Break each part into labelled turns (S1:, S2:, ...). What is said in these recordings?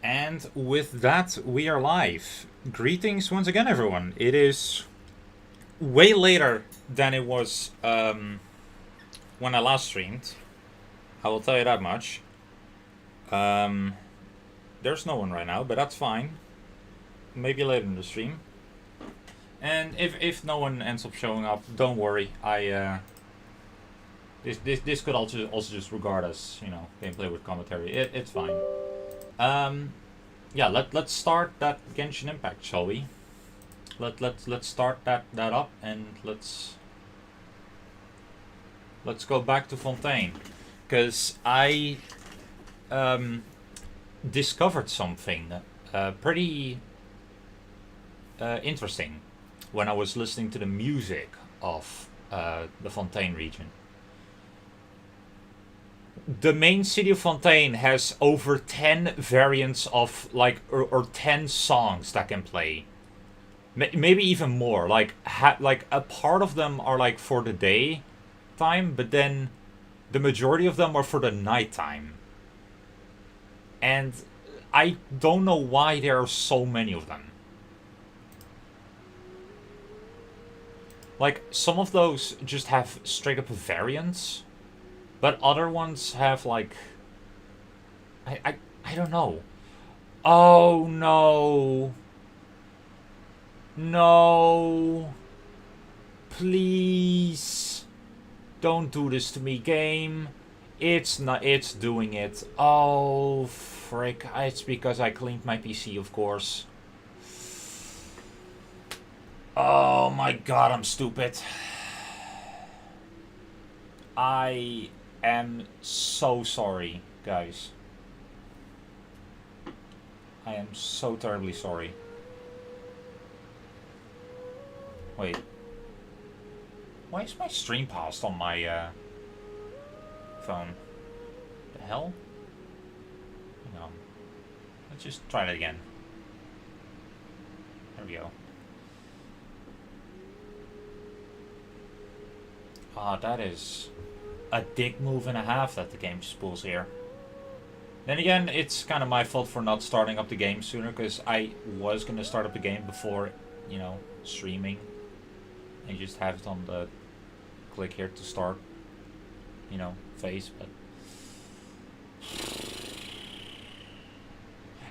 S1: And with that, we are live. Greetings once again, everyone. It is way later than it was when I last streamed. I will tell you that much. Um, there's no one right now, but that's fine. Maybe later in the stream. And if no one ends up showing up, don't worry. This could also just regard as gameplay with commentary. It's fine. Um, yeah, let's start that Genshin Impact, shall we? Let's start that up, and let's go back to Fontaine, because I discovered something pretty interesting when I was listening to the music of the Fontaine region. The main city of Fontaine has over 10 variants of or 10 songs that can play. Maybe even more. Like a part of them are like for the day time, but then the majority of them are for the night time. And I don't know why there are so many of them. Like, some of those just have straight up variants, but other ones have like I don't know. Oh no. No. Please. Don't do this to me, game. It's doing it. Oh frick. It's because I cleaned my PC, of course. Oh my god, I'm stupid. I am so sorry, guys. I am so terribly sorry. Wait. Why is my stream paused on my phone? The hell? Hang on. Let's just try that again. There we go. Ah, that is a dick move and a half that the game just pulls here. Then again, it's kind of my fault for not starting up the game sooner, because I was going to start up the game before, streaming. And just have it on the click here to start, phase, but...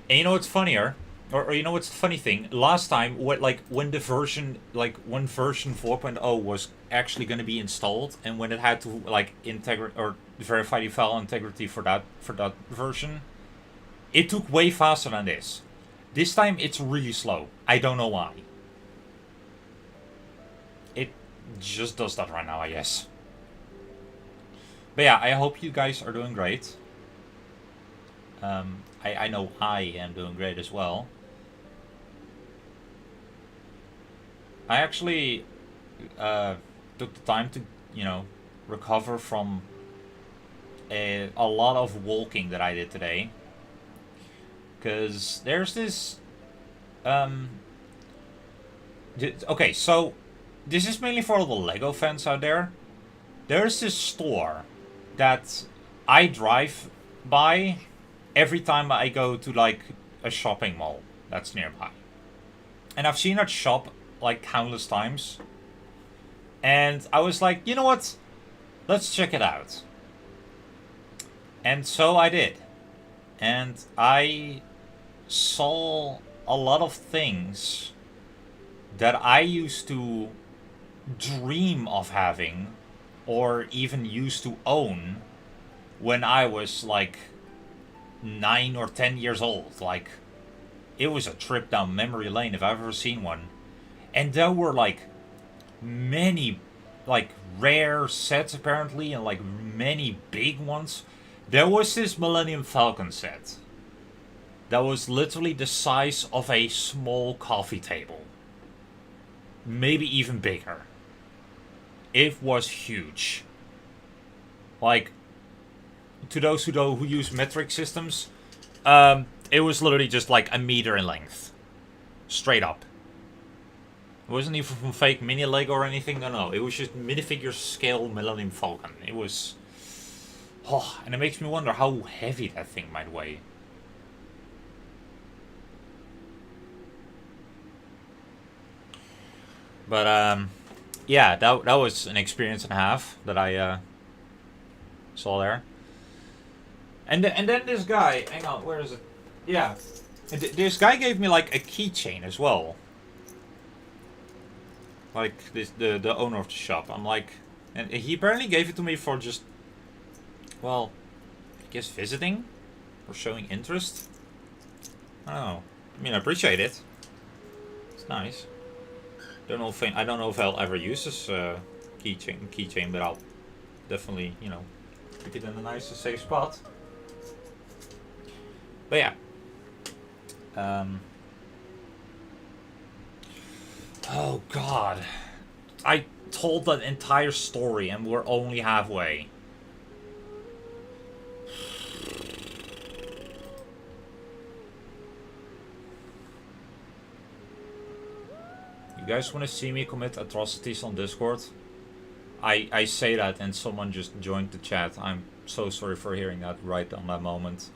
S1: And you know what's funnier? Or you know what's the funny thing? Last time, when the version, when version 4.0 was actually going to be installed, and when it had to integrate or verify the file integrity for that version, it took way faster than this. This time it's really slow. I don't know why. It just does that right now, I guess. But yeah, I hope you guys are doing great. I know I am doing great as well. I actually took the time to, recover from a lot of walking that I did today. Because there's this... okay, so this is mainly for all the LEGO fans out there. There's this store that I drive by every time I go to, a shopping mall that's nearby. And I've seen that shop countless times. And I was like, you know what? Let's check it out. And so I did. And I saw a lot of things that I used to dream of having, or even used to own, when I was 9 or 10 years old. It was a trip down memory lane if I've ever seen one. And there were many rare sets apparently, and many big ones. There was this Millennium Falcon set that was literally the size of a small coffee table. Maybe even bigger. It was huge. To those who use metric systems, it was literally just a meter in length. Straight up. It wasn't even from fake mini Lego or anything, no. It was just minifigure scale Millennium Falcon. It was... Oh, and it makes me wonder how heavy that thing might weigh. But yeah, that was an experience and a half that I saw there. And then this guy, hang on, where is it? Yeah, this guy gave me like a keychain as well. Like this, the owner of the shop. I'm like, and he apparently gave it to me for just, well, I guess visiting or showing interest. I don't know. I mean, I appreciate it. It's nice. I don't know if I'll ever use this keychain, but I'll definitely, you know, keep it in a nice, safe spot. But yeah. Oh God, I told that entire story and we're only halfway. You guys want to see me commit atrocities on Discord? I say that and someone just joined the chat. I'm so sorry for hearing that right on that moment.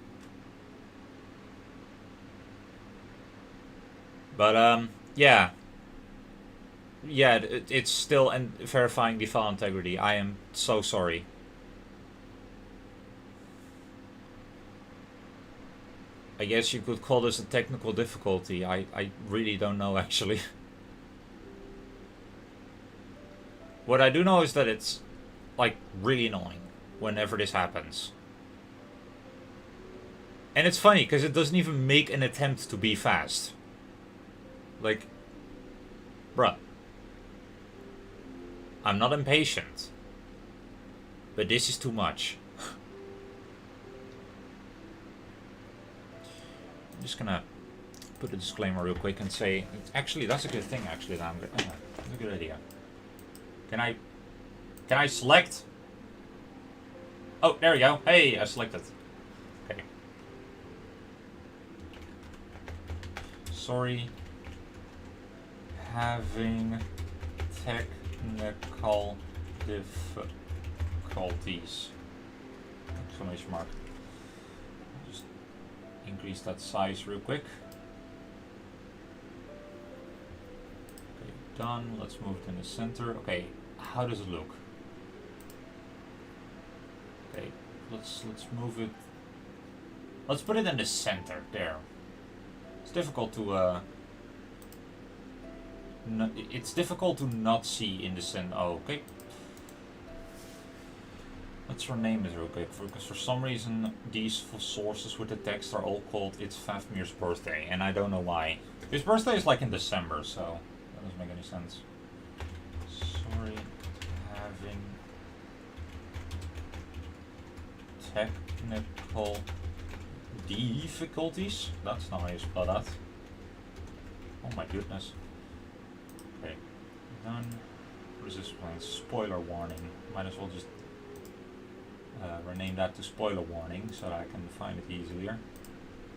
S1: But yeah. Yeah, it's still verifying the file integrity. I am so sorry. I guess you could call this a technical difficulty. I really don't know, actually. What I do know is that it's, like, really annoying whenever this happens. And it's funny, because it doesn't even make an attempt to be fast. Like, bruh. I'm not impatient. But this is too much. I'm just gonna put a disclaimer real quick and say, actually, that's a good thing, actually, that that's a good idea. Can I select? Oh, there we go. Hey, I selected. Okay. Sorry. Having technical difficulties. Exclamation mark. Just increase that size real quick. Okay, done. Let's move it in the center. Okay, how does it look? Okay, let's move it. Let's put it in the center there. It's difficult to it's difficult to not see in the center. Oh, okay. Let's rename it real quick, because for some reason these sources with the text are all called "It's Fafmir's birthday," and I don't know why. His birthday is like in December, so that doesn't make any sense. Sorry, having technical difficulties. That's not how you spell that. Oh my goodness. Okay, done. Resist plan. Spoiler warning. Might as well just rename that to spoiler warning so that I can find it easier.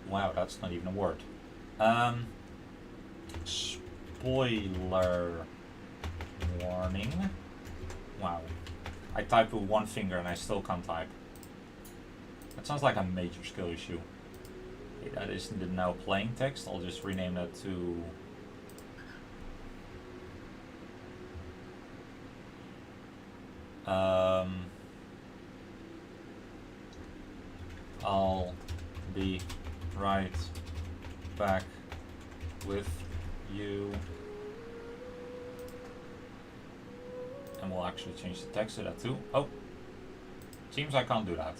S1: Wow, that's not even a word. Spoiler warning. Wow. I type with one finger and I still can't type. That sounds like a major skill issue. Okay, that isn't the now playing text. I'll just rename that to I'll be right back with you. And we'll actually change the text to that too. Oh, seems I can't do that.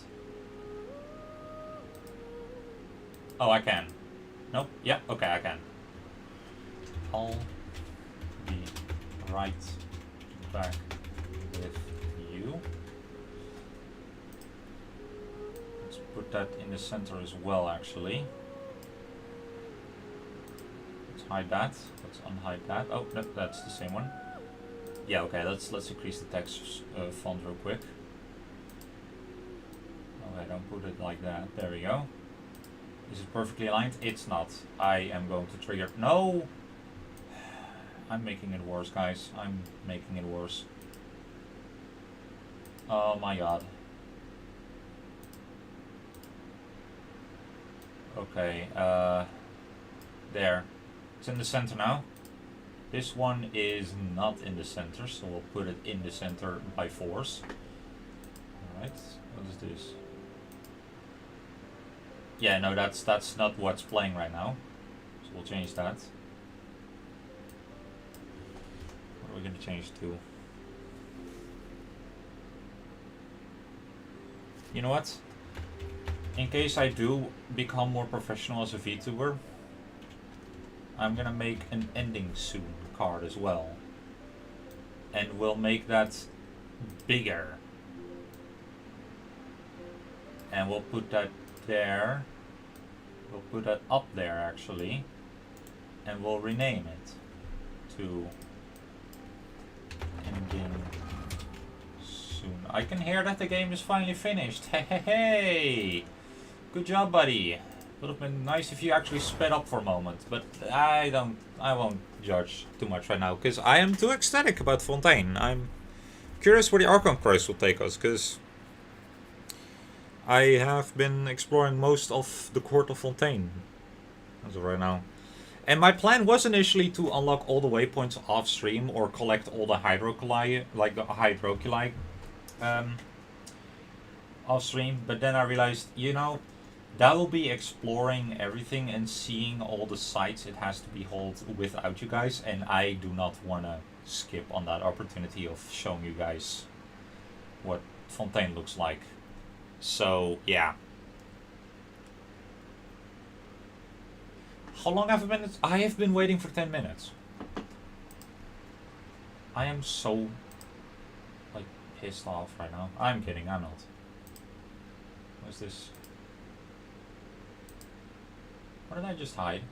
S1: Oh, I can. Nope. Yeah, okay, I can. I'll be right back with you. Let's put that in the center as well, actually. Let's hide that. Let's unhide that. Oh, no, that's the same one. Yeah, okay, let's increase the text font real quick. Okay, don't put it like that. There we go. Is it perfectly aligned? It's not. I am going to trigger. No! I'm making it worse, guys. I'm making it worse. Oh my god. Okay, there. It's in the center now. This one is not in the center, so we'll put it in the center by force. Alright, what is this? Yeah, no, that's not what's playing right now. So we'll change that. What are we gonna change to? You know what? In case I do become more professional as a VTuber, I'm gonna make an ending soon card as well. And we'll make that bigger. And we'll put that there. We'll put that up there actually. And we'll rename it to ending soon. I can hear that the game is finally finished. Hey, hey, hey! Good job, buddy. Would have been nice if you actually sped up for a moment, but I won't judge too much right now, because I am too ecstatic about Fontaine. I'm curious where the Archon prize will take us, because I have been exploring most of the court of Fontaine as of right now. And my plan was initially to unlock all the waypoints off stream or collect all the hydroculi, like the hydroculi off stream, but then I realized, you know, that will be exploring everything and seeing all the sites it has to behold without you guys, and I do not want to skip on that opportunity of showing you guys what Fontaine looks like. So, yeah. How long have I been? I have been waiting for 10 minutes. I am so, like, pissed off right now. I'm kidding, I'm not. What's this? What did I just hide?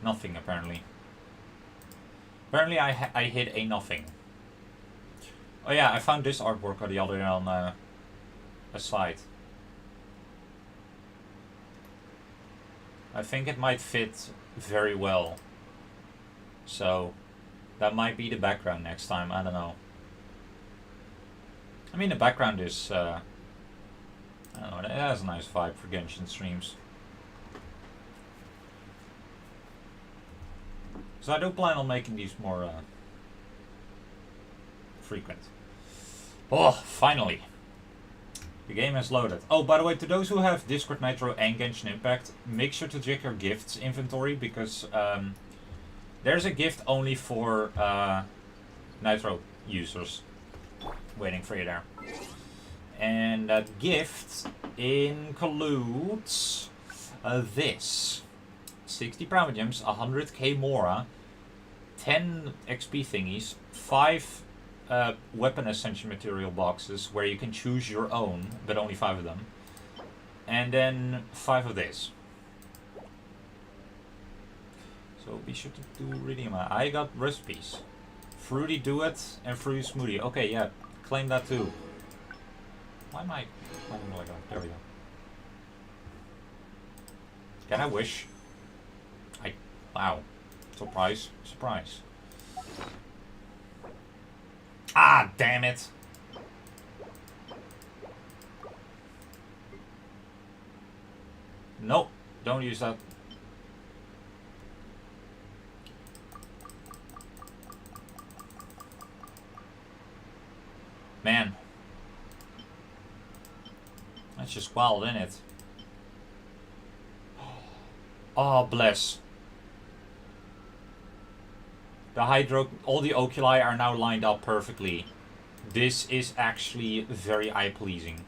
S1: Nothing, apparently. Apparently I hid a nothing. Oh yeah, I found this artwork the other day on a site. I think it might fit very well. So, that might be the background next time, I don't know. I mean, the background is, I don't know, it has a nice vibe for Genshin streams. So I do plan on making these more frequent. Oh, finally. The game has loaded. Oh, by the way, to those who have Discord Nitro and Genshin Impact, make sure to check your gifts inventory, because there's a gift only for Nitro users waiting for you there. And that gift includes this. 60 Prima Gems, 100k Mora, 10 XP thingies, 5 weapon ascension material boxes where you can choose your own, but only 5 of them. And then 5 of this. So be sure to do redeem. I got recipes. Fruity Duet and Fruity Smoothie. Okay, yeah, claim that too. Why am I claiming like that? There we go. Can I wish? Wow. Surprise. Surprise. Ah, damn it. Nope. Don't use that. Man. That's just wild, isn't it? Oh, bless. All the oculi are now lined up perfectly. This is actually very eye-pleasing.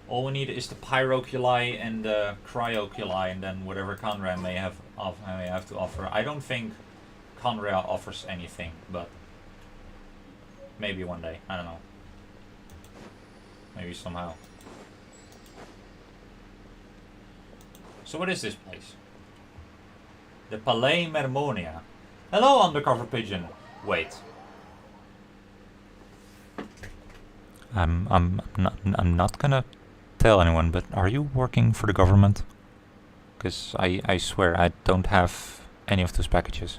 S1: All we need is the pyroculi and the cryoculi, and then whatever Conrad may have to offer. I don't think Conrad offers anything, but maybe one day. I don't know. Maybe somehow. So what is this place? The Palais Mermonia. Hello, undercover pigeon. Wait. I'm not gonna tell anyone, but are you working for the government? Because I swear I don't have any of those packages.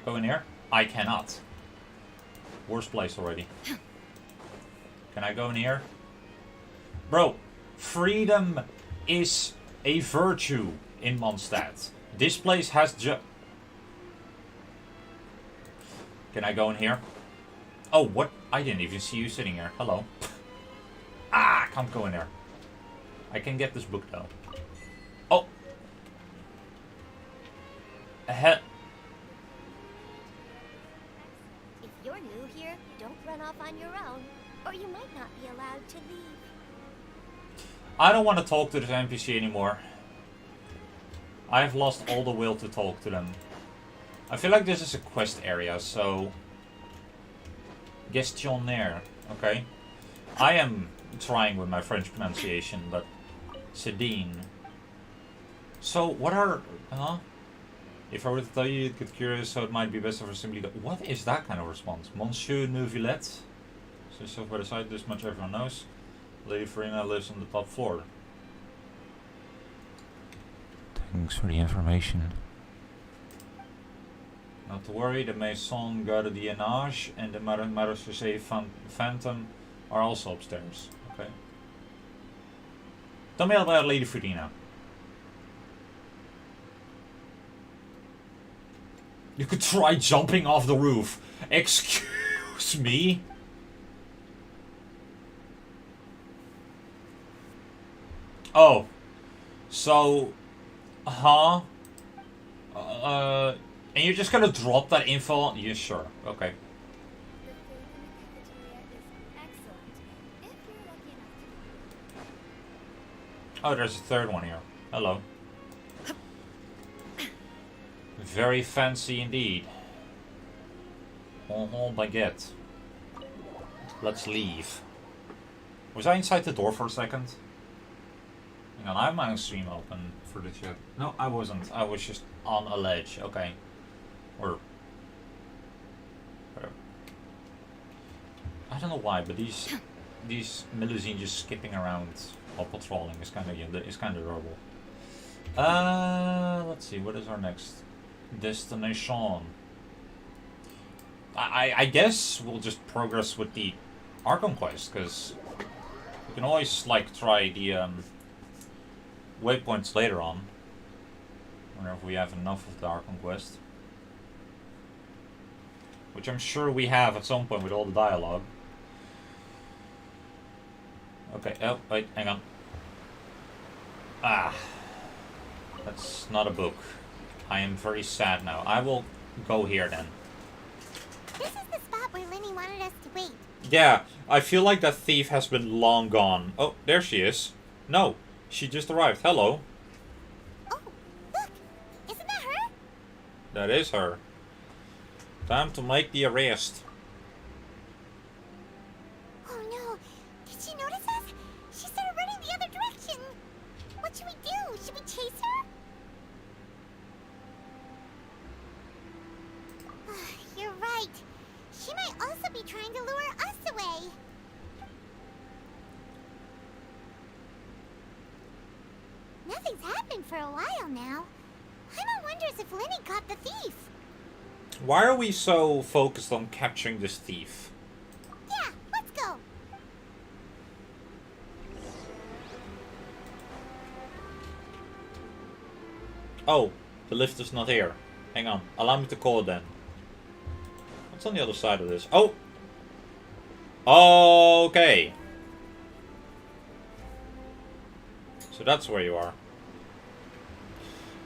S1: go in here? I cannot. Worst place already. Can I go in here? Bro, freedom is a virtue in Mondstadt. This place has Can I go in here? Oh, what? I didn't even see you sitting here. Hello. Ah, I can't go in there. I can get this book though. Oh.
S2: If you're new here, don't run off on your own, or you might not be allowed to leave.
S1: I don't want to talk to this NPC anymore. I've lost all the will to talk to them. I feel like this is a quest area, so... Gestionnaire, okay. I am trying with my French pronunciation, but... Sedine. So, what are... Huh? If I were to tell you, you'd get curious, so it might be best if I simply... What is that kind of response? Monsieur Neuvillette? So, so by the side, this much everyone knows. Lady Farina lives on the top floor. Thanks for the information. Not to worry, the Maison Gardiennage and the Marechaussee Phantom are also upstairs. Okay. Tell me about Lady Farina. You could try jumping off the roof. Excuse me? Oh. So... Huh? And you're just gonna drop that info? Yeah, sure. Okay. Oh, there's a third one here. Hello. Very fancy indeed. Oh, baguette. Let's leave. Was I inside the door for a second? Hang on, I have my own stream open for the chat. No, I wasn't. I was just on a ledge. Okay. Or... I don't know why, but these Melusine just skipping around while patrolling is kind of adorable. Let's see, what is our next destination? I guess we'll just progress with the Archon quest, because we can always like try the waypoints later on, whenever we have enough of the Archon quest, which I'm sure we have at some point with all the dialogue. Okay, oh wait, hang on. Ah, that's not a book. I am very sad now. I will go here then.
S2: This is the spot where Lenny wanted us to wait.
S1: Yeah, I feel like that thief has been long gone. Oh, there she is. No, she just arrived. Hello.
S2: Oh, look! Isn't that her?
S1: That is her. Time to make the arrest.
S2: Oh no! Did she notice us? She started running the other direction! What should we do? Should we chase her? You're right. She might also be trying to lure us away. Nothing's happened for a while now. Paimon wonders if Lenny caught the thief.
S1: Why are we so focused on capturing this thief?
S2: Yeah, let's go.
S1: Oh, the lift is not here. Hang on, allow me to call it then. What's on the other side of this? Oh! Okay. So that's where you are.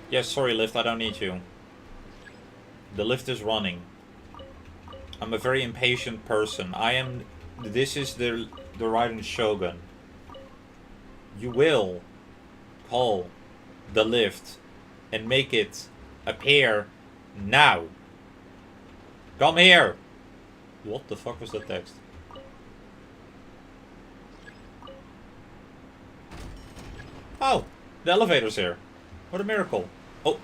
S1: Yes, sorry lift, I don't need you. The lift is running. I'm a very impatient person. This is the Raiden Shogun. You will call the lift and make it appear now. Come here! What the fuck was that text? Oh, the elevator's here. What a miracle. Oh.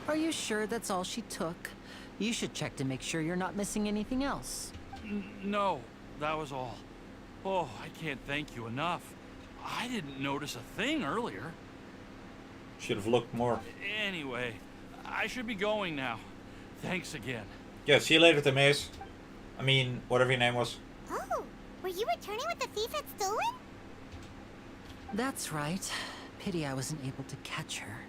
S3: Are you sure that's all she took? You should check to make sure you're not missing anything else.
S4: No, that was all. Oh, I can't thank you enough. I didn't notice a thing earlier.
S1: Should have looked more.
S4: Anyway, I should be going now. Thanks again.
S1: Yeah, see you later, Timaeus. I mean, whatever your name was.
S2: Oh, were you returning what the thief had stolen?
S3: That's right. Pity I wasn't able to catch her.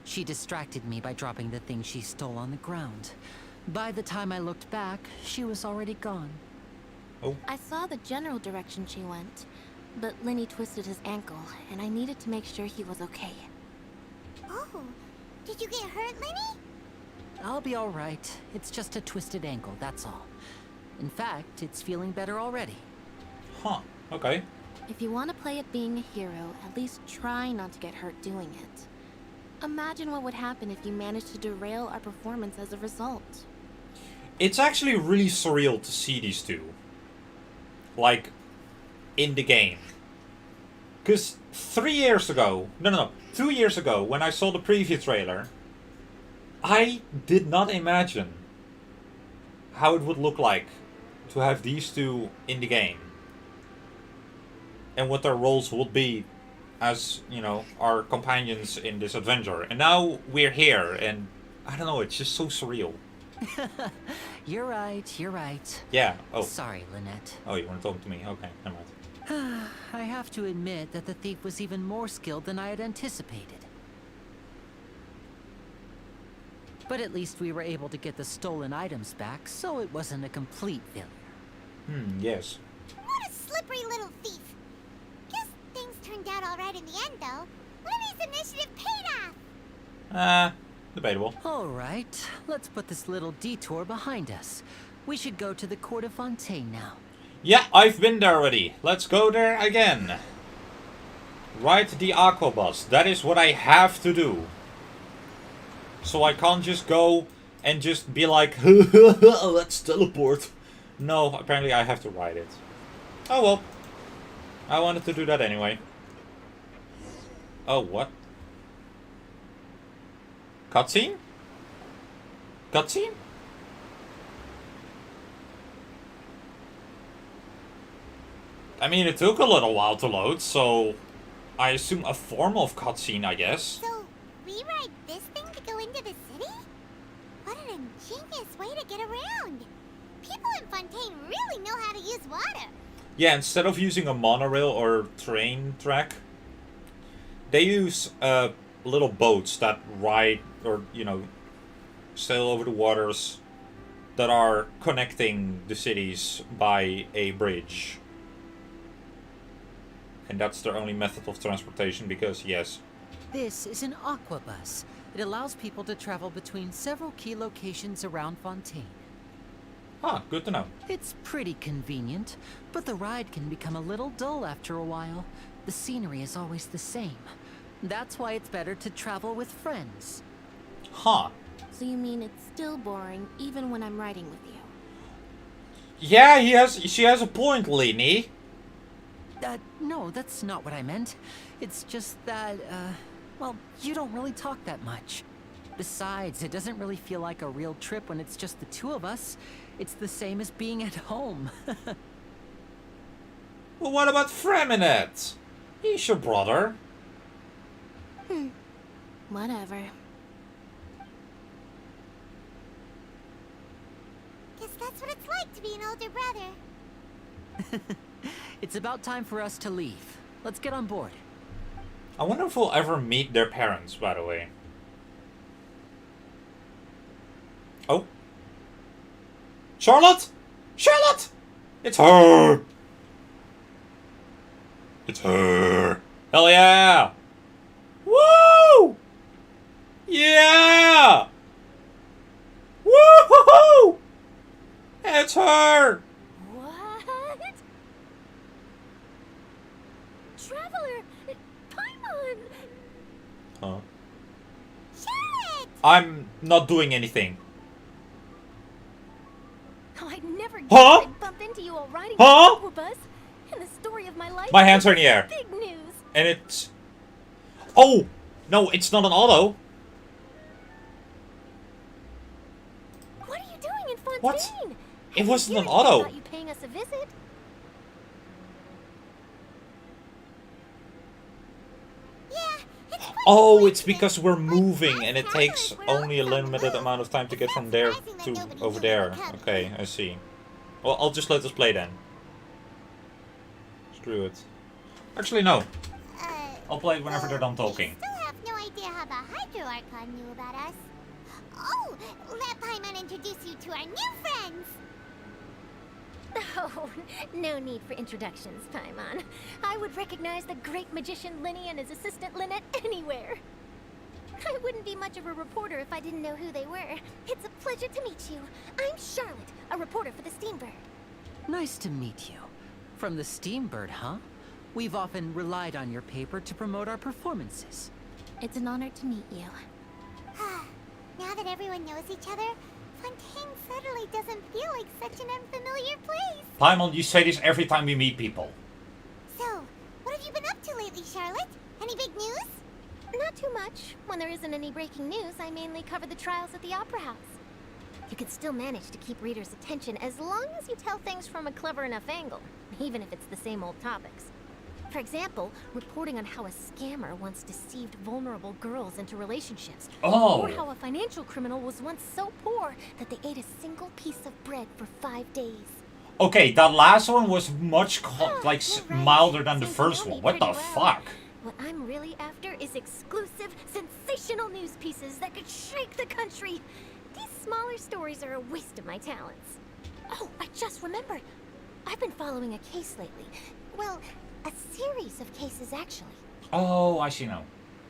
S3: She distracted me by dropping the thing she stole on the ground. By the time I looked back, she was already gone.
S1: Oh.
S5: I saw the general direction she went, but Lenny twisted his ankle, and I needed to make sure he was okay.
S2: Oh, did you get hurt, Lenny?
S3: I'll be all right. It's just a twisted ankle, that's all. In fact, it's feeling better already.
S1: Huh. Okay.
S5: If you want to play at being a hero, at least try not to get hurt doing it. Imagine what would happen if you managed to derail our performance as a result.
S1: It's actually really surreal to see these two. Like, in the game. Because 3 years ago, no, 2 years ago, when I saw the preview trailer, I did not imagine how it would look like to have these two in the game. And what their roles would be as, you know, our companions in this adventure. And now we're here, and I don't know, it's just so surreal.
S3: You're right, you're right.
S1: Yeah, oh.
S3: Sorry, Lynette.
S1: Oh, you want to talk to me? Okay, never mind.
S3: I have to admit that the thief was even more skilled than I had anticipated. But at least we were able to get the stolen items back, so it wasn't a complete failure.
S1: Yes.
S2: What a slippery little thief. Guess things turned out all right in the end, though. Lenny's initiative paid off.
S1: Debatable.
S3: All right, let's put this little detour behind us. We should go to the court of Fontaine now.
S1: Yeah, I've been there already. Let's go there again. Ride the aquabus. That is what I have to do. So I can't just go and just be like, let's teleport. No, apparently I have to ride it. Oh well. I wanted to do that anyway. Oh, what? Cutscene? Cutscene? I mean, it took a little while to load, so I assume a form of cutscene, I guess.
S2: So, we ride this thing to go into the city? What an ingenious way to get around. People in Fontaine really know how to use water.
S1: Yeah, instead of using a monorail or train track, they use little boats that ride or, you know, sail over the waters that are connecting the cities by a bridge. And that's their only method of transportation because, yes.
S3: This is an aquabus. It allows people to travel between several key locations around Fontaine.
S1: Ah, good to know.
S3: It's pretty convenient, but the ride can become a little dull after a while. The scenery is always the same. That's why it's better to travel with friends.
S1: Huh.
S5: So you mean it's still boring even when I'm riding with you?
S1: Yeah, she has a point, Lenny.
S3: No, that's not what I meant. It's just that, well, you don't really talk that much. Besides, it doesn't really feel like a real trip when it's just the two of us. It's the same as being at home.
S1: Well, what about Freminet? He's your brother.
S5: Whatever.
S2: Guess that's what it's like to be an older brother.
S3: It's about time for us to leave. Let's get on board.
S1: I wonder if we'll ever meet their parents, by the way. Oh. Charlotte! Charlotte! It's her! It's her! Hell yeah! Woo! Yeah! Woo-hoo-hoo! It's her!
S5: What? Traveler! Paimon!
S1: Huh?
S2: Charlotte!
S1: I'm not doing anything.
S5: Oh, I'd never guessed
S1: Huh?
S5: I'd bump into you while riding
S1: Huh?
S5: the aquabus. And the story of my life.
S1: My hands are in the air.
S5: Big news.
S1: And it's... Oh! No, it's not an auto.
S5: What are you doing in Fontaine?
S1: What? It
S5: Have
S1: wasn't
S5: you
S1: an
S5: heard anything
S1: auto.
S5: about you paying us a visit?
S2: Yeah, it's quite
S1: Oh, it's because we're moving and it takes only a limited amount of time to get from there to over there. Okay, I see. Well, I'll just let us play then. Screw it. Actually, no. I'll play it whenever they're done talking.
S2: We still have no idea how the Hydro Archon knew about us. Oh, let Paimon introduce you to our new friends.
S6: Oh, no need for introductions, Paimon. I would recognize the great magician Linny and his assistant Lynette anywhere. I wouldn't be much of a reporter if I didn't know who they were. It's a pleasure to meet you. I'm Charlotte, a reporter for the Steambird.
S3: Nice to meet you. From the Steambird, huh? We've often relied on your paper to promote our performances.
S5: It's an honor to meet you.
S2: Now that everyone knows each other, Fontaine suddenly doesn't feel like such an unfamiliar place.
S1: Paimon, you say this every time we meet people.
S2: So, what have you been up to lately, Charlotte? Any big news?
S6: Not too much. When there isn't any breaking news, I mainly cover the trials at the Opera House. You can still manage to keep readers' attention as long as you tell things from a clever enough angle, even if it's the same old topics. For example, reporting on how a scammer once deceived vulnerable girls into relationships.
S1: Oh.
S6: Or how a financial criminal was once so poor that they ate a single piece of bread for 5 days.
S1: Okay, that last one was much
S6: You're right.
S1: milder than the
S6: Seems to
S1: first
S6: know
S1: one.
S6: me
S1: What the
S6: pretty well.
S1: fuck?
S6: What I'm really after is exclusive, sensational news pieces that could shake the country. These smaller stories are a waste of my talents. Oh, I just remembered. I've been following a case lately. Well, a series of cases, actually.
S1: Oh, I see now.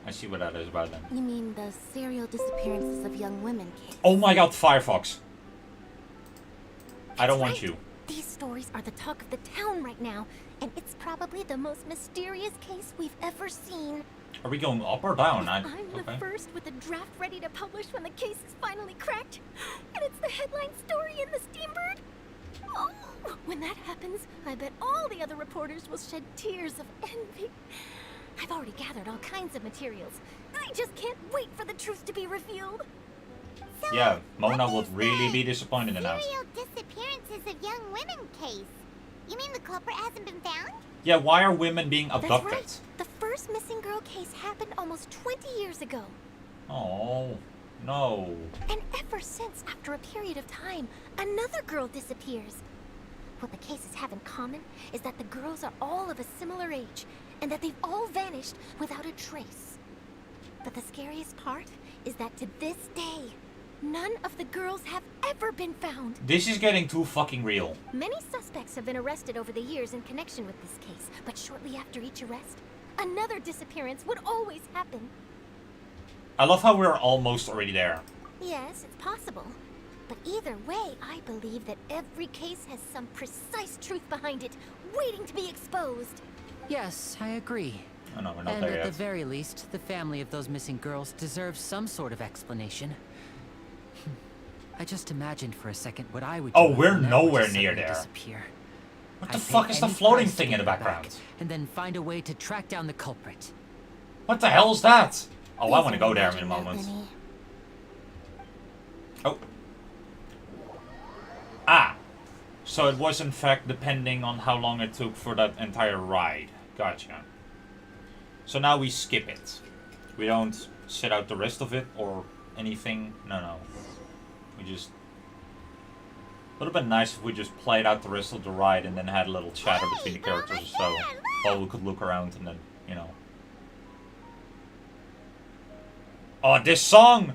S1: I see what that is about then.
S5: You mean the serial disappearances of young women case?
S1: Oh my god, Firefox. I don't want
S6: That's right.
S1: you.
S6: These stories are the talk of the town right now, and it's probably the most mysterious case we've ever seen.
S1: Are we going up or down?
S6: I'm the first with a draft ready to publish when the case is finally cracked. And it's the headline story in the Steambird. Oh, when that happens, I bet all the other reporters will shed tears of envy. I've already gathered all kinds of materials. I just can't wait for the truth to be revealed.
S2: So,
S1: Yeah, Mona
S2: what
S1: would
S2: is
S1: really
S2: the
S1: be disappointed in that.
S2: Serial disappearances of young women case. You mean the culprit hasn't been found?
S1: Yeah, why are women being abducted?
S6: That's right. The first missing girl case happened almost 20 years ago.
S1: Oh, no.
S6: And ever since, after a period of time, another girl disappears. What the cases have in common is that the girls are all of a similar age, and that they've all vanished without a trace. But the scariest part is that to this day, none of the girls have ever been found.
S1: This is getting too fucking real.
S6: Many suspects have been arrested over the years in connection with this case, but shortly after each arrest, another disappearance would always happen.
S1: I love how we're almost already there.
S6: Yes, it's possible. But either way, I believe that every case has some precise truth behind it, waiting to be exposed.
S3: Yes, I agree.
S1: Oh no, we're not
S3: And
S1: there
S3: at the
S1: yet.
S3: very least, the family of those missing girls deserves some sort of explanation. I just imagined for a second what I would do.
S1: Oh,
S3: if
S1: we're
S3: Lynette were to
S1: nowhere near
S3: suddenly
S1: there.
S3: Disappear.
S1: What the
S3: I'd
S1: fuck
S3: pay
S1: is the
S3: any
S1: floating
S3: price to
S1: thing in
S3: get
S1: the
S3: her back,
S1: background?
S3: and then find a way to track down the culprit.
S1: What the hell is that? Oh, I
S5: Please
S1: want to go there in a
S5: imagine that,
S1: moment.
S5: Linny.
S1: Oh. Ah. So it was in fact depending on how long it took for that entire ride. Gotcha. So now we skip it. We don't sit out the rest of it or anything. No. We just... Would have been nice if we just played out the rest of the ride and then had a little chatter between the characters or so. While we could look around and then, you know. Oh, this song!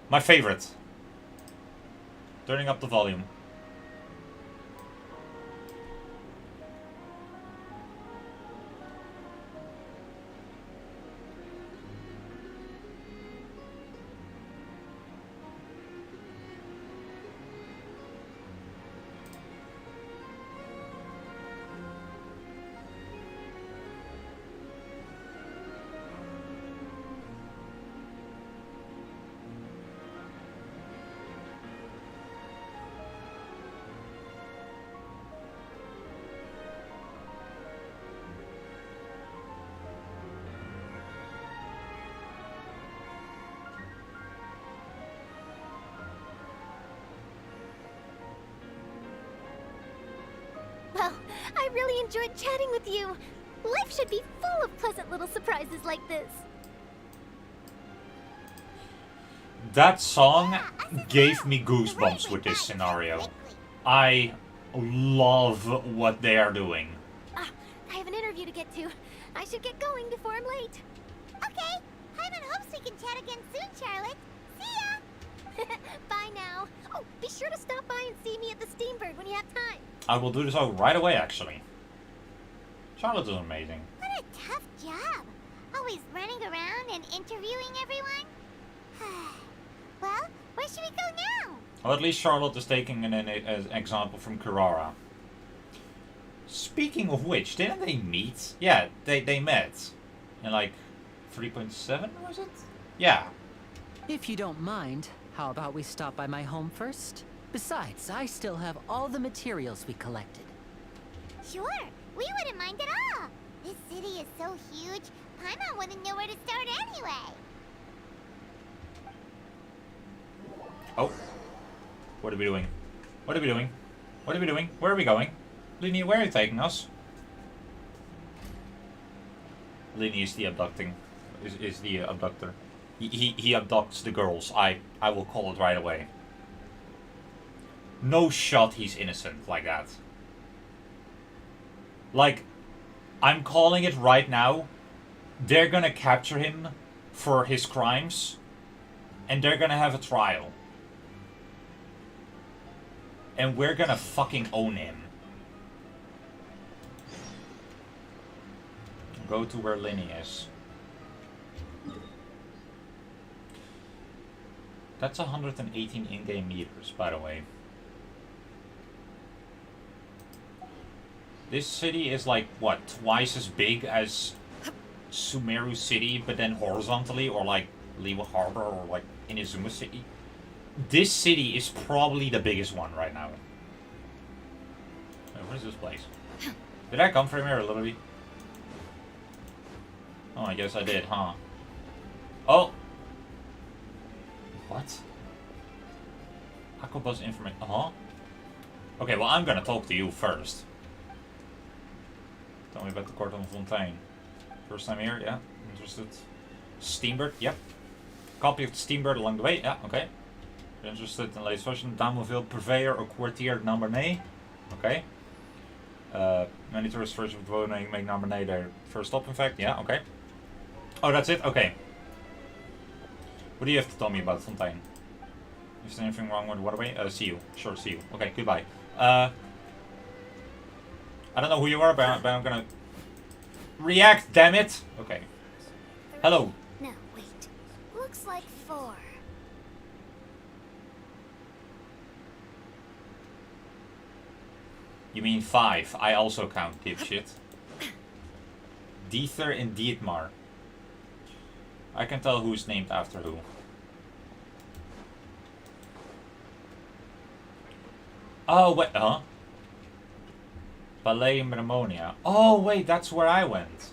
S1: My favorite. Turning up the volume.
S6: Well, I really enjoyed chatting with you. Life should be full of pleasant little surprises like this.
S1: That song gave me goosebumps with this scenario. I love what they are doing.
S6: Ah, I have an interview to get to. I should get going before I'm late.
S2: Okay, Hyman hopes we can chat again soon, Charlotte. See ya!
S6: Bye now. Oh, be sure to stop by and see me at the Steambird when you have time.
S1: I will do so right away, actually. Charlotte is amazing.
S2: What a tough job. Always running around and interviewing everyone. Well, where should we go now?
S1: Well, at least Charlotte is taking an example from Kurara. Speaking of which, didn't they meet? Yeah, they met. In like 3.7, was it? Yeah.
S3: If you don't mind, how about we stop by my home first? Besides, I still have all the materials we collected.
S2: Sure, we wouldn't mind at all. This city is so huge, Paimon wouldn't know where to start anyway.
S1: Oh. What are we doing? What are we doing? What are we doing? Where are we going? Lini, where are you taking us? Lini is the abducting. Is the abductor. He abducts the girls. I will call it right away. No shot he's innocent like that. Like, I'm calling it right now. They're gonna capture him for his crimes. And they're gonna have a trial. And we're gonna fucking own him. Go to where Linny is. That's 118 in-game meters, by the way. This city is like, what, twice as big as Sumeru City, but then horizontally, or like Liyue Harbor, or like Inazuma City. This city is probably the biggest one right now. What is this place? Did I come from here literally? Oh, I guess I did, huh? Oh! What? Aquabuzz information. Uh-huh. Okay, well, I'm gonna talk to you first. Tell me about the court on Fontaine. First time here, yeah. Interested. Steambird, yep. Copy of the Steambird along the way, yeah, okay. Interested in latest fashion. Damoville Purveyor or Quartier Narbonnet. Okay. Many tourists first of the make Narbonnet their first stop, in fact, yeah, okay. Oh, that's it? Okay. What do you have to tell me about Fontaine? Is there anything wrong with the waterway? See you. Sure, see you. Okay, goodbye. I don't know who you are, but I'm gonna react, damn it! Okay. Hello.
S6: No, wait. Looks like 4.
S1: You mean 5. I also count, dipshit. Diether and Dietmar. I can tell who's named after who. Oh, wait, huh? Ballet Mnemonia. Oh, wait, that's where I went.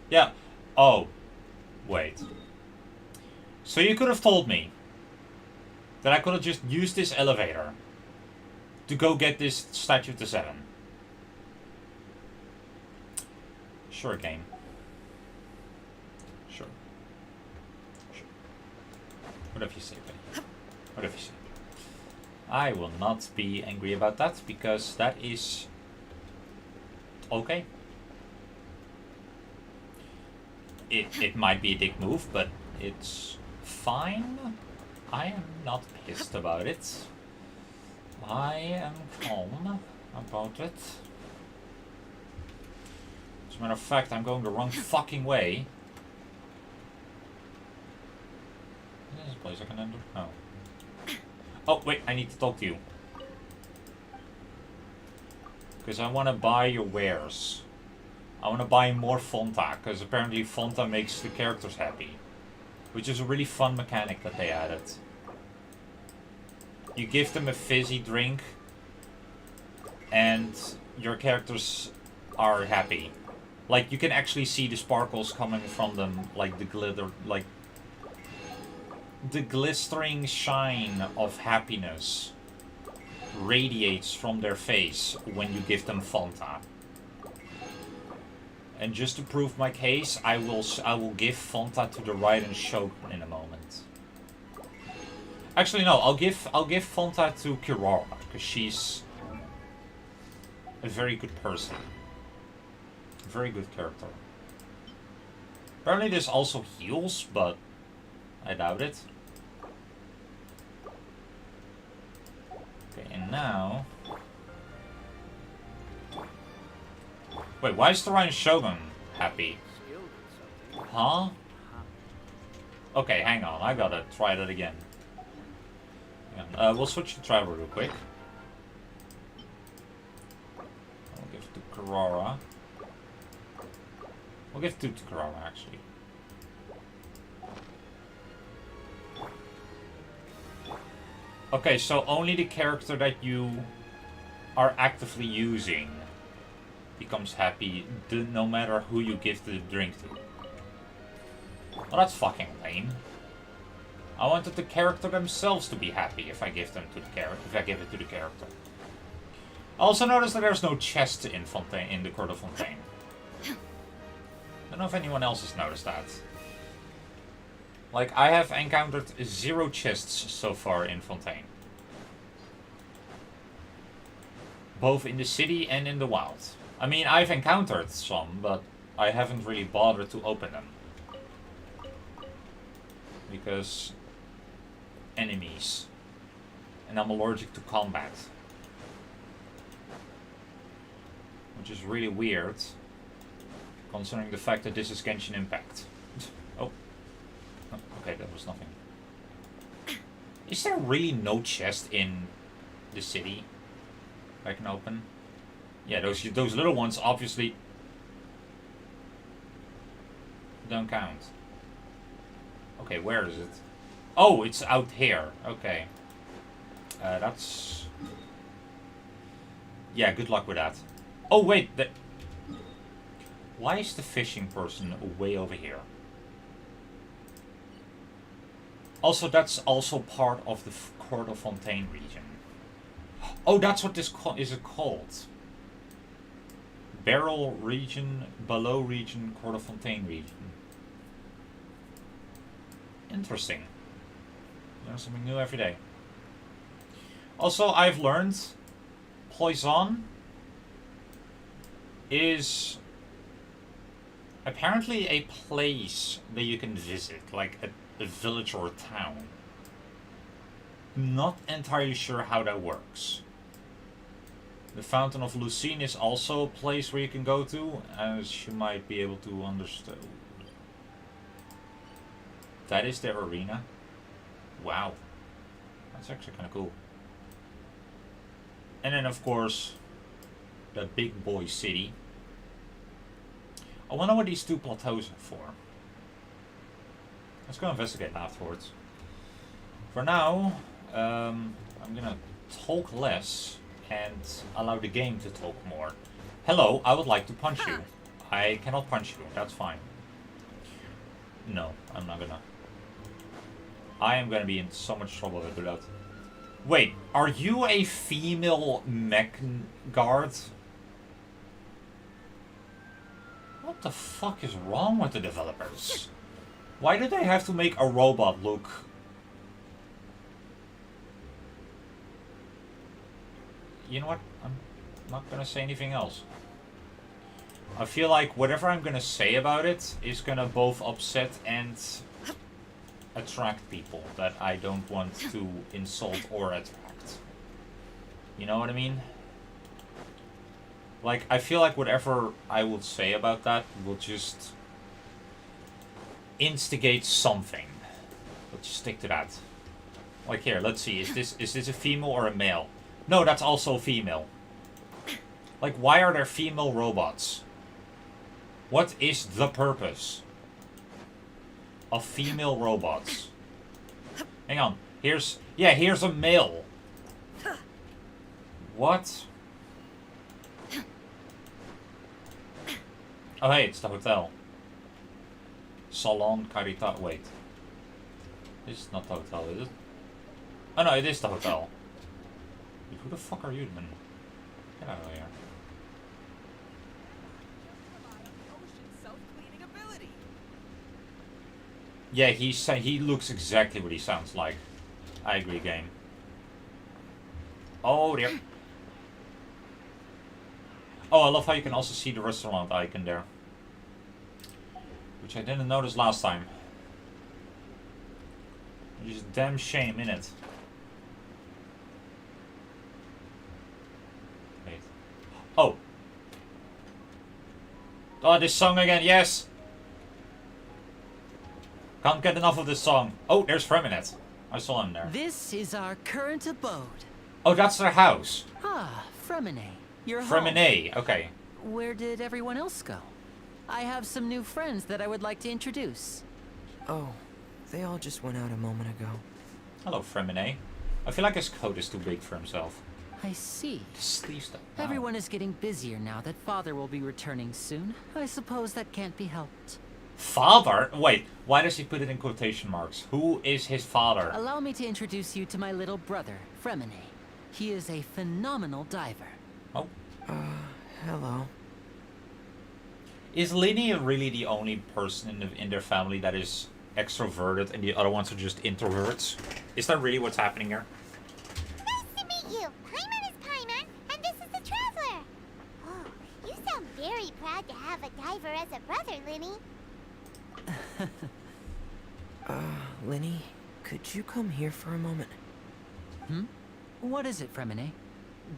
S1: Yeah. Oh, wait. So you could have told me that I could have just used this elevator to go get this statue to 7. Sure, game. Sure. Sure. What have you said, babe? What have you said? I will not be angry about that, because that is okay. It might be a dick move, but it's fine. I am not pissed about it. I am calm about it. As a matter of fact, I'm going the wrong fucking way. Is this a place I can enter? No. Oh, wait, I need to talk to you. Because I want to buy your wares. I want to buy more Fonta, because apparently Fonta makes the characters happy. Which is a really fun mechanic that they added. You give them a fizzy drink, and your characters are happy. Like, you can actually see the sparkles coming from them, like the glitter, like the glistering shine of happiness radiates from their face when you give them Fonta. And just to prove my case, I will give Fonta to the Raiden Shogun in a moment. Actually, no. I'll give Fontaine to Kirara because she's a very good person, a very good character. Apparently, this also heals, but I doubt it. Okay, and now. Wait, why is the Ryan Shogun happy? Huh? Okay, hang on. I gotta try that again. We'll switch to travel real quick. I'll give it to Kirara. We'll give it to Kirara, actually. Okay, so only the character that you are actively using becomes happy no matter who you give the drink to. Well, that's fucking lame. I wanted the character themselves to be happy if I give them to the if I give it to the character. I also noticed that there's no chest in Fontaine, in the Court of Fontaine. Don't know if anyone else has noticed that. Like, I have encountered 0 chests so far in Fontaine. Both in the city and in the wild. I mean, I've encountered some, but I haven't really bothered to open them. Because enemies. And I'm allergic to combat. Which is really weird. Considering the fact that this is Genshin Impact. Oh. Oh, okay, that was nothing. Is there really no chest in the city I can open? Yeah, those little ones obviously don't count. Okay, where is it? Oh, it's out here. Okay. That's... Yeah, good luck with that. Oh, wait. Why is the fishing person way over here? Also, that's also part of the Court of Fontaine region. Oh, that's what this is called. Barrel region, below region, Court of Fontaine region. Interesting. Learn something new every day. Also, I've learned Poison is apparently a place that you can visit, like a village or a town. Not entirely sure how that works. The Fountain of Lucine is also a place where you can go to, as you might be able to understand. That is their arena. Wow. That's actually kind of cool. And then, of course, the big boy city. I wonder what these 2 plateaus are for. Let's go investigate afterwards. For now, I'm gonna talk less and allow the game to talk more. Hello, I would like to punch you. I cannot punch you, that's fine. No, I'm not gonna. I am gonna be in so much trouble if I do that. Wait, are you a female mech guard? What the fuck is wrong with the developers? Why do they have to make a robot look... You know what? I'm not gonna say anything else. I feel like whatever I'm gonna say about it is gonna both upset and attract people that I don't want to insult or attract. You know what I mean? Like, I feel like whatever I would say about that will just instigate something. Let's just stick to that. Like here, let's see. Is this a female or a male? No, that's also a female. Like, why are there female robots? What is the purpose of female robots? Hang on. Here's a male. What? Oh hey, it's the hotel. Salon Carita. Wait. This is not the hotel, is it? Oh no, it is the hotel. Who the fuck are you, man? Get out of here. Yeah, he looks exactly what he sounds like. I agree, game. Oh dear. Oh, I love how you can also see the restaurant icon there. Which I didn't notice last time. Which is a damn shame, innit? Wait. Oh! Oh, this song again, yes! Can't get enough of this song. Oh, there's Freminet. I saw him there.
S3: This is our current abode.
S1: Oh, that's their house.
S3: Ah, Fremine. Your home.
S1: Fremine, okay.
S3: Where did everyone else go? I have some new friends that I would like to introduce.
S7: Oh, they all just went out a moment ago.
S1: Hello, Fremine. I feel like his coat is too big for himself.
S3: I see.
S1: The sleeves though. Wow.
S3: Everyone is getting busier now that Father will be returning soon. I suppose that can't be helped.
S1: Father? Wait, why does he put it in quotation marks? Who is his father?
S3: Allow me to introduce you to my little brother, Fremine. He is a phenomenal diver.
S1: Oh.
S7: Hello.
S1: Is Linny really the only person in their family that is extroverted and the other ones are just introverts? Is that really what's happening here?
S2: Nice to meet you. Paimon is Paimon, and this is the Traveler. Oh, you sound very proud to have a diver as a brother, Linny.
S7: Linny, could you come here for a moment?
S3: What is it, Fremine?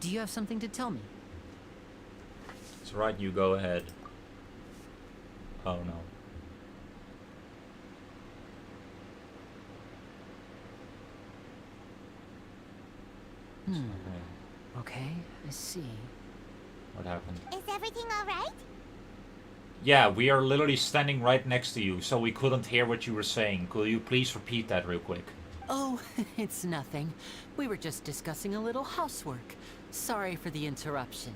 S3: Do you have something to tell me?
S1: It's right, you go ahead. Oh no.
S3: Okay, I see.
S1: What happened?
S2: Is everything all right?
S1: Yeah, we are literally standing right next to you, so we couldn't hear what you were saying. Could you please repeat that real quick?
S3: Oh, it's nothing. We were just discussing a little housework. Sorry for the interruption.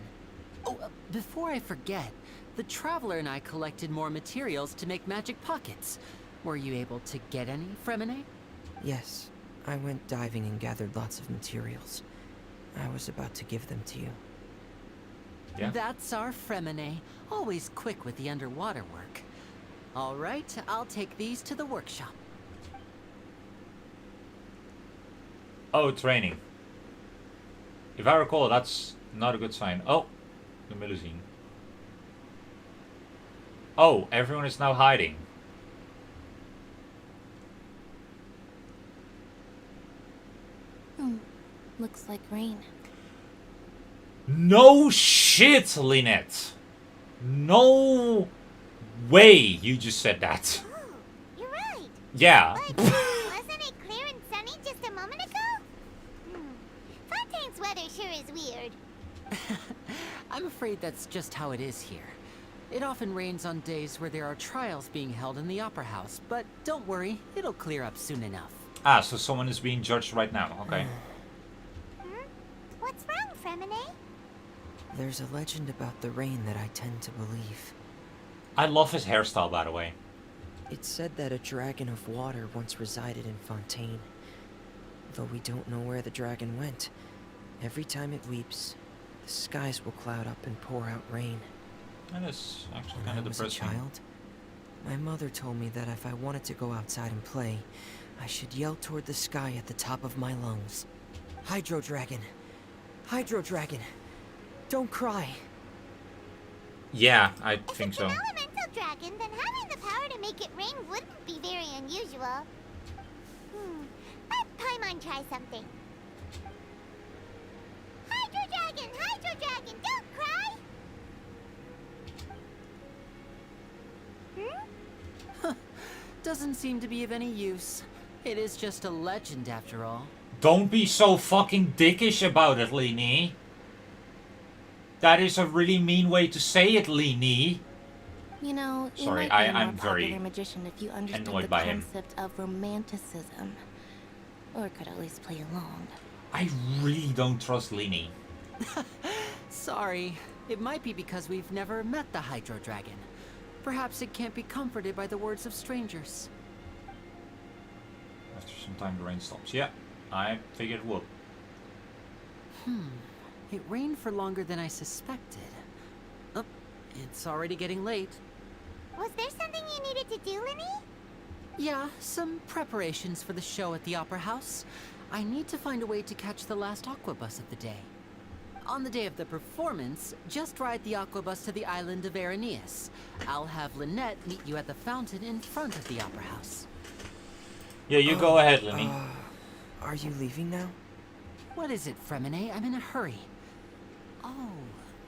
S3: Oh, before I forget, the Traveler and I collected more materials to make magic pockets. Were you able to get any, Fremine?
S7: Yes, I went diving and gathered lots of materials. I was about to give them to you.
S1: Yeah.
S3: That's our Fremine. Always quick with the underwater work. All right, I'll take these to the workshop.
S1: Oh, training. If I recall, that's not a good sign. Oh, the Melusine. Oh, everyone is now hiding.
S5: Looks like rain.
S1: No shit, Lynette. No way you just said that.
S2: Oh, you're right.
S1: Yeah.
S2: But wasn't it clear and sunny just a moment ago? Fontaine's weather sure is weird.
S3: I'm afraid that's just how it is here. It often rains on days where there are trials being held in the Opera House, but don't worry, it'll clear up soon enough.
S1: Ah, so someone is being judged right now. Okay.
S2: What's wrong, Fremine?
S7: There's a legend about the rain that I tend to believe.
S1: I love his hairstyle, by the way.
S7: It's said that a dragon of water once resided in Fontaine. Though we don't know where the dragon went, every time it weeps, the skies will cloud up and pour out rain.
S1: That is actually
S7: When
S1: kind
S7: I
S1: of
S7: was a
S1: depressing.
S7: child, my mother told me that if I wanted to go outside and play, I should yell toward the sky at the top of my lungs. Hydro Dragon! Hydro Dragon! Don't cry!
S1: Yeah, I
S2: If
S1: think
S2: it's
S1: so.
S2: an elemental dragon, then having the power to make it rain wouldn't be very unusual. Let Paimon try something. Hydro Dragon, don't cry!
S3: Doesn't seem to be of any use. It is just a legend after all.
S1: Don't be so fucking dickish about it, Lini. That is a really mean way to say it, Lini.
S5: You know, you
S1: Sorry,
S5: might be a more
S1: I'm very
S5: popular magician if you understood
S1: annoyed
S5: the
S1: by him.
S5: concept of romanticism, or could at least play along.
S1: I really don't trust Lini.
S3: Sorry. It might be because we've never met the Hydro Dragon. Perhaps it can't be comforted by the words of strangers.
S1: After some time, the rain stops. Yeah, I figured it would.
S3: It rained for longer than I suspected. Oh, it's already getting late.
S2: Was there something you needed to do, Linny?
S3: Yeah, some preparations for the show at the Opera House. I need to find a way to catch the last aqua bus of the day. On the day of the performance, just ride the aqua bus to the island of Araneus. I'll have Lynette meet you at the fountain in front of the opera house.
S1: Yeah, you go ahead, Lenny.
S7: Are you leaving now?
S3: What is it, Fremine? I'm in a hurry. Oh,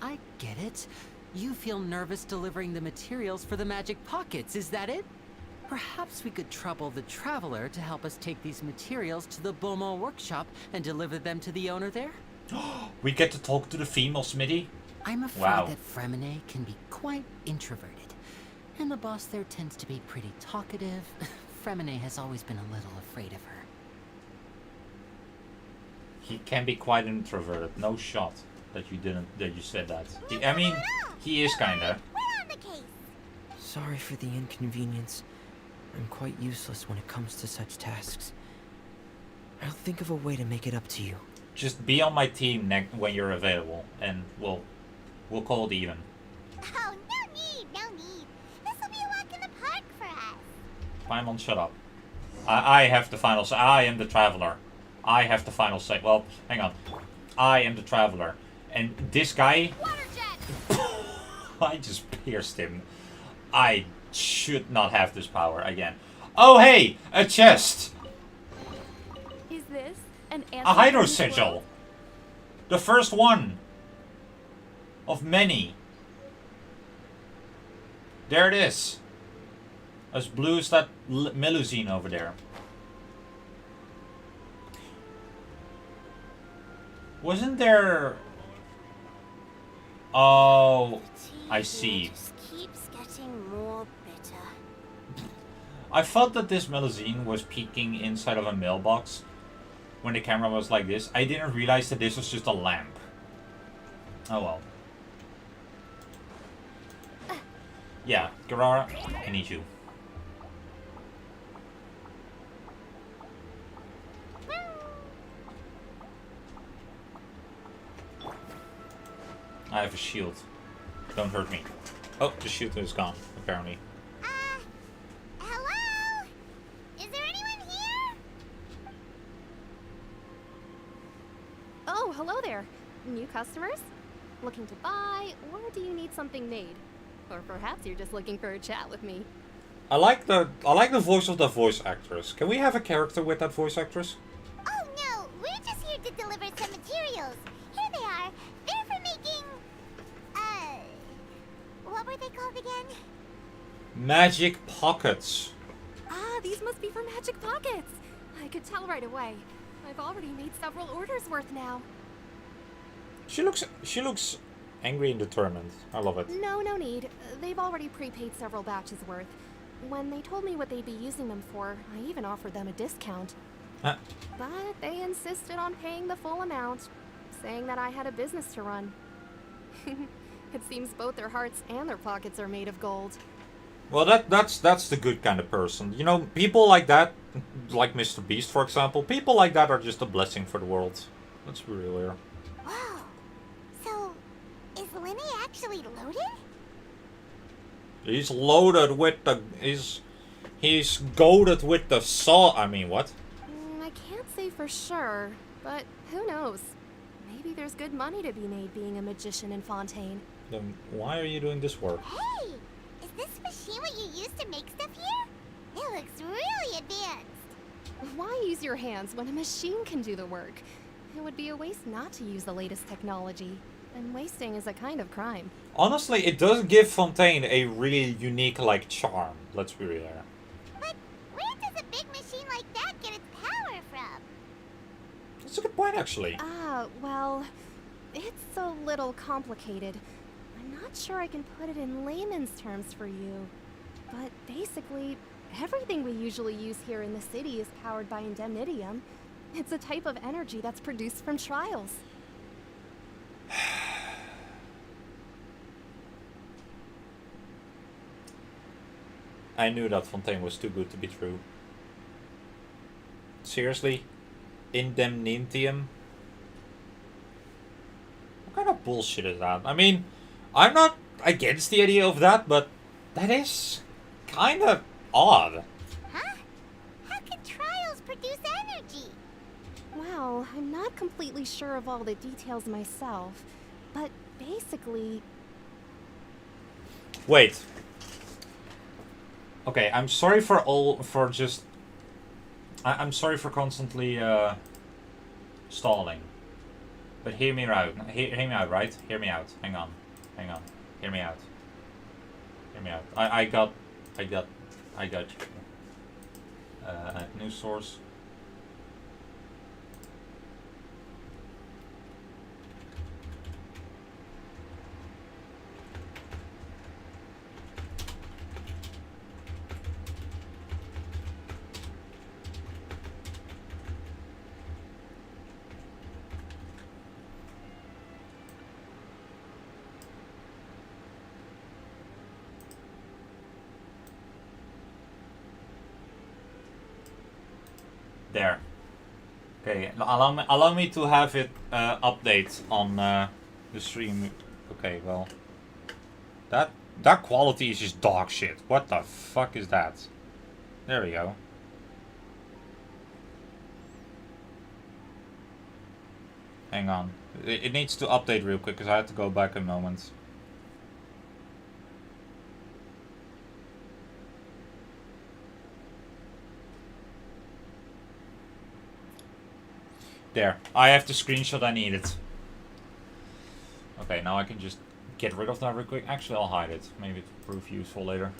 S3: I get it. You feel nervous delivering the materials for the magic pockets, is that it? Perhaps we could trouble the Traveler to help us take these materials to the Beaumont workshop and deliver them to the owner there?
S1: We get to talk to the female smithy?
S3: I'm afraid
S1: Wow.
S3: that Fremine can be quite introverted. And the boss there tends to be pretty talkative. Fremine has always been a little afraid of her.
S1: He can be quite introverted. No shot that you said that. I mean, he is kinda.
S2: We're on the case.
S7: Sorry for the inconvenience. I'm quite useless when it comes to such tasks. I'll think of a way to make it up to you.
S1: Just be on my team when you're available, and we'll call it even.
S2: Oh, no need, no need. This will be a walk in the park for us.
S1: Paimon, shut up. I have the final say. I am the Traveler. I have the final say. Well, hang on. I am the Traveler. And this guy...
S2: Water jet!
S1: I just pierced him. I should not have this power again. Oh, hey! A chest!
S5: Is this an
S1: A hydro sigil! The first one! Of many. There it is. As blue as that Melusine over there. Wasn't there... Oh, I see.
S2: Just keeps getting more bitter.
S1: I thought that this Melusine was peeking inside of a mailbox when the camera was like this. I didn't realize that this was just a lamp. Oh well. Yeah, Gerara, I need you. I have a shield. Don't hurt me. Oh, the shield is gone, apparently.
S2: Hello? Is there anyone here?
S5: Oh, hello there. New customers? Looking to buy, or do you need something made? Or perhaps you're just looking for a chat with me.
S1: I like the voice of the voice actress. Can we have a character with that voice actress?
S2: Oh no, we're just here to deliver some materials. Here they are. They're for making... what were they called again?
S1: Magic pockets.
S5: Ah, these must be for magic pockets. I could tell right away. I've already made several orders worth now.
S1: She looks angry and determined. I love it.
S5: No need. They've already prepaid several batches worth. When they told me what they'd be using them for, I even offered them a discount.
S1: Huh.
S5: But they insisted on paying the full amount, saying that I had a business to run. It seems both their hearts and their pockets are made of gold.
S1: Well, that's the good kind of person. You know, people like that, like Mr. Beast, for example, people like that are just a blessing for the world. Let's be real here.
S2: Whoa. So, is Lenny actually loaded?
S1: He's loaded with the... He's goaded with the saw... I mean, what?
S5: I can't say for sure, but who knows? Maybe there's good money to be made being a magician in Fontaine.
S1: Then why are you doing this work?
S2: Hey, is this machine what you use to make stuff here? It looks really advanced.
S5: Why use your hands when a machine can do the work? It would be a waste not to use the latest technology. And wasting is a kind of crime.
S1: Honestly, it does give Fontaine a really unique, like, charm. Let's be real here.
S2: But where does a big machine like that get its power from?
S1: That's a good point, actually.
S5: Well, it's a little complicated. I'm not sure I can put it in layman's terms for you. But basically, everything we usually use here in the city is powered by indemnitium. It's a type of energy that's produced from trials.
S1: I knew that Fontaine was too good to be true. Seriously? Indemnitium? What kind of bullshit is that? I mean, I'm not against the idea of that, but that is kind of odd.
S2: Huh? How can trials produce energy?
S5: Well, I'm not completely sure of all the details myself, but basically,
S1: Wait. Okay, I'm sorry I'm sorry for constantly stalling. But hear me out. Hear me out, right? Hear me out. Hang on. Hear me out. Hear me out. I got you. News source. There. Okay, allow me to have it update on the stream. Okay, well, that quality is just dog shit. What the fuck is that? There we go. Hang on, it needs to update real quick because I had to go back a moment. There, I have the screenshot I needed. Okay, now I can just get rid of that real quick. Actually, I'll hide it. Maybe it will prove useful later.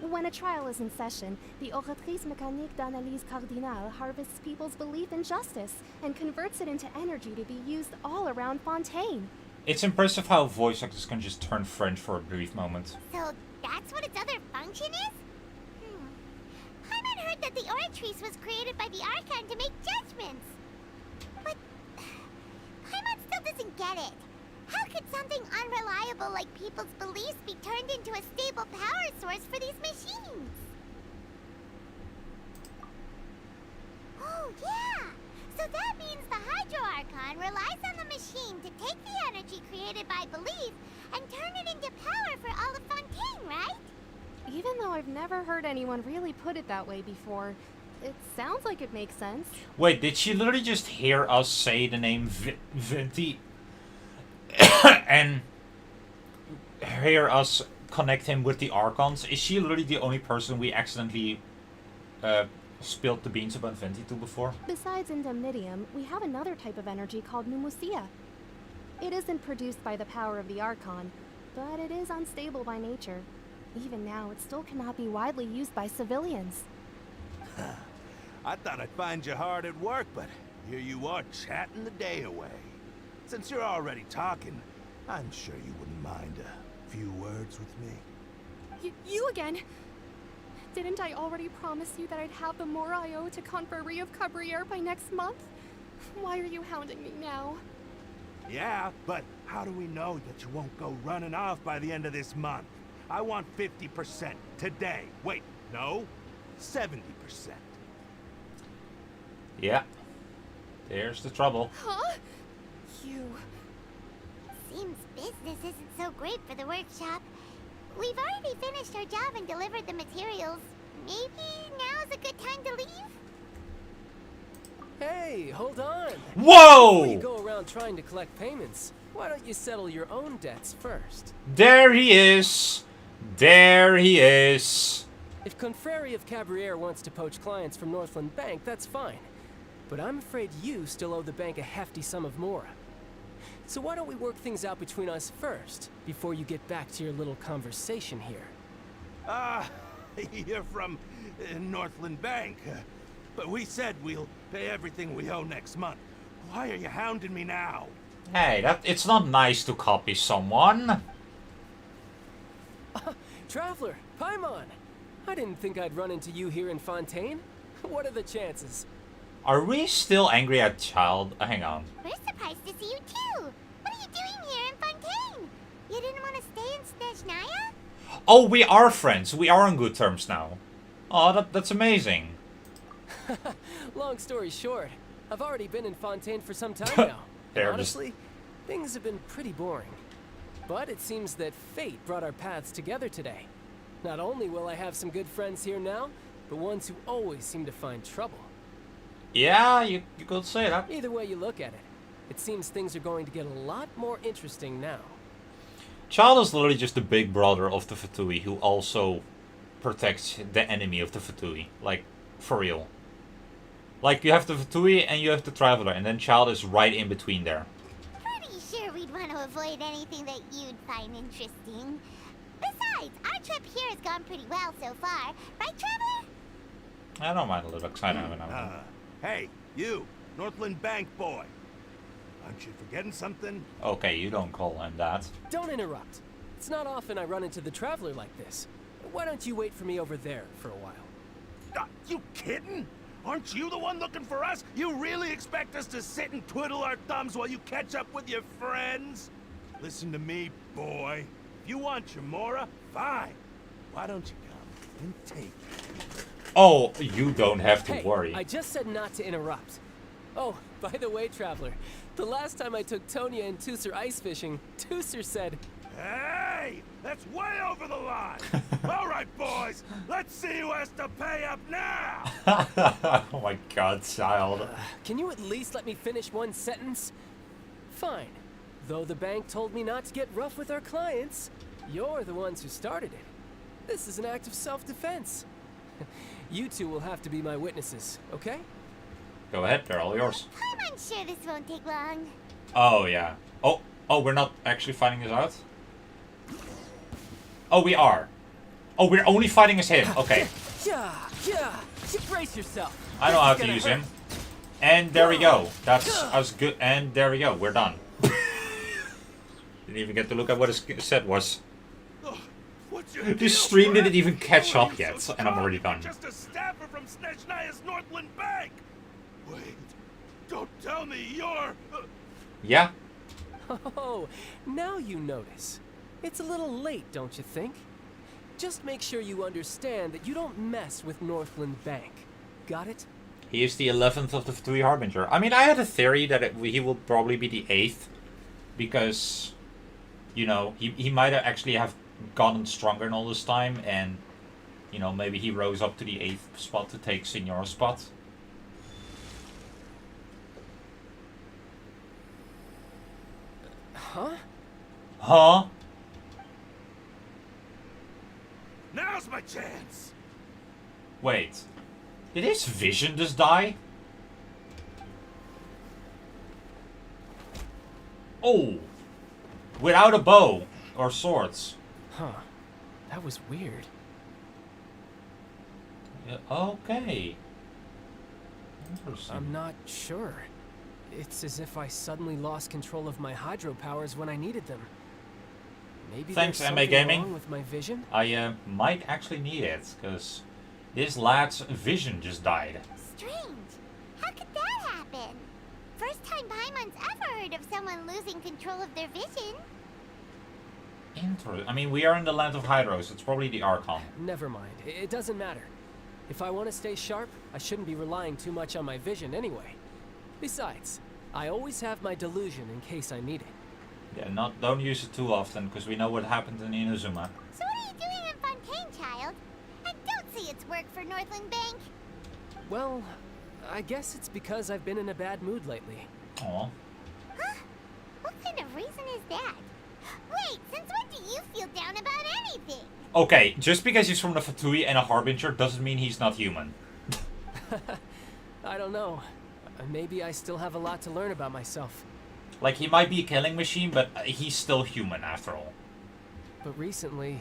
S5: when a trial is in session, the Oratrice Mécanique d'Analyse Cardinale harvests people's belief in justice and converts it into energy to be used all around Fontaine.
S1: It's impressive how voice actors can just turn French for a brief moment.
S2: So that's what its other function is? Paimon heard that the Oratrice was created by the Archon to make judgments. But Paimon still doesn't get it. How could something unreliable like people's beliefs be turned into a stable power source for these machines? Oh, yeah! So that means the Hydro Archon relies on the machine to take the energy created by belief and turn it into power for all of Fontaine, right?
S5: Even though I've never heard anyone really put it that way before, it sounds like it makes sense.
S1: Wait, did she literally just hear us say the name Venti? And hear us connect him with the Archons? Is she literally the only person we accidentally spilled the beans about Venti to before?
S5: Besides indemnitium, we have another type of energy called pneumosia. It isn't produced by the power of the Archon, but it is unstable by nature. Even now, it still cannot be widely used by civilians.
S8: I thought I'd find you hard at work, but here you are chatting the day away. Since you're already talking, I'm sure you wouldn't mind a few words with me.
S5: You again? Didn't I already promise you that I'd have the more I.O. to Confrérie of Cabriere by next month? Why are you hounding me now?
S8: Yeah, but how do we know that you won't go running off by the end of this month? I want 50% today. Wait, no, 70%.
S1: Yeah. There's the trouble.
S5: Huh? You...
S2: Seems business isn't so great for the workshop. We've already finished our job and delivered the materials. Maybe now's a good time to leave?
S9: Hey, hold on.
S1: Whoa!
S9: Before you go around trying to collect payments, why don't you settle your own debts first?
S1: There he is. There he is.
S9: If Confrérie of Cabriere wants to poach clients from Northland Bank, that's fine. But I'm afraid you still owe the bank a hefty sum of mora. So why don't we work things out between us first, before you get back to your little conversation here?
S8: You're from Northland Bank. But we said we'll pay everything we owe next month. Why are you hounding me now?
S1: Hey, it's not nice to copy someone.
S9: Traveler, Paimon! I didn't think I'd run into you here in Fontaine. What are the chances?
S1: Are we still angry at Child? Hang on.
S2: We're surprised to see you too. What are you doing here in Fontaine? You didn't want to stay in Snezhnaya?
S1: Oh, we are friends. We are on good terms now. Oh, that's amazing.
S9: Long story short, I've already been in Fontaine for some time now.
S1: There,
S9: Honestly, things have been pretty boring. But it seems that fate brought our paths together today. Not only will I have some good friends here now, but ones who always seem to find trouble.
S1: Yeah, you could say that.
S9: Either way you look at it, it seems things are going to get a lot more interesting now.
S1: Child is literally just the big brother of the Fatui who also protects the enemy of the Fatui. Like, for real. Like, you have the Fatui and you have the Traveler, and then Child is right in between there.
S2: Pretty sure we'd want to avoid anything that you'd find interesting. Besides, our trip here has gone pretty well so far. Right, Traveler?
S1: I don't mind a little excitement.
S8: Hey, you, Northland Bank boy. Aren't you forgetting something?
S1: Okay, you don't call him that.
S9: Don't interrupt. It's not often I run into the Traveler like this. Why don't you wait for me over there for a while?
S8: You kidding? Aren't you the one looking for us? You really expect us to sit and twiddle our thumbs while you catch up with your friends? Listen to me, boy. If you want Chamora, fine. Why don't you come and take it?
S1: Oh, you don't have to
S9: Hey,
S1: worry.
S9: I just said not to interrupt. Oh, by the way, Traveler, the last time I took Tonya and Tooser ice fishing, Tooser said,
S8: Hey! That's way over the line! All right, boys, let's see who has to pay up now!
S1: Oh my god, Child.
S9: can you at least let me finish one sentence? Fine. Though the bank told me not to get rough with our clients, you're the ones who started it. This is an act of self-defense. You two will have to be my witnesses, okay?
S1: Go ahead, they're all yours.
S2: I'm unsure this won't take long.
S1: Oh, yeah. Oh, we're not actually fighting this out? Oh, we are. Oh, we're only fighting as him. Okay.
S9: Yeah. Brace yourself.
S1: I know how to use him. And there we go. That's us good. And there we go. We're done. Didn't even get to look at what his set was.
S8: What's your
S1: This
S8: deal,
S1: stream
S8: Brett?
S1: didn't even catch
S8: Who are
S1: up
S8: you
S1: yet,
S8: so
S1: and I'm already
S8: dumb?
S1: done.
S8: Just a staffer from Snezhnaya's Northland Bank! Wait, don't tell me you're...
S1: Yeah?
S9: Oh, now you notice. It's a little late, don't you think? Just make sure you understand that you don't mess with Northland Bank. Got it?
S1: He is the 11th of the Fatui Harbinger. I mean, I had a theory that he will probably be the 8th. Because, you know, he might actually have gotten stronger in all this time. And, you know, maybe he rose up to the 8th spot to take Signor's spot.
S9: Huh?
S1: Huh?
S8: Now's my chance!
S1: Wait. Did his vision just die? Oh! Without a bow or swords.
S9: Huh. That was weird.
S1: Yeah, okay. Interesting.
S9: I'm not sure. It's as if I suddenly lost control of my hydro powers when I needed them. Maybe
S1: Thanks,
S9: there's
S1: MA
S9: something
S1: Gaming.
S9: wrong with my vision?
S1: I might actually need it, because this lad's vision just died.
S2: Strange. How could that happen? First time Paimon's ever heard of someone losing control of their vision.
S1: I mean, we are in the land of Hydros. It's probably the Archon.
S9: Never mind. It doesn't matter. If I want to stay sharp, I shouldn't be relying too much on my vision anyway. Besides, I always have my delusion in case I need it.
S1: Yeah, don't use it too often, because we know what happened in Inazuma.
S2: So what are you doing in Fontaine, child? I don't see its work for Northland Bank.
S9: Well, I guess it's because I've been in a bad mood lately.
S1: Aw.
S2: Huh? What kind of reason is that? Wait, since when do you feel down about anything?
S1: Okay, just because he's from the Fatui and a Harbinger doesn't mean he's not human.
S9: I don't know. Maybe I still have a lot to learn about myself.
S1: Like, he might be a killing machine, but he's still human after all.
S9: But recently,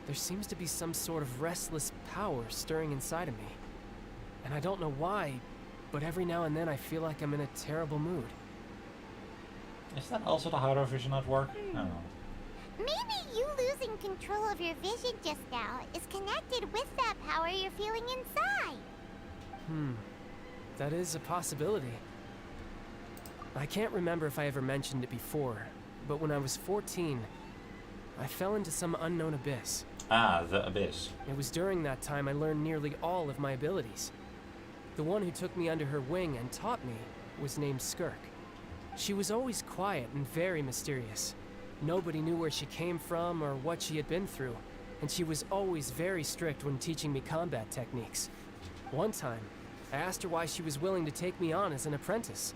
S9: there seems to be some sort of restless power stirring inside of me. And I don't know why, but every now and then I feel like I'm in a terrible mood.
S1: Is that also the Hydro Vision at work? I don't know.
S2: Maybe you losing control of your vision just now is connected with that power you're feeling inside.
S9: That is a possibility. I can't remember if I ever mentioned it before, but when I was 14, I fell into some unknown abyss.
S1: Ah, the Abyss.
S9: It was during that time I learned nearly all of my abilities. The one who took me under her wing and taught me was named Skirk. She was always quiet and very mysterious. Nobody knew where she came from or what she had been through, and she was always very strict when teaching me combat techniques. One time, I asked her why she was willing to take me on as an apprentice.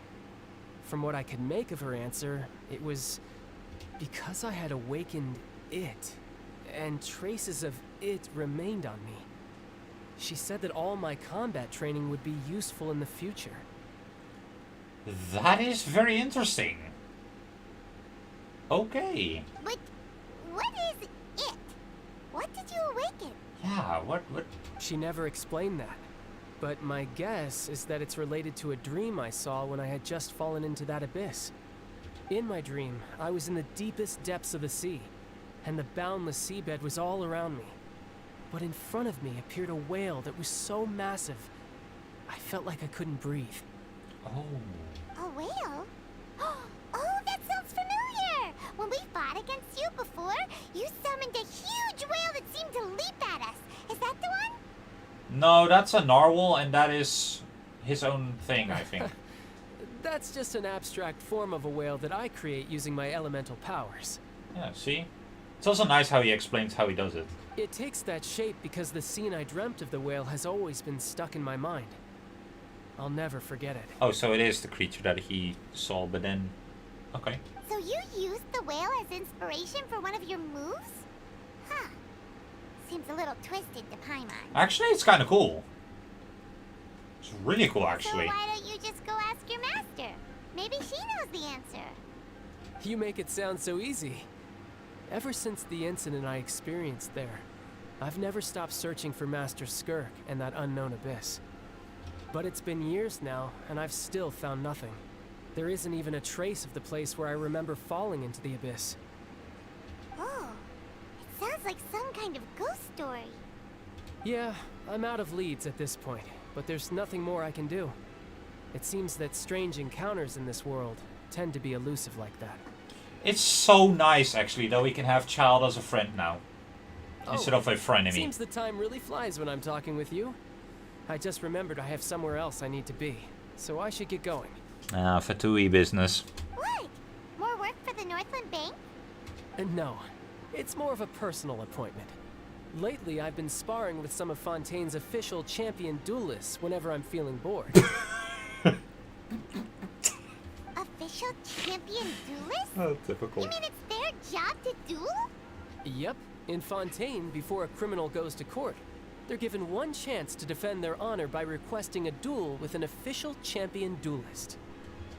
S9: From what I could make of her answer, it was because I had awakened it, and traces of it remained on me. She said that all my combat training would be useful in the future.
S1: That is very interesting. Okay.
S2: But what is it? What did you awaken?
S1: Yeah, what?
S9: She never explained that. But my guess is that it's related to a dream I saw when I had just fallen into that abyss. In my dream, I was in the deepest depths of the sea, and the boundless seabed was all around me. But in front of me appeared a whale that was so massive, I felt like I couldn't breathe.
S1: Oh.
S2: A whale? Oh, that sounds familiar! When we fought against you before, you summoned a huge whale that seemed to leap at us. Is that the one?
S1: No, that's a narwhal, and that is his own thing, I think.
S9: That's just an abstract form of a whale that I create using my elemental powers.
S1: Yeah, see? It's also nice how he explains how he does it.
S9: It takes that shape because the scene I dreamt of the whale has always been stuck in my mind. I'll never forget it.
S1: Oh, so it is the creature that he saw, but then... Okay.
S2: So you used the whale as inspiration for one of your moves? Huh. Seems a little twisted to Paimon.
S1: Actually, it's kind of cool. It's really cool, actually.
S2: So why don't you just go ask your master? Maybe she knows the answer.
S9: You make it sound so easy. Ever since the incident I experienced there, I've never stopped searching for Master Skirk and that unknown abyss. But it's been years now, and I've still found nothing. There isn't even a trace of the place where I remember falling into the abyss.
S2: Oh, it sounds like some kind of ghost story.
S9: Yeah, I'm out of leads at this point, but there's nothing more I can do. It seems that strange encounters in this world tend to be elusive like that.
S1: It's so nice, actually, that we can have Child as a friend now. Instead of a frenemy.
S9: Seems the time really flies when I'm talking with you. I just remembered I have somewhere else I need to be, so I should get going.
S1: Ah, Fatui business.
S2: What? More work for the Northland Bank?
S9: No, it's more of a personal appointment. Lately, I've been sparring with some of Fontaine's official champion duelists whenever I'm feeling bored.
S2: Official champion duelist?
S1: Oh, typical.
S2: You mean it's their job to duel?
S9: Yep, in Fontaine, before a criminal goes to court, they're given one chance to defend their honor by requesting a duel with an official champion duelist.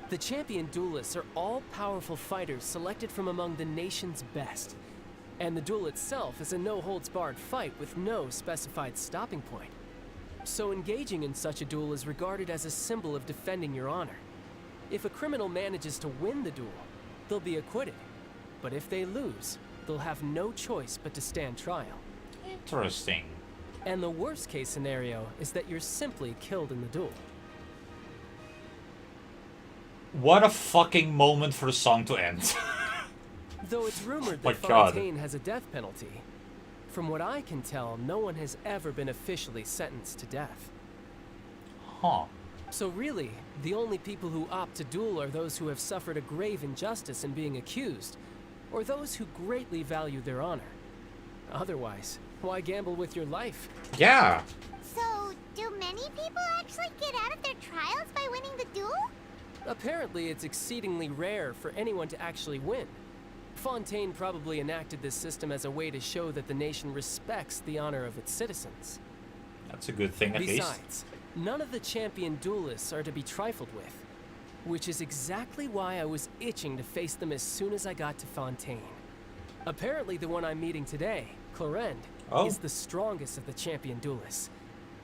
S9: The champion duelists are all-powerful fighters selected from among the nation's best. And the duel itself is a no-holds-barred fight with no specified stopping point. So engaging in such a duel is regarded as a symbol of defending your honor. If a criminal manages to win the duel, they'll be acquitted. But if they lose, they'll have no choice but to stand trial.
S1: Interesting.
S9: And the worst-case scenario is that you're simply killed in the duel.
S1: What a fucking moment for the song to end.
S9: Though it's rumored
S1: My
S9: that
S1: God.
S9: Fontaine has a death penalty, from what I can tell, no one has ever been officially sentenced to death.
S1: Huh.
S9: So really, the only people who opt to duel are those who have suffered a grave injustice in being accused, or those who greatly value their honor. Otherwise, why gamble with your life?
S1: Yeah.
S2: So, do many people actually get out of their trials by winning the duel?
S9: Apparently, it's exceedingly rare for anyone to actually win. Fontaine probably enacted this system as a way to show that the nation respects the honor of its citizens.
S1: That's a good thing, at least.
S9: Besides, none of the champion duelists are to be trifled with, which is exactly why I was itching to face them as soon as I got to Fontaine. Apparently, the one I'm meeting today, Clorinde, is the strongest of the champion duelists.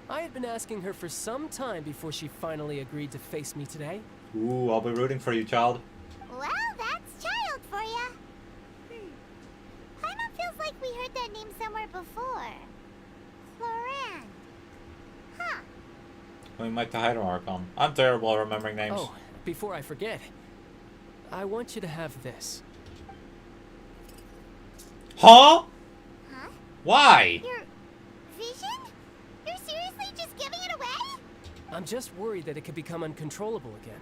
S9: I had been asking her for some time before she finally agreed to face me today.
S1: Ooh, I'll be rooting for you, Child.
S2: Well, that's Child for ya. Paimon feels like we heard that name somewhere before. Clorinde. Huh.
S1: We might hide Archon. I'm terrible at remembering names.
S9: Oh, before I forget, I want you to have this.
S1: Huh?
S2: Huh?
S1: Why?
S2: Your vision? You're seriously just giving it away?
S9: I'm just worried that it could become uncontrollable again.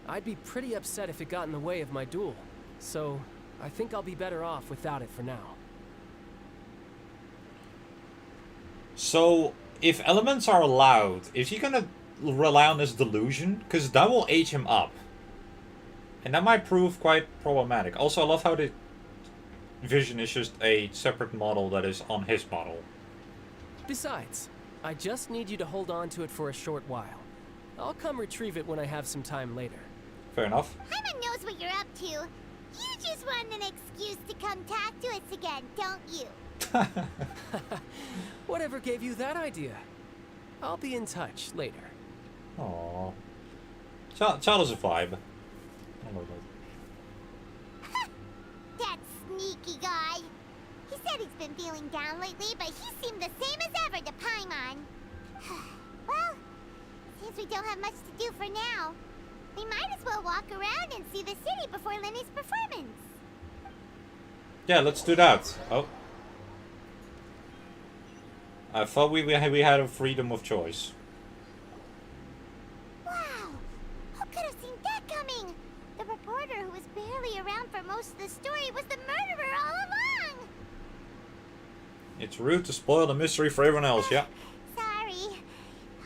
S9: I'd be pretty upset if it got in the way of my duel, so I think I'll be better off without it for now.
S1: So, if elements are allowed, is he gonna rely on his delusion, because that will age him up. And that might prove quite problematic. Also, I love how the vision is just a separate model that is on his model.
S9: Besides, I just need you to hold on to it for a short while. I'll come retrieve it when I have some time later.
S1: Fair enough.
S2: Paimon knows what you're up to. You just want an excuse to come talk to us again, don't you?
S9: Whatever gave you that idea? I'll be in touch later.
S1: Aww. Child is a vibe. I love that.
S2: That sneaky guy. He said he's been feeling down lately, but he seemed the same as ever to Paimon. Well, since we don't have much to do for now, we might as well walk around and see the city before Lenny's performance.
S1: Yeah, let's do that. Oh. I thought we had a freedom of choice.
S2: Wow! Who could have seen that coming? The reporter who was barely around for most of the story was the murderer all along!
S1: It's rude to spoil the mystery for everyone else, yeah.
S2: Sorry.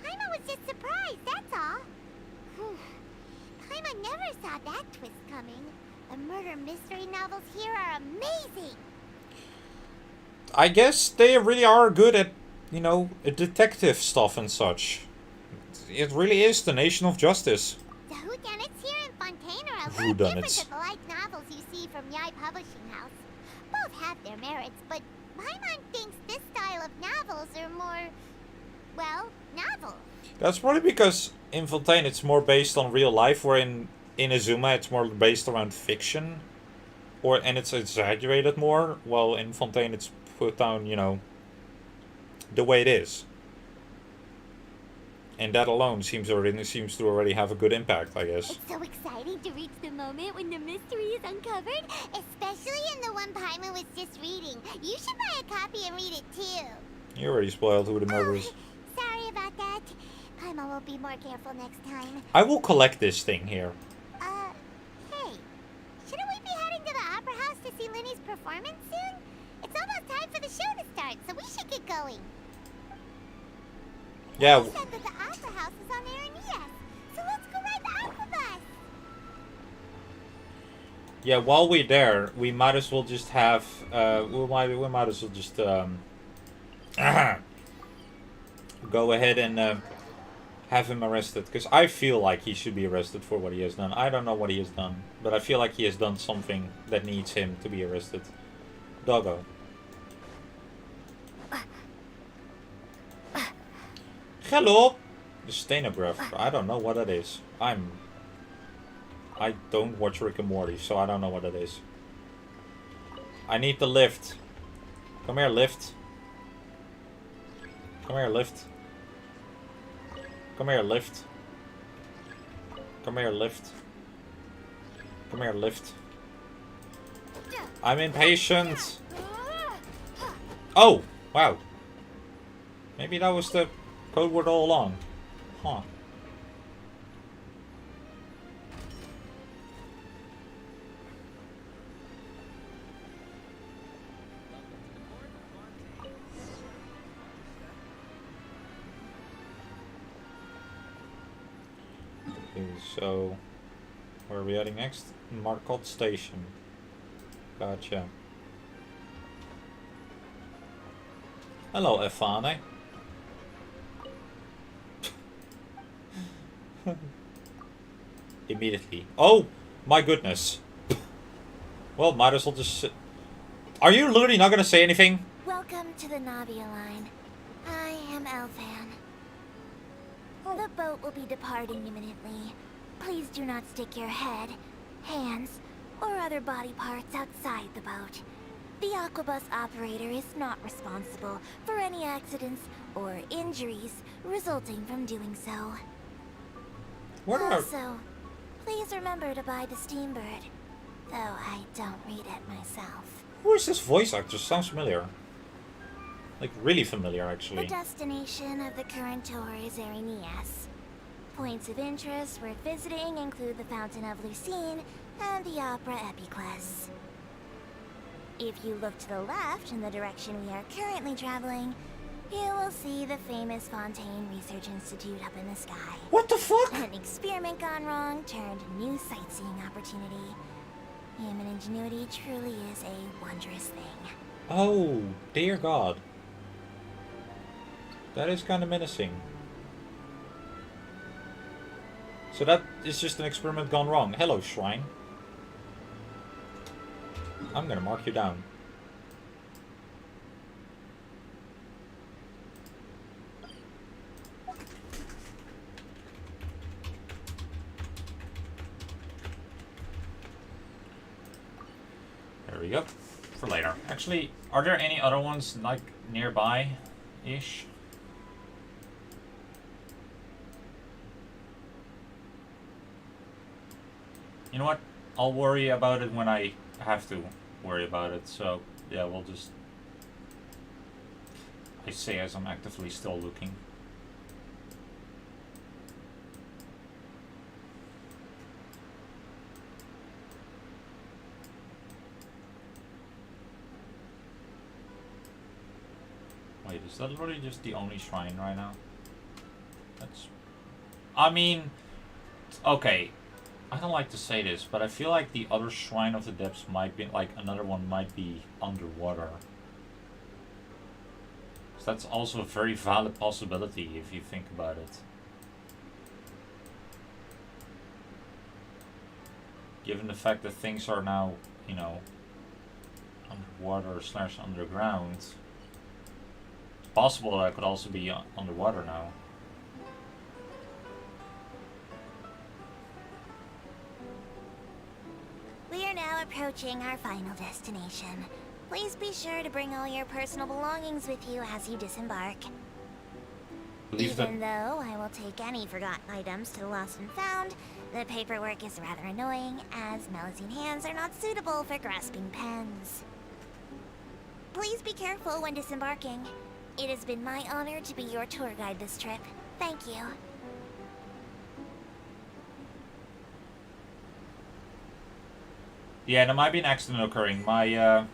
S2: Paimon was just surprised, that's all. Paimon never saw that twist coming. The murder mystery novels here are amazing!
S1: I guess they really are good at, you know, detective stuff and such. It really is the nation of justice.
S2: The whodunits here in Fontaine are a little different
S1: Whodunits.
S2: than the light novels you see from Yai Publishing House. Both have their merits, but Paimon thinks this style of novels are more, well, novel.
S1: That's probably because in Fontaine it's more based on real life, where in Inazuma it's more based around fiction. And it's exaggerated more, while in Fontaine it's put down, you know, the way it is. And that alone seems to already have a good impact, I guess.
S2: It's so exciting to reach the moment when the mystery is uncovered, especially in the one Paimon was just reading. You should buy a copy and read it too.
S1: You already spoiled who the murderer is.
S2: Sorry about that. Paimon will be more careful next time.
S1: I will collect this thing here.
S2: Hey, shouldn't we be heading to the Opera House to see Lenny's performance soon? It's almost time for the show to start, so we should get going.
S1: Yeah.
S2: He said that the Opera House is on Aranias, so let's go ride the Aqua Bus.
S1: Yeah, while we're there, we might as well just have, we might as well just, go ahead and, have him arrested. Because I feel like he should be arrested for what he has done. I don't know what he has done, but I feel like he has done something that needs him to be arrested. Doggo. Hello! The Stainer breath. I don't know what that is. I don't watch Rick and Morty, so I don't know what that is. I need the lift. Come here, lift. Come here, lift. Come here, lift. Come here, lift. Come here, lift. I'm impatient. Oh, wow. Maybe that was the code word all along. Huh. Okay, so where are we heading next? Marcotte Station. Gotcha. Hello, Efane. Immediately. Oh, my goodness. Well, might as well just sit. Are you literally not gonna say anything?
S6: Welcome to the Navia line. I am Elfan. The boat will be departing imminently. Please do not stick your head, hands, or other body parts outside the boat. The Aquabus operator is not responsible for any accidents or injuries resulting from doing so.
S1: What are...
S6: Also, please remember to buy the Steambird, though I don't read it myself.
S1: Who is this voice actor? Sounds familiar. Like, really familiar,
S6: The
S1: actually.
S6: destination of the current tour is Aranias. Points of interest worth visiting include the Fountain of Lucine and the Opera Epiclese. If you look to the left in the direction we are currently traveling,
S2: You will see the famous Fontaine Research Institute up in the sky.
S1: What the fuck?
S2: An experiment gone wrong turned new sightseeing opportunity. Human ingenuity truly is a wondrous thing.
S1: Oh, dear God. That is kind of menacing. So that is just an experiment gone wrong. Hello, shrine. I'm gonna mark you down. There we go. For later. Actually, are there any other ones like nearby-ish? You know what? I'll worry about it when I have to worry about it. So, yeah, we'll just... I say as I'm actively still looking. Wait, is that literally just the only shrine right now? That's... I mean... Okay. I don't like to say this, but I feel like the other Shrine of the Depths might be... Like, another one might be underwater. So that's also a very valid possibility if you think about it. Given the fact that things are now, you know, underwater / underground... It's possible that it could also be underwater now.
S2: We are now approaching our final destination. Please be sure to bring all your personal belongings with you as you disembark. Even though I will take any forgotten items to the lost and found, the paperwork is rather annoying, as Melusine hands are not suitable for grasping pens. Please be careful when disembarking. It has been my honor to be your tour guide this trip. Thank you.
S1: Yeah, there might be an accident occurring. My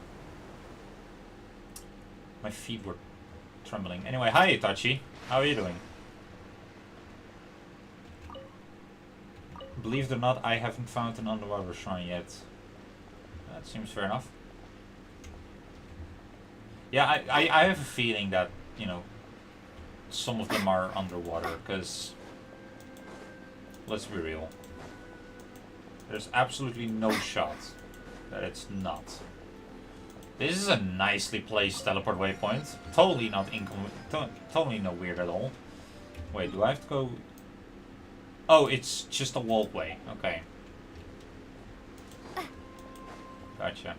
S1: feet were trembling. Anyway, hi Itachi. How are you doing? Believe it or not, I haven't found an underwater shrine yet. That seems fair enough. Yeah, I have a feeling that, you know, some of them are underwater, because, let's be real, there's absolutely no shot that it's not. This is a nicely placed teleport waypoint. Totally not totally not weird at all. Wait, do I have to go? Oh, it's just a walkway. Okay. Gotcha.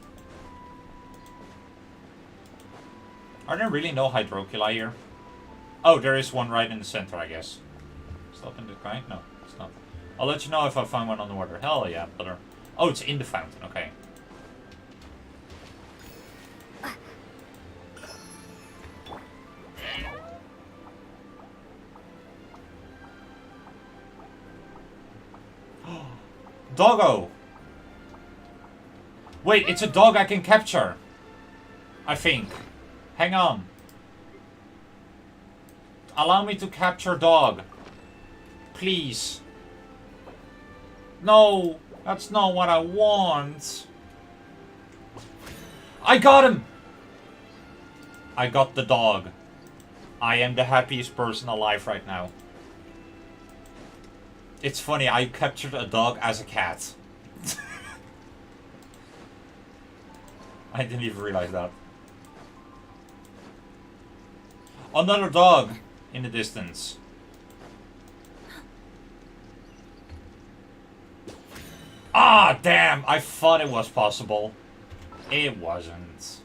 S1: Are there really no hydroculi here? Oh, there is one right in the center, I guess. Stop in the sky? No, it's not. I'll let you know if I find one underwater. Hell yeah, brother. Oh, it's in the fountain. Okay. Doggo! Wait, it's a dog I can capture. I think. Hang on. Allow me to capture dog. Please. No, that's not what I want. I got him! I got the dog. I am the happiest person alive right now. It's funny, I captured a dog as a cat. I didn't even realize that. Another dog in the distance. Ah, damn! I thought it was possible. It wasn't.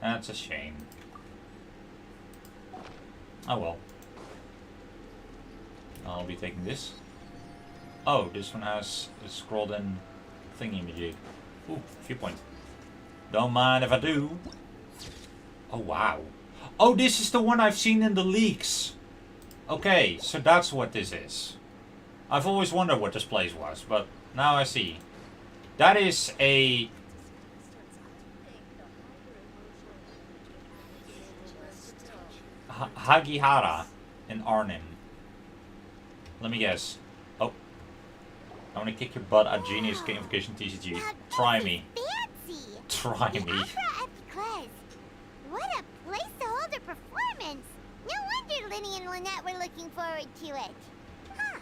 S1: That's a shame. Oh well. I'll be taking this. Oh, this one has a scrolled in thingy-majig. Ooh, viewpoint. Don't mind if I do. Oh, wow. Oh, this is the one I've seen in the leaks. Okay, so that's what this is. I've always wondered what this place was, but now I see. That is a... Hagihara in Arnim. Let me guess. Oh. I want to kick your butt at Genius Gamification TCG.
S2: Now
S1: Try
S2: this
S1: me.
S2: is fancy.
S1: Try
S2: The
S1: me.
S2: opera epiclese. What a place to hold a performance. No wonder Linny and Lynette were looking forward to it. Huh.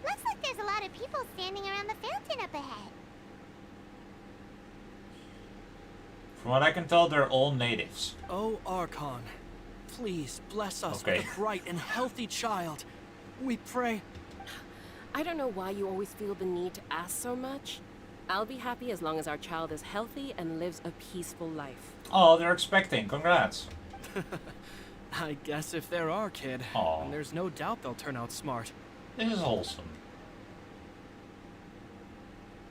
S2: Looks like there's a lot of people standing around the fountain up ahead.
S1: From what I can tell, they're all natives.
S4: Oh, Archon, please bless us
S1: Okay.
S4: with a bright and healthy child. We pray.
S10: I don't know why you always feel the need to ask so much. I'll be happy as long as our child is healthy and lives a peaceful life.
S1: Oh, they're expecting. Congrats.
S4: I guess if they're our kid,
S1: Aw.
S4: then there's no doubt they'll turn out smart.
S1: This is wholesome.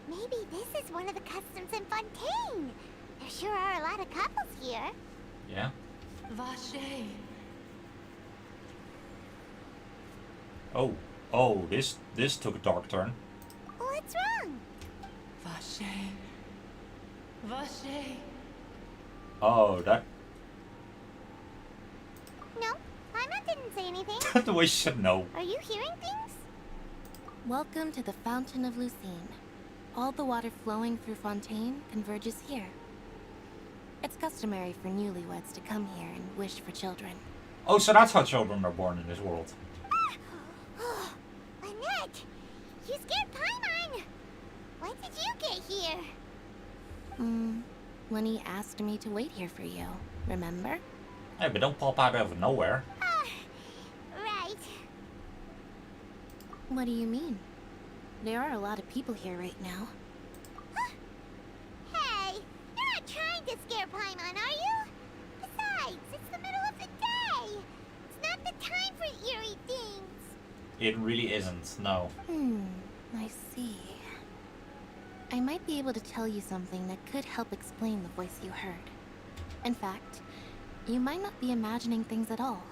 S2: Maybe this is one of the customs in Fontaine. There sure are a lot of couples here.
S1: Yeah.
S11: Vache.
S1: Oh, this took a dark turn.
S2: What's wrong?
S11: Vache. Vache.
S1: Oh, that
S2: No, Paimon didn't say anything.
S1: the way she said no.
S2: Are you hearing things?
S6: Welcome to the Fountain of Lucine. All the water flowing through Fontaine converges here. It's customary for newlyweds to come here and wish for children.
S1: Oh, so that's how children are born in this world.
S2: Lynette, you scared Paimon. When did you get here?
S6: Lenny asked me to wait here for you, remember?
S1: Hey, but don't pop out of nowhere.
S2: Right.
S6: What do you mean? There are a lot of people here right now.
S2: Hey, you're not trying to scare Paimon, are you? Besides, it's the middle of the day. It's not the time for eerie things.
S1: It really isn't, no.
S6: I see. I might be able to tell you something that could help explain the voice you heard. In fact, you might not be imagining things at all.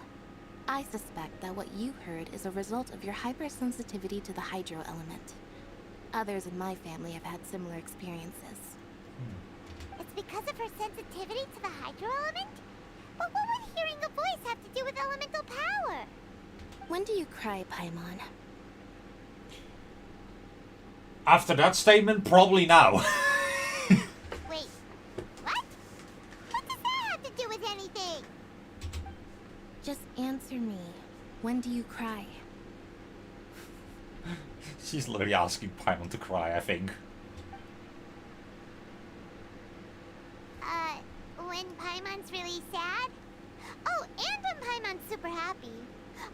S6: I suspect that what you heard is a result of your hypersensitivity to the hydro element. Others in my family have had similar experiences.
S2: It's because of her sensitivity to the hydro element? But what would hearing a voice have to do with elemental power?
S6: When do you cry, Paimon?
S1: After that statement, probably now.
S2: Wait, what? What does that have to do with anything?
S6: Just answer me. When do you cry?
S1: She's literally asking Paimon to cry, I think.
S2: When Paimon's really sad? Oh, and when Paimon's super happy.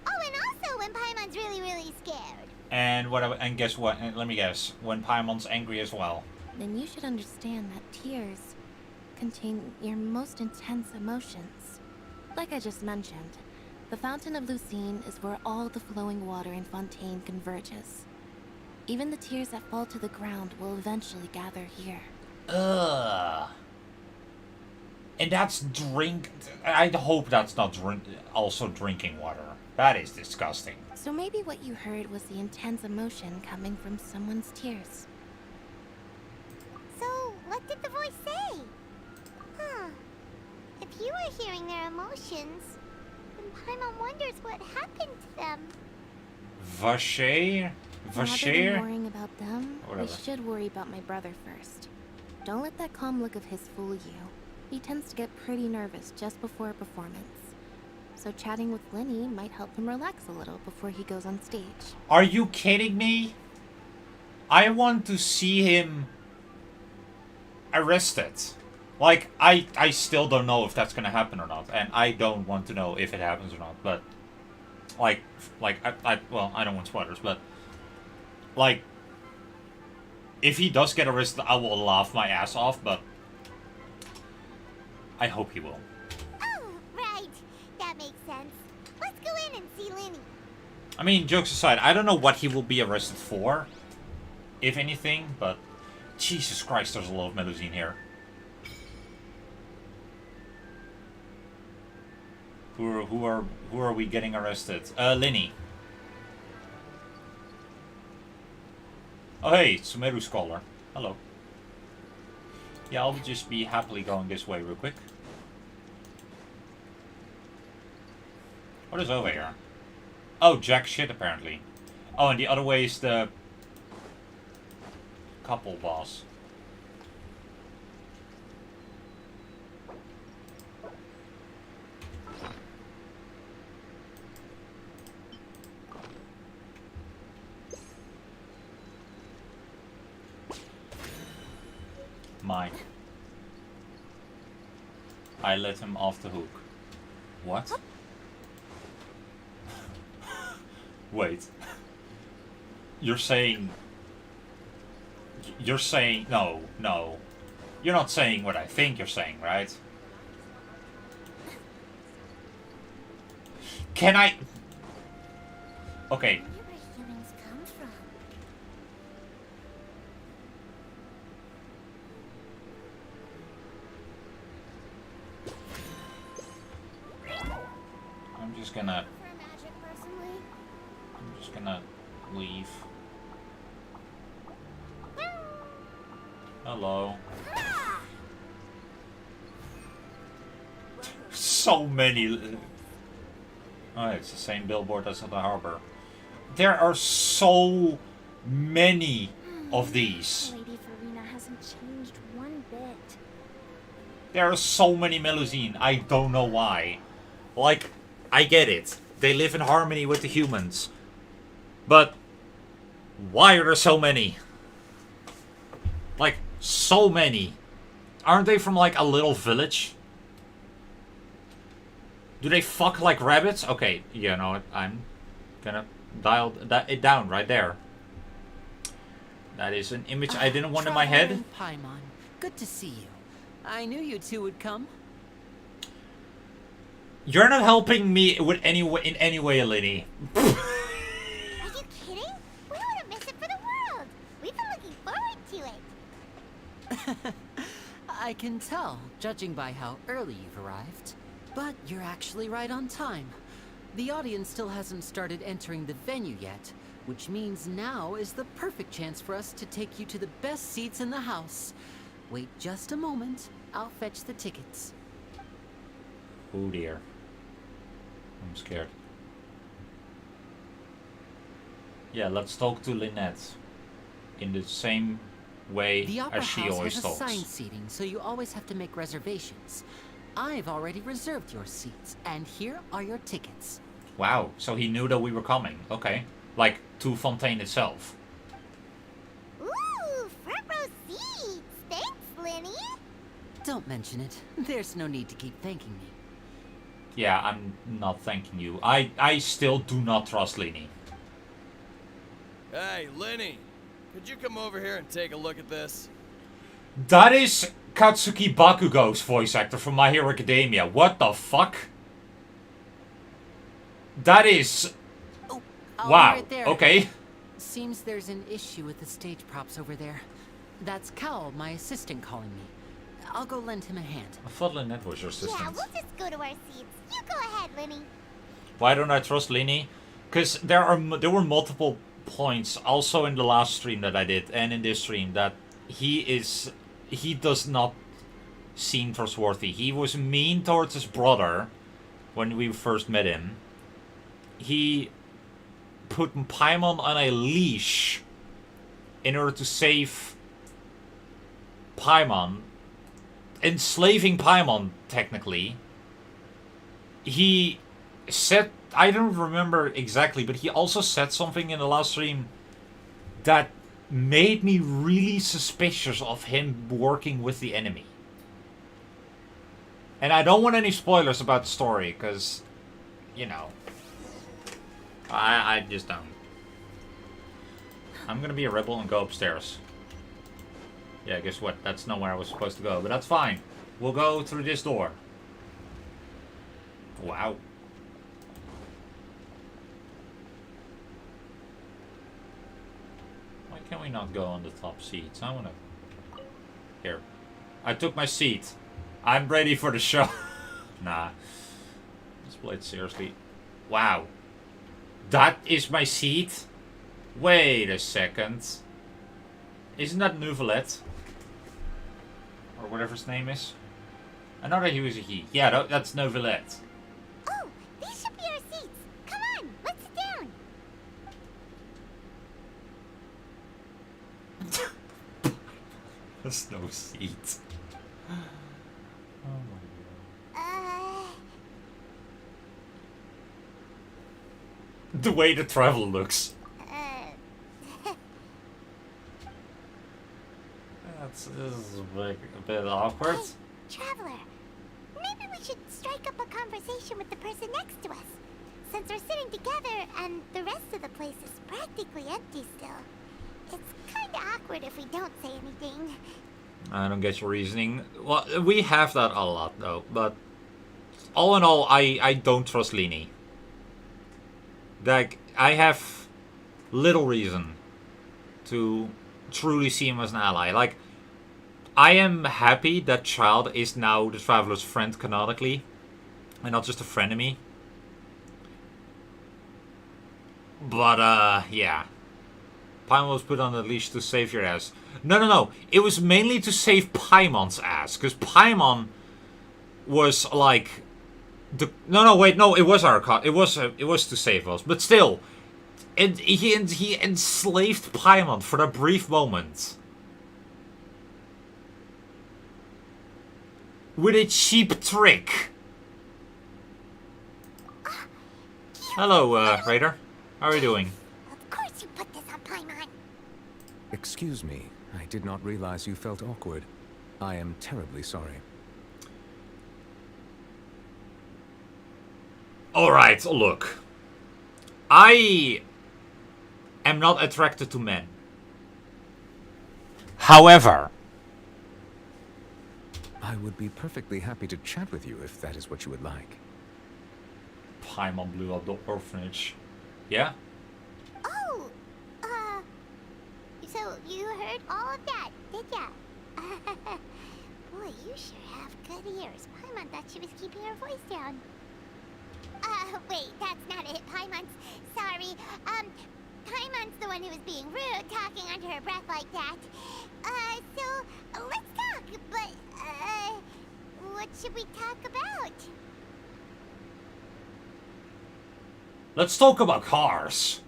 S2: Oh, and also when Paimon's really, really scared.
S1: And whatever. And guess what? And let me guess. When Paimon's angry as well.
S6: Then you should understand that tears contain your most intense emotions. Like I just mentioned, the Fountain of Lucine is where all the flowing water in Fontaine converges. Even the tears that fall to the ground will eventually gather here.
S1: Ugh. And that's drink. I hope that's not also drinking water. That is disgusting.
S6: So maybe what you heard was the intense emotion coming from someone's tears.
S2: So, what did the voice say? Huh. If you were hearing their emotions, then Paimon wonders what happened to them.
S1: Vache?
S6: Rather
S1: Vache?
S6: than worrying about them, we
S1: Whatever.
S6: should worry about my brother first. Don't let that calm look of his fool you. He tends to get pretty nervous just before a performance. So chatting with Lenny might help him relax a little before he goes on stage.
S1: Are you kidding me? I want to see him arrested. Like, I still don't know if that's gonna happen or not. And I don't want to know if it happens or not. But, well, I don't want spoilers, but, like, if he does get arrested, I will laugh my ass off, but I hope he will.
S2: Oh, right. That makes sense. Let's go in and see Lenny.
S1: I mean, jokes aside, I don't know what he will be arrested for, if anything, but Jesus Christ, there's a lot of Melusine here. Who are we getting arrested? Lenny. Oh hey, Sumeru Scholar. Hello. Yeah, I'll just be happily going this way real quick. What is over here? Oh, jack shit apparently. Oh, and the other way is the couple boss. Mine. I let him off the hook. What? Wait. You're saying... You're saying... No, no. You're not saying what I think you're saying, right? Can I... Okay.
S2: Where do humans come from?
S1: I'm just gonna...
S2: For magic, personally.
S1: I'm just gonna leave. Hello. So many... Oh, it's the same billboard as at the harbor. There are so many of these.
S6: Lady Farina hasn't changed one bit.
S1: There are so many Melusine. I don't know why. Like, I get it. They live in harmony with the humans. But why are there so many? Like, so many. Aren't they from like a little village? Do they fuck like rabbits? Okay, you know what? I'm gonna dial it down right there. That is an image I didn't want in my head.
S3: Paimon, good to see you. I knew you two would come.
S1: You're not helping me with in any way, Linny.
S2: Are you kidding? We wouldn't miss it for the world. We've been looking forward to it.
S3: I can tell, judging by how early you've arrived. But you're actually right on time. The audience still hasn't started entering the venue yet, which means now is the perfect chance for us to take you to the best seats in the house. Wait just a moment. I'll fetch the tickets.
S1: Oh dear. I'm scared. Yeah, let's talk to Lynette. In the same way
S3: The opera
S1: as she
S3: house
S1: always
S3: has
S1: talks.
S3: assigned seating, so you always have to make reservations. I've already reserved your seats, and here are your tickets.
S1: Wow, so he knew that we were coming. Okay. Like, to Fontaine itself.
S2: Ooh, front row seats. Thanks, Linny.
S3: Don't mention it. There's no need to keep thanking me.
S1: Yeah, I'm not thanking you. I still do not trust Linny.
S12: Hey, Lenny, could you come over here and take a look at this?
S1: That is Katsuki Bakugo's voice actor from My Hero Academia. What the fuck? That is...
S3: Oh,
S1: wow,
S3: right there.
S1: okay.
S3: Seems there's an issue with the stage props over there. That's Cal, my assistant, calling me. I'll go lend him a hand.
S1: I thought Lynette was your assistant.
S2: Yeah, we'll just go to our seats. You go ahead, Linny.
S1: Why don't I trust Linny? Because there were multiple points also in the last stream that I did and in this stream that he does not seem trustworthy. He was mean towards his brother when we first met him. He put Paimon on a leash in order to save Paimon, enslaving Paimon technically. He said, I don't remember exactly, but he also said something in the last stream that made me really suspicious of him working with the enemy. And I don't want any spoilers about the story, because, you know, I just don't. I'm gonna be a rebel and go upstairs. Yeah, guess what? That's not where I was supposed to go, but that's fine. We'll go through this door. Wow. Why can we not go on the top seats? I wanna... Here. I took my seat. I'm ready for the show. Nah. Let's play it seriously. Wow. That is my seat? Wait a second. Isn't that Nouvelette? Or whatever his name is? I know that he was a he. Yeah, that's Nouvelette.
S2: Oh, these should be our seats.
S1: There's no seat. Oh my god. The way the travel looks. This is a bit awkward.
S2: Hey, Traveler. Maybe we should strike up a conversation with the person next to us. Since we're sitting together and the rest of the place is practically empty still. It's kinda awkward if we don't say anything.
S1: I don't get your reasoning. Well, we have that a lot though, but all in all, I don't trust Lini. Like, I have little reason to truly see him as an ally. Like, I am happy that Child is now the Traveler's friend canonically, and not just a frenemy. But, yeah. Paimon was put on the leash to save your ass. No. It was mainly to save Paimon's ass. Because Paimon was like... No, it was Archon. It was to save us. But still, he enslaved Paimon for that brief moment. With a cheap trick. Hello, Raider. How are you doing?
S2: Of course you put this on Paimon.
S13: Excuse me. I did not realize you felt awkward. I am terribly sorry.
S1: Alright, look. I am not attracted to men. However,
S13: I would be perfectly happy to chat with you if that is what you would like.
S1: Paimon blew up the orphanage. Yeah?
S2: Oh, so you heard all of that, did ya? Boy, you sure have good ears. Paimon thought she was keeping her voice down. Wait, that's not it. Paimon's sorry. Paimon's the one who was being rude, talking under her breath like that. So, let's talk, but, what should we talk about?
S1: Let's talk about cars.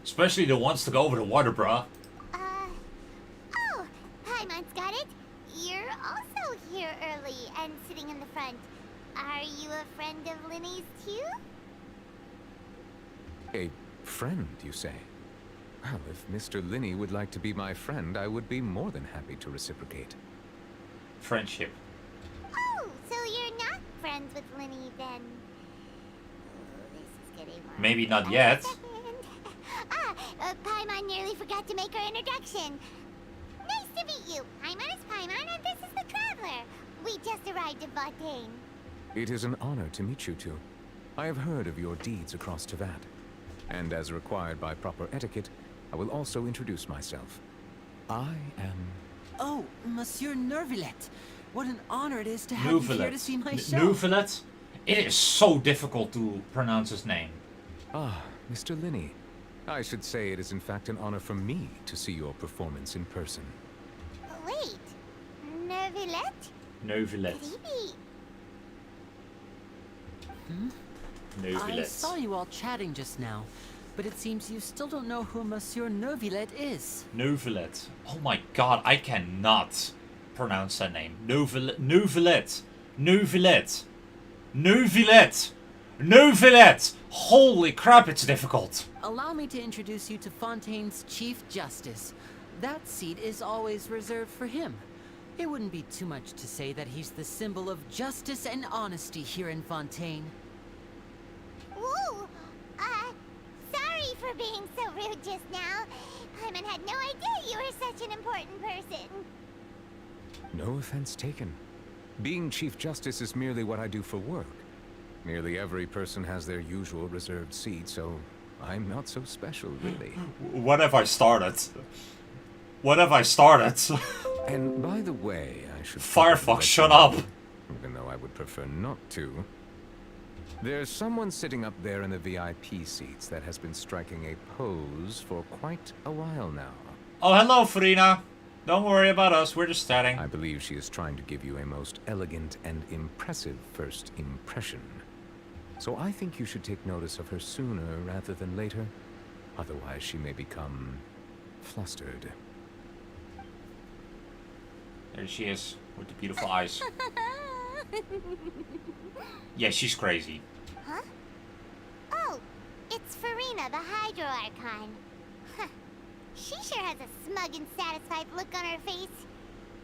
S1: Especially the ones to go over the water, bruh.
S2: Oh, Paimon's got it. You're also here early and sitting in the front. Are you a friend of Linny's too?
S13: A friend, you say? Well, if Mr. Linny would like to be my friend, I would be more than happy to reciprocate.
S1: Friendship.
S2: Oh, so you're not friends with Linny then? Oh, this is getting worse.
S1: Maybe not yet.
S2: Paimon nearly forgot to make her introduction. Nice to meet you. Paimon is Paimon and this is the Traveler. We just arrived in Fontaine.
S13: It is an honor to meet you two. I have heard of your deeds across Teyvat. And as required by proper etiquette, I will also introduce myself. I am...
S3: Oh, Monsieur Nervillet. What an honor it is to have you here to see my show.
S1: Nervillet? It is so difficult to pronounce his name.
S13: Ah, Mr. Linny. I should say it is in fact an honor for me to see your performance in person.
S2: Wait, Nervillet?
S1: Nervillet.
S2: Could he be...
S3: I saw you all chatting just now, but it seems you still don't know who Monsieur Nervillet is.
S1: Nervillet. Oh my god, I cannot pronounce that name. Nervillet. Nervillet. Nervillet. Nervillet. Nervillet. Holy crap, it's difficult.
S3: Allow me to introduce you to Fontaine's Chief Justice. That seat is always reserved for him. It wouldn't be too much to say that he's the symbol of justice and honesty here in Fontaine.
S2: Whoa! Sorry for being so rude just now. Paimon had no idea you were such an important person.
S13: No offense taken. Being Chief Justice is merely what I do for work. Nearly every person has their usual reserved seat, so I'm not so special, really.
S1: What have I started? What have I started?
S13: And by the way, I should...
S1: Firefox, shut up!
S13: Even though I would prefer not to. There's someone sitting up there in the VIP seats that has been striking a pose for quite a while now.
S1: Oh, hello, Farina. Don't worry about us, we're just chatting.
S13: I believe she is trying to give you a most elegant and impressive first impression. So I think you should take notice of her sooner rather than later. Otherwise she may become... flustered.
S1: There she is, with the beautiful eyes. Yeah, she's crazy.
S2: Huh? Oh, it's Farina, the Hydro Archon. Huh. She sure has a smug and satisfied look on her face.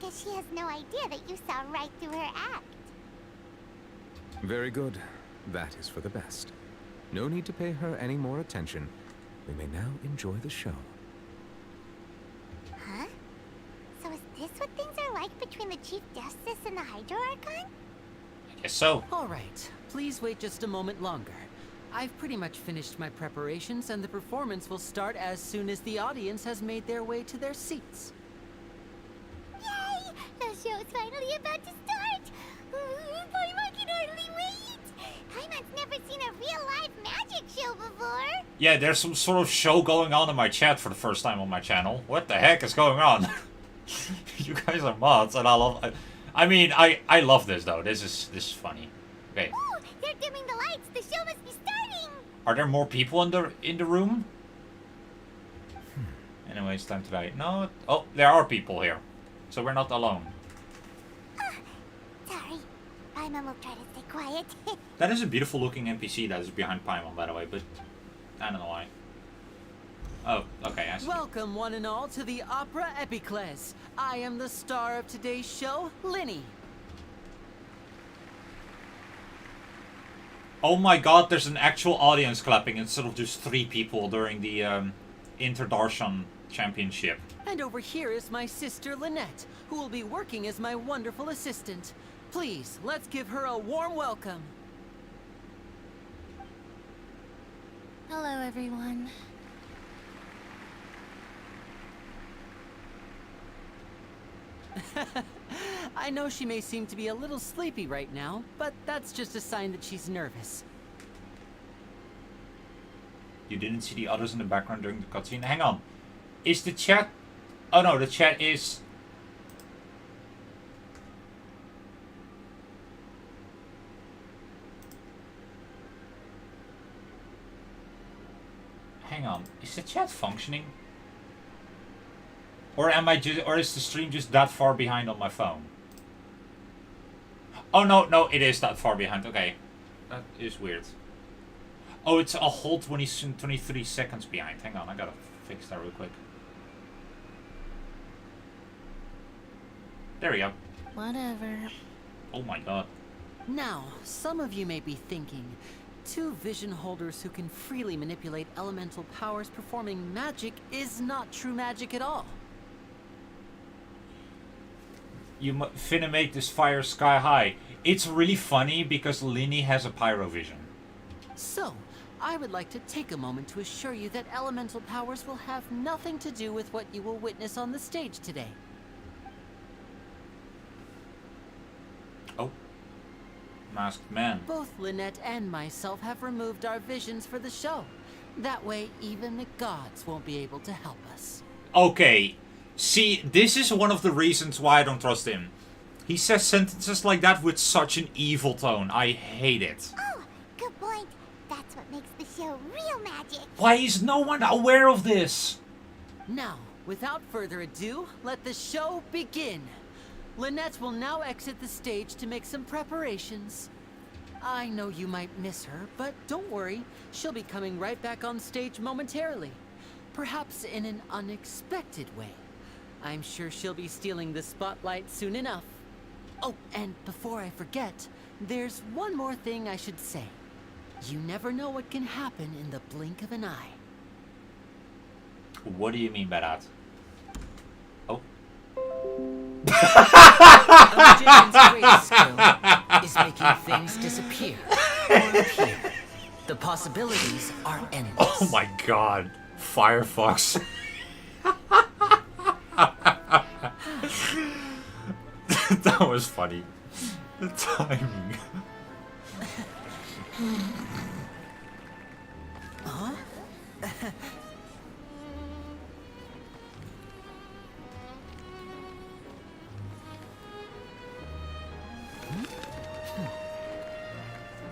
S2: Guess she has no idea that you saw right through her act.
S13: Very good. That is for the best. No need to pay her any more attention. We may now enjoy the show.
S2: Huh? So is this what things are like between the Chief Justice and the Hydro Archon?
S1: I guess so.
S3: All right, please wait just a moment longer. I've pretty much finished my preparations, and the performance will start as soon as the audience has made their way to their seats.
S2: Yay! The show's finally about to start! Paimon can hardly wait! Paimon's never seen a real live magic show before!
S1: Yeah, there's some sort of show going on in my chat for the first time on my channel. What the heck is going on? You guys are mods, and I love... I mean, I love this, though. This is funny. Okay.
S2: Ooh, they're dimming the lights! The show must be starting!
S1: Are there more people in the room? Anyway, it's time to die. No... Oh, there are people here. So we're not alone.
S2: Sorry. Paimon will try to stay quiet.
S1: That is a beautiful looking NPC that is behind Paimon, by the way, but I don't know why. Oh, okay, I see.
S3: Welcome, one and all, to the Opera Epiclese. I am the star of today's show, Linny.
S1: Oh my god, there's an actual audience clapping instead of just 3 people during the Inter-Darshan Championship.
S3: And over here is my sister, Lynette, who will be working as my wonderful assistant. Please, let's give her a warm welcome.
S6: Hello, everyone.
S3: I know she may seem to be a little sleepy right now, but that's just a sign that she's nervous.
S1: You didn't see the others in the background during the cutscene? Hang on. Is the chat... Oh no, the chat is... Hang on. Is the chat functioning? Or am I just... Or is the stream just that far behind on my phone? Oh no, it is that far behind. Okay. That is weird. Oh, it's a whole 23 seconds behind. Hang on, I gotta fix that real quick. There we go.
S6: Whatever.
S1: Oh my god.
S3: Now, some of you may be thinking, 2 vision holders who can freely manipulate elemental powers performing magic is not true magic at all.
S1: You finna make this fire sky high. It's really funny because Linny has a pyrovision.
S3: So, I would like to take a moment to assure you that elemental powers will have nothing to do with what you will witness on the stage today.
S1: Oh. Masked man.
S3: Both Lynette and myself have removed our visions for the show. That way, even the gods won't be able to help us.
S1: Okay. See, this is one of the reasons why I don't trust him. He says sentences like that with such an evil tone. I hate it.
S2: Oh, good point. That's what makes the show real magic.
S1: Why is no one aware of this?
S3: Now, without further ado, let the show begin. Lynette will now exit the stage to make some preparations. I know you might miss her, but don't worry. She'll be coming right back on stage momentarily. Perhaps in an unexpected way. I'm sure she'll be stealing the spotlight soon enough. Oh, and before I forget, there's one more thing I should say. You never know what can happen in the blink of an eye.
S1: What do you mean by that? Oh.
S7: A magician's greatest skill is making things disappear or appear. The possibilities are endless.
S1: Oh my god. Firefox. That was funny. The timing.
S3: Huh?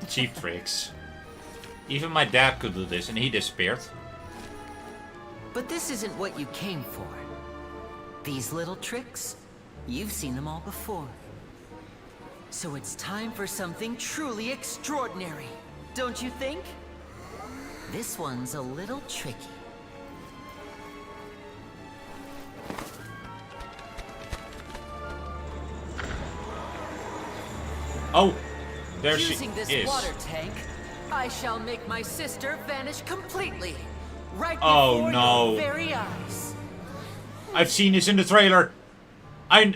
S1: Cheap tricks. Even my dad could do this and he disappeared.
S3: But this isn't what you came for. These little tricks, You've seen them all before. So it's time for something truly extraordinary, don't you think? This one's a little tricky.
S1: Oh, there she
S3: Using this
S1: is.
S3: water tank, I shall make my sister vanish completely. Right
S1: Oh,
S3: before
S1: no.
S3: your very eyes.
S1: I've seen this in the trailer.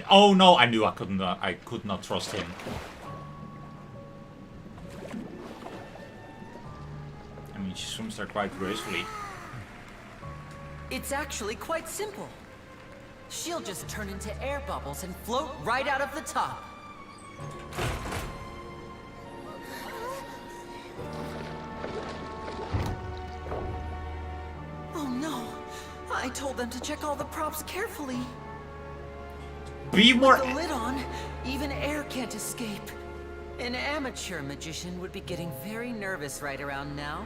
S1: Oh no, I knew I could not trust him. I mean, she swims there quite gracefully.
S3: It's actually quite simple. She'll just turn into air bubbles and float right out of the top. Oh no! I told them to check all the props carefully.
S1: Be more.
S3: With the lid on, even air can't escape. An amateur magician would be getting very nervous right around now.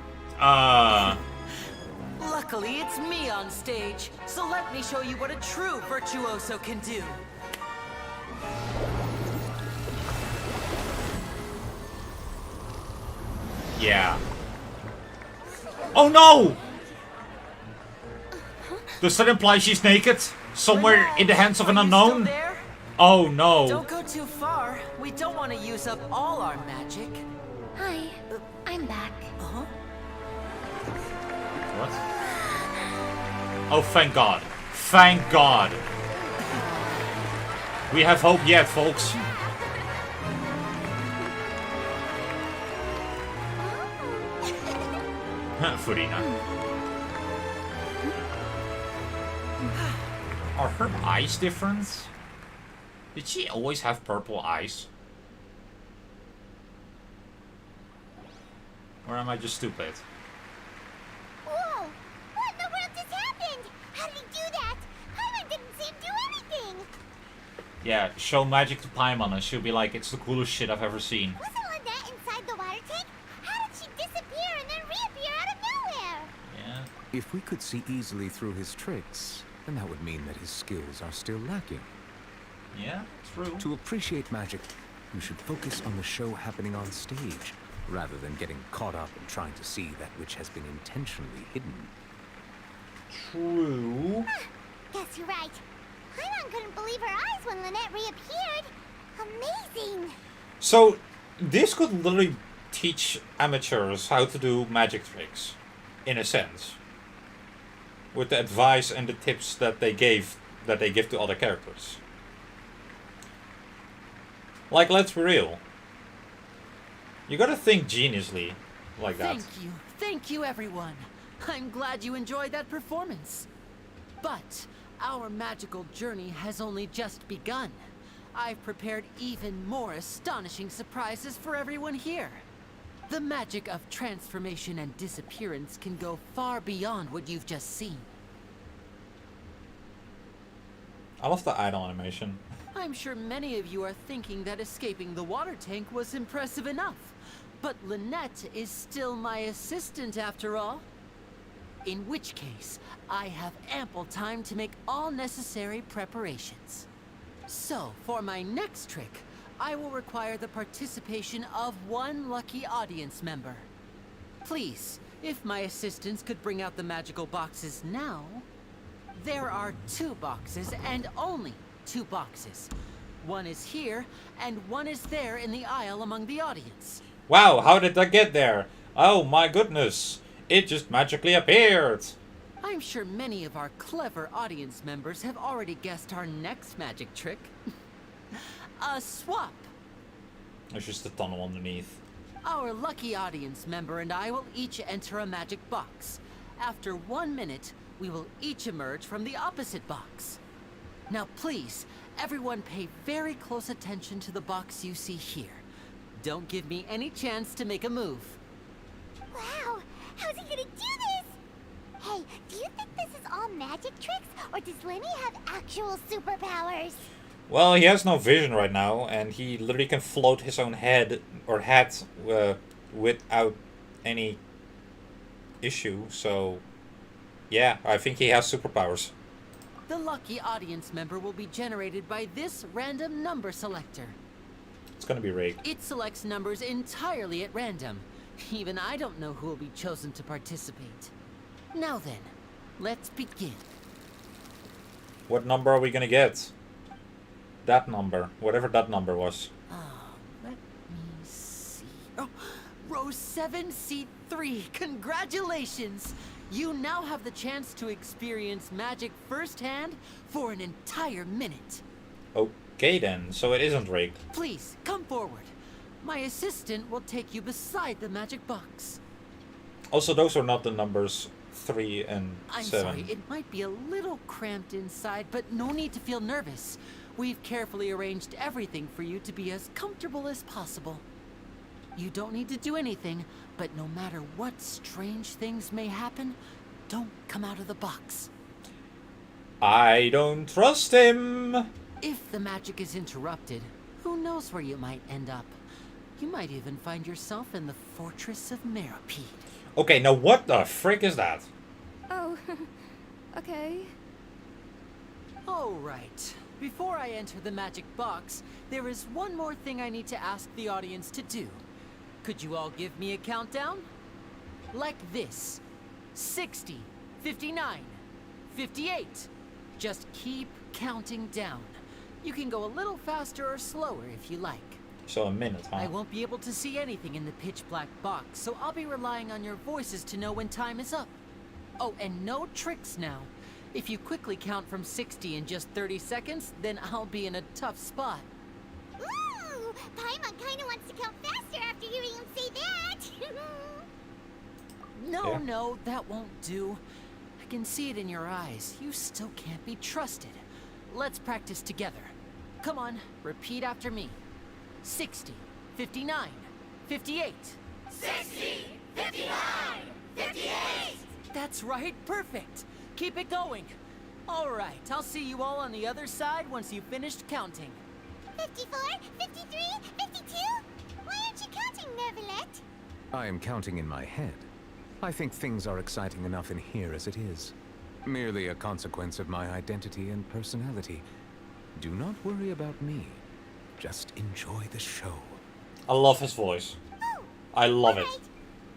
S3: Luckily, it's me on stage, so let me show you what a true virtuoso can do.
S1: Yeah. Oh no! Does that imply she's naked? Somewhere in the hands of an unknown?
S3: There?
S1: Oh no.
S3: Don't go too far. We don't want to use up all our magic.
S6: Hi, I'm back.
S3: Uh-huh.
S1: What? Oh, thank God. Thank God. We have hope yet, folks. Furina. Are her eyes different? Did she always have purple eyes? Or am I just stupid?
S2: Whoa! What in the world just happened? How did he do that? Paimon didn't see him do anything!
S1: Yeah, show magic to Paimon and she'll be like, it's the coolest shit I've ever seen.
S2: Wasn't Lynette inside the water tank? How did she disappear and then reappear out of nowhere?
S1: Yeah.
S13: If we could see easily through his tricks, then that would mean that his skills are still lacking.
S1: Yeah, true.
S13: To appreciate magic, you should focus on the show happening on stage, rather than getting caught up in trying to see that which has been intentionally hidden.
S1: True.
S2: Guess you're right. Paimon couldn't believe her eyes when Lynette reappeared. Amazing!
S1: So, this could literally teach amateurs how to do magic tricks, in a sense. With the advice and the tips that they give to other characters. Like, let's be real. You gotta think geniusly like that.
S3: Thank you everyone. I'm glad you enjoyed that performance. But our magical journey has only just begun. I've prepared even more astonishing surprises for everyone here. The magic of transformation and disappearance can go far beyond what you've just seen.
S1: I love the idol animation.
S3: I'm sure many of you are thinking that escaping the water tank was impressive enough. But Lynette is still my assistant after all. In which case, I have ample time to make all necessary preparations. So, for my next trick, I will require the participation of one lucky audience member. Please, if my assistants could bring out the magical boxes now. There are 2 boxes and only 2 boxes. One is here, and one is there in the aisle among the audience.
S1: Wow, how did that get there? Oh my goodness. It just magically appeared.
S3: I'm sure many of our clever audience members have already guessed our next magic trick. A swap.
S1: There's just a tunnel underneath.
S3: Our lucky audience member and I will each enter a magic box. After 1 minute, we will each emerge from the opposite box. Now please, everyone pay very close attention to the box you see here. Don't give me any chance to make a move.
S2: Wow! How's he gonna do this? Hey, do you think this is all magic tricks, or does Lenny have actual superpowers?
S1: Well, he has no vision right now, and he literally can float his own head or hat without any issue. So, yeah, I think he has superpowers.
S3: The lucky audience member will be generated by this random number selector.
S1: It's gonna be rigged.
S3: It selects numbers entirely at random. Even I don't know who will be chosen to participate. Now then, let's begin.
S1: What number are we gonna get? That number. Whatever that number was.
S3: Let me see. Oh, row 7, seat 3. Congratulations! You now have the chance to experience magic firsthand for an entire minute.
S1: Okay then, so it isn't rigged.
S3: Please, come forward. My assistant will take you beside the magic box.
S1: Also, those are not the numbers 3 and 7.
S3: I'm sorry, it might be a little cramped inside, but no need to feel nervous. We've carefully arranged everything for you to be as comfortable as possible. You don't need to do anything, but no matter what strange things may happen, don't come out of the box.
S1: I don't trust him!
S3: If the magic is interrupted, who knows where you might end up? You might even find yourself in the Fortress of Meripede.
S1: Okay, now what the frick is that?
S5: Oh, okay.
S3: All right. Before I enter the magic box, there is one more thing I need to ask the audience to do. Could you all give me a countdown? Like this. 60, 59, 58. Just keep counting down. You can go a little faster or slower if you like.
S1: So a minute, huh?
S3: I won't be able to see anything in the pitch black box, so I'll be relying on your voices to know when time is up. Oh, and no tricks now. If you quickly count from 60 in just 30 seconds, then I'll be in a tough spot.
S2: Ooh! Paimon kinda wants to count faster after hearing him say that!
S3: No, that won't do. I can see it in your eyes. You still can't be trusted. Let's practice together. Come on, repeat after me. 60, 59, 58.
S2: 60, 59, 58!
S3: That's right, perfect. Keep it going. All right, I'll see you all on the other side once you've finished counting.
S2: 54, 53, 52? Why aren't you counting, Nervalet?
S13: I am counting in my head. I think things are exciting enough in here as it is. Merely a consequence of my identity and personality. Do not worry about me. Just enjoy the show.
S1: I love his voice.
S2: Oh,
S1: I love it.
S2: right.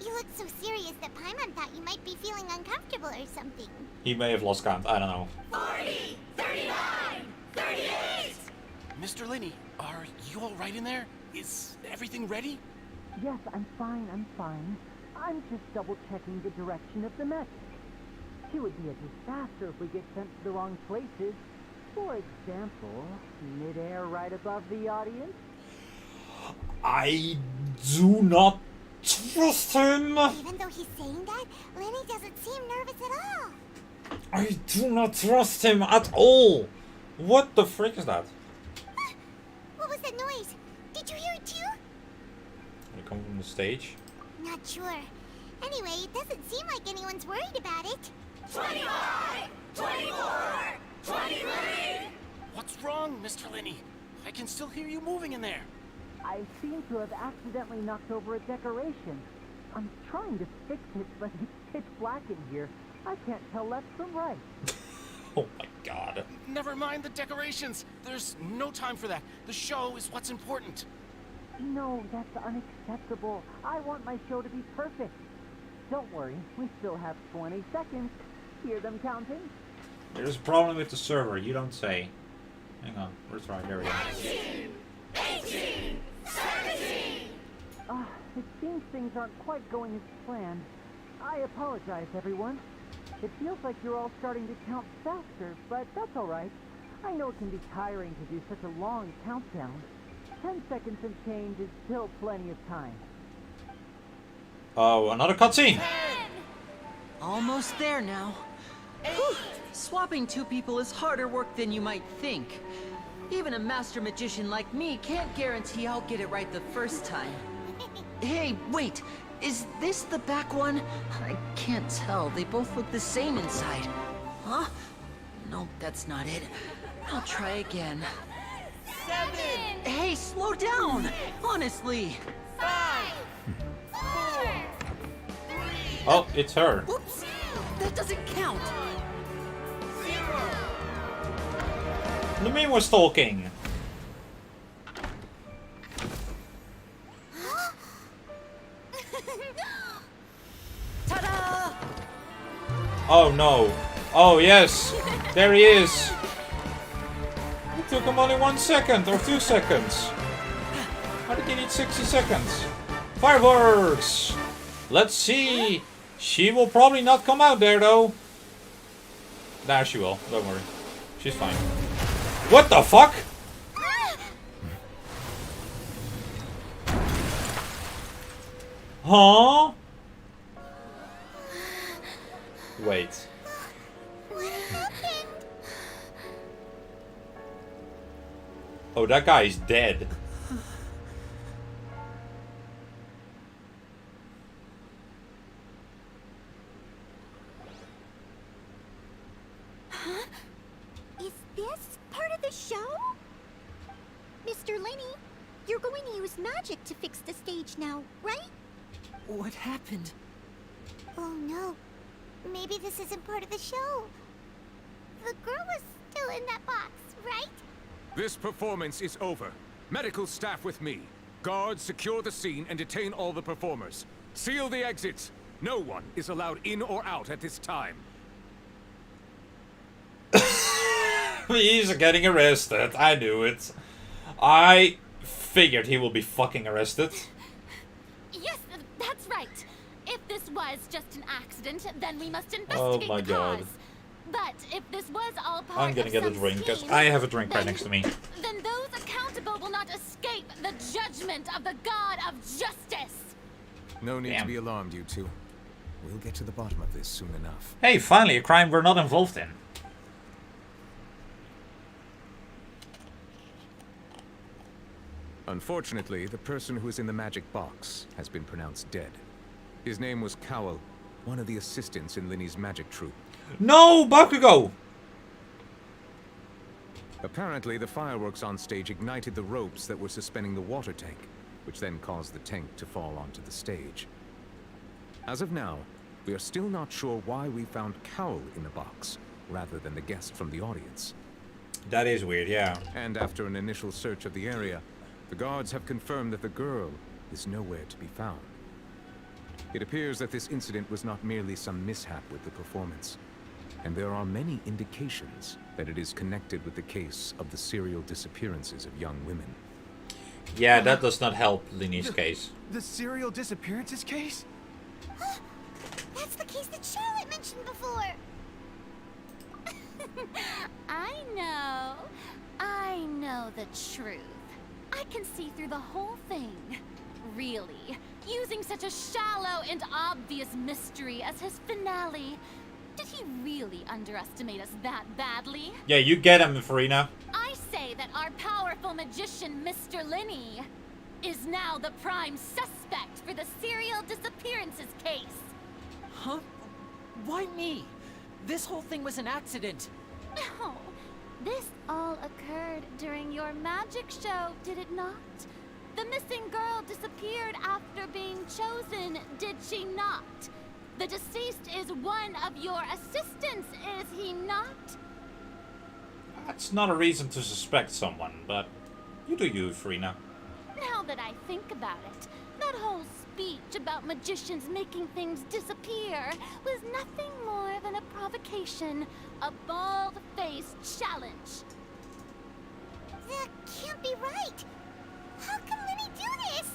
S2: You look so serious that Paimon thought you might be feeling uncomfortable or something.
S1: He may have lost count, I don't know.
S2: 40, 39, 38!
S12: Mr. Linney, are you all right in there? Is everything ready?
S3: Yes, I'm fine. I'm just double-checking the direction of the magic. It would be a disaster if we get sent to the wrong places. For example, mid-air right above the audience.
S1: I do not trust him!
S2: Even though he's saying that, Lenny doesn't seem nervous at all.
S1: I do not trust him at all! What the frick is that?
S2: What was that noise? Did you hear it too?
S1: Did it come from the stage?
S2: Not sure. Anyway, it doesn't seem like anyone's worried about it. 25! 24! 23!
S12: What's wrong, Mr. Linney? I can still hear you moving in there.
S3: I seem to have accidentally knocked over a decoration. I'm trying to fix it, but it's pitch black in here. I can't tell left from right.
S1: Oh my god.
S12: Never mind the decorations. There's no time for that. The show is what's important.
S3: No, that's unacceptable. I want my show to be perfect. Don't worry, we still have 20 seconds. Hear them counting?
S1: There's a problem with the server, you don't say. Hang on, where's right? There we go.
S2: 19, 18, 17!
S3: It seems things aren't quite going as planned. I apologize, everyone. It feels like you're all starting to count faster, but that's all right. I know it can be tiring to do such a long countdown. 10 seconds and change is still plenty of time.
S1: Oh, another cutscene!
S3: Almost there now. Whew. Swapping two people is harder work than you might think. Even a master magician like me can't guarantee I'll get it right the first time. Hey, wait! Is this the back one? I can't tell. They both look the same inside. Huh? Nope, that's not it. I'll try again.
S2: 7!
S3: Hey, slow down! Honestly!
S2: 5! 4! 3!
S1: Oh, it's her.
S3: Whoops! That doesn't count!
S2: 0!
S1: Lemine was talking.
S6: Ta-da!
S1: Oh no. Oh yes. There he is. It took him only 1 second or 2 seconds. How did he need 60 seconds? Fireworks! Let's see. She will probably not come out there though. Nah, she will. Don't worry. She's fine. What the fuck? Huh? Wait. Oh, that guy is dead.
S2: Huh? Is this part of the show? Mr. Lenny, you're going to use magic to fix the stage now, right?
S3: What happened?
S2: Oh no. Maybe this isn't part of the show. The girl was still in that box, right?
S13: This performance is over. Medical staff with me. Guards, secure the scene and detain all the performers. Seal the exits. No one is allowed in or out at this time.
S1: He's getting arrested. I knew it. I figured he will be fucking arrested.
S6: Yes, that's right. If this was just an accident, then we must investigate
S1: my
S6: the
S1: God.
S6: cause. But if this was all part
S1: I'm gonna
S6: of
S1: get a
S6: some
S1: drink because
S6: scheme,
S1: I have a drink right
S6: then-
S1: next to me.
S6: Then those accountable will not escape the judgment of the God of Justice.
S13: No need
S1: Damn.
S13: to be alarmed, you two. We'll get to the bottom of this soon enough.
S1: Hey, finally a crime we're not involved in.
S13: Unfortunately, the person who is in the magic box has been pronounced dead. His name was Cowell, one of the assistants in Linny's magic troupe.
S1: No, Bakugo!
S13: Apparently, the fireworks on stage ignited the ropes that were suspending the water tank, which then caused the tank to fall onto the stage. As of now, we are still not sure why we found Cowell in the box, rather than the guest from the audience.
S1: That is weird, yeah.
S13: And after an initial search of the area, the guards have confirmed that the girl is nowhere to be found. It appears that this incident was not merely some mishap with the performance, and there are many indications that it is connected with the case of the serial disappearances of young women.
S1: Yeah, that does not help Linny's case.
S12: The serial disappearances case?
S2: That's the case that Charlotte mentioned before.
S6: I know the truth. I can see through the whole thing. Really, using such a shallow and obvious mystery as his finale. Did he really underestimate us that badly?
S1: Yeah, you get him, Farina.
S6: I say that our powerful magician, Mr. Linny, is now the prime suspect for the serial disappearances case.
S3: Huh? Why me? This whole thing was an accident.
S6: No, this all occurred during your magic show, did it not? The missing girl disappeared after being chosen, did she not? The deceased is one of your assistants, is he not?
S1: That's not a reason to suspect someone, but you do you, Farina.
S6: Now that I think about it, that whole speech about magicians making things disappear was nothing more than a provocation, a bald-faced challenge.
S2: That can't be right. How can Lenny do this?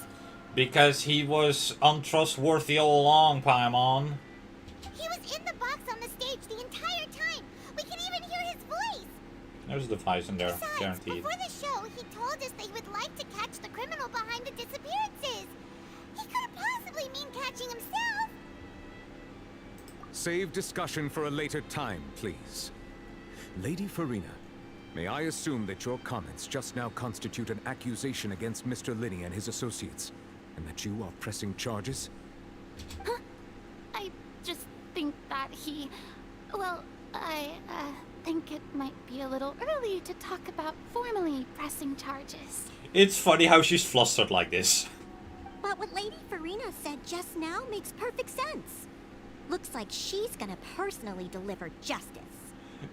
S1: Because he was untrustworthy all along, Paimon.
S2: He was in the box on the stage the entire time. We can even hear his voice.
S1: There's a device in there,
S2: Besides,
S1: guaranteed.
S2: before the show, he told us that he would like to catch the criminal behind the disappearances. He couldn't possibly mean catching himself.
S13: Save discussion for a later time, please. Lady Farina, may I assume that your comments just now constitute an accusation against Mr. Linny and his associates, and that you are pressing charges?
S6: Huh? I just think that he... Well, I think it might be a little early to talk about formally pressing charges.
S1: It's funny how she's flustered like this.
S2: But what Lady Farina said just now makes perfect sense. Looks like she's gonna personally deliver justice.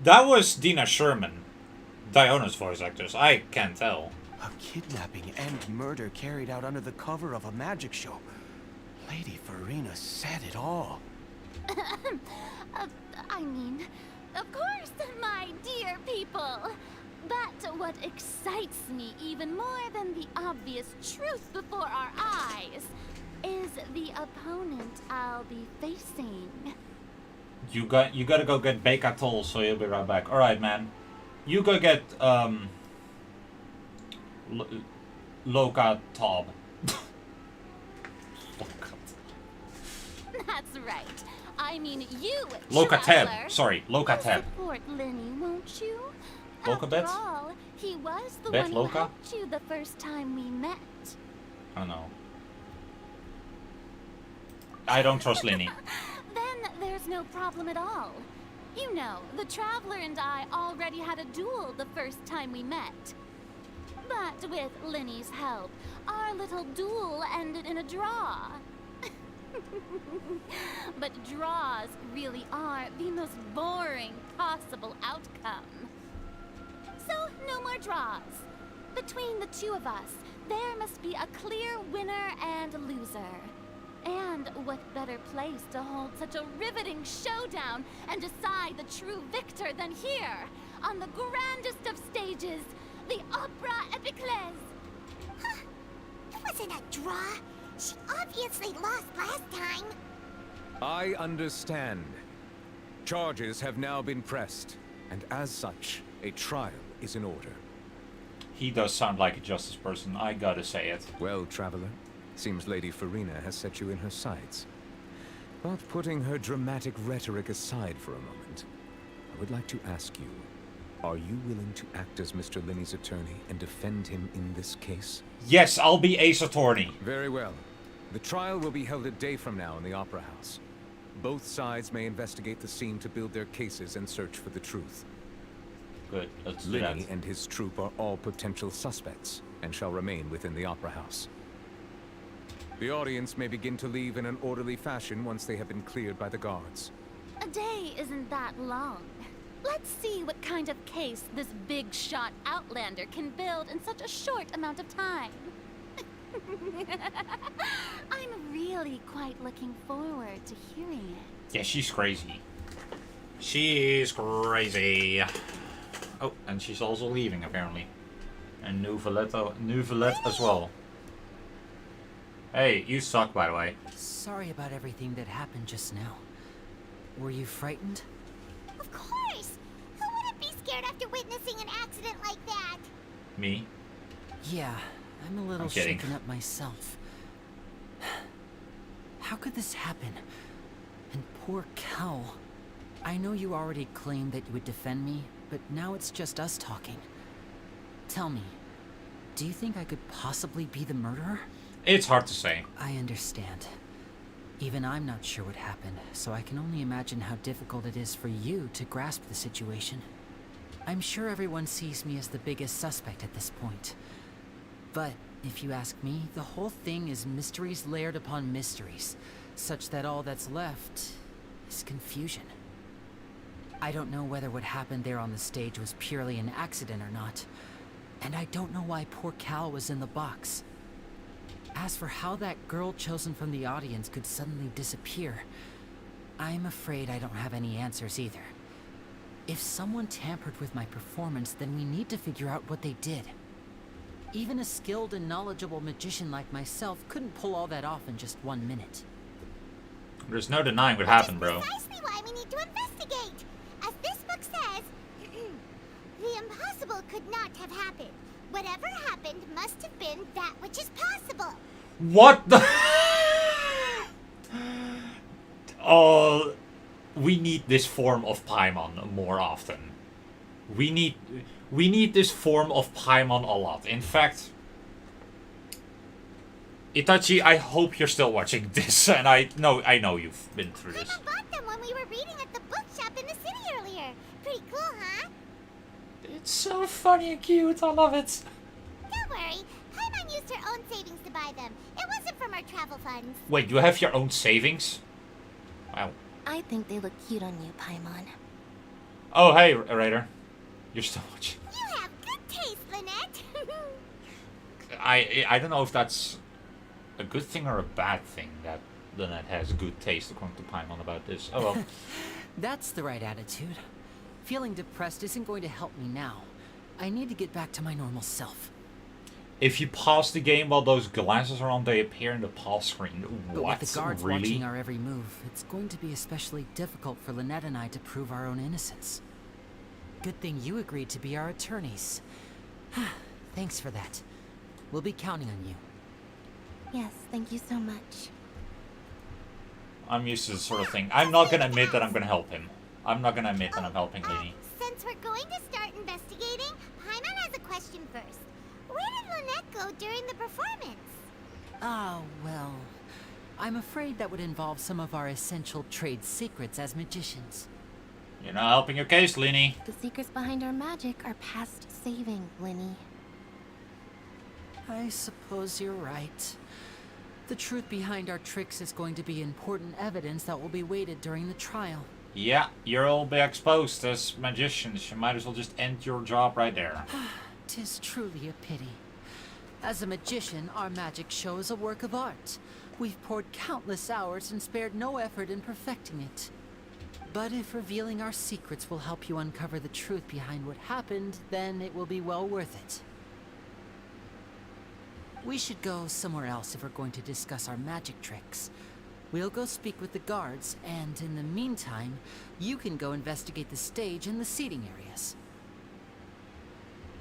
S1: That was Dina Sherman. Diona's voice actors. I can't tell.
S12: A kidnapping and murder carried out under the cover of a magic show. Lady Farina said it all.
S2: I mean, of course, my dear people. But what excites me even more than the obvious truth before our eyes is the opponent I'll be facing.
S1: You gotta go get Beka Toll, so you'll be right back. Alright, man. You go get, Loka Tob.
S2: That's right. I mean you,
S1: Lokateb.
S2: traveler.
S1: Sorry, Lokateb.
S2: Support Lenny, won't you?
S1: Loka Bet?
S2: After all, he was the
S1: Bet
S2: one
S1: Loka?
S2: who helped you the first time we met.
S1: Oh no. I don't trust Lenny.
S2: Then there's no problem at all. You know, the Traveler and I already had a duel the first time we met. But with Lenny's help, our little duel ended in a draw. But draws really are the most boring possible outcome. So, no more draws. Between the two of us, there must be a clear winner and loser. And what better place to hold such a riveting showdown and decide the true victor than here, on the grandest of stages, the Opera Epiclese.
S6: Huh. It wasn't a draw. She obviously lost last time.
S13: I understand. Charges have now been pressed, and as such, a trial is in order.
S1: He does sound like a justice person, I gotta say it.
S13: Well, Traveler, seems Lady Farina has set you in her sights. But putting her dramatic rhetoric aside for a moment, I would like to ask you, are you willing to act as Mr. Linney's attorney and defend him in this case?
S1: Yes, I'll be Ace Attorney.
S13: Very well. The trial will be held a day from now in the Opera House. Both sides may investigate the scene to build their cases and search for the truth.
S1: Good, let's do that.
S13: Linney and his troop are all potential suspects and shall remain within the Opera House. The audience may begin to leave in an orderly fashion once they have been cleared by the guards.
S2: A day isn't that long. Let's see what kind of case this big shot Outlander can build in such a short amount of time. I'm really quite looking forward to hearing it.
S1: Yeah, she's crazy. She is crazy. Oh, and she's also leaving apparently. And Nouvelette as well. Hey, you suck, by the way.
S3: Sorry about everything that happened just now. Were you frightened?
S2: Of course! Who wouldn't be scared after witnessing an accident like that?
S1: Me?
S3: Yeah, I'm a little
S1: kidding.
S3: shaken up myself. How could this happen? And poor Cal. I know you already claimed that you would defend me, but now it's just us talking. Tell me, do you think I could possibly be the murderer?
S1: It's hard to say.
S3: I understand. Even I'm not sure what happened, so I can only imagine how difficult it is for you to grasp the situation. I'm sure everyone sees me as the biggest suspect at this point. But, if you ask me, the whole thing is mysteries layered upon mysteries, such that all that's left is confusion. I don't know whether what happened there on the stage was purely an accident or not, and I don't know why poor Cal was in the box. As for how that girl chosen from the audience could suddenly disappear, I'm afraid I don't have any answers either. If someone tampered with my performance, then we need to figure out what they did. Even a skilled and knowledgeable magician like myself couldn't pull all that off in just 1 minute.
S1: There's no denying what happened, bro.
S2: Precisely why we need to investigate. As this book says, the impossible could not have happened. Whatever happened must have been that which is possible.
S1: What the? Oh, we need this form of Paimon more often. We need this form of Paimon a lot. In fact, Itachi, I hope you're still watching this, and I know you've been through this.
S2: I bought them when we were reading at the bookshop in the city earlier. Pretty cool, huh?
S1: It's so funny and cute. I love it.
S2: Don't worry. Paimon used her own savings to buy them. It wasn't from our travel funds.
S1: Wait, you have your own savings? Wow.
S6: I think they look cute on you, Paimon.
S1: Oh, hey, Raider. You're still watching.
S2: You have Lynette.
S1: I don't know if that's a good thing or a bad thing that Lynette has good taste, according to Paimon, about this. Oh well.
S3: That's the right attitude. Feeling depressed isn't going to help me now. I need to get back to my normal self.
S1: If you pause the game while those glasses are on, they appear in the pause screen.
S3: But
S1: What?
S3: with the guards
S1: Really?
S3: watching our every move, it's going to be especially difficult for Lynette and I to prove our own innocence. Good thing you agreed to be our attorneys. Thanks for that. We'll be counting on you.
S6: Yes, thank you so much.
S1: I'm used to this sort of thing. I'm not gonna admit that I'm gonna help him. I'm not gonna admit that I'm helping Lini.
S2: Since we're going to start investigating, Paimon has a question first. Where did Lynette go during the performance?
S3: Oh, well, I'm afraid that would involve some of our essential trade secrets as magicians.
S1: You're not helping your case, Lini.
S6: The secrets behind our magic are past saving, Linny.
S3: I suppose you're right. The truth behind our tricks is going to be important evidence that will be weighted during the trial.
S1: Yeah, you'll be exposed as magicians. You might as well just end your job right there.
S3: 'Tis truly a pity. As a magician, our magic show is a work of art. We've poured countless hours and spared no effort in perfecting it. But if revealing our secrets will help you uncover the truth behind what happened, then it will be well worth it. We should go somewhere else if we're going to discuss our magic tricks. We'll go speak with the guards, and in the meantime, you can go investigate the stage and the seating areas.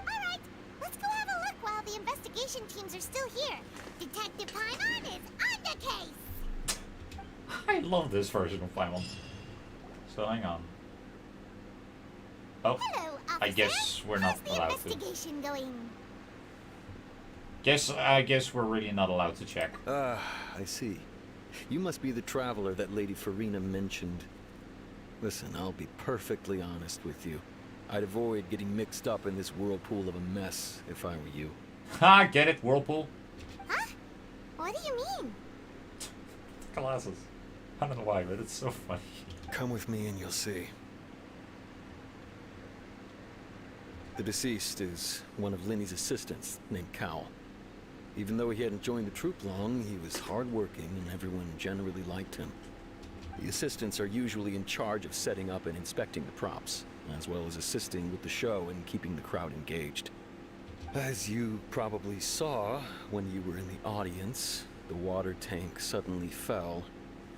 S2: Alright, let's go have a look while the investigation teams are still here. Detective Paimon is on the case!
S1: I love this version of Paimon. So hang on. Oh,
S2: Hello, officer.
S1: I guess we're not
S2: How's the
S1: allowed to.
S2: investigation going?
S1: I guess we're really not allowed to check.
S14: I see. You must be the traveler that Lady Farina mentioned. Listen, I'll be perfectly honest with you. I'd avoid getting mixed up in this whirlpool of a mess if I were you.
S1: Ha, get it, whirlpool?
S2: Huh? What do you mean?
S1: Glasses. I don't know why, but it's so funny.
S14: Come with me and you'll see. The deceased is one of Linny's assistants named Cal. Even though he hadn't joined the troupe long, he was hardworking and everyone generally liked him. The assistants are usually in charge of setting up and inspecting the props, as well as assisting with the show and keeping the crowd engaged. As you probably saw when you were in the audience, the water tank suddenly fell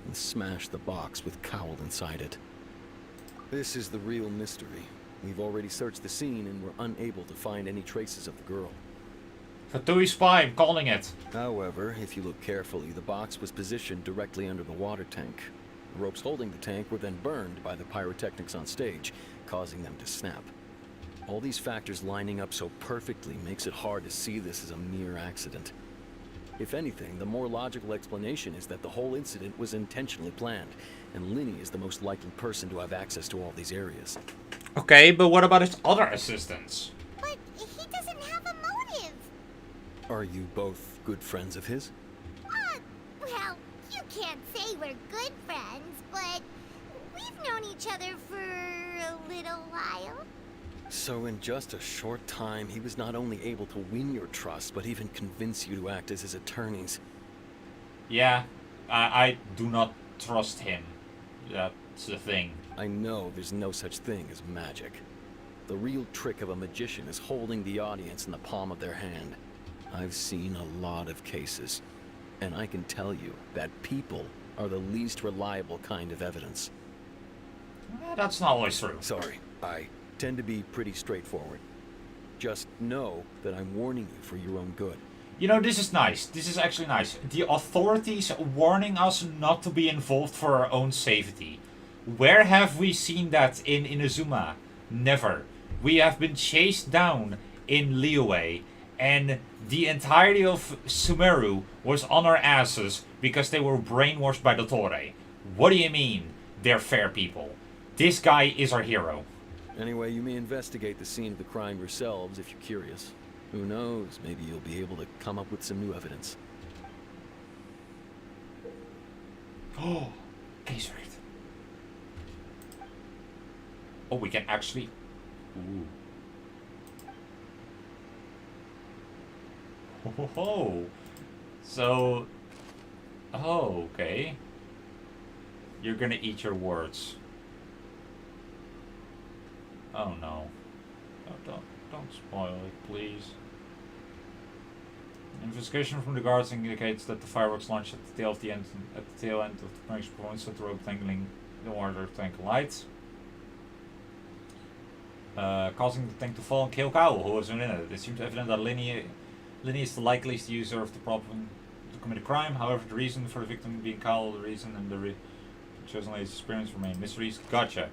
S14: and smashed the box with Cowl inside it. This is the real mystery. We've already searched the scene and were unable to find any traces of the girl.
S1: Fatui spy, I'm calling it.
S14: However, if you look carefully, the box was positioned directly under the water tank. The ropes holding the tank were then burned by the pyrotechnics on stage, causing them to snap. All these factors lining up so perfectly makes it hard to see this as a mere accident. If anything, the more logical explanation is that the whole incident was intentionally planned, and Linny is the most likely person to have access to all these areas.
S1: Okay, but what about his other assistants?
S2: But he doesn't have a motive.
S14: Are you both good friends of his?
S2: Well, you can't say we're good friends, but we've known each other for a little while.
S14: So in just a short time, he was not only able to win your trust, but even convince you to act as his attorneys.
S1: Yeah, I do not trust him. That's the thing.
S14: I know there's no such thing as magic. The real trick of a magician is holding the audience in the palm of their hand. I've seen a lot of cases, and I can tell you that people are the least reliable kind of evidence.
S1: That's not always true.
S14: Sorry, I tend to be pretty straightforward. Just know that I'm warning you for your own good.
S1: You know, this is nice. This is actually nice. The authorities warning us not to be involved for our own safety. Where have we seen that in Inazuma? Never. We have been chased down in Liyue, and the entirety of Sumeru was on our asses because they were brainwashed by the Torre. What do you mean, they're fair people? This guy is our hero.
S14: Anyway, you may investigate the scene of the crime yourselves if you're curious. Who knows, maybe you'll be able to come up with some new evidence.
S1: Oh, he's right. Oh, we can actually... Ooh. Whoa. So... Oh, okay. You're gonna eat your words. Oh no. Oh, don't spoil it, please. Investigation from the guards indicates that the fireworks launched at the tail end of the prank points at the rope tangling the water tank light. Causing the tank to fall and kill Cowell, who was in it. It seems evident that Linny is the likeliest user of the problem to commit a crime. However, the reason for the victim being Cowell, the reason and the chosen lady's experience remain mysteries. Gotcha.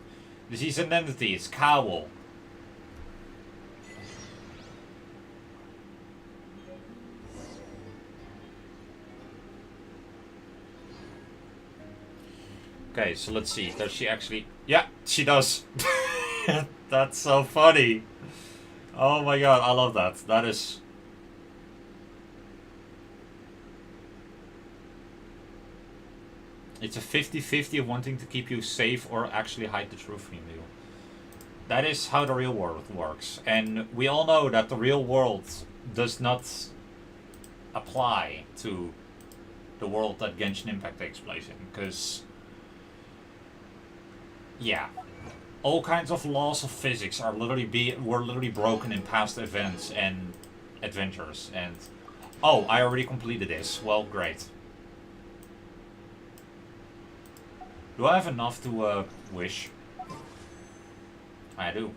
S1: Disease identity, it's Cowell. Okay, so let's see. Does she actually... Yeah, she does. That's so funny. Oh my god, I love that. That is... It's a 50-50 of wanting to keep you safe or actually hide the truth from you. That is how the real world works. And we all know that the real world does not apply to the world that Genshin Impact takes place in. Because... yeah, all kinds of laws of physics are were literally broken in past events and adventures. And oh, I already completed this. Well, great. Do I have enough to wish? I do.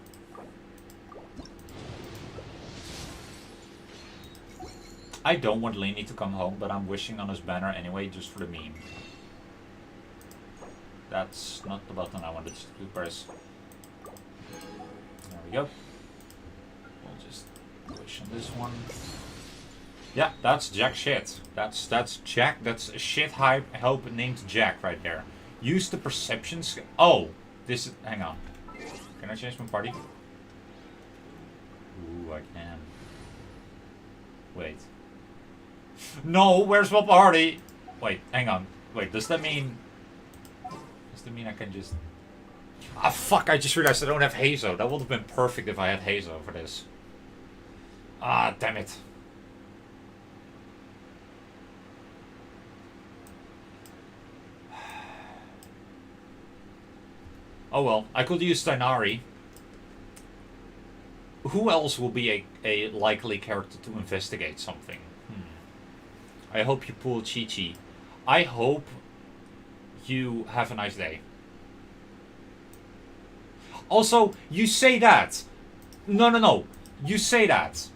S1: I don't want Lenny to come home, but I'm wishing on his banner anyway, just for the meme. That's not the button I wanted to press. There we go. We'll just wish on this one. Yeah, that's Jack shit. That's Jack. That's a shit hope named Jack right there. Use the perception skill. Oh, this is. Hang on. Can I change my party? Ooh, I can. Wait. No, where's my party? Wait, hang on. Wait, does that mean? Does that mean I can just? Ah, fuck! I just realized I don't have Hazo. That would have been perfect if I had Hazo for this. Ah, damn it. Oh well, I could use Steinari. Who else will be a likely character to investigate something? I hope you pull Chi-Chi. I hope you have a nice day. Also, you say that. No. You say that.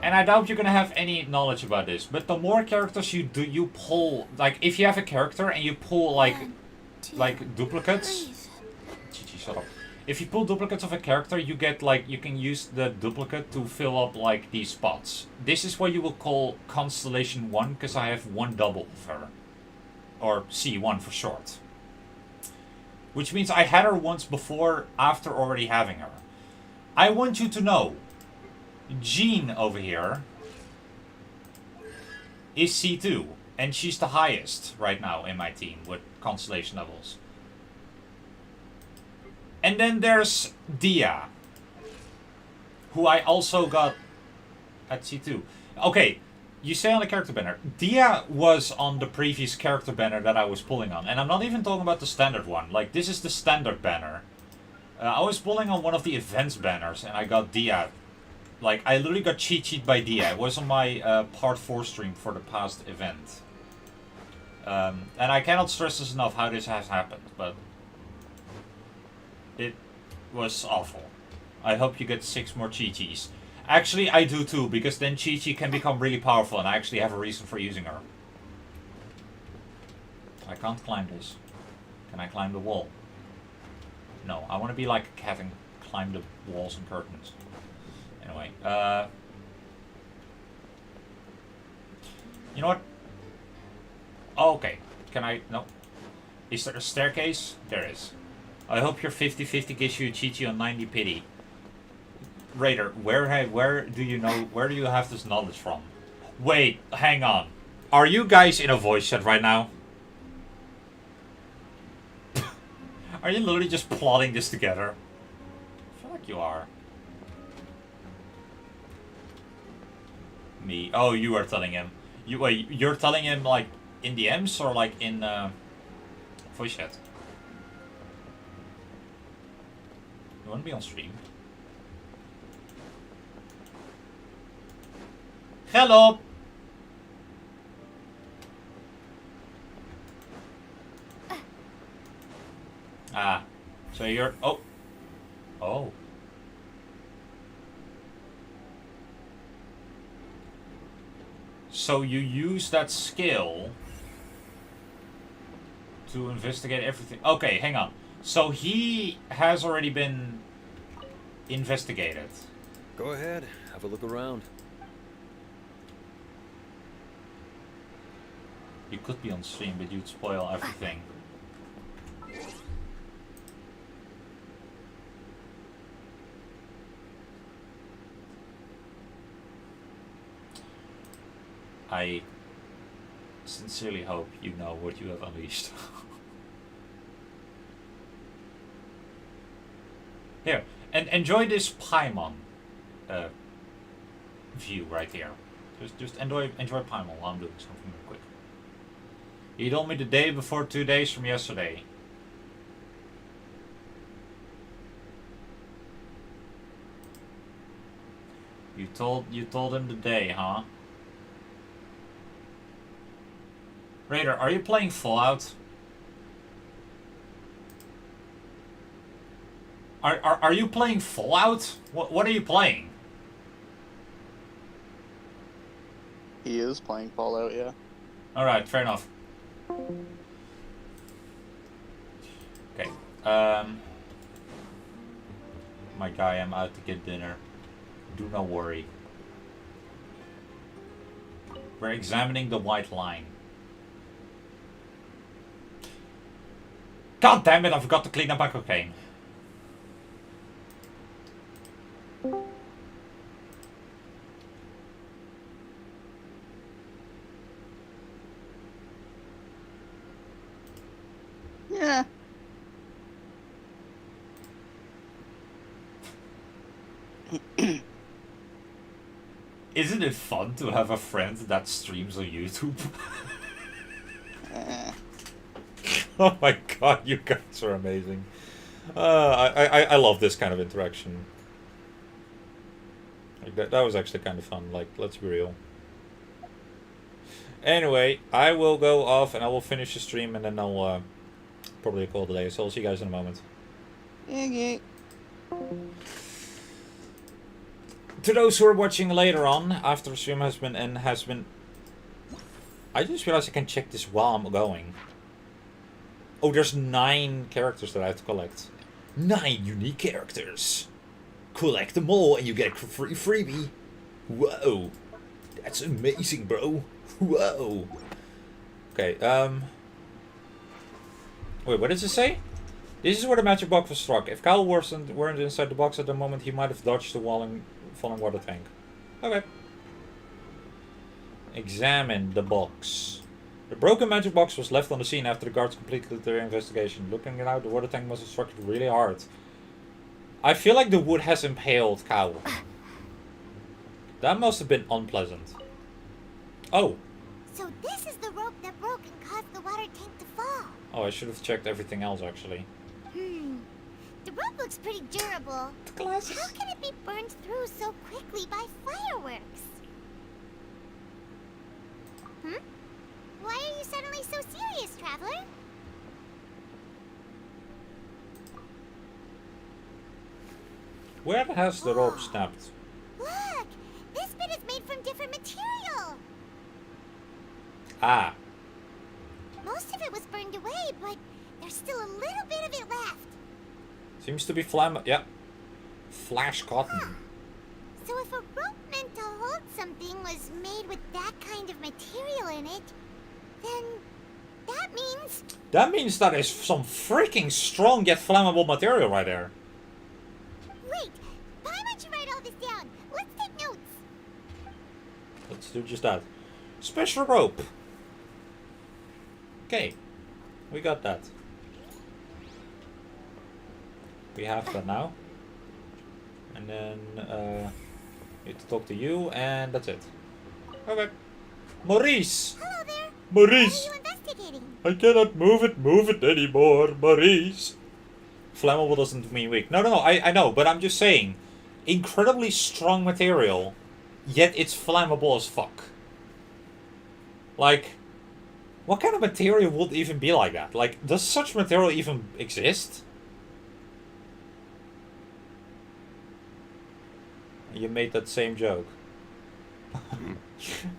S1: And I doubt you're gonna have any knowledge about this, but the more characters you pull, like if you have a character and you pull like duplicates. Chi-Chi, shut up. If you pull duplicates of a character, you get like, you can use the duplicate to fill up like these spots. This is what you will call Constellation 1, because I have one double of her. Or C1 for short. Which means I had her once before, after already having her. I want you to know, Jean over here is C2. And she's the highest right now in my team with constellation levels. And then there's Dia, who I also got at C2. Okay, you say on the character banner. Dia was on the previous character banner that I was pulling on. And I'm not even talking about the standard one. Like, this is the standard banner. I was pulling on one of the events banners and I got Dia. Like, I literally got cheat by Dia. It was on my part 4 stream for the past event. And I cannot stress this enough how this has happened, but it was awful. I hope you get 6 more Chi-Chis. Actually, I do too, because then Chi-Chi can become really powerful and I actually have a reason for using her. I can't climb this. Can I climb the wall? No, I want to be like a cat and climb the walls and curtains. Anyway, you know what? Oh, okay. Can I? No. Is there a staircase? There is. I hope your 50-50 gives you a Chi-Chi on 90 pity. Raider, where do you know? Where do you have this knowledge from? Wait, hang on. Are you guys in a voice chat right now? Are you literally just plotting this together? I feel like you are. Me. Oh, you are telling him. Wait, you're telling him like in DMs or like in voice chat? You want to be on stream? Hello. Ah, so you're oh. So you use that skill to investigate everything. Okay, hang on. So he has already been investigated.
S14: Go ahead, have a look around.
S1: You could be on stream, but you'd spoil everything. I sincerely hope you know what you have unleashed. Here, and enjoy this Paimon view right here. Just enjoy Paimon while I'm doing something real quick. He told me the day before 2 days from yesterday. You told him the day, huh? Raider, are you playing Fallout? Are you playing Fallout? What are you playing?
S15: He is playing Fallout, yeah.
S1: Alright, fair enough. Okay. My guy, I'm out to get dinner. Do not worry. We're examining the white line. God damn it, I forgot to clean up my cocaine.
S15: Yeah.
S1: Isn't it fun to have a friend that streams on YouTube? Oh my god, you guys are amazing. I love this kind of interaction. Like that was actually kind of fun, like, let's be real. Anyway, I will go off and I will finish the stream and then I'll probably call it a day. So I'll see you guys in a moment.
S15: Okay.
S1: To those who are watching later on, after the stream has been I just realized I can check this while I'm going. Oh, there's 9 characters that I have to collect. 9 unique characters. Collect them all and you get a free freebie. Whoa. That's amazing, bro. Whoa. Okay, wait, what does it say? This is where the magic box was struck. If Kyle weren't inside the box at the moment, he might have dodged the falling water tank. Okay. Examine the box. The broken magic box was left on the scene after the guards completed their investigation. Looking it out, the water tank must have struck it really hard. I feel like the wood has impaled Kyle. That must have been unpleasant. Oh.
S2: So this is the rope that broke and caused the water tank to fall.
S1: Oh, I should have checked everything else actually.
S2: The rope looks pretty durable.
S1: The glasses.
S2: How can it be burned through so quickly by fireworks? Why are you suddenly so serious, traveler?
S1: Where has the rope snapped?
S2: Look! This bit is made from different material!
S1: Ah.
S2: Most of it was burned away, but there's still a little bit of it left.
S1: Seems to be yeah. Flash cotton.
S2: So if a rope meant to hold something was made with that kind of material in it, then that means...
S1: That means that is some freaking strong yet flammable material right there.
S2: Wait! Why don't you write all this down? Let's take notes!
S1: Let's do just that. Special rope. Okay. We got that. We have that now. And then we have to talk to you and that's it. Okay. Maurice!
S2: Hello there.
S1: Maurice!
S2: What are you investigating?
S1: I cannot move it anymore, Maurice. Flammable doesn't mean weak. No, I know, but I'm just saying. Incredibly strong material, yet it's flammable as fuck. Like, what kind of material would even be like that? Like, does such material even exist? You made that same joke.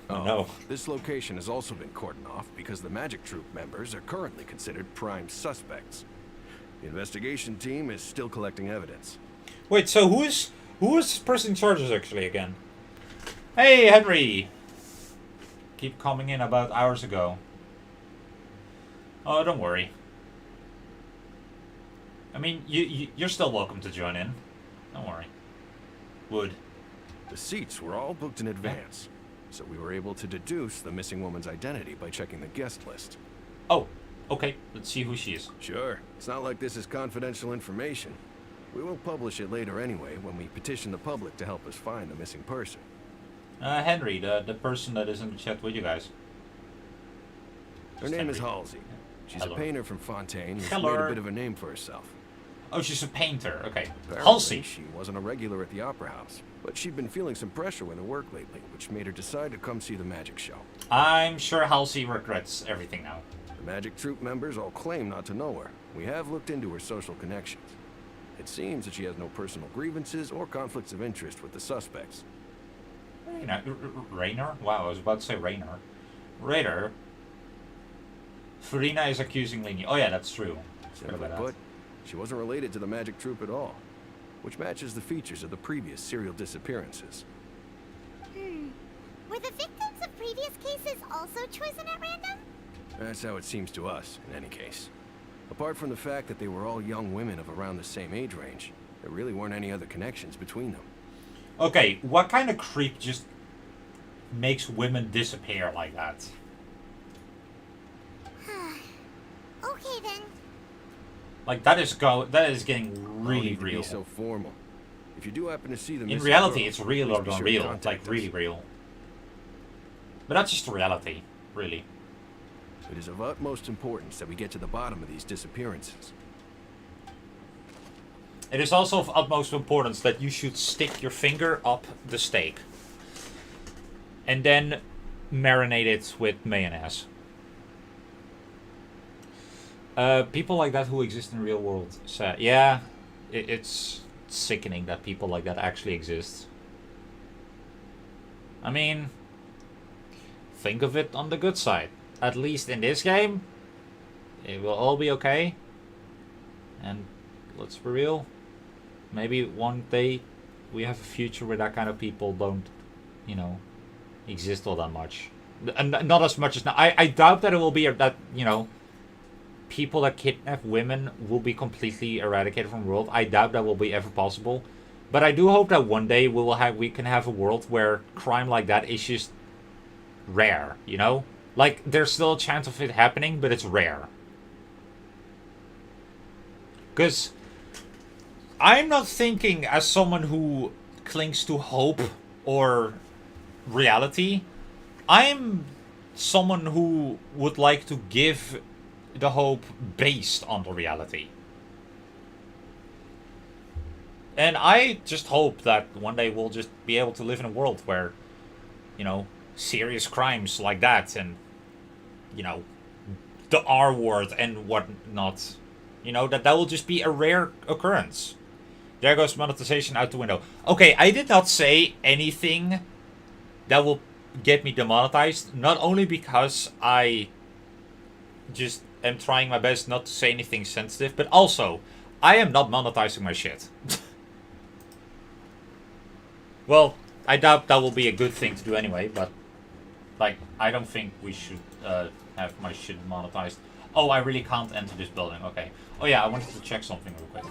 S12: Oh,
S1: no.
S12: This location has also been cordoned off because the Magic Troop members are currently considered prime suspects. The investigation team is still collecting evidence.
S1: Wait, so who is this person in charge actually again? Hey, Henry! Keep coming in about hours ago. Oh, don't worry. I mean, you're still welcome to join in. Don't worry. Would.
S12: The seats were all booked in advance, so we were able to deduce the missing woman's identity by checking the guest list.
S1: Oh, okay. Let's see who she is.
S12: Sure. It's not like this is confidential information. We will publish it later anyway when we petition the public to help us find the missing person.
S1: Henry, the person that is in the chat with you guys.
S12: Her name is Halsey. She's
S1: Hello.
S12: a painter from Fontaine who's
S1: Hello.
S12: made a bit of a name for herself.
S1: Oh, she's a painter. Okay.
S12: Apparently,
S1: Halsey.
S12: she wasn't a regular at the Opera House, but she'd been feeling some pressure with her work lately, which made her decide to come see the magic show.
S1: I'm sure Halsey regrets everything now.
S12: The Magic Troop members all claim not to know her. We have looked into her social connections. It seems that she has no personal grievances or conflicts of interest with the suspects.
S1: You know, Rainer? Wow, I was about to say Rainer. Rainer. Farina is accusing Lini. Oh yeah, that's true.
S12: Simply put, she wasn't related to the Magic Troop at all, which matches the features of the previous serial disappearances.
S2: Were the victims of previous cases also chosen at random?
S12: That's how it seems to us, in any case. Apart from the fact that they were all young women of around the same age range, there really weren't any other connections between them.
S1: Okay, what kind of creep just makes women disappear like that?
S2: Okay then.
S1: Like that is getting really
S12: Need to
S1: real.
S12: be so formal. If you do happen to see them,
S1: In reality, it's
S12: real
S1: real or unreal. Like really real. But that's just reality, really.
S12: It is of utmost importance that we get to the bottom of these disappearances.
S1: It is also of utmost importance that you should stick your finger up the steak. And then marinate it with mayonnaise. People like that who exist in the real world. So, yeah, it's sickening that people like that actually exist. I mean, think of it on the good side. At least in this game, it will all be okay. And let's be real. Maybe one day we have a future where that kind of people don't, you know, exist all that much. And not as much as now. I doubt that it will be that, you know, people that kidnap women will be completely eradicated from the world. I doubt that will be ever possible. But I do hope that one day we can have a world where crime like that is just rare, you know? Like, there's still a chance of it happening, but it's rare. Because I'm not thinking as someone who clings to hope or reality. I'm someone who would like to give the hope based on the reality. And I just hope that one day we'll just be able to live in a world where, you know, serious crimes like that and, you know, the R word and whatnot, you know, that will just be a rare occurrence. There goes monetization out the window. Okay, I did not say anything that will get me demonetized, not only because I just am trying my best not to say anything sensitive, but also, I am not monetizing my shit. Well, I doubt that will be a good thing to do anyway, but, like, I don't think we should have my shit monetized. Oh, I really can't enter this building. Okay. Oh yeah, I wanted to check something real quick.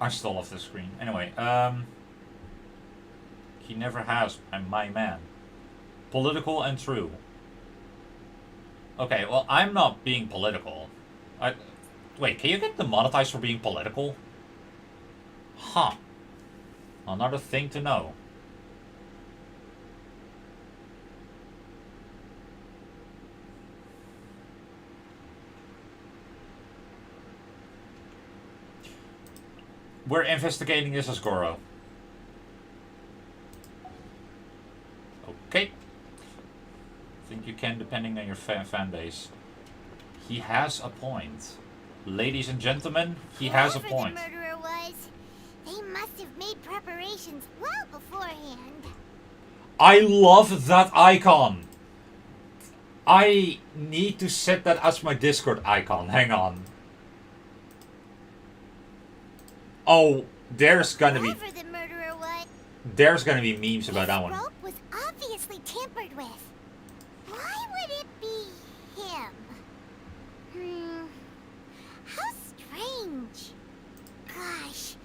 S1: I stole off the screen. Anyway, he never has. I'm my man. Political and true. Okay, well, I'm not being political. Wait, can you get demonetized for being political? Huh. Another thing to know. We're investigating this as Goro. Okay. Think you can, depending on your fan base. He has a point. Ladies and gentlemen, he has a point.
S2: Whoever the murderer was, they must have made preparations well beforehand.
S1: I love that icon. I need to set that as my Discord icon. Hang on. Oh, there's gonna be...
S2: Whoever the murderer was,
S1: There's gonna be memes about that one.
S2: this rope was obviously tampered with. Why would it be him? How strange. Gosh,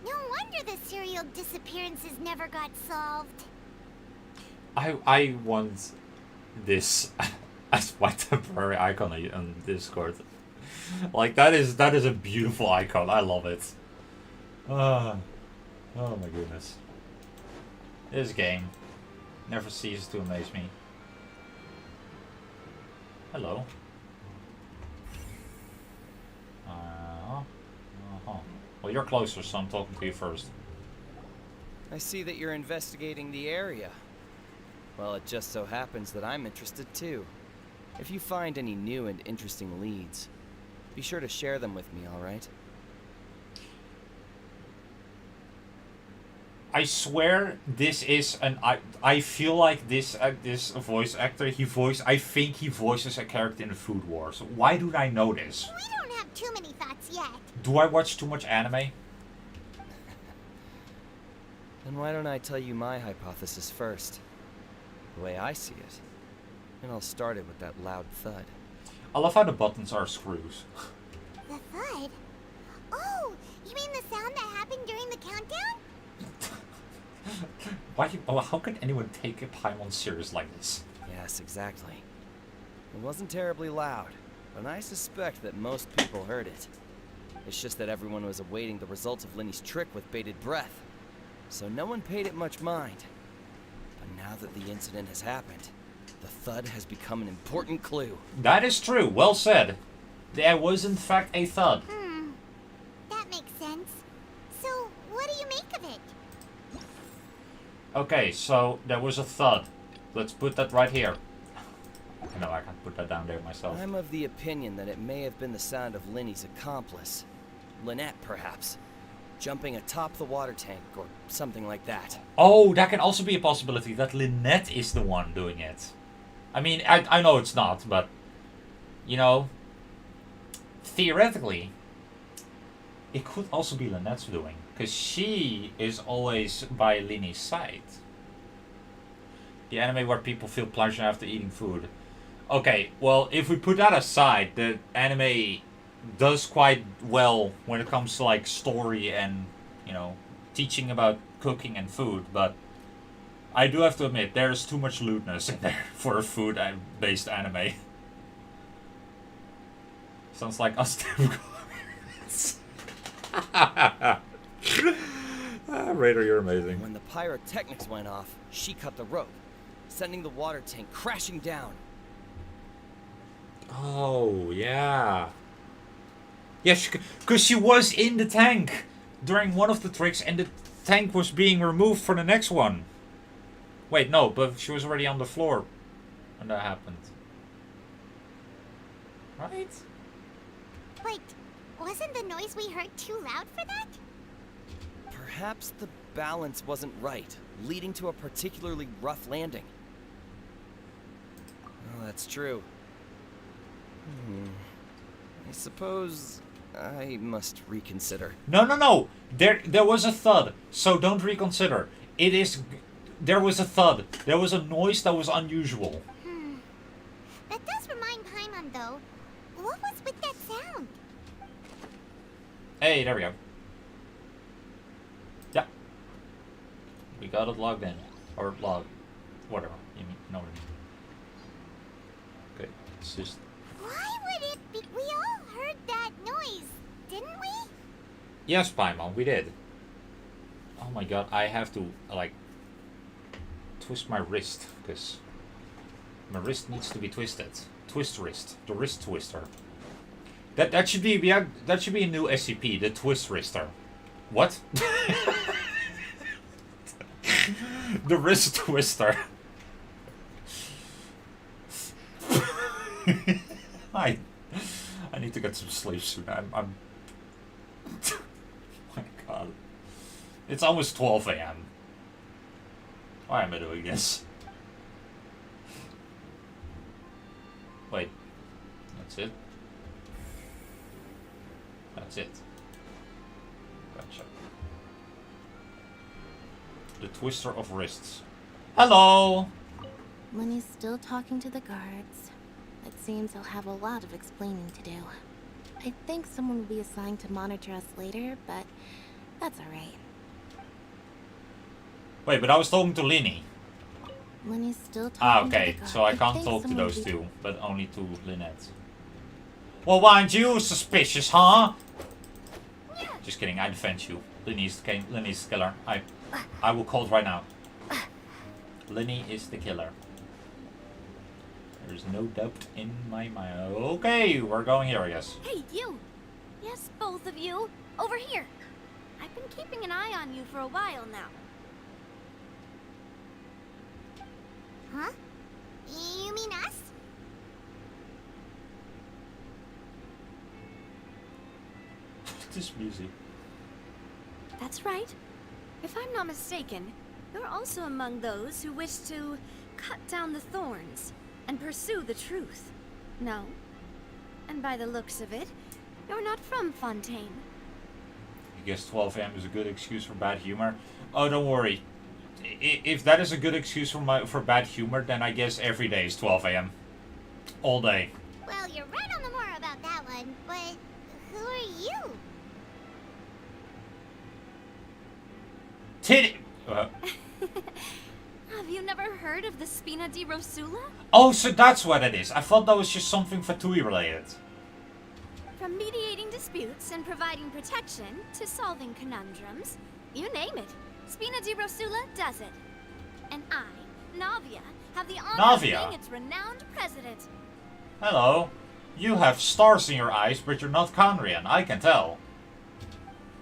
S2: no wonder the serial disappearances never got solved.
S1: I want this as my temporary icon on Discord. Like that is a beautiful icon. I love it. Oh my goodness. This game never ceases to amaze me. Hello. Well, you're closer, so I'm talking to you first.
S16: I see that you're investigating the area. Well, it just so happens that I'm interested too. If you find any new and interesting leads, be sure to share them with me, alright?
S1: I swear this is an... I feel like this this voice actor, I think he voices a character in the Food Wars. Why do I know this?
S2: We don't have too many thoughts yet.
S1: Do I watch too much anime?
S16: Then why don't I tell you my hypothesis first? The way I see it. And I'll start it with that loud thud.
S1: I love how the buttons are screws.
S2: The thud? Oh, you mean the sound that happened during the countdown?
S1: How can anyone take a Paimon serious like this?
S16: Yes, exactly. It wasn't terribly loud, but I suspect that most people heard it. It's just that everyone was awaiting the results of Lenny's trick with bated breath, so no one paid it much mind. But now that the incident has happened, the thud has become an important clue.
S1: That is true, well said. There was in fact a thud.
S2: That makes sense. So, what do you make of it?
S1: Okay, so there was a thud. Let's put that right here. No, I can't put that down there myself.
S16: I'm of the opinion that it may have been the sound of Lenny's accomplice. Lynette, perhaps. Jumping atop the water tank, or something like that.
S1: Oh, that can also be a possibility, that Lynette is the one doing it. I mean, I know it's not, but... You know... Theoretically... It could also be Lynette's doing. Because she is always by Lenny's side. The anime where people feel pleasure after eating food. Okay, well, if we put that aside, the anime does quite well when it comes to like story and, you know, teaching about cooking and food, but I do have to admit there's too much lewdness in there for a food-based anime. Sounds like us typical. Raider, you're amazing.
S16: When the pyrotechnics went off, she cut the rope, sending the water tank crashing down.
S1: Oh, yeah. Yeah, because she was in the tank during one of the tricks and the tank was being removed for the next one. Wait, no, but she was already on the floor when that happened. Right?
S2: Wait, wasn't the noise we heard too loud for that?
S16: Perhaps the balance wasn't right, leading to a particularly rough landing. Oh, that's true. I suppose I must reconsider.
S1: No. There was a thud, so don't reconsider. There was a thud. There was a noise that was unusual.
S2: That does remind Paimon, though. What was with that sound?
S1: Hey, there we go. Yeah. We got it logged in. Or logged. Whatever. You know what I mean. Okay, it's just...
S2: Why would it be? We all heard that noise, didn't we?
S1: Yes, Paimon, we did. Oh my god, I have to, like, twist my wrist, because my wrist needs to be twisted. Twist wrist. The wrist twister. That should be a new SCP, the twist wrister. What? The wrist twister. I need to get some sleep soon. I'm oh my god. It's almost 12 AM. Why am I doing this? Wait. That's it? That's it. Gotcha. The twister of wrists. Hello!
S6: Lenny's still talking to the guards. It seems he'll have a lot of explaining to do. I think someone will be assigned to monitor us later, but that's alright.
S1: Wait, but I was talking to Lenny.
S6: Lenny's still talking
S1: Ah,
S6: to
S1: okay.
S6: the guards.
S1: So I can't talk to those two, but only to Lynette. Well, why aren't you suspicious, huh? Just kidding, I defend you. Lenny's the killer. I will call it right now. Lenny is the killer. There's no doubt in my mind. Okay, we're going here, I guess.
S2: Hey, you! Yes, both of you. Over here. I've been keeping an eye on you for a while now. Huh? You mean us?
S1: This music.
S6: That's right. If I'm not mistaken, you're also among those who wish to cut down the thorns and pursue the truth. No? And by the looks of it, you're not from Fontaine.
S1: I guess 12 AM is a good excuse for bad humor. Oh, don't worry. If that is a good excuse for bad humor, then I guess every day is 12 AM. All day.
S2: Well, you're right on the more about that one, but who are you?
S1: Titty!
S6: Have you never heard of the Spina di Rosula?
S1: Oh, so that's what it is. I thought that was just something Fatui related.
S6: From mediating disputes and providing protection to solving conundrums, you name it, Spina di Rosula does it. And I, Navia, have the honor of being its renowned president.
S1: Hello. You have stars in your eyes, but you're not Conrian, I can tell.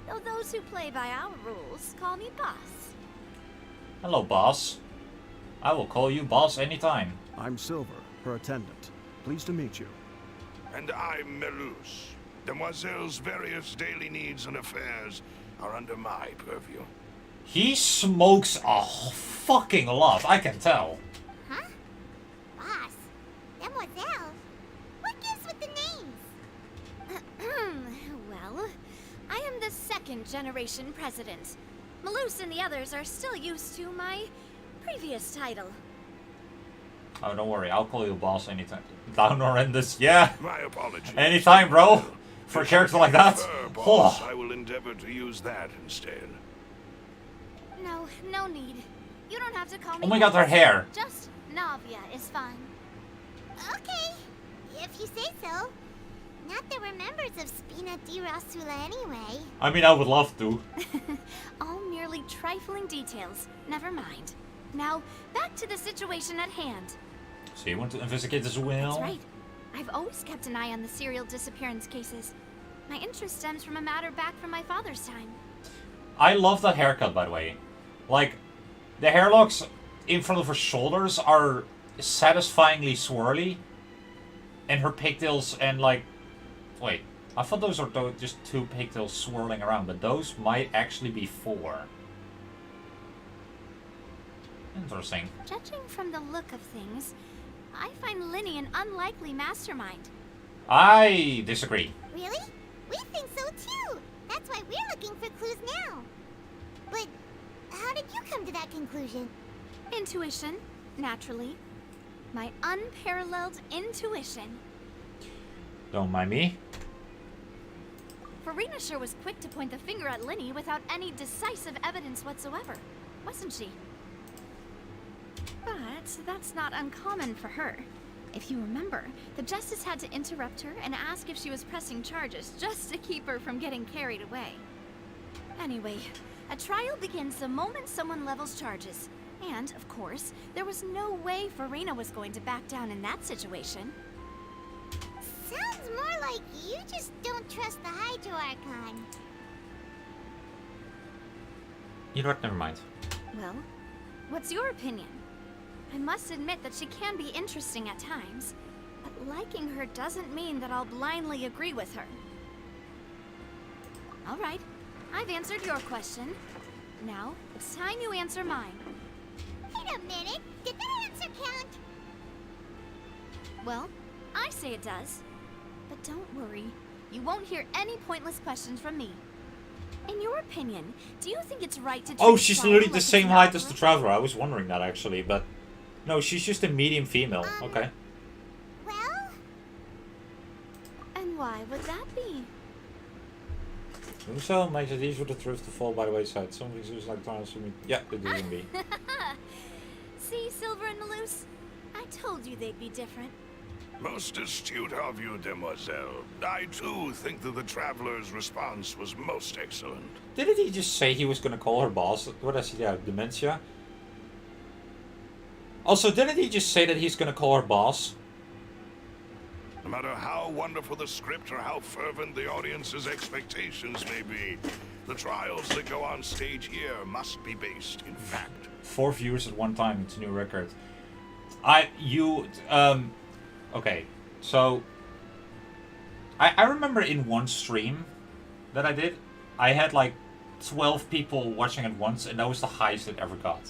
S6: Though those who play by our rules call me boss.
S1: Hello, boss. I will call you boss anytime.
S17: I'm Silver, her attendant. Pleased to meet you.
S8: And I'm Melus. Demoiselle's various daily needs and affairs are under my purview.
S1: He smokes a fucking lot, I can tell.
S2: Huh? Boss? Demoiselle? What gives with the names?
S6: Well, I am the second generation president. Malus and the others are still used to my previous title.
S1: Oh, don't worry, I'll call you boss anytime. Down horrendous, yeah.
S8: My apologies.
S1: Anytime, bro. For a character like that.
S8: Boss, I will endeavor to use that instead.
S6: No, no need. You don't have to call me.
S1: Oh my god, her hair.
S6: Just Navia is fine.
S2: Okay, if you say so. Not that we're members of Spina di Rosula anyway.
S1: I mean, I would love to.
S6: All merely trifling details. Never mind. Now, back to the situation at hand.
S1: So you want to investigate as well?
S6: That's right. I've always kept an eye on the serial disappearance cases. My interest stems from a matter back from my father's time.
S1: I love that haircut, by the way. Like, the hairlocks in front of her shoulders are satisfyingly swirly. And her pigtails and, like... Wait, I thought those are just two pigtails swirling around, but those might actually be four. Interesting.
S6: Judging from the look of things, I find Linny an unlikely mastermind.
S1: I disagree.
S2: Really? We think so too. That's why we're looking for clues now. But how did you come to that conclusion?
S6: Intuition, naturally. My unparalleled intuition.
S1: Don't mind me.
S6: Farina sure was quick to point the finger at Linny without any decisive evidence whatsoever, wasn't she? But that's not uncommon for her. If you remember, the Justice had to interrupt her and ask if she was pressing charges just to keep her from getting carried away. Anyway,
S18: A trial begins the moment someone levels charges. And, of course, there was no way Farina was going to back down in that situation.
S2: Sounds more like you just don't trust the Hydro Archon.
S1: You know what? Never mind.
S18: Well, what's your opinion? I must admit that she can be interesting at times, but liking her doesn't mean that I'll blindly agree with her. All right, I've answered your question. Now, it's time you answer mine.
S2: Wait a minute, did that answer count?
S18: Well, I say it does. But don't worry, you won't hear any pointless questions from me. In your opinion, do you think it's right to...
S1: Oh, she's literally the same height as the Traveler. I was wondering that actually, but... No, she's just a medium female. Okay.
S2: Well?
S18: And why would that be?
S1: So makes it easier for the truth to fall by the wayside. Some things like trying to mean. Yeah, it didn't be.
S18: See, Silver and Malus? I told you they'd be different.
S19: Most astute of you, demoiselle. I too think that the Traveler's response was most excellent.
S1: Didn't he just say he was gonna call her boss? What does he have? Dementia? Also, didn't he just say that he's gonna call her boss?
S19: No matter how wonderful the script or how fervent the audience's expectations may be, the trials that go on stage here must be based in fact.
S1: 4 viewers at one time, it's a new record. Okay, so... I remember in one stream that I did, I had like 12 people watching at once, and that was the highest it ever got.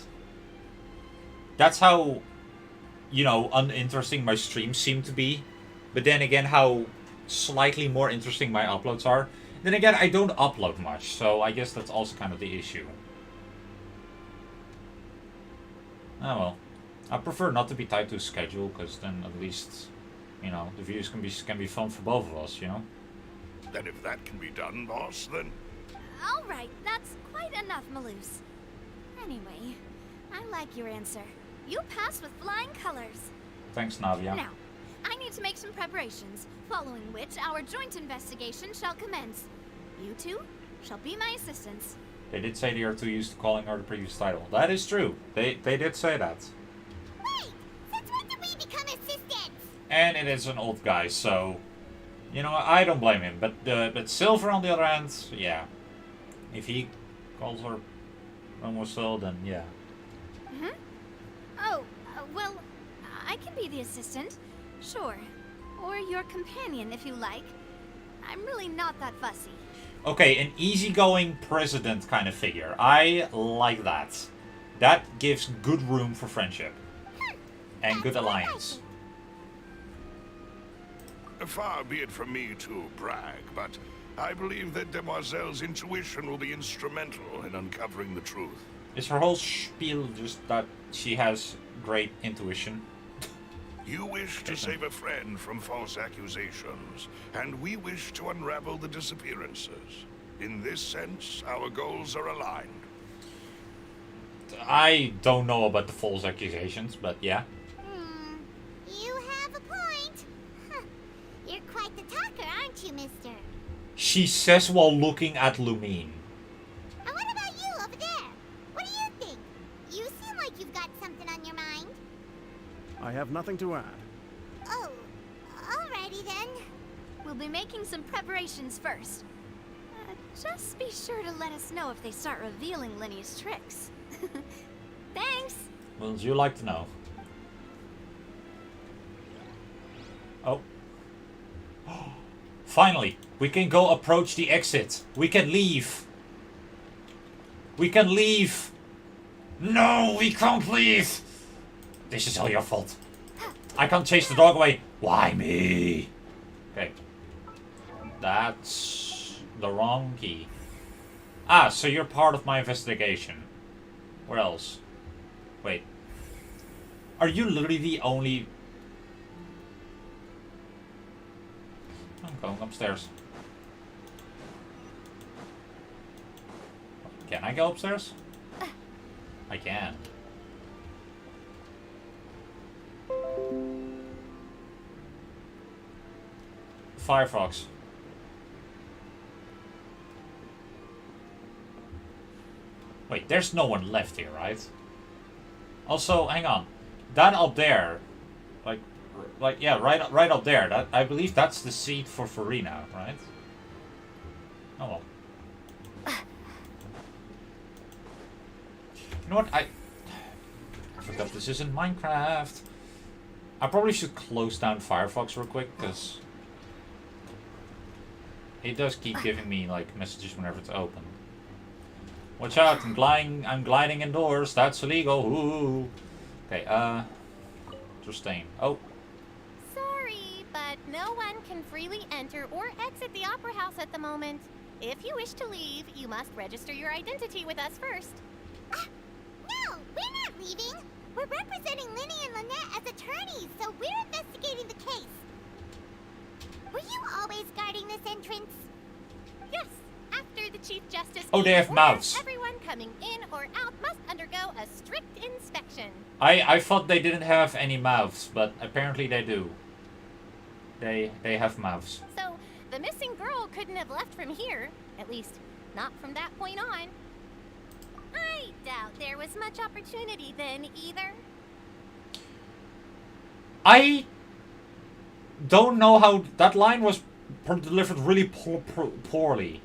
S1: That's how, you know, uninteresting my streams seem to be. But then again, how slightly more interesting my uploads are. Then again, I don't upload much, so I guess that's also kind of the issue. Oh well. I prefer not to be tied to a schedule, because then at least, you know, the views can be fun for both of us, you know?
S19: Then if that can be done, boss, then...
S18: Alright, that's quite enough, Malus. Anyway, I like your answer. You passed with flying colors.
S1: Thanks, Navia.
S18: Now, I need to make some preparations, following which our joint investigation shall commence. You two shall be my assistants.
S1: They did say they are too used to calling her the previous title. That is true. They did say that.
S2: Wait! Since when did we become assistants?
S1: And it is an old guy, so... You know, I don't blame him. But Silver, on the other hand, yeah. If he calls her Mademoiselle, then yeah.
S18: Oh, well, I can be the assistant. Sure. Or your companion, if you like. I'm really not that fussy.
S1: Okay, an easygoing president kind of figure. I like that. That gives good room for friendship. And good alliance.
S19: Far be it from me to brag, but I believe that Demoiselle's intuition will be instrumental in uncovering the truth.
S1: Is her whole spiel just that she has great intuition?
S19: You wish to save a friend from false accusations, and we wish to unravel the disappearances. In this sense, our goals are aligned.
S1: I don't know about the false accusations, but yeah.
S2: You have a point. Huh. You're quite the talker, aren't you, mister?
S1: She says while looking at Lumine.
S2: And what about you over there? What do you think? You seem like you've got something on your mind.
S17: I have nothing to add.
S2: Oh, alrighty then.
S18: We'll be making some preparations first. Just be sure to let us know if they start revealing Lenny's tricks. Thanks!
S1: Wouldn't you like to know? Oh. Finally, we can go approach the exit. We can leave. We can leave. No, we can't leave. This is all your fault. I can't chase the dog away. Why me? Okay. That's the wrong key. Ah, so you're part of my investigation. Where else? Wait. Are you literally the only... I'm going upstairs. Can I go upstairs? I can. Firefox. Wait, there's no one left here, right? Also, hang on. That up there, like yeah, right up there. That I believe that's the seat for Farina, right? Oh well. You know what? I forgot this isn't Minecraft. I probably should close down Firefox real quick, because it does keep giving me like messages whenever it's open. Watch out! I'm gliding indoors. That's illegal. Ooh. Okay. Justine. Oh.
S2: Sorry, but no one can freely enter or exit the Opera House at the moment. If you wish to leave, you must register your identity with us first. No, we're not leaving. We're representing Linny and Lynette as attorneys, so we're investigating the case. Were you always guarding this entrance? Yes. After the Chief Justice.
S1: Oh, they have mouths.
S2: Everyone coming in or out must undergo a strict inspection.
S1: I thought they didn't have any mouths, but apparently they do. They have mouths.
S2: So the missing girl couldn't have left from here, at least not from that point on. I doubt there was much opportunity then either.
S1: I don't know how that line was delivered really poorly.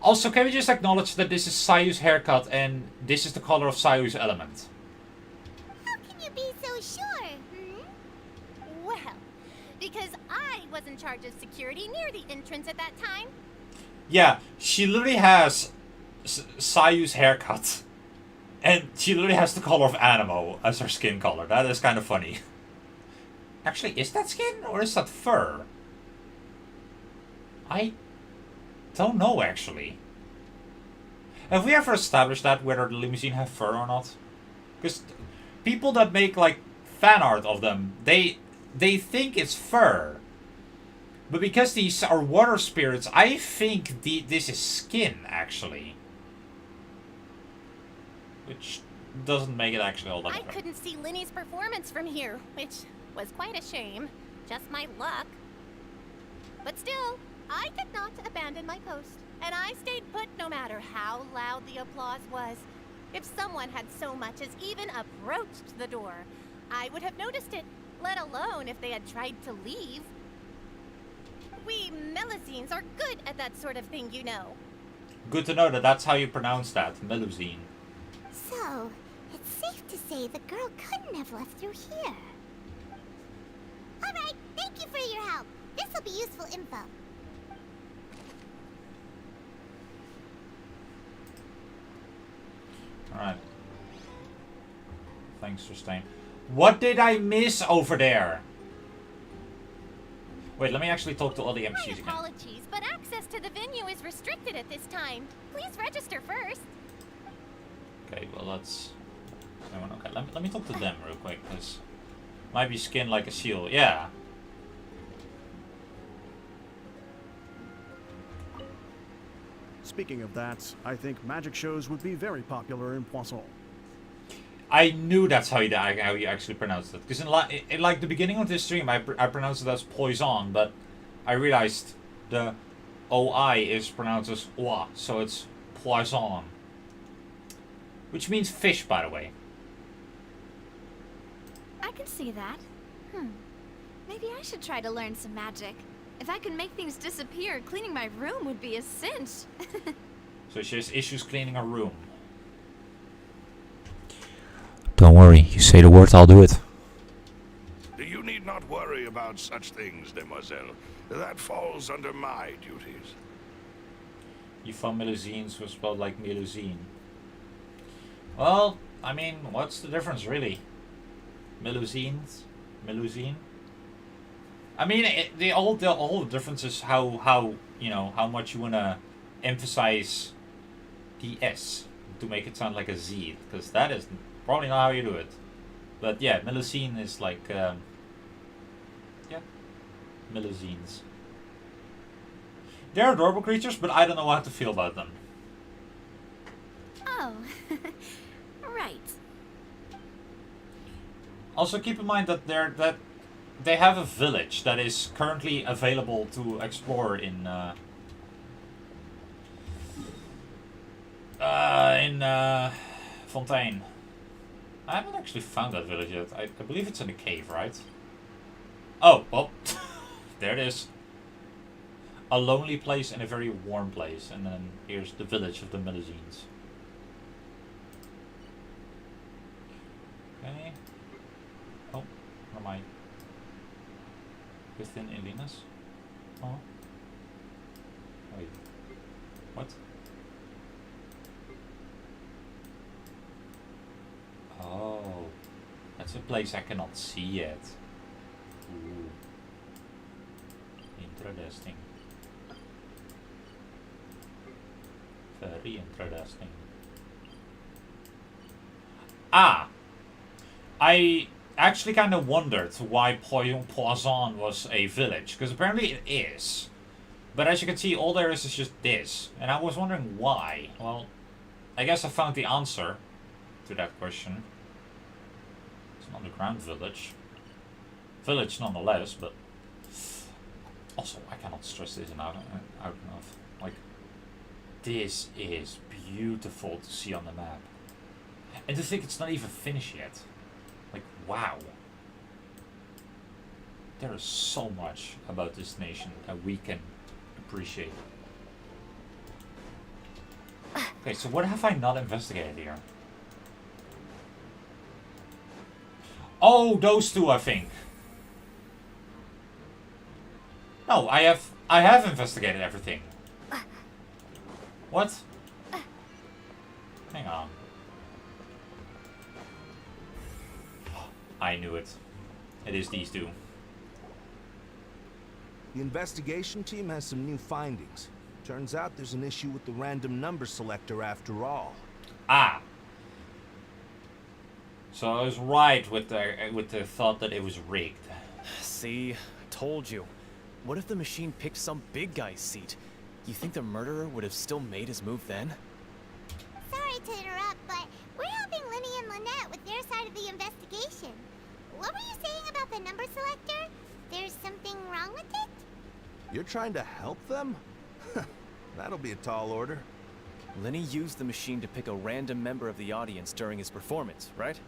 S1: Also, can we just acknowledge that this is Sayu's haircut and this is the color of Sayu's element?
S2: How can you be so sure? Well, because I was in charge of security near the entrance at that time.
S1: Yeah, she literally has Sayu's haircut. And she literally has the color of Animo as her skin color. That is kind of funny. Actually, is that skin or is that fur? I don't know, actually. Have we ever established that, whether the limousine have fur or not? Because people that make, like, fan art of them, they think it's fur. But because these are water spirits, I think this is skin, actually. Which doesn't make it actually all that
S2: I
S1: better.
S2: couldn't see Linny's performance from here, which was quite a shame. Just my luck. But still, I did not abandon my post, and I stayed put no matter how loud the applause was. If someone had so much as even approached the door, I would have noticed it, let alone if they had tried to leave. We Melusines are good at that sort of thing, you know.
S1: Good to know that that's how you pronounce that, Melusine.
S2: So, it's safe to say the girl couldn't have left through here. Alright, thank you for your help. This will be useful info.
S1: Alright. Thanks, Justine. What did I miss over there? Wait, let me actually talk to all the NPCs again.
S2: Apologies, but access to the venue is restricted at this time. Please register first.
S1: Okay, well let's... Okay, let me talk to them real quick, because... Might be skinned like a seal, yeah.
S17: Speaking of that, I think magic shows would be very popular in Poisson.
S1: I knew that's how you actually pronounced it. Because in like the beginning of this stream, I pronounced it as poison, but I realized the OI is pronounced as oa, so it's poison. Which means fish, by the way.
S18: I can see that. Maybe I should try to learn some magic. If I could make things disappear, cleaning my room would be a cinch.
S1: So she has issues cleaning her room. Don't worry, you say the word, I'll do it.
S19: You need not worry about such things, demoiselle. That falls under my duties.
S1: You found Melusines was spelled like Melusine. Well, I mean, what's the difference, really? Melusines? Melusine? I mean, the whole difference is how you know, how much you want to emphasize the S to make it sound like a Z, because that is probably not how you do it. But yeah, Melusine is like, yeah, Melusines. They're adorable creatures, but I don't know how to feel about them.
S18: Oh, right.
S1: Also, keep in mind that they have a village that is currently available to explore in in Fontaine. I haven't actually found that village yet. I believe it's in a cave, right? Oh, well, there it is. A lonely place and a very warm place. And then here's the village of the Milazines. Okay. Oh, where am I? Within Elena's? Oh. Wait. What? Oh. That's a place I cannot see yet. Ooh. Interesting. Very interesting. Ah! I actually kind of wondered why Poisson was a village, because apparently it is. But as you can see, all there is just this. And I was wondering why. Well, I guess I found the answer to that question. It's an underground village. Village nonetheless, but... Also, I cannot stress this out enough. Like, this is beautiful to see on the map. And to think it's not even finished yet. Like, wow. There is so much about this nation that we can appreciate. Okay, so what have I not investigated here? Oh, those two, I think. No, I have investigated everything. What? Hang on. I knew it. It is these two.
S8: The investigation team has some new findings. Turns out there's an issue with the random number selector after all.
S1: Ah. So I was right with the thought that it was rigged.
S20: See, I told you. What if the machine picked some big guy's seat? You think the murderer would have still made his move then?
S2: Sorry to interrupt, but we're helping Linny and Lynette with their side of the investigation. What were you saying about the number selector? There's something wrong with it?
S8: You're trying to help them? That'll be a tall order.
S20: Linny used the machine to pick a random member of the audience during his performance, right?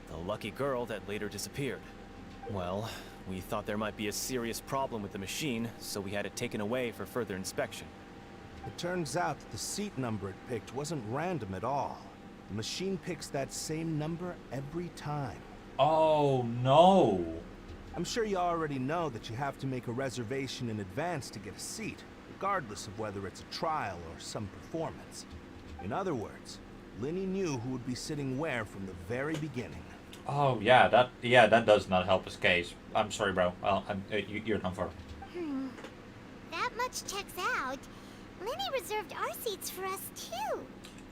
S20: The lucky girl that later disappeared. Well, we thought there might be a serious problem with the machine, so we had it taken away for further inspection.
S8: It turns out that the seat number it picked wasn't random at all. The machine picks that same number every time.
S1: Oh, no.
S8: I'm sure you already know that you have to make a reservation in advance to get a seat, regardless of whether it's a trial or some performance. In other words, Linny knew who would be sitting where from the very beginning.
S1: Oh, yeah, that does not help his case. I'm sorry, bro. Well, you're done for.
S2: That much checks out. Linny reserved our seats for us, too.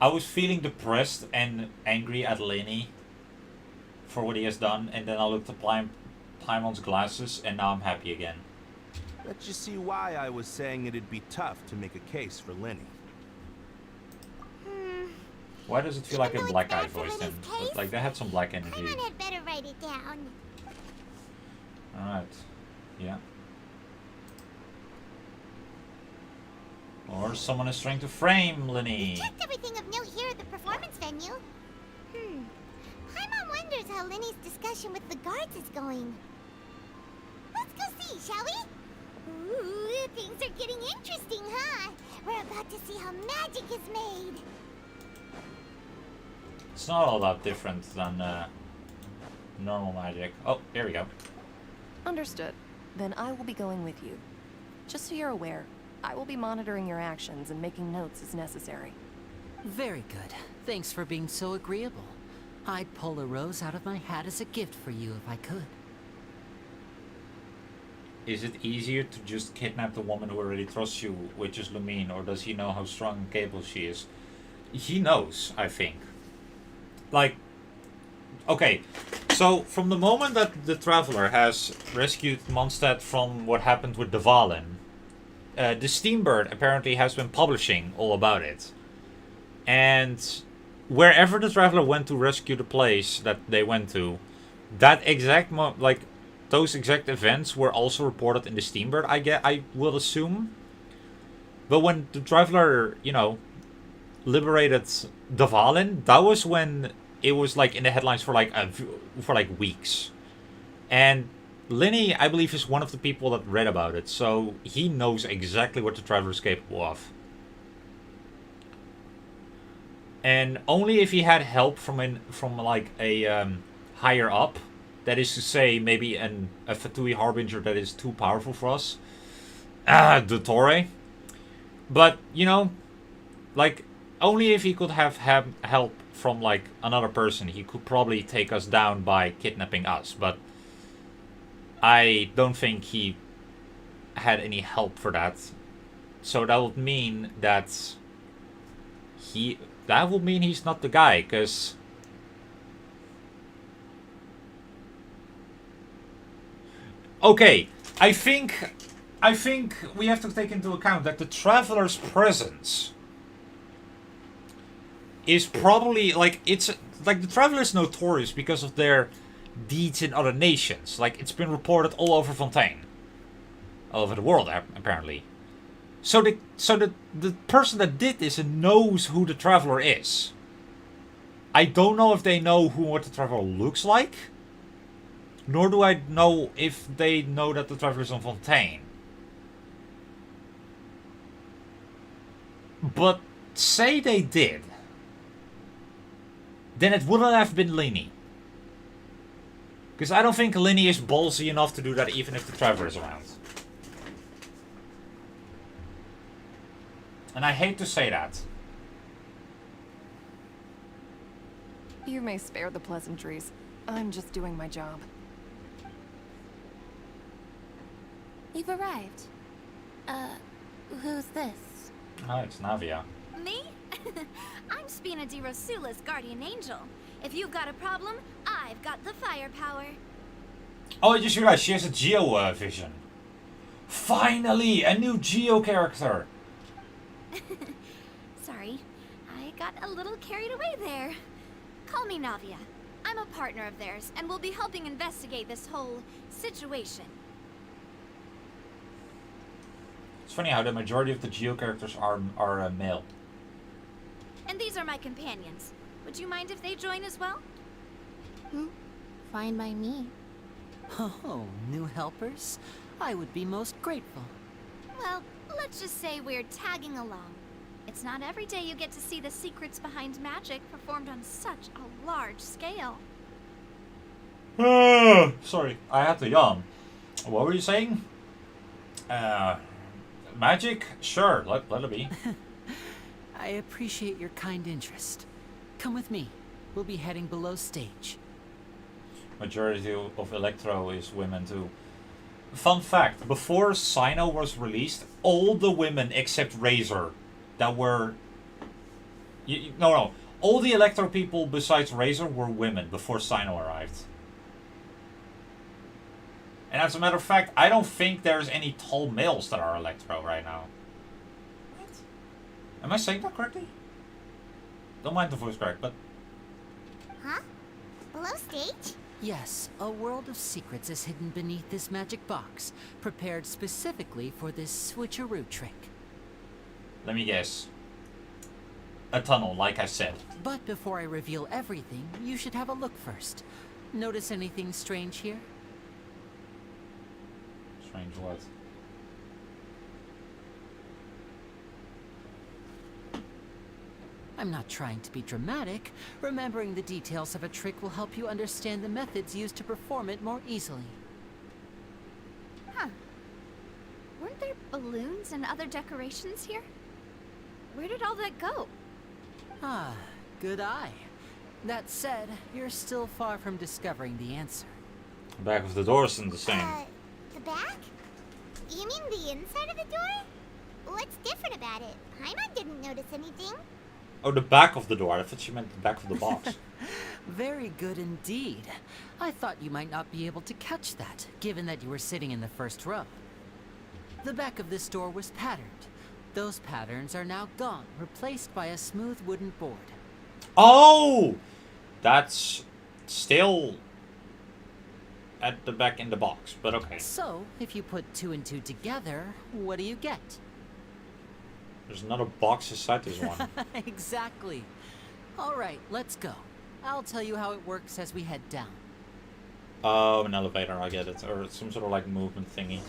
S1: I was feeling depressed and angry at Linny for what he has done, and then I looked at Paimon's glasses, and now I'm happy again.
S8: Let you see why I was saying it'd be tough to make a case for Linny.
S1: Why does it feel like a black guy voiced him? Like they had some black energy.
S2: Paimon had better write it down.
S1: Alright. Yeah. Or someone is trying to frame Linny.
S2: We checked everything of note here at the performance venue. Paimon wonders how Linny's discussion with the guards is going. Let's go see, shall we? Ooh, things are getting interesting, huh? We're about to see how magic is made.
S1: It's not all that different than normal magic. Oh, here we go.
S21: Understood. Then I will be going with you. Just so you're aware, I will be monitoring your actions and making notes as necessary.
S3: Very good. Thanks for being so agreeable. I'd pull a rose out of my hat as a gift for you if I could.
S1: Is it easier to just kidnap the woman who already trusts you, which is Lumine, or does he know how strong and capable she is? He knows, I think. Like, okay, so from the moment that the Traveler has rescued Mondstadt from what happened with Dvalin, the Steambird apparently has been publishing all about it. And wherever the Traveler went to rescue the place that they went to, that exact those exact events were also reported in the Steambird, I will assume. But when the Traveler, liberated Dvalin, that was when it was like in the headlines for like weeks. And Linny, I believe, is one of the people that read about it, so he knows exactly what the Traveler is capable of. And only if he had help from like a higher up, that is to say, maybe a Fatui Harbinger that is too powerful for us, the Torre. But you know, like only if he could have help from like another person, he could probably take us down by kidnapping us. But I don't think he had any help for that. So that would mean that he's not the guy, because okay, I think we have to take into account that the Traveler's presence is probably like, it's like the Traveler is notorious because of their deeds in other nations. Like, it's been reported all over Fontaine, all over the world apparently. So the person that did this knows who the Traveler is. I don't know if they know what the Traveler looks like, nor do I know if they know that the Traveler is on Fontaine. But say they did, then it wouldn't have been Linny. Because I don't think Linny is ballsy enough to do that even if the Traveler is around. And I hate to say that.
S21: You may spare the pleasantries. I'm just doing my job.
S6: You've arrived. Who's this?
S1: Oh, it's Navia.
S18: Me? I'm Spina di Rosula's guardian angel. If you've got a problem, I've got the firepower.
S1: Oh, I just realized she has a Geo vision. Finally, a new Geo character.
S18: Sorry, I got a little carried away there. Call me Navia. I'm a partner of theirs, and we'll be helping investigate this whole situation.
S1: It's funny how the majority of the Geo characters are male.
S18: And these are my companions. Would you mind if they join as well?
S6: Fine by me.
S3: Oh, new helpers? I would be most grateful.
S18: Well, let's just say we're tagging along. It's not every day you get to see the secrets behind magic performed on such a large scale.
S1: Sorry, I had to yawn. What were you saying? Magic? Sure, let it be.
S3: I appreciate your kind interest. Come with me. We'll be heading below stage.
S1: Majority of Electro is women too. Fun fact, before Sino was released, all the women except Razor that were... No. All the Electro people besides Razor were women before Sino arrived. And as a matter of fact, I don't think there's any tall males that are Electro right now. What? Am I saying that correctly? Don't mind the voice crack, but...
S2: Huh? Below stage?
S3: Yes, a world of secrets is hidden beneath this magic box, prepared specifically for this switcheroo trick.
S1: Let me guess. A tunnel, like I said.
S3: But before I reveal everything, you should have a look first. Notice anything strange here?
S1: Strange what?
S3: I'm not trying to be dramatic. Remembering the details of a trick will help you understand the methods used to perform it more easily.
S18: Huh. Weren't there balloons and other decorations here? Where did all that go?
S3: Ah, good eye. That said, you're still far from discovering the answer.
S1: The back of the door isn't the same.
S2: The back? You mean the inside of the door? What's different about it? Paimon didn't notice anything.
S1: Oh, the back of the door. I thought you meant the back of the box.
S3: Very good indeed. I thought you might not be able to catch that, given that you were sitting in the first row. The back of this door was patterned. Those patterns are now gone, replaced by a smooth wooden board.
S1: Oh! That's still at the back in the box, but okay.
S3: So, if you put 2 and 2 together, what do you get?
S1: There's another box inside this one.
S3: Exactly. All right, let's go. I'll tell you how it works as we head down.
S1: Oh, an elevator, I get it. Or some sort of like movement thingy.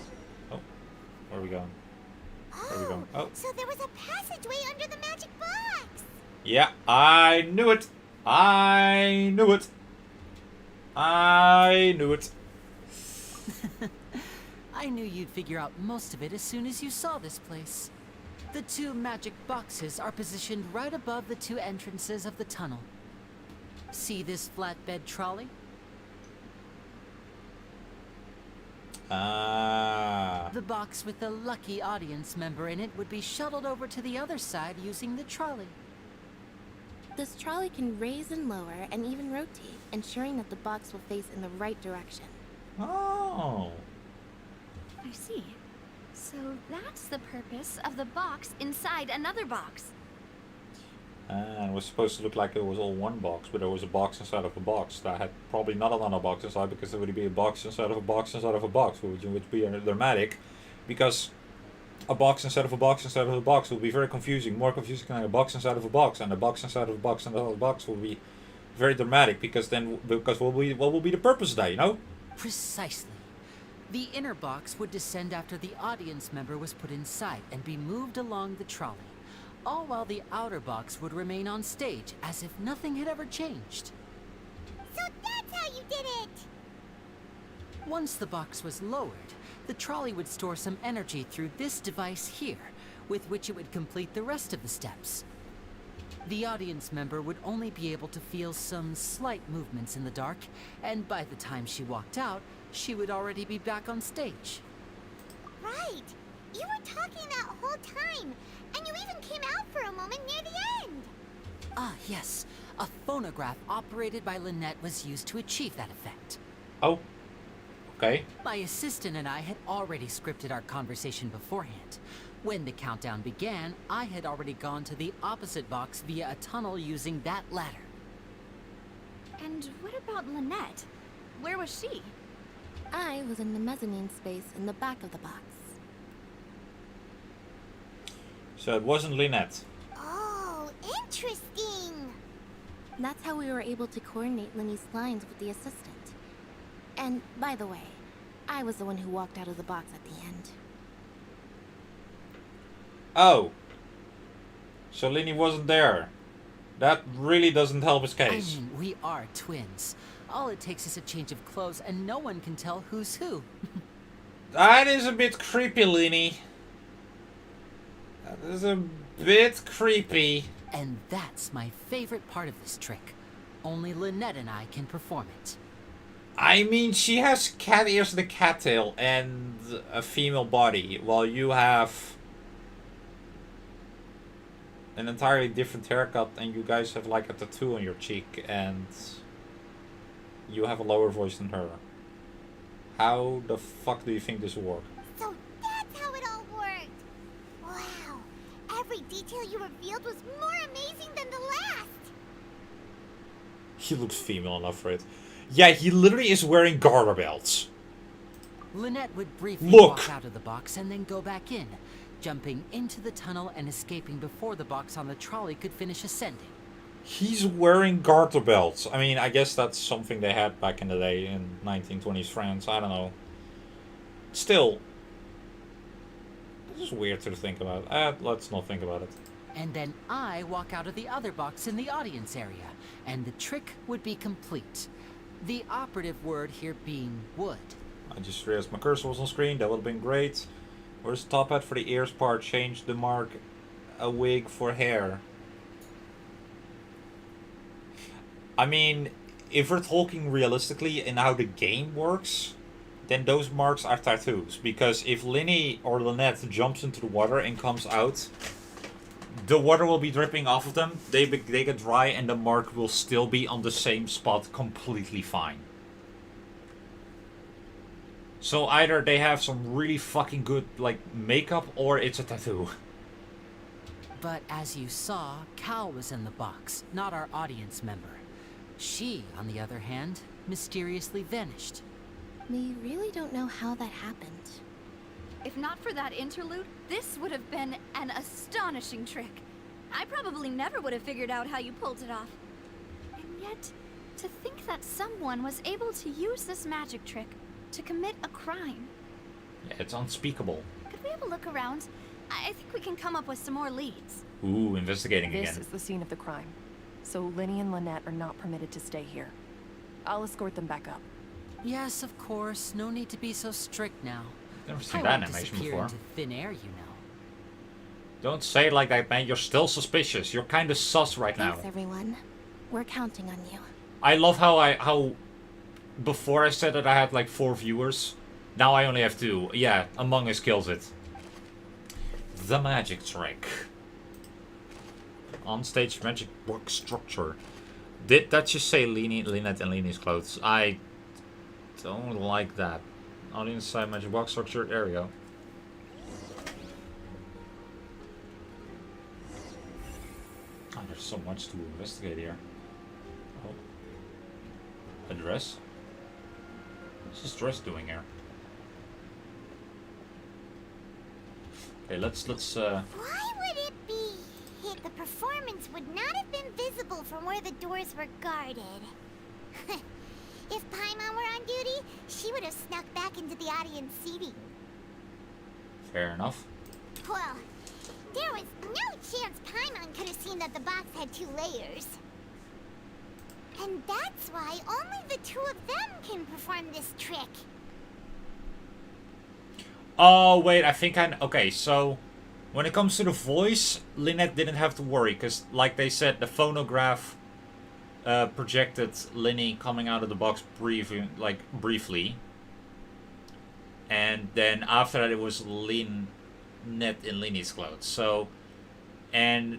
S1: Oh, where are we going? Where are we going? Oh.
S2: So there was a passageway under the magic box!
S1: Yeah, I knew it! I knew it! I knew it!
S3: I knew you'd figure out most of it as soon as you saw this place. The 2 magic boxes are positioned right above the 2 entrances of the tunnel. See this flatbed trolley?
S1: Ah.
S3: The box with the lucky audience member in it would be shuttled over to the other side using the trolley.
S6: This trolley can raise and lower and even rotate, ensuring that the box will face in the right direction.
S1: Oh.
S18: I see. So that's the purpose of the box inside another box.
S1: And it was supposed to look like it was all one box, but there was a box inside of a box that had probably not another box inside, because there would be a box inside of a box inside of a box, which would be dramatic, because a box inside of a box inside of a box would be very confusing, more confusing than a box inside of a box, and a box inside of a box inside of a box will be very dramatic, because what will be the purpose of that, you know?
S3: Precisely. The inner box would descend after the audience member was put inside and be moved along the trolley, all while the outer box would remain on stage as if nothing had ever changed.
S2: So that's how you did it!
S3: Once the box was lowered, the trolley would store some energy through this device here, with which it would complete the rest of the steps. The audience member would only be able to feel some slight movements in the dark, and by the time she walked out, she would already be back on stage.
S2: Right! You were talking that whole time, and you even came out for a moment near the end!
S3: Ah, yes. A phonograph operated by Lynette was used to achieve that effect.
S1: Oh. Okay.
S3: My assistant and I had already scripted our conversation beforehand. When the countdown began, I had already gone to the opposite box via a tunnel using that ladder.
S18: And what about Lynette? Where was she?
S6: I was in the mezzanine space in the back of the box.
S1: So it wasn't Lynette.
S2: Oh, interesting!
S6: That's how we were able to coordinate Linny's lines with the assistant. And, by the way, I was the one who walked out of the box at the end.
S1: Oh. So Linny wasn't there. That really doesn't help his
S3: I
S1: case.
S3: mean, we are twins. All it takes is a change of clothes and no one can tell who's who.
S1: That is a bit creepy, Linny. That is a bit creepy.
S3: And that's my favorite part of this trick. Only Lynette and I can perform it.
S1: I mean, she has cat ears and a cat tail and a female body, while you have an entirely different haircut, and you guys have like a tattoo on your cheek, and you have a lower voice than her. How the fuck do you think this will work?
S2: So that's how it all worked! Wow! Every detail you revealed was more amazing than the last!
S1: He looks female enough for it. Yeah, he literally is wearing garter belts.
S3: Lynette would briefly
S1: Look.
S3: walk out of the box and then go back in, jumping into the tunnel and escaping before the box on the trolley could finish ascending.
S1: He's wearing garter belts. I mean, I guess that's something they had back in the day in 1920s France. I don't know. Still, this is weird to think about. Let's not think about it.
S3: And then I walk out of the other box in the audience area, and the trick would be complete. The operative word here being would.
S1: I just realized my cursor was on screen. That would have been great. Where's the top hat for the ears part? Change the mark. A wig for hair. I mean, if we're talking realistically in how the game works, then those marks are tattoos. Because if Linny or Lynette jumps into the water and comes out, the water will be dripping off of them. They get dry and the mark will still be on the same spot completely fine. So either they have some really fucking good like makeup or it's a tattoo.
S3: But as you saw, Cal was in the box, not our audience member. She, on the other hand, mysteriously vanished.
S6: We really don't know how that happened.
S18: If not for that interlude, this would have been an astonishing trick. I probably never would have figured out how you pulled it off. And yet, to think that someone was able to use this magic trick to commit a crime.
S1: Yeah, it's unspeakable.
S18: Could we have a look around? I think we can come up with some more leads.
S1: Ooh, investigating
S21: This
S1: again.
S21: is the scene of the crime. So Linny and Lynette are not permitted to stay here. I'll escort them back up.
S3: Yes, of course. No need to be so strict now.
S1: Never seen
S3: I
S1: that
S3: won't
S1: animation
S3: disappear
S1: before.
S3: into thin air, you know.
S1: Don't say it like that, man. You're still suspicious. You're kind of sus right now.
S6: Thanks, everyone. We're counting on you.
S1: I love how before I said that I had like 4 viewers. Now I only have 2. Yeah, Among Us kills it. The magic trick. On-stage magic box structure. Did that just say Lynette and Leanie's clothes? I don't like that. On the inside magic box structure. There we go. Oh, there's so much to investigate here. Oh. Address? What's this dress doing here? Okay, let's
S2: Why would it be hit? The performance would not have been visible from where the doors were guarded. If Paimon were on duty, she would have snuck back into the audience seating.
S1: Fair enough.
S2: Well, there was no chance Paimon could have seen that the box had 2 layers. And that's why only the 2 of them can perform this trick.
S1: Oh, wait, I think okay, so when it comes to the voice, Lynette didn't have to worry, because like they said, the phonograph projected Linny coming out of the box briefly. And then after that it was Lynette in Linny's clothes. So, and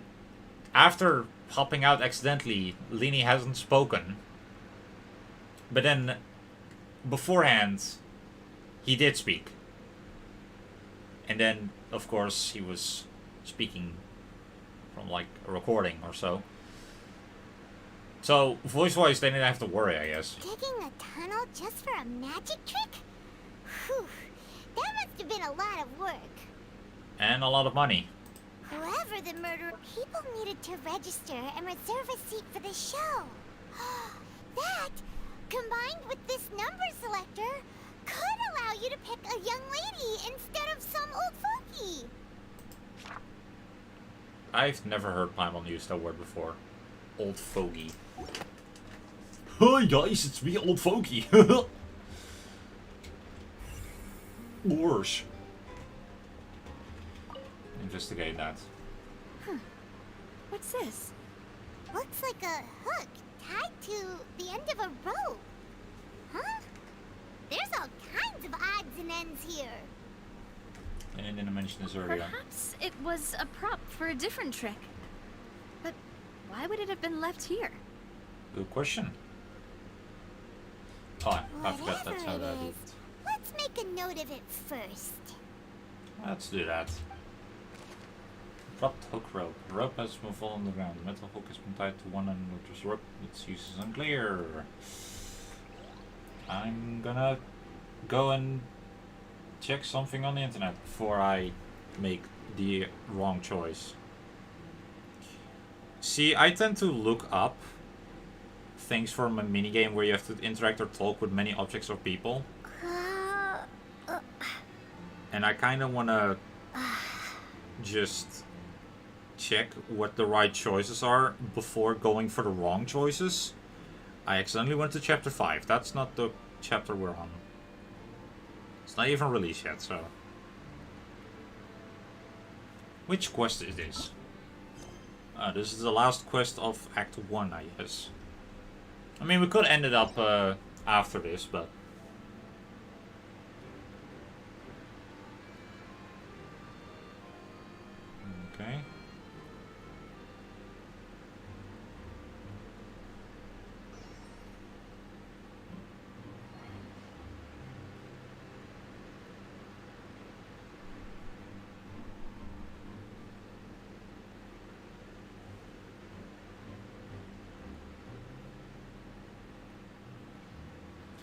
S1: after popping out accidentally, Linny hasn't spoken. But then, beforehand, he did speak. And then, of course, he was speaking from like a recording or so. So, voice-wise, they didn't have to worry, I guess.
S2: Digging a tunnel just for a magic trick? Whew, that must have been a lot of work.
S1: And a lot of money.
S2: Whoever the murderer, people needed to register and reserve a seat for the show. That, combined with this number selector, could allow you to pick a young lady instead of some old fogey.
S1: I've never heard Paimon use that word before. Old fogey. Hi guys, it's me, old fogey. Worse. Investigate that.
S18: What's this?
S2: Looks like a hook tied to the end of a rope. Huh? There's all kinds of odds and ends here.
S1: I didn't mention this earlier.
S18: Perhaps it was a prop for a different trick. But why would it have been left here?
S1: Good question. Oh, I forgot that's how that is.
S2: Let's make a note of it first.
S1: Let's do that. Dropped hook rope. The rope has been fallen on the ground. The metal hook has been tied to one end of this rope. Its use is unclear. I'm gonna go and check something on the internet before I make the wrong choice. See, I tend to look up things from a minigame where you have to interact or talk with many objects or people. And I kind of want to just check what the right choices are before going for the wrong choices. I accidentally went to chapter 5. That's not the chapter we're on. It's not even released yet, so. Which quest is this? This is the last quest of Act 1, I guess. I mean, we could end it up after this, but... Okay.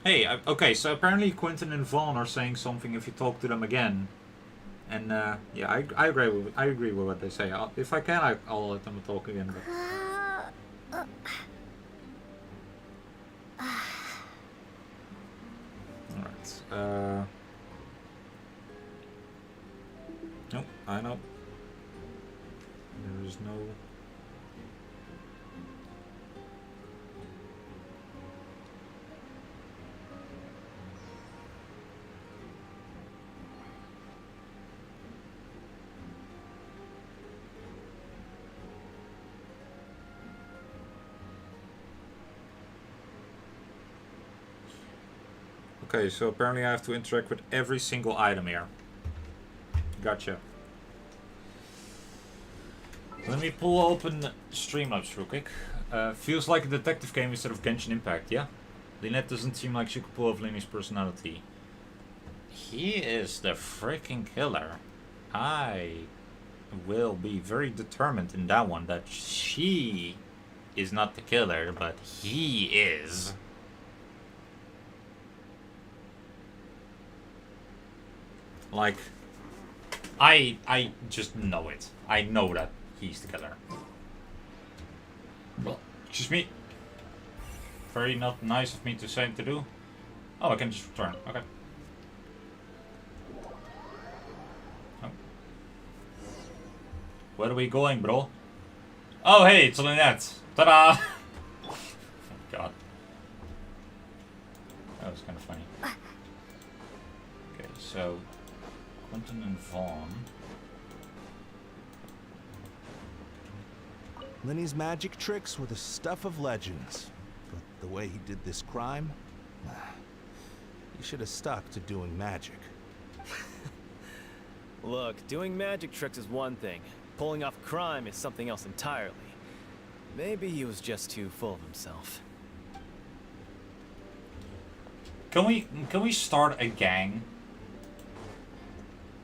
S1: Hey, okay, so apparently Quentin and Vaughn are saying something if you talk to them again. And yeah, I agree with what they say. If I can, I'll let them talk again. But... Alright. Nope, I know. There is no... Okay, so apparently I have to interact with every single item here. Gotcha. Let me pull open Streamlabs real quick. Feels like a detective game instead of Genshin Impact, yeah? Lynette doesn't seem like she could pull off Lenny's personality. He is the freaking killer. I will be very determined in that one that she is not the killer, but he is. Like, I just know it. I know that he's the killer. Well, excuse me. Very not nice of me to say to do. Oh, I can just return. Okay. Oh. Where are we going, bro? Oh, hey, it's Lynette. Ta-da! Oh, God. That was kind of funny. Okay, so... Quentin and Vaughn.
S8: Lenny's magic tricks were the stuff of legends. But the way he did this crime... he should have stuck to doing magic.
S20: Look, doing magic tricks is one thing. Pulling off crime is something else entirely. Maybe he was just too full of himself.
S1: Can we start a gang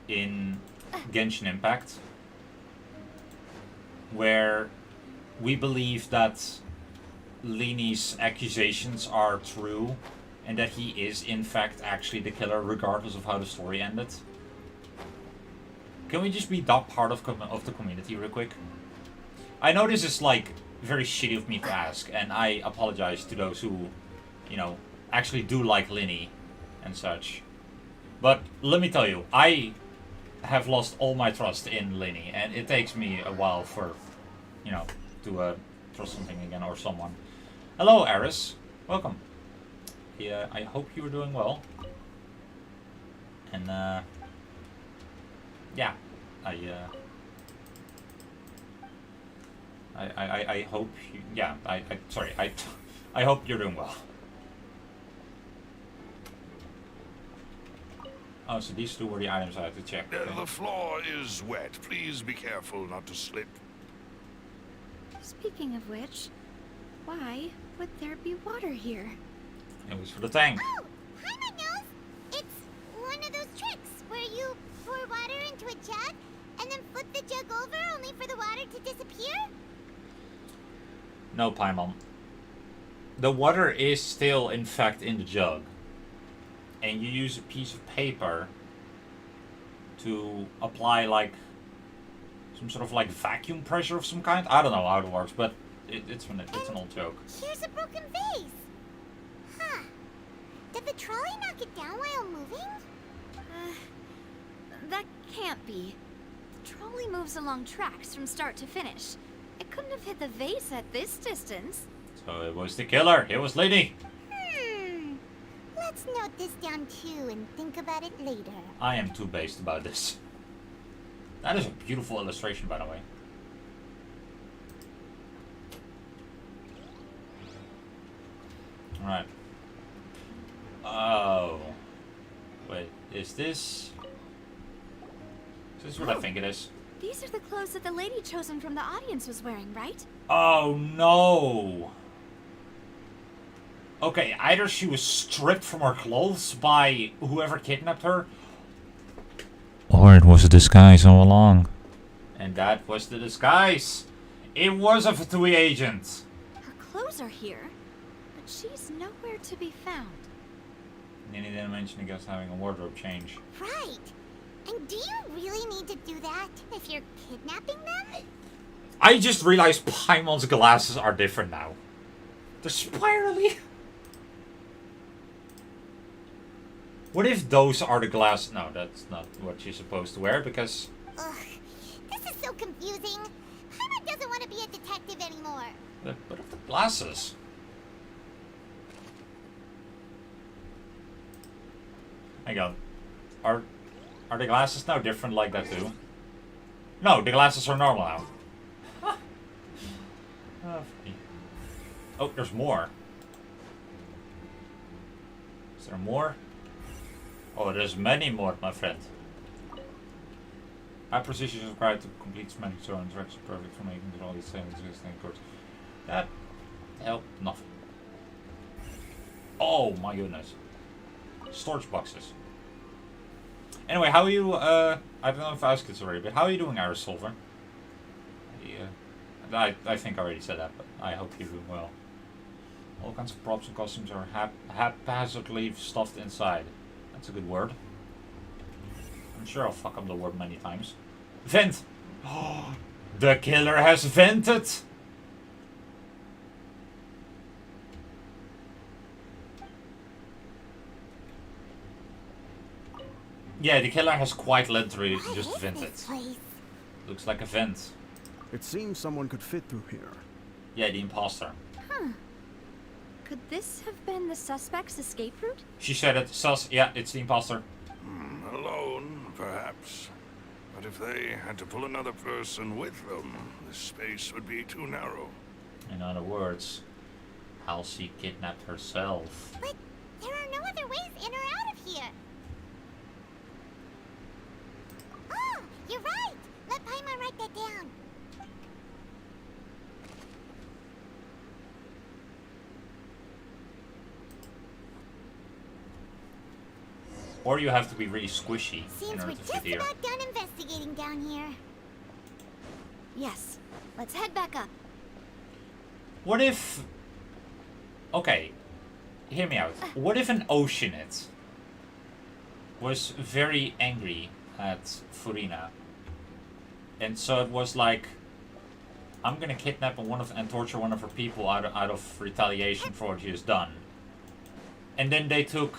S1: in Genshin Impact where we believe that Lenny's accusations are true and that he is in fact actually the killer regardless of how the story ended? Can we just be that part of the community real quick? I know this is like very shitty of me to ask, and I apologize to those who, you know, actually do like Lenny and such. But let me tell you, I have lost all my trust in Lenny, and it takes me a while for, you know, to trust something again or someone. Hello, Eris. Welcome. Yeah, I hope you are doing well. And yeah, I hope you, yeah, sorry, I hope you're doing well. Oh, so these two were the items I had to check. Okay.
S19: The floor is wet. Please be careful not to slip.
S18: Speaking of which, why would there be water here?
S1: It was for the tank.
S2: Oh, hi, my nose. It's one of those tricks where you pour water into a jug and then flip the jug over only for the water to disappear.
S1: No, Paimon. The water is still, in fact, in the jug. And you use a piece of paper to apply, like, some sort of, like, vacuum pressure of some kind. I don't know how it works, but it's an old joke.
S2: Here's a broken vase. Huh. Did the trolley knock it down while moving?
S18: That can't be. The trolley moves along tracks from start to finish. It couldn't have hit the vase at this distance.
S1: So it was the killer. It was Lady.
S2: Let's note this down too and think about it later.
S1: I am too based about this. That is a beautiful illustration, by the way. Alright. Oh. Wait, is this... Is this what I think it is?
S18: These are the clothes that the lady chosen from the audience was wearing, right?
S1: Oh no! Okay, either she was stripped from her clothes by whoever kidnapped her, or it was a disguise all along. And that was the disguise. It was a Fatui agent.
S18: Her clothes are here, but she's nowhere to be found.
S1: Nini didn't mention against having a wardrobe change.
S2: Right. And do you really need to do that if you're kidnapping them?
S1: I just realized Paimon's glasses are different now. They're spirally. What if those are the glasses? No, that's not what you're supposed to wear because...
S2: Ugh, this is so confusing. Paimon doesn't want to be a detective anymore.
S1: But of the glasses? Hang on. Are the glasses now different like that too? No, the glasses are normal now. Oh, there's more. Is there more? Oh, there's many more, my friend. High precision is required to complete semantic zone interactions perfect for making all these things existing codes. That helped nothing. Oh my goodness. Storage boxes. Anyway, how are you, I don't know if I asked this already, but how are you doing, Iris Silver? I think I already said that, but I hope you're doing well. All kinds of props and costumes are haphazardly stuffed inside. That's a good word. I'm sure I'll fuck up the word many times. Vent! Oh, the killer has vented! Yeah, the killer has quite literally just vented. Looks like a vent.
S17: It seems someone could fit through here.
S1: Yeah, the imposter.
S18: Huh. Could this have been the suspect's escape route?
S1: She said it. Yeah, it's the imposter.
S19: Alone, perhaps. But if they had to pull another person with them, the space would be too narrow.
S1: In other words, Halsey kidnapped herself.
S2: But there are no other ways in or out of here. Oh, you're right. Let Paimon write that down.
S1: Or you have to be really squishy
S2: Seems
S1: in
S2: we're
S1: order to
S2: just
S1: fit here.
S2: about done investigating down here.
S18: Yes. Let's head back up.
S1: What if... Okay, hear me out. What if an Oceanid was very angry at Furina? And so it was like, I'm gonna kidnap and torture one of her people out of retaliation for what she has done. And then they took...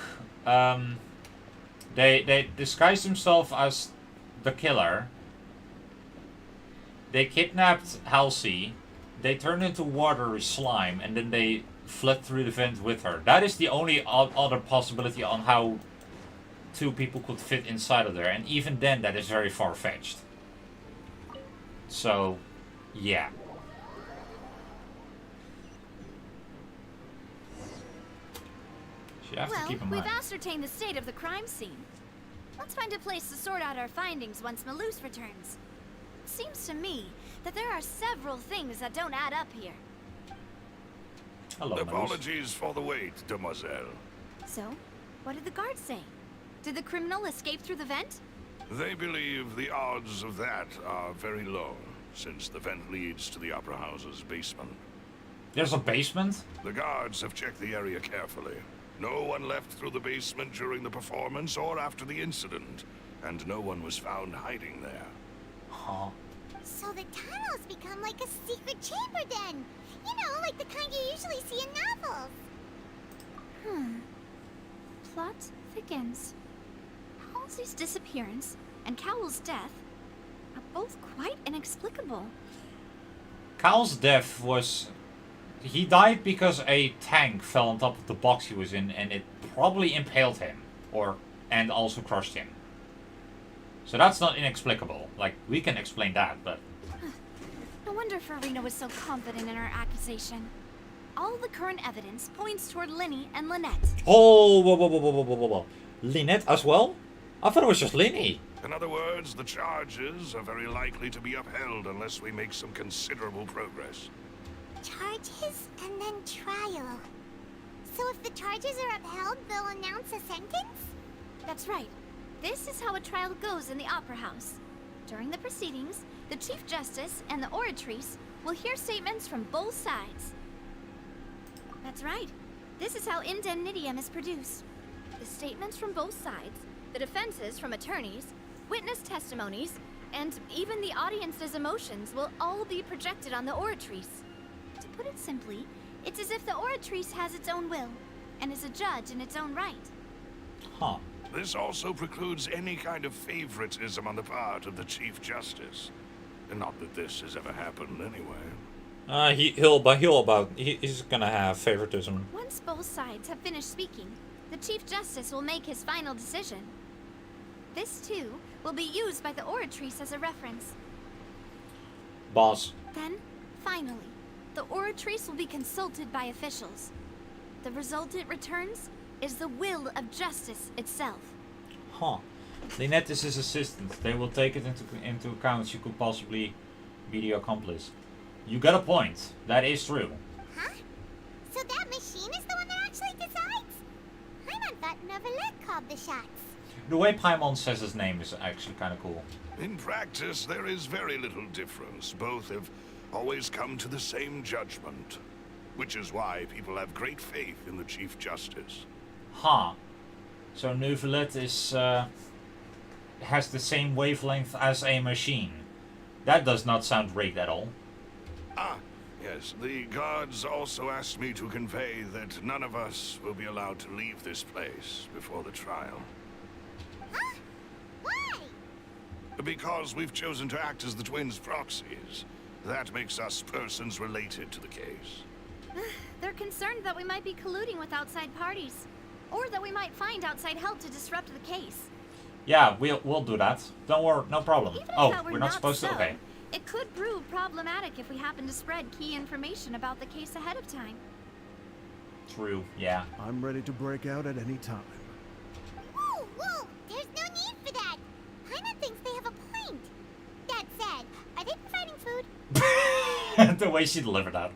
S1: They disguised themselves as the killer. They kidnapped Halsey. They turned into watery slime, and then they fled through the vent with her. That is the only other possibility on how two people could fit inside of there, and even then, that is very far-fetched. So, yeah. You have to keep in mind.
S18: We've ascertained the state of the crime scene. Let's find a place to sort out our findings once Malus returns. It seems to me that there are several things that don't add up here.
S1: Hello,
S19: Apologies for the wait, demoiselle.
S18: So, what did the guards say? Did the criminal escape through the vent?
S19: They believe the odds of that are very low, since the vent leads to the Opera House's basement.
S1: There's a basement?
S19: The guards have checked the area carefully. No one left through the basement during the performance or after the incident, and no one was found hiding there.
S1: Huh.
S2: So the tunnels become like a secret chamber then. You know, like the kind you usually see in novels.
S18: Plot thickens. Halsey's disappearance and Cowell's death are both quite inexplicable.
S1: Cal's death was... He died because a tank fell on top of the box he was in, and it probably impaled him. And also crushed him. So that's not inexplicable. Like, we can explain that, but...
S18: No wonder Farina was so confident in her accusation. All the current evidence points toward Linny and Lynette.
S1: Oh, whoa. Lynette as well? I thought it was just Linny.
S19: In other words, the charges are very likely to be upheld unless we make some considerable progress.
S2: Charges and then trial. So if the charges are upheld, they'll announce a sentence?
S18: That's right. This is how a trial goes in the Opera House. During the proceedings, the Chief Justice and the Oratrice will hear statements from both sides. That's right. This is how indemnitium is produced. The statements from both sides, the defenses from attorneys, witness testimonies, and even the audience's emotions will all be projected on the oratrice. To put it simply, it's as if the oratrice has its own will, and is a judge in its own right.
S1: Huh.
S19: This also precludes any kind of favoritism on the part of the Chief Justice. And not that this has ever happened anyway.
S1: He's gonna have favoritism.
S18: Once both sides have finished speaking, the Chief Justice will make his final decision. This, too, will be used by the oratrice as a reference.
S1: Boss.
S18: Then, finally, the oratrice will be consulted by officials. The result it returns is the will of justice itself.
S1: Huh. Lynette is his assistant. They will take it into account. She could possibly be the accomplice. You got a point. That is true.
S2: Huh? So that machine is the one that actually decides? Paimon thought Novelet called the shots.
S1: The way Paimon says his name is actually kind of cool.
S19: In practice, there is very little difference. Both have always come to the same judgment. Which is why people have great faith in the Chief Justice.
S1: Huh. So Novelet is, has the same wavelength as a machine. That does not sound rigged at all.
S19: Ah, yes. The guards also asked me to convey that none of us will be allowed to leave this place before the trial.
S2: Huh? Why?
S19: Because we've chosen to act as the twins' proxies. That makes us persons related to the case.
S18: They're concerned that we might be colluding with outside parties, or that we might find outside help to disrupt the case.
S1: Yeah, we'll do that. Don't worry, no problem.
S18: Even if
S1: Oh,
S18: that were
S1: we're not supposed
S18: so,
S1: to. Okay.
S18: It could prove problematic if we happen to spread key information about the case ahead of time.
S1: True. Yeah.
S17: I'm ready to break out at any time.
S2: Whoa, whoa! There's no need for that! Paimon thinks they have a point. That said, are they providing food?
S1: The way she delivered that.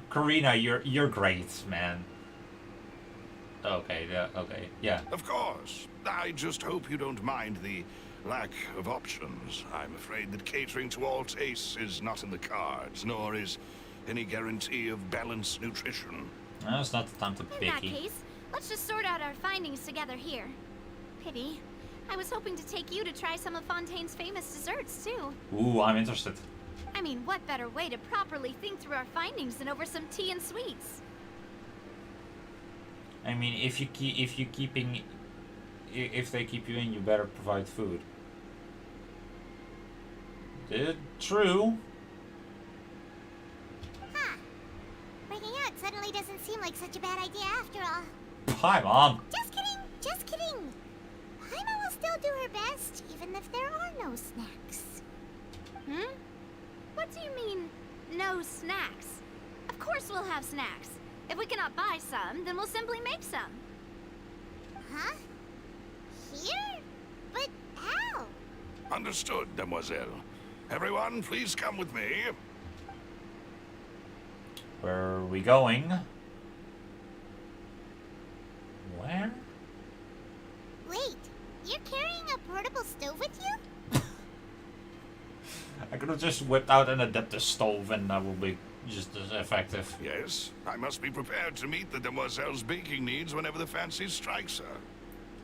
S1: Karina, you're great, man. Okay, yeah, okay, yeah.
S19: Of course. I just hope you don't mind the lack of options. I'm afraid that catering to all tastes is not in the cards, nor is any guarantee of balanced nutrition.
S1: No, it's not the time to be
S18: In that
S1: picky.
S18: case, let's just sort out our findings together here. Pity. I was hoping to take you to try some of Fontaine's famous desserts, too.
S1: Ooh, I'm interested.
S18: I mean, what better way to properly think through our findings than over some tea and sweets?
S1: I mean, if they keep you in, you better provide food. True.
S2: Huh. Breaking out suddenly doesn't seem like such a bad idea after all.
S1: Hi, Mom.
S2: Just kidding, just kidding. Paimon will still do her best, even if there are no snacks.
S18: Hmm? What do you mean, no snacks? Of course we'll have snacks. If we cannot buy some, then we'll simply make some.
S2: Huh? Here? But how?
S19: Understood, Demoiselle. Everyone, please come with me.
S1: Where are we going? Where?
S2: Wait, you're carrying a portable stove with you?
S1: I could have just whipped out an adapter stove and that would be just as effective.
S19: Yes, I must be prepared to meet the Demoiselle's baking needs whenever the fancy strikes her.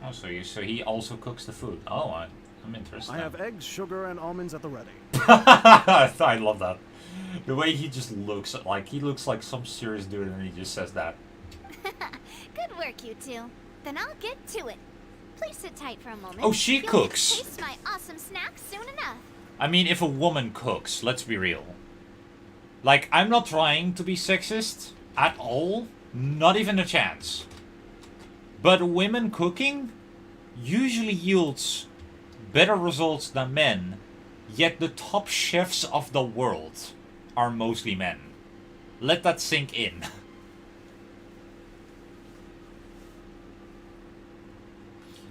S1: Oh, so he also cooks the food. Oh, I'm interested.
S17: I have eggs, sugar, and almonds at the ready.
S1: I love that. The way he just looks, like he looks like some serious dude and he just says that.
S18: Good work, you two. Then I'll get to it. Please sit tight for a moment.
S1: Oh, she
S18: You'll
S1: cooks.
S18: Taste my awesome snack soon enough.
S1: I mean, if a woman cooks, let's be real. Like, I'm not trying to be sexist at all. Not even a chance. But women cooking usually yields better results than men. Yet the top chefs of the world are mostly men. Let that sink in.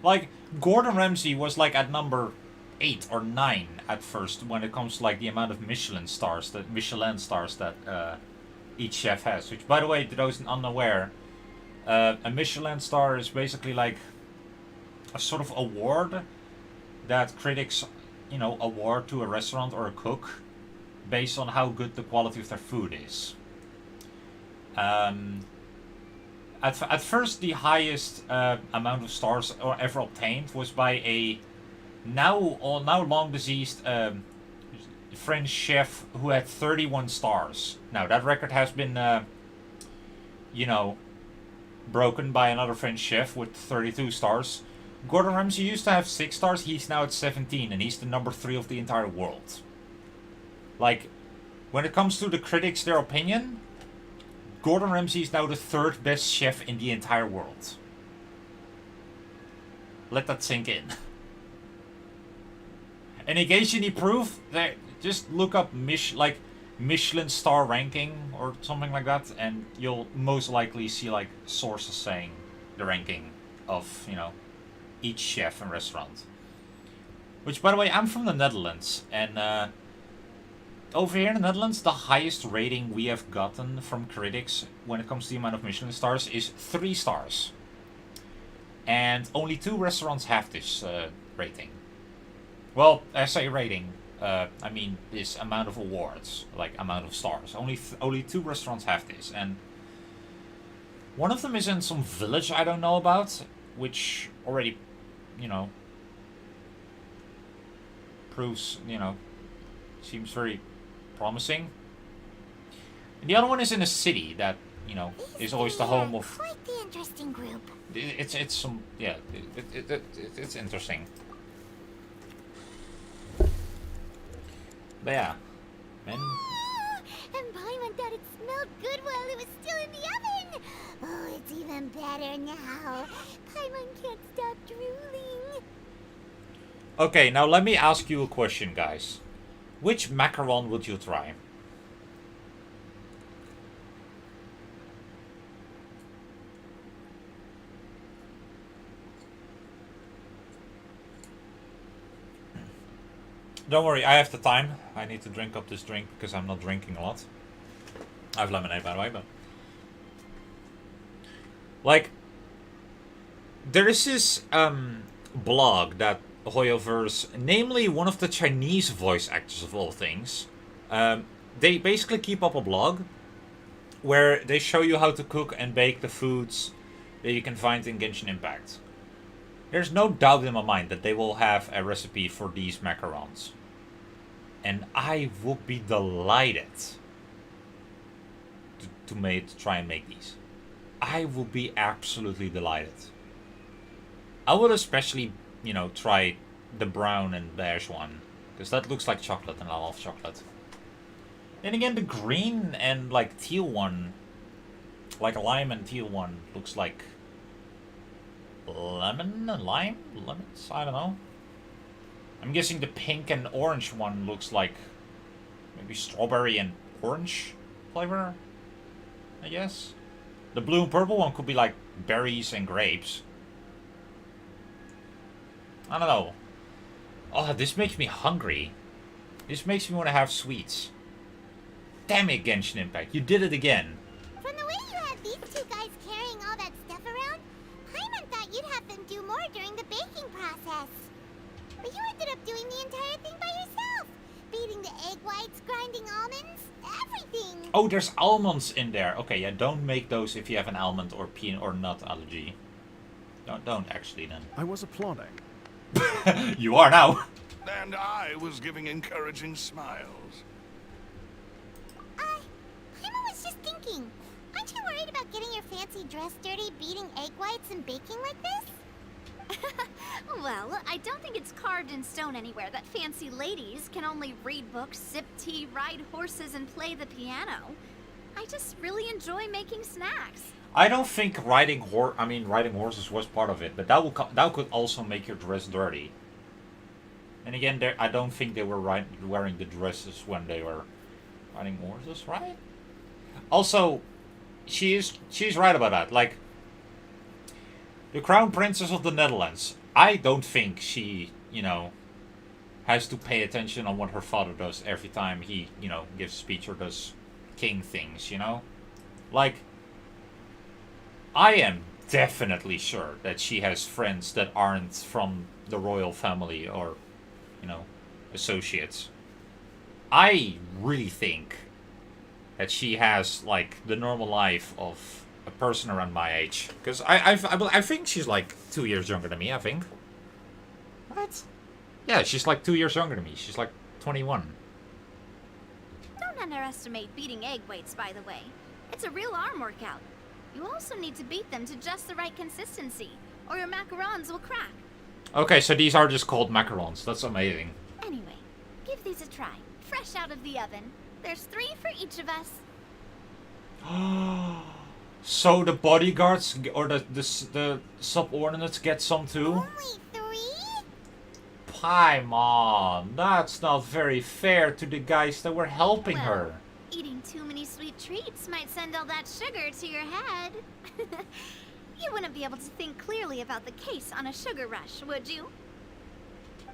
S1: Like, Gordon Ramsay was like at number 8 or 9 at first when it comes to like the amount of Michelin stars that each chef has. Which, by the way, to those unaware, a Michelin star is basically like a sort of award that critics, you know, award to a restaurant or a cook based on how good the quality of their food is. At first, the highest amount of stars ever obtained was by a now long deceased French chef who had 31 stars. Now that record has been, you know, broken by another French chef with 32 stars. Gordon Ramsay used to have 6 stars. He's now at 17, and he's the number 3 of the entire world. Like, when it comes to the critics, their opinion, Gordon Ramsay is now the 3rd best chef in the entire world. Let that sink in. And in case you need proof, just look up Michelin star ranking or something like that, and you'll most likely see like sources saying the ranking of, you know, each chef and restaurant. Which, by the way, I'm from the Netherlands, and over here in the Netherlands, the highest rating we have gotten from critics when it comes to the amount of Michelin stars is 3 stars. And only 2 restaurants have this rating. Well, I say rating, I mean this amount of awards, like amount of stars. Only 2 restaurants have this, and one of them is in some village I don't know about, which already, you know, proves, you know, seems very promising. And the other one is in a city that, you know, is always the home of.
S2: Quite the interesting group.
S1: It's some, yeah, it's interesting. But yeah, man.
S2: And Paimon thought it smelled good while it was still in the oven. Oh, it's even better now. Paimon can't stop drooling.
S1: Okay, now let me ask you a question, guys. Which macaron would you try? Don't worry, I have the time. I need to drink up this drink because I'm not drinking a lot. I have lemonade, by the way, but... Like, there is this blog that Hoyoverse, namely one of the Chinese voice actors of all things, they basically keep up a blog where they show you how to cook and bake the foods that you can find in Genshin Impact. There's no doubt in my mind that they will have a recipe for these macarons. And I would be delighted to try and make these. I would be absolutely delighted. I would especially, you know, try the brown and beige one, because that looks like chocolate and I love chocolate. Then again, the green and like teal one, like lime and teal one, looks like lemon and lime? Lemons? I don't know. I'm guessing the pink and orange one looks like maybe strawberry and orange flavor, I guess. The blue and purple one could be like berries and grapes. I don't know. Oh, this makes me hungry. This makes me want to have sweets. Damn it, Genshin Impact. You did it again.
S2: From the way you had these 2 guys carrying all that stuff around, Paimon thought you'd have them do more during the baking process. But you ended up doing the entire thing by yourself. Beating the egg whites, grinding almonds, everything.
S1: Oh, there's almonds in there. Okay, yeah, don't make those if you have an almond or peanut or nut allergy. Don't actually then.
S17: I was applauding.
S1: You are now.
S19: And I was giving encouraging smiles.
S2: Paimon was just thinking. Aren't you worried about getting your fancy dress dirty beating egg whites and baking like this?
S18: Well, I don't think it's carved in stone anywhere that fancy ladies can only read books, sip tea, ride horses, and play the piano. I just really enjoy making snacks.
S1: I don't think riding horses was part of it, but that could also make your dress dirty. And again, I don't think they were wearing the dresses when they were riding horses, right? Also, she's right about that. Like, the Crown Princess of the Netherlands, I don't think she, you know, has to pay attention on what her father does every time he, you know, gives speech or does king things, you know? Like, I am definitely sure that she has friends that aren't from the royal family or, you know, associates. I really think that she has, like, the normal life of a person around my age. Because I think she's, like, 2 years younger than me, I think. What? Yeah, she's like 2 years younger than me. She's like 21.
S18: Don't underestimate beating egg weights, by the way. It's a real arm workout. You also need to beat them to just the right consistency, or your macarons will crack.
S1: Okay, so these are just called macarons. That's amazing.
S18: Anyway, give these a try. Fresh out of the oven. There's 3 for each of us.
S1: So the bodyguards or the subordinates get some too?
S2: Only 3?
S1: Paimon, that's not very fair to the guys that were helping her.
S18: Eating too many sweet treats might send all that sugar to your head. You wouldn't be able to think clearly about the case on a sugar rush, would you?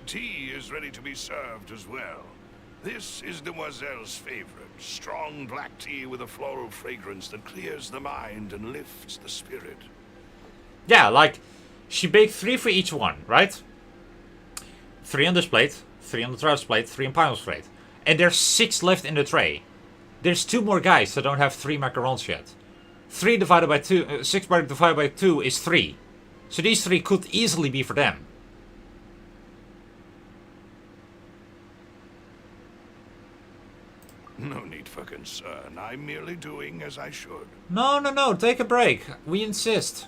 S19: Tea is ready to be served as well. This is Demoiselle's favorite. Strong black tea with a floral fragrance that clears the mind and lifts the spirit.
S1: Yeah, like, she baked 3 for each one, right? 3 on this plate, 3 on the Travis plate, 3 on Paimon's plate. And there's 6 left in the tray. There's 2 more guys that don't have 3 macarons yet. 3 divided by 2, 6 divided by 2 is 3. So these 3 could easily be for them.
S19: No need for concern. I'm merely doing as I should.
S1: No, take a break. We insist.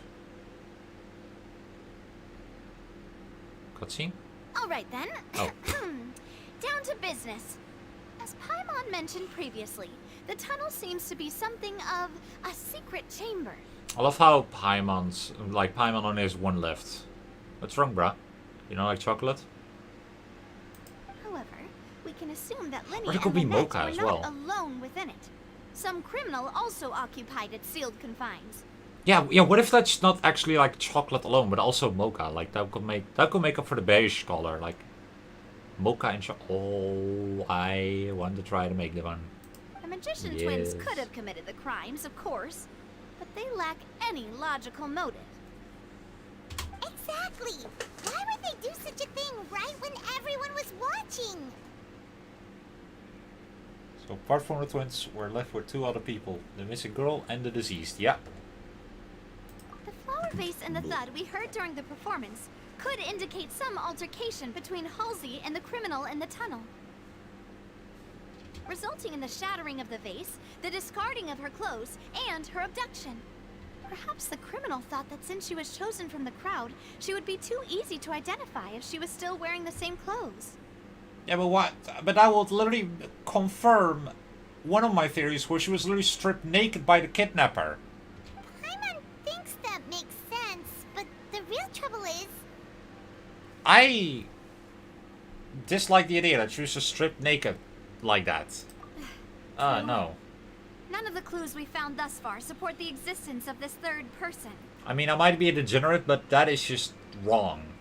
S1: Cutscene?
S18: Alright then.
S1: Oh.
S18: Down to business. As Paimon mentioned previously, the tunnel seems to be something of a secret chamber.
S1: I love how Paimon only has 1 left. What's wrong, bruh? You don't like chocolate?
S18: However, we can assume that Lenny
S1: Or it
S18: and
S1: could be
S18: Lynette
S1: Mocha
S18: were
S1: as
S18: not
S1: well.
S18: alone within it. Some criminal also occupied its sealed confines.
S1: Yeah. What if that's not actually like chocolate alone, but also mocha? Like that could make up for the beige color. Like mocha and chocolate. Oh, I want to try to make the one.
S18: The magician twins could have committed the crimes, of course, but they lack any logical motive.
S2: Exactly! Why would they do such a thing right when everyone was watching?
S1: So apart from the twins, we're left with 2 other people: the missing girl and the deceased. Yeah.
S18: The flower vase and the thud we heard during the performance could indicate some altercation between Halsey and the criminal in the tunnel, resulting in the shattering of the vase, the discarding of her clothes, and her abduction. Perhaps the criminal thought that since she was chosen from the crowd, she would be too easy to identify if she was still wearing the same clothes.
S1: Yeah, but what? But that would literally confirm one of my theories, where she was literally stripped naked by the kidnapper.
S2: Paimon thinks that makes sense, but the real trouble is...
S1: I dislike the idea that she was just stripped naked like that. No.
S18: None of the clues we found thus far support the existence of this third person.
S1: I mean, I might be a degenerate, but that is just wrong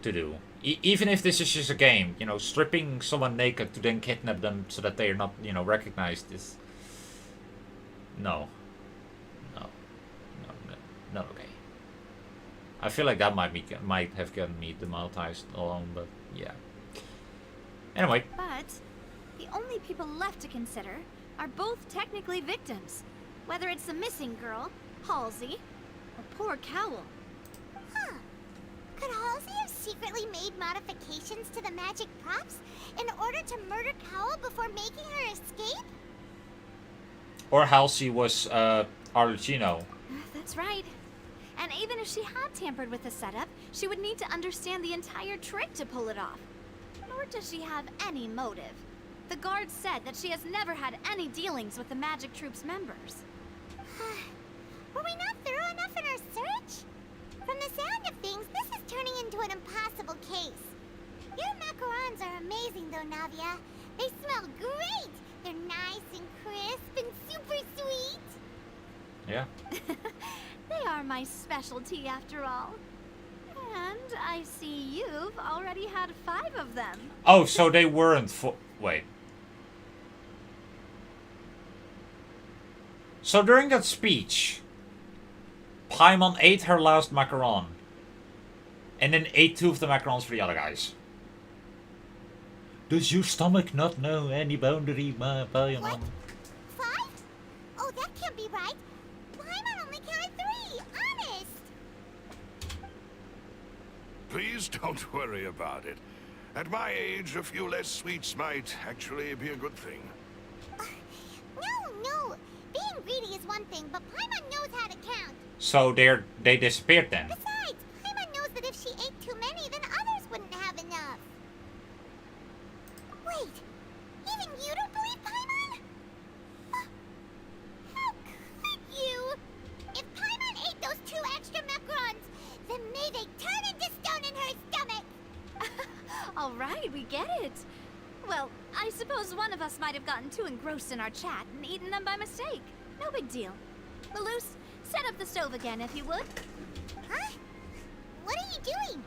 S1: to do. Even if this is just a game, you know, stripping someone naked to then kidnap them so that they are not, you know, recognized is... No, okay. I feel like that might have gotten me demonetized alone, but yeah. Anyway.
S18: But the only people left to consider are both technically victims, whether it's the missing girl, Halsey, or poor Cowell.
S2: Huh. Could Halsey have secretly made modifications to the magic props in order to murder Cowell before making her escape?
S1: Or Halsey was Arlecchino.
S18: That's right. And even if she had tampered with the setup, she would need to understand the entire trick to pull it off. Nor does she have any motive. The guard said that she has never had any dealings with the Magic Troop's members.
S2: Were we not thorough enough in our search? From the sound of things, this is turning into an impossible case. Your macarons are amazing though, Navia. They smell great! They're nice and crisp and super sweet!
S1: Yeah.
S18: They are my specialty after all. And I see you've already had 5 of them.
S1: Oh, so they weren't wait. So during that speech, Paimon ate her last macaron. And then ate 2 of the macarons for the other guys. Does your stomach not know any boundary, my Paimon?
S2: What? 5? Oh, that can't be right. Paimon only counted 3, honest!
S19: Please don't worry about it. At my age, a few less sweets might actually be a good thing.
S2: No. Being greedy is one thing, but Paimon knows how to count.
S1: So they disappeared then.
S2: Besides, Paimon knows that if she ate too many, then others wouldn't have enough. Wait, even you don't believe Paimon? How could you? If Paimon ate those 2 extra macarons, then may they turn into stone in her stomach.
S18: All right, we get it. Well, I suppose one of us might have gotten too engrossed in our chat and eaten them by mistake. No big deal. Malus, set up the stove again if you would.
S2: Huh? What are you doing?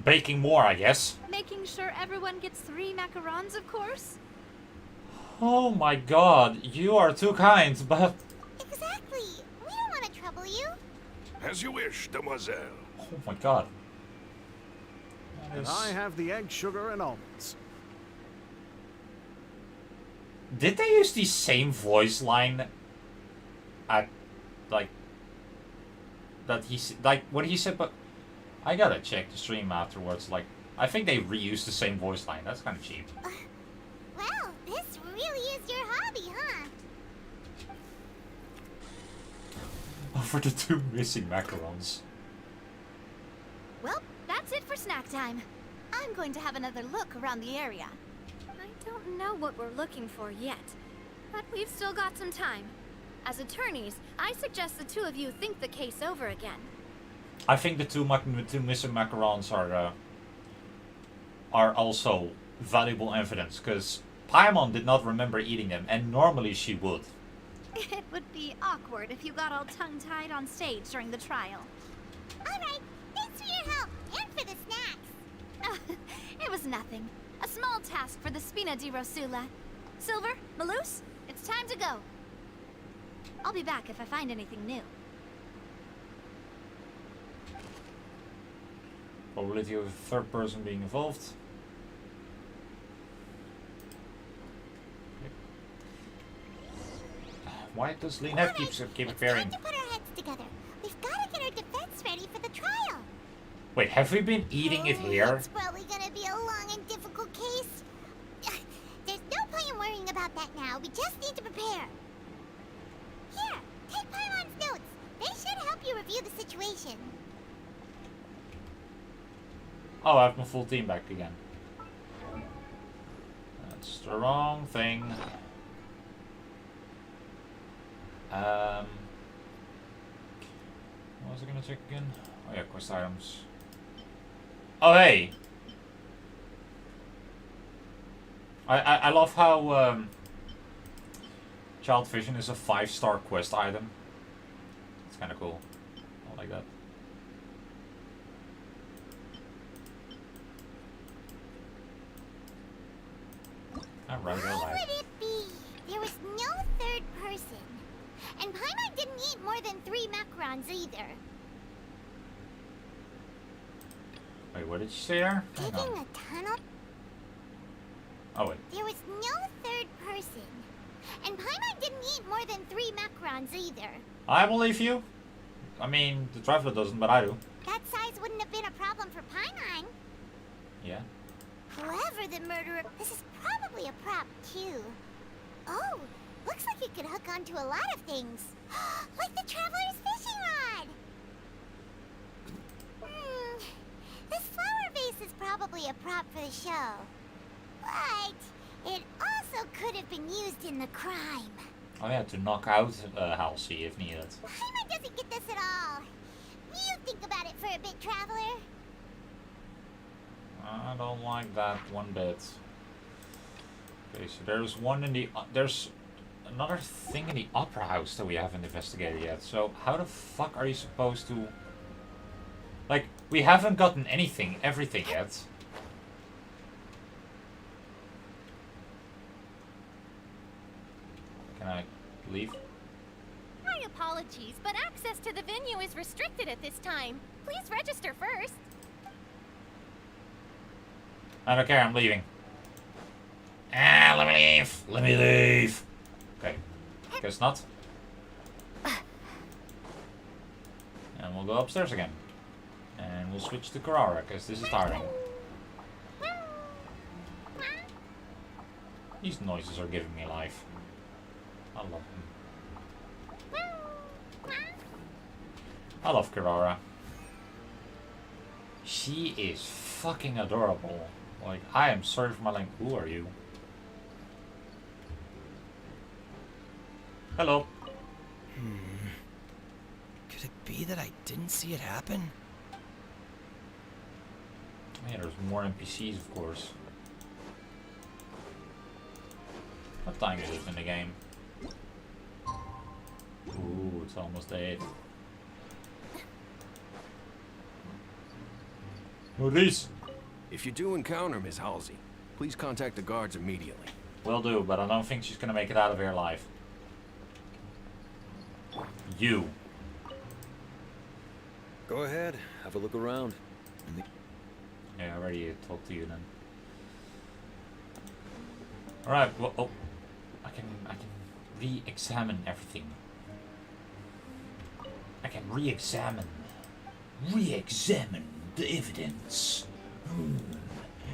S1: Baking more, I guess.
S18: Making sure everyone gets 3 macarons, of course.
S1: Oh my god, you are too kind, but...
S2: Exactly. We don't want to trouble you.
S19: As you wish, demoiselle.
S1: Oh my god.
S17: And I have the egg, sugar, and almonds.
S1: Did they use the same voice line at, like, that like, what he said, but I gotta check the stream afterwards, like, I think they reused the same voice line, that's kind of cheap.
S2: Well, this really is your hobby, huh?
S1: Oh, for the 2 missing macarons.
S18: Well, that's it for snack time. I'm going to have another look around the area. I don't know what we're looking for yet, but we've still got some time. As attorneys, I suggest the 2 of you think the case over again.
S1: I think the 2 missing macarons are also valuable evidence, because Paimon did not remember eating them, and normally she would.
S18: It would be awkward if you got all tongue-tied on stage during the trial.
S2: Alright, thanks for your help, and for the snacks.
S18: It was nothing. A small task for the Spina di Rosula. Silver, Malus, it's time to go. I'll be back if I find anything new.
S1: Probability of a 3rd person being involved. Why does Lena keep appearing?
S2: Time to put our heads together. We've got to get our defense ready for the trial.
S1: Wait, have we been eating it here?
S2: It's probably gonna be a long and difficult case. There's no point in worrying about that now. We just need to prepare. Here, take Paimon's notes. They should help you review the situation.
S1: Oh, I have my full team back again. That's the wrong thing. What was I gonna check again? Oh yeah, quest items. Oh hey! I love how Child Vision is a 5-star quest item. It's kinda cool. I like that. Alright,
S2: Why
S1: alright.
S2: would it be? There was no 3rd person. And Paimon didn't eat more than 3 macarons either.
S1: Wait, what did you say there? Hang
S2: Digging
S1: on.
S2: a tunnel?
S1: Oh wait.
S2: There was no 3rd person. And Paimon didn't eat more than 3 macarons either.
S1: I believe you. I mean, the traveler doesn't, but I do.
S2: That size wouldn't have been a problem for Paimon.
S1: Yeah.
S2: Whoever the murderer... This is probably a prop, too. Oh, looks like it could hook onto a lot of things. Like the traveler's fishing rod! This flower vase is probably a prop for the show. But it also could have been used in the crime.
S1: Oh yeah, to knock out Halsey if needed.
S2: Paimon doesn't get this at all. You think about it for a bit, traveler.
S1: I don't like that one bit. Okay, so there's one in the... there's another thing in the opera house that we haven't investigated yet. So how the fuck are you supposed to... Like, we haven't gotten everything yet. Can I leave?
S6: My apologies, but access to the venue is restricted at this time. Please register first.
S1: I don't care, I'm leaving. Ah, let me leave! Let me leave! Okay, guess not. And we'll go upstairs again. And we'll switch to Carrara, because this is tiring. These noises are giving me life. I love them. I love Kirara. She is fucking adorable. Like, I am sorry for my language. Who are you? Hello.
S16: Could it be that I didn't see it happen?
S1: Yeah, there's more NPCs, of course. What time is it in the game? Ooh, it's almost 8. Maurice!
S12: If you do encounter Miss Halsey, please contact the guards immediately.
S1: Will do, but I don't think she's gonna make it out of here alive. You.
S14: Go ahead, have a look around.
S1: Yeah, I already talked to you then. Alright, well, oh. I can re-examine everything. I can re-examine the evidence.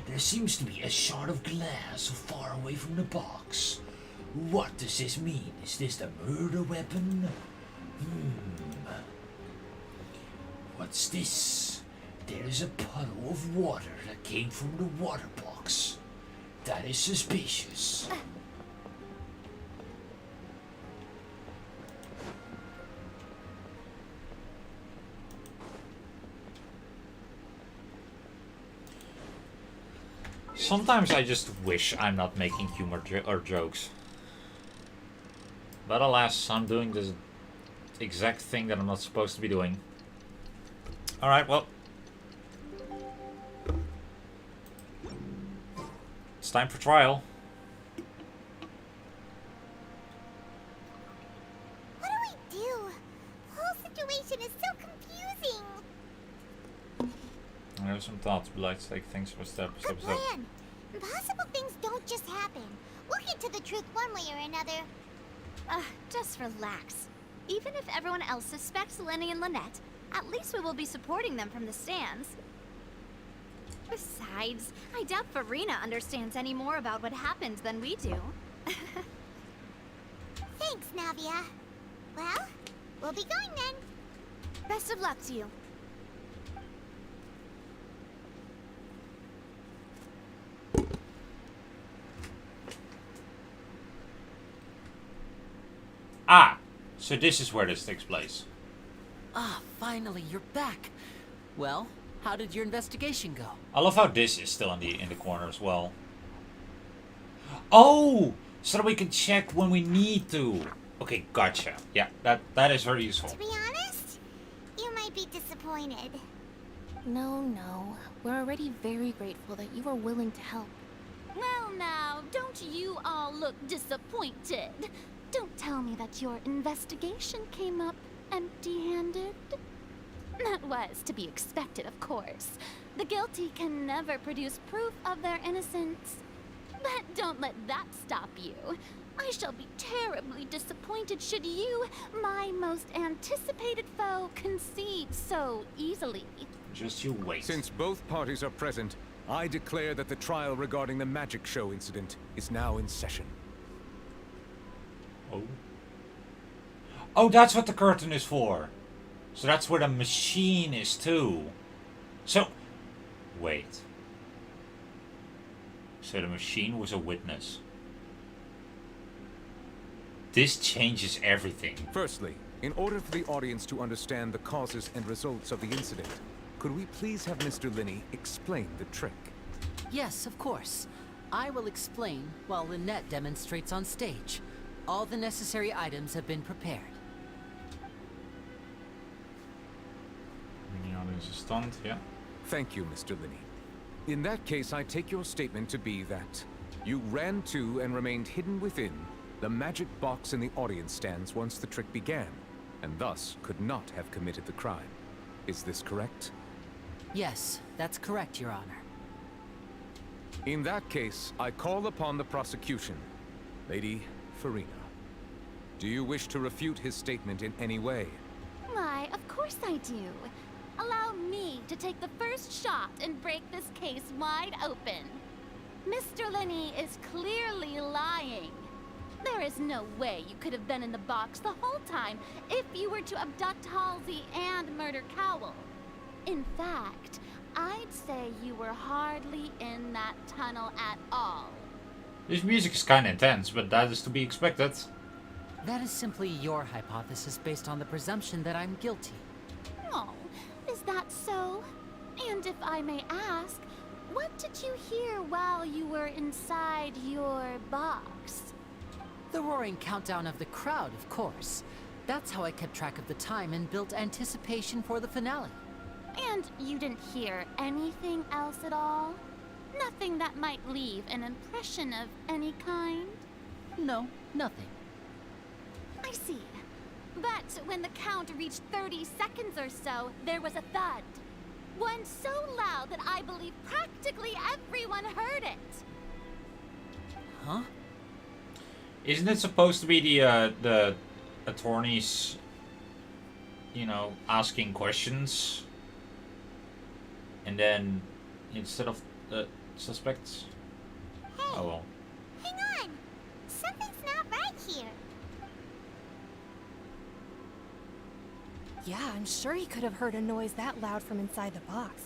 S1: There seems to be a shard of glass far away from the box. What does this mean? Is this the murder weapon? What's this? There is a puddle of water that came from the water box. That is suspicious. Sometimes I just wish I'm not making humor or jokes. But alas, I'm doing this exact thing that I'm not supposed to be doing. Alright, well. It's time for trial.
S2: What do we do? The whole situation is so confusing.
S1: I have some thoughts, but like to take things for step.
S2: A plan. Impossible things don't just happen. We'll get to the truth one way or another.
S18: Just relax. Even if everyone else suspects Lenny and Lynette, at least we will be supporting them from the stands. Besides, I doubt Farina understands any more about what happened than we do.
S2: Thanks, Navia. Well, we'll be going then.
S18: Best of luck to you.
S1: Ah! So this is where this takes place.
S3: Ah, finally, you're back. Well, how did your investigation go?
S1: I love how this is still in the corner as well. Oh! So that we can check when we need to. Okay, gotcha. Yeah, that is very useful.
S2: To be honest, you might be disappointed.
S6: No. We're already very grateful that you were willing to help.
S18: Well now, don't you all look disappointed? Don't tell me that your investigation came up empty-handed. That was to be expected, of course. The guilty can never produce proof of their innocence. But don't let that stop you. I shall be terribly disappointed should you, my most anticipated foe, concede so easily.
S1: Just you wait.
S13: Since both parties are present, I declare that the trial regarding the magic show incident is now in session.
S1: Oh. Oh, that's what the curtain is for. So that's where the machine is too. So, wait. So the machine was a witness. This changes everything.
S13: Firstly, in order for the audience to understand the causes and results of the incident, could we please have Mr. Linney explain the trick?
S3: Yes, of course. I will explain while Lynette demonstrates on stage. All the necessary items have been prepared.
S1: The audience is stunned, yeah.
S13: Thank you, Mr. Linney. In that case, I take your statement to be that you ran to and remained hidden within the magic box in the audience stands once the trick began, and thus could not have committed the crime. Is this correct?
S3: Yes, that's correct, Your Honor.
S13: In that case, I call upon the prosecution. Lady Farina, do you wish to refute his statement in any way?
S18: Why, of course I do. Allow me to take the first shot and break this case wide open.
S6: Mr. Linney is clearly lying. There is no way you could have been in the box the whole time if you were to abduct Halsey and murder Cowell. In fact, I'd say you were hardly in that tunnel at all.
S1: This music is kinda intense, but that is to be expected.
S3: That is simply your hypothesis based on the presumption that I'm guilty.
S6: Oh, is that so? And if I may ask, what did you hear while you were inside your box?
S3: The roaring countdown of the crowd, of course. That's how I kept track of the time and built anticipation for the finale.
S6: And you didn't hear anything else at all? Nothing that might leave an impression of any kind?
S3: No, nothing.
S6: I see. But when the count reached 30 seconds or so, there was a thud. One so loud that I believe practically everyone heard it.
S3: Huh?
S1: Isn't it supposed to be the attorneys, you know, asking questions? And then, instead of the suspects?
S2: Hey,
S1: oh well.
S2: Hang on! Something's not right here.
S5: Yeah, I'm sure he could have heard a noise that loud from inside the box.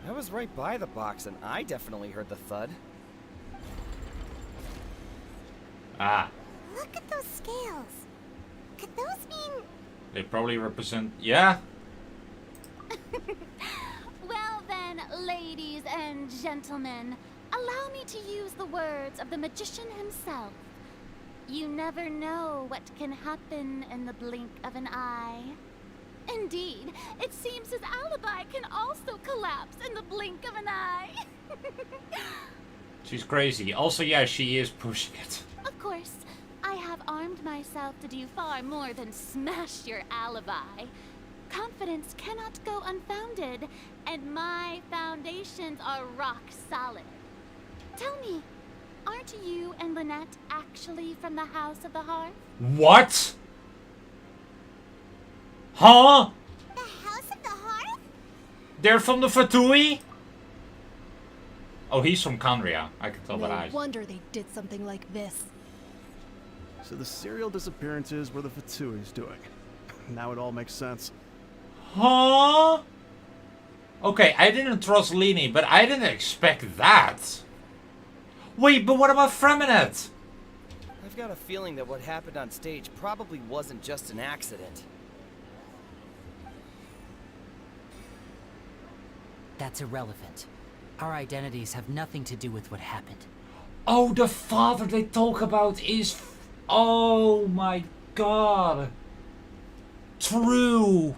S16: I was right by the box, and I definitely heard the thud.
S1: Ah.
S2: Look at those scales. Could those mean...
S1: They probably represent... Yeah.
S6: Well then, ladies and gentlemen, allow me to use the words of the magician himself. You never know what can happen in the blink of an eye. Indeed, it seems his alibi can also collapse in the blink of an eye.
S1: She's crazy. Also, yeah, she is pushing it.
S6: Of course, I have armed myself to do far more than smash your alibi. Confidence cannot go unfounded, and my foundations are rock solid. Tell me, aren't you and Lynette actually from the House of the Hearth?
S1: What? Huh?
S2: The House of the Hearth?
S1: They're from the Fatui? Oh, he's from Kandria. I can tell by the
S5: No
S1: eyes.
S5: wonder they did something like this.
S17: So the serial disappearances were the Fatui's doing. Now it all makes sense.
S1: Huh? Okay, I didn't trust Lini, but I didn't expect that. Wait, but what about Freminet?
S16: I've got a feeling that what happened on stage probably wasn't just an accident.
S3: That's irrelevant. Our identities have nothing to do with what happened.
S1: Oh, the father they talk about is... Oh my god. True.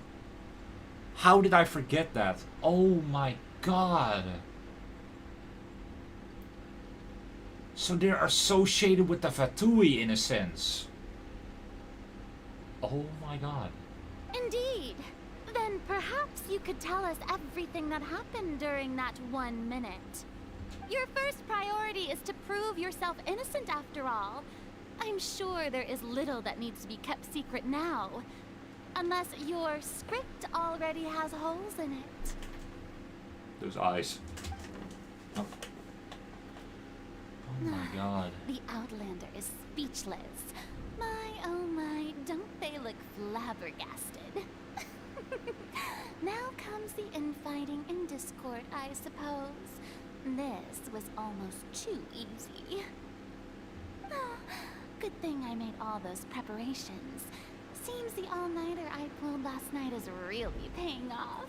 S1: How did I forget that? Oh my god. So they're associated with the Fatui in a sense. Oh my god.
S6: Indeed. Then perhaps you could tell us everything that happened during that 1 minute. Your first priority is to prove yourself innocent after all. I'm sure there is little that needs to be kept secret now. Unless your script already has holes in it.
S1: Those eyes. Oh, oh my god.
S6: The Outlander is speechless. My, oh my, don't they look flabbergasted? Now comes the infighting and discord, I suppose. This was almost too easy. Oh, good thing I made all those preparations. Seems the all-nighter I pulled last night is really paying off.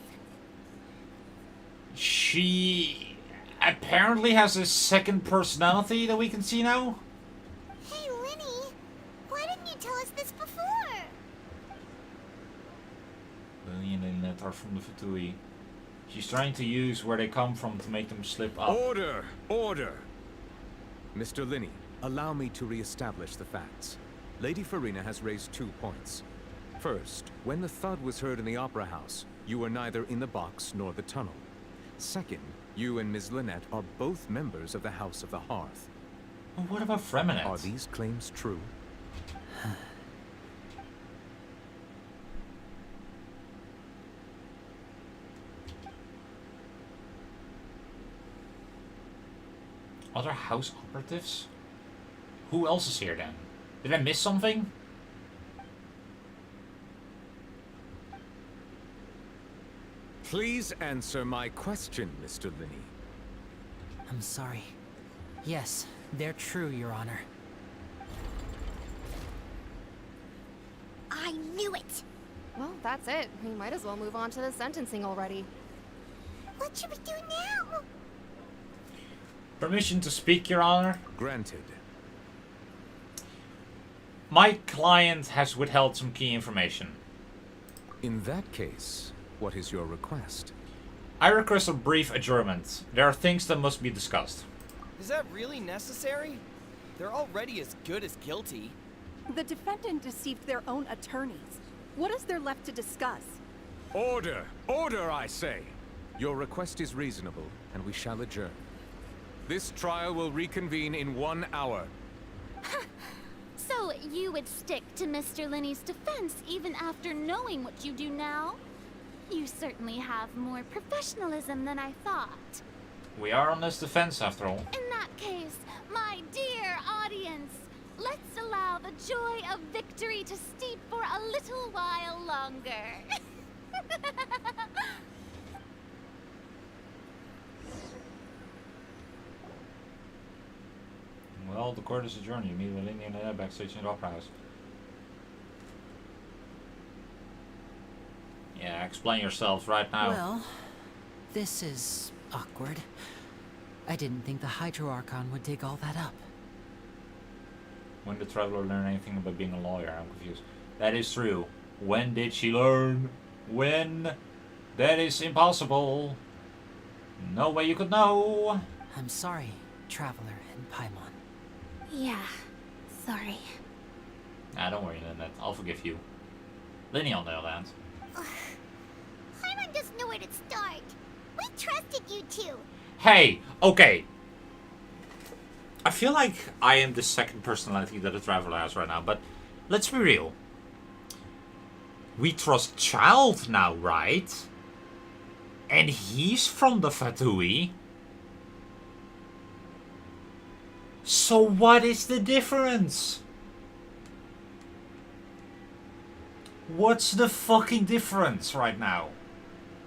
S1: She apparently has a second personality that we can see now.
S2: Hey, Linny, why didn't you tell us this before?
S1: Lily and Lynette are from the Fatui. She's trying to use where they come from to make them slip up.
S13: Order! Order! Mr. Linney, allow me to re-establish the facts. Lady Farina has raised 2 points. First, when the thud was heard in the Opera House, you were neither in the box nor the tunnel. Second, you and Ms. Lynette are both members of the House of the Hearth.
S1: Well, what about Freminet?
S13: Are these claims true?
S1: Other house operatives? Who else is here then? Did I miss something?
S13: Please answer my question, Mr. Linney.
S3: I'm sorry. Yes, they're true, Your Honor.
S2: I knew it!
S5: Well, that's it. We might as well move on to the sentencing already.
S2: What should we do now?
S1: Permission to speak, Your Honor?
S13: Granted.
S1: My client has withheld some key information.
S13: In that case, what is your request?
S1: I request a brief adjournment. There are things that must be discussed.
S16: Is that really necessary? They're already as good as guilty.
S9: The defendant deceived their own attorneys. What is there left to discuss?
S13: Order! Order, I say! Your request is reasonable, and we shall adjourn. This trial will reconvene in 1 hour.
S6: So you would stick to Mr. Linney's defense even after knowing what you do now? You certainly have more professionalism than I thought.
S1: We are on this defense after all.
S6: In that case, my dear audience, let's allow the joy of victory to steep for a little while longer.
S1: Well, the court is adjourned. You meet with Lindy in the backstage in the Opera House. Yeah, explain yourselves right now.
S3: Well, this is awkward. I didn't think the Hydro Archon would dig all that up.
S1: When did Traveler learn anything about being a lawyer? I'm confused. That is true. When did she learn? When? That is impossible. No way you could know.
S3: I'm sorry, Traveler and Paimon.
S6: Yeah, sorry.
S1: Nah, don't worry, Lynette. I'll forgive you. Linny on the other hand.
S2: Paimon doesn't know where to start. We trusted you two.
S1: Hey, okay. I feel like I am the second personality that the Traveler has right now, but let's be real. We trust Child now, right? And he's from the Fatui. So what is the difference? What's the fucking difference right now?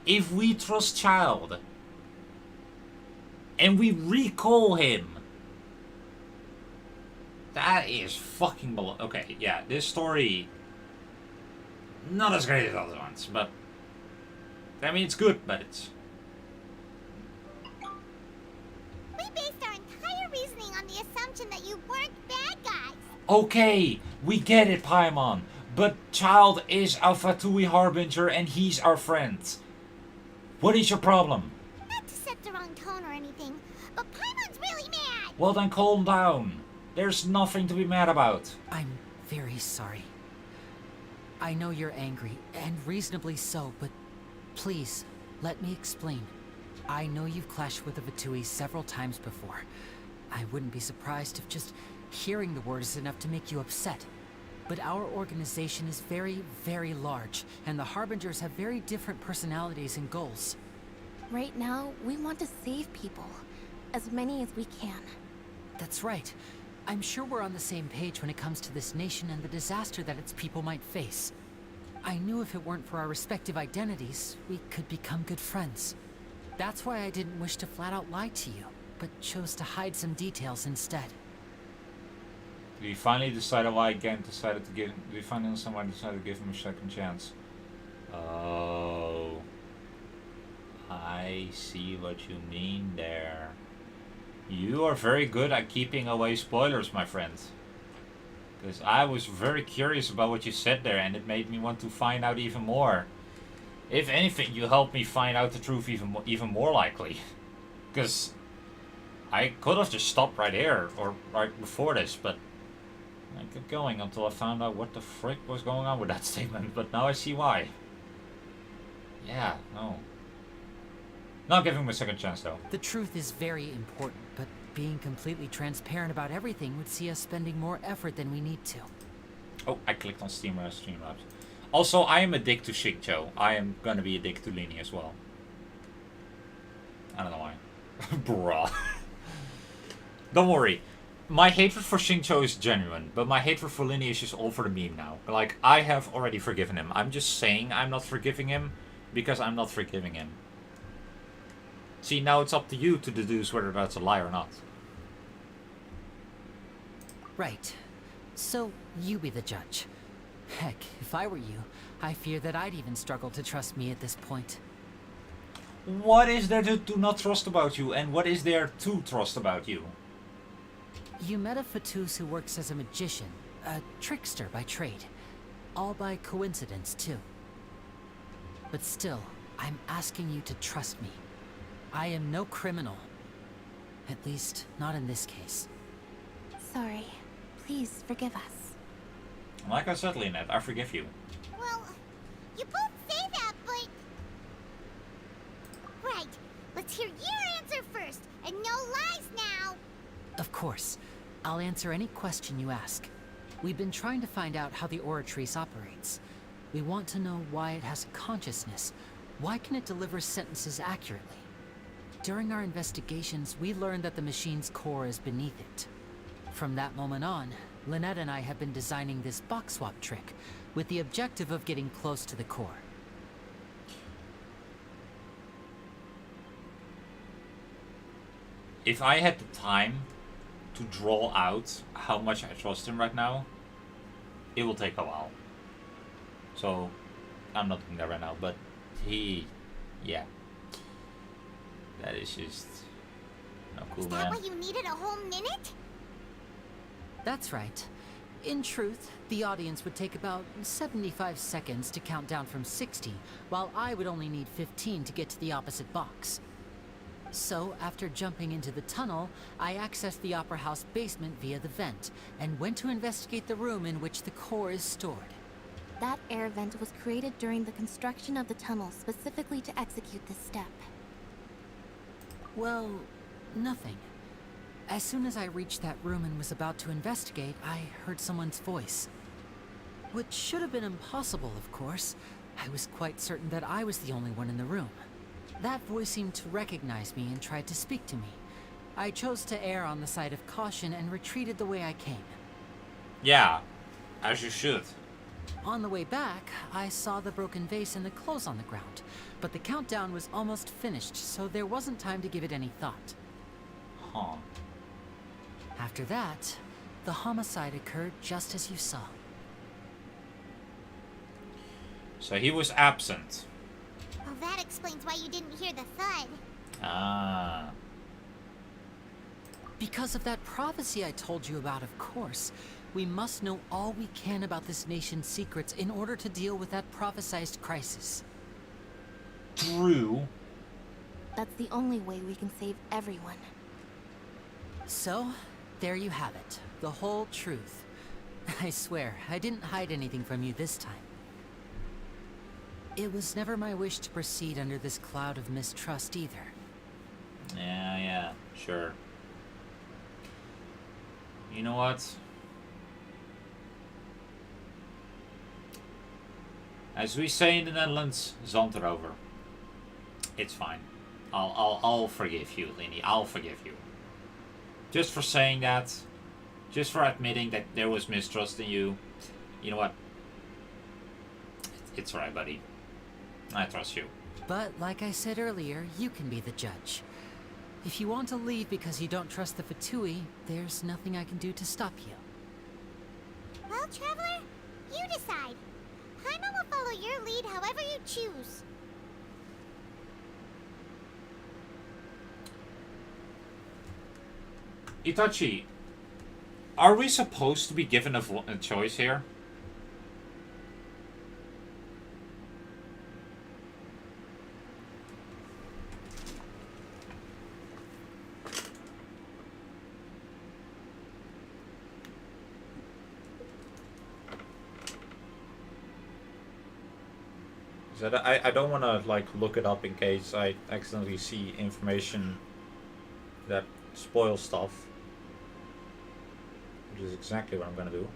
S1: If we trust Child and we recall him, that is fucking okay, yeah, this story not as great as other ones, but I mean it's good, but it's
S2: We based our entire reasoning on the assumption that you weren't bad guys.
S1: okay, we get it, Paimon, but Child is our Fatui Harbinger and he's our friend. What is your problem?
S2: Not to set the wrong tone or anything, but Paimon's really mad.
S1: Well then calm down. There's nothing to be mad about.
S3: I'm very sorry. I know you're angry, and reasonably so, but please, let me explain. I know you've clashed with the Fatui several times before. I wouldn't be surprised if just hearing the word is enough to make you upset. But our organization is very, very large, and the Harbingers have very different personalities and goals.
S6: Right now, we want to save people. As many as we can.
S3: That's right. I'm sure we're on the same page when it comes to this nation and the disaster that its people might face. I knew if it weren't for our respective identities, we could become good friends. That's why I didn't wish to flat out lie to you, but chose to hide some details instead.
S1: Did you finally decide why again decided to give? Did you finally understand why I decided to give him a second chance? Oh, I see what you mean there. You are very good at keeping away spoilers, my friend. Because I was very curious about what you said there, and it made me want to find out even more. If anything, you helped me find out the truth even more likely. Because I could have just stopped right here, or right before this, but I kept going until I found out what the frick was going on with that statement, but now I see why. Yeah, no. Not giving him a second chance, though.
S3: The truth is very important, but being completely transparent about everything would see us spending more effort than we need to.
S1: Oh, I clicked on Streamlabs. Also, I am a dick to Shigcho. I am gonna be a dick to Lini as well. I don't know why. Bruh. Don't worry. My hatred for Xingqiu is genuine, but my hatred for Linny is just all for the meme now. Like, I have already forgiven him. I'm just saying I'm not forgiving him because I'm not forgiving him. See, now it's up to you to deduce whether that's a lie or not.
S3: Right. So, you be the judge. Heck, if I were you, I fear that I'd even struggle to trust me at this point.
S1: What is there to not trust about you, and what is there to trust about you?
S3: You met a Fatus who works as a magician, a trickster by trade. All by coincidence, too. But still, I'm asking you to trust me. I am no criminal. At least, not in this case.
S6: Sorry. Please forgive us.
S1: Like I said, Lynette, I forgive you.
S2: Well, you both say that, but... Right. Let's hear your answer first, and no lies now.
S3: Of course. I'll answer any question you ask. We've been trying to find out how the Oratrice operates. We want to know why it has a consciousness. Why can it deliver sentences accurately? During our investigations, we learned that the machine's core is beneath it. From that moment on, Lynette and I have been designing this box swap trick, with the objective of getting close to the core.
S1: If I had the time to draw out how much I trust him right now, it will take a while. So, I'm not doing that right now, but yeah. That is just not cool,
S2: Is that
S1: man.
S2: why you needed a whole minute?
S3: That's right. In truth, the audience would take about 75 seconds to count down from 60, while I would only need 15 to get to the opposite box. So, after jumping into the tunnel, I accessed the Opera House basement via the vent, and went to investigate the room in which the core is stored.
S6: That air vent was created during the construction of the tunnel specifically to execute this step.
S3: Well, nothing. As soon as I reached that room and was about to investigate, I heard someone's voice. Which should have been impossible, of course. I was quite certain that I was the only one in the room. That voice seemed to recognize me and tried to speak to me. I chose to err on the side of caution and retreated the way I came.
S1: Yeah, as you should.
S3: On the way back, I saw the broken vase and the clothes on the ground, but the countdown was almost finished, so there wasn't time to give it any thought.
S1: Huh.
S3: After that, the homicide occurred just as you saw.
S1: So he was absent.
S2: Well, that explains why you didn't hear the thud.
S1: Ah.
S3: Because of that prophecy I told you about, of course. We must know all we can about this nation's secrets in order to deal with that prophesized crisis.
S1: True.
S6: That's the only way we can save everyone.
S3: So, there you have it. The whole truth. I swear, I didn't hide anything from you this time. It was never my wish to proceed under this cloud of mistrust either.
S1: Yeah, sure. You know what? As we say in the Netherlands, zand erover. It's fine. I'll forgive you, Linny. I'll forgive you. Just for saying that. Just for admitting that there was mistrust in you. You know what? It's alright, buddy. I trust you.
S3: But, like I said earlier, you can be the judge. If you want to leave because you don't trust the Fatui, there's nothing I can do to stop you.
S2: Well, Traveler, you decide. Paimon will follow your lead however you choose.
S1: Itachi, are we supposed to be given a choice here? I don't want to like look it up in case I accidentally see information that spoils stuff, which is exactly what I'm gonna do.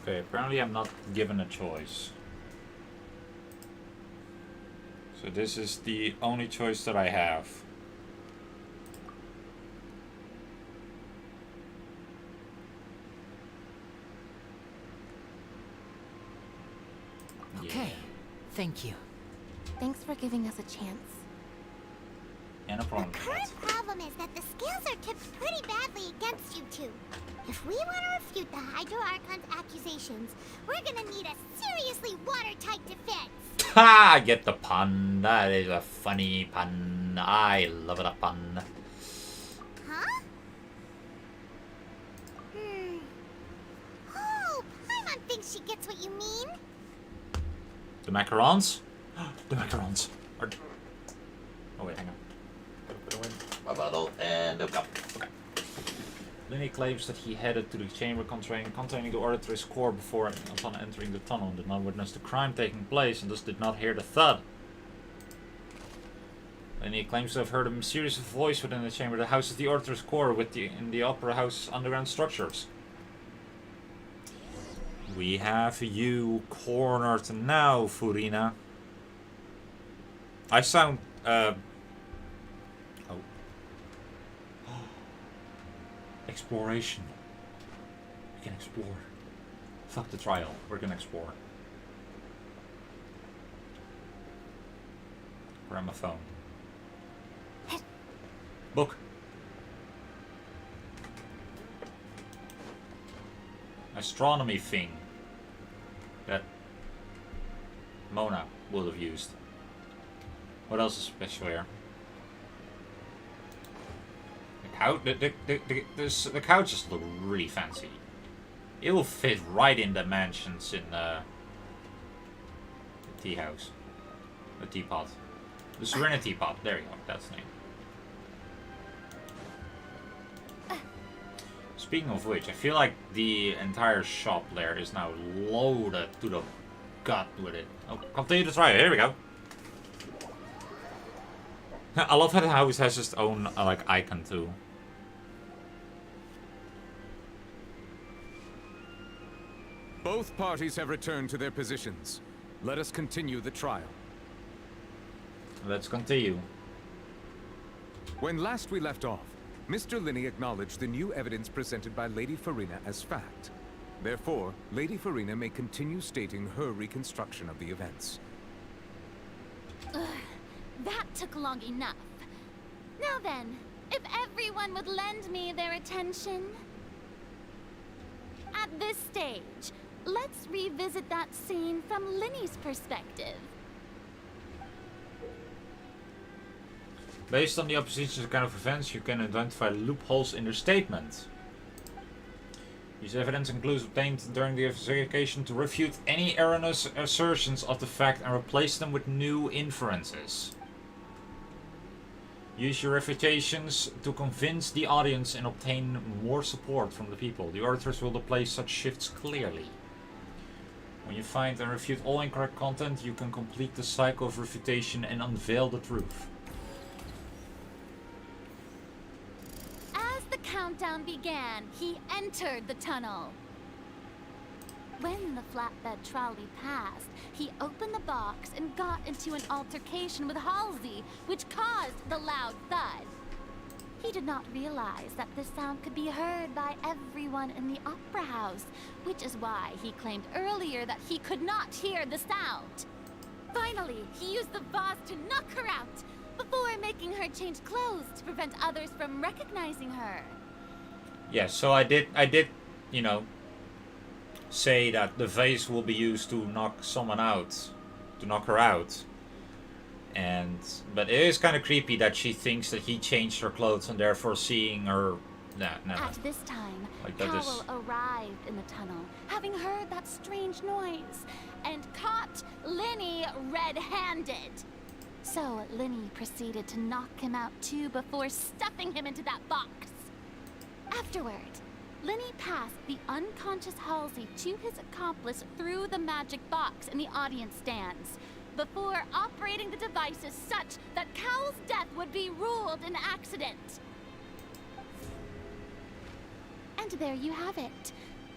S1: Okay, apparently I'm not given a choice. So this is the only choice that I have.
S3: Okay, thank you.
S6: Thanks for giving us a chance.
S1: And a problem.
S2: The current problem is that the scales are tipped pretty badly against you two. If we want to refute the Hydro Archon's accusations, we're gonna need a seriously watertight defense.
S1: Ha! I get the pun. That is a funny pun. I love a pun.
S2: Huh? Oh, Paimon thinks she gets what you mean.
S1: The macarons? The macarons. Are... Oh wait, hang on. Put away my bottle and a cup. Okay. Lenny claims that he headed to the chamber containing the Orator's core upon entering the tunnel, did not witness the crime taking place, and thus did not hear the thud. Lenny claims to have heard a mysterious voice within the chamber that houses the Orator's core in the Opera House underground structures. We have you cornered now, Furina. I sound, oh. Exploration. We can explore. Fuck the trial. We're gonna explore. Grab my phone. Book. Astronomy thing that Mona would have used. What else is special here? The couches look really fancy. It will fit right in the mansions in the tea house. The teapot. The Serenity Pot. There you go. That's the name. Speaking of which, I feel like the entire shop there is now loaded to the gut with it. Oh, continue to try it. Here we go. I love how the house has its own like icon too.
S13: Both parties have returned to their positions. Let us continue the trial.
S1: Let's continue.
S13: When last we left off, Mr. Linney acknowledged the new evidence presented by Lady Farina as fact. Therefore, Lady Farina may continue stating her reconstruction of the events.
S6: Ugh, that took long enough. Now then, if everyone would lend me their attention. At this stage, let's revisit that scene from Linney's perspective.
S1: Based on the opposition's account of events, you can identify loopholes in their statement. Use evidence and clues obtained during the investigation to refute any erroneous assertions of the fact and replace them with new inferences. Use your refutations to convince the audience and obtain more support from the people. The orators will display such shifts clearly. When you find and refute all incorrect content, you can complete the cycle of refutation and unveil the truth.
S6: As the countdown began, he entered the tunnel. When the flatbed trolley passed, he opened the box and got into an altercation with Halsey, which caused the loud thud. He did not realize that this sound could be heard by everyone in the opera house, which is why he claimed earlier that he could not hear the sound. Finally, he used the vase to knock her out, before making her change clothes to prevent others from recognizing her.
S1: Yes, so I did, you know, say that the vase will be used to knock someone out, to knock her out. But it is kind of creepy that she thinks that he changed her clothes and therefore seeing her. No.
S6: At this time,
S1: like
S6: Cowell arrived in the tunnel, having heard that strange noise, and caught Linney red-handed. So Linney proceeded to knock him out too before stuffing him into that box. Afterward, Linney passed the unconscious Halsey to his accomplice through the magic box in the audience stands, before operating the devices such that Cowell's death would be ruled an accident. And there you have it.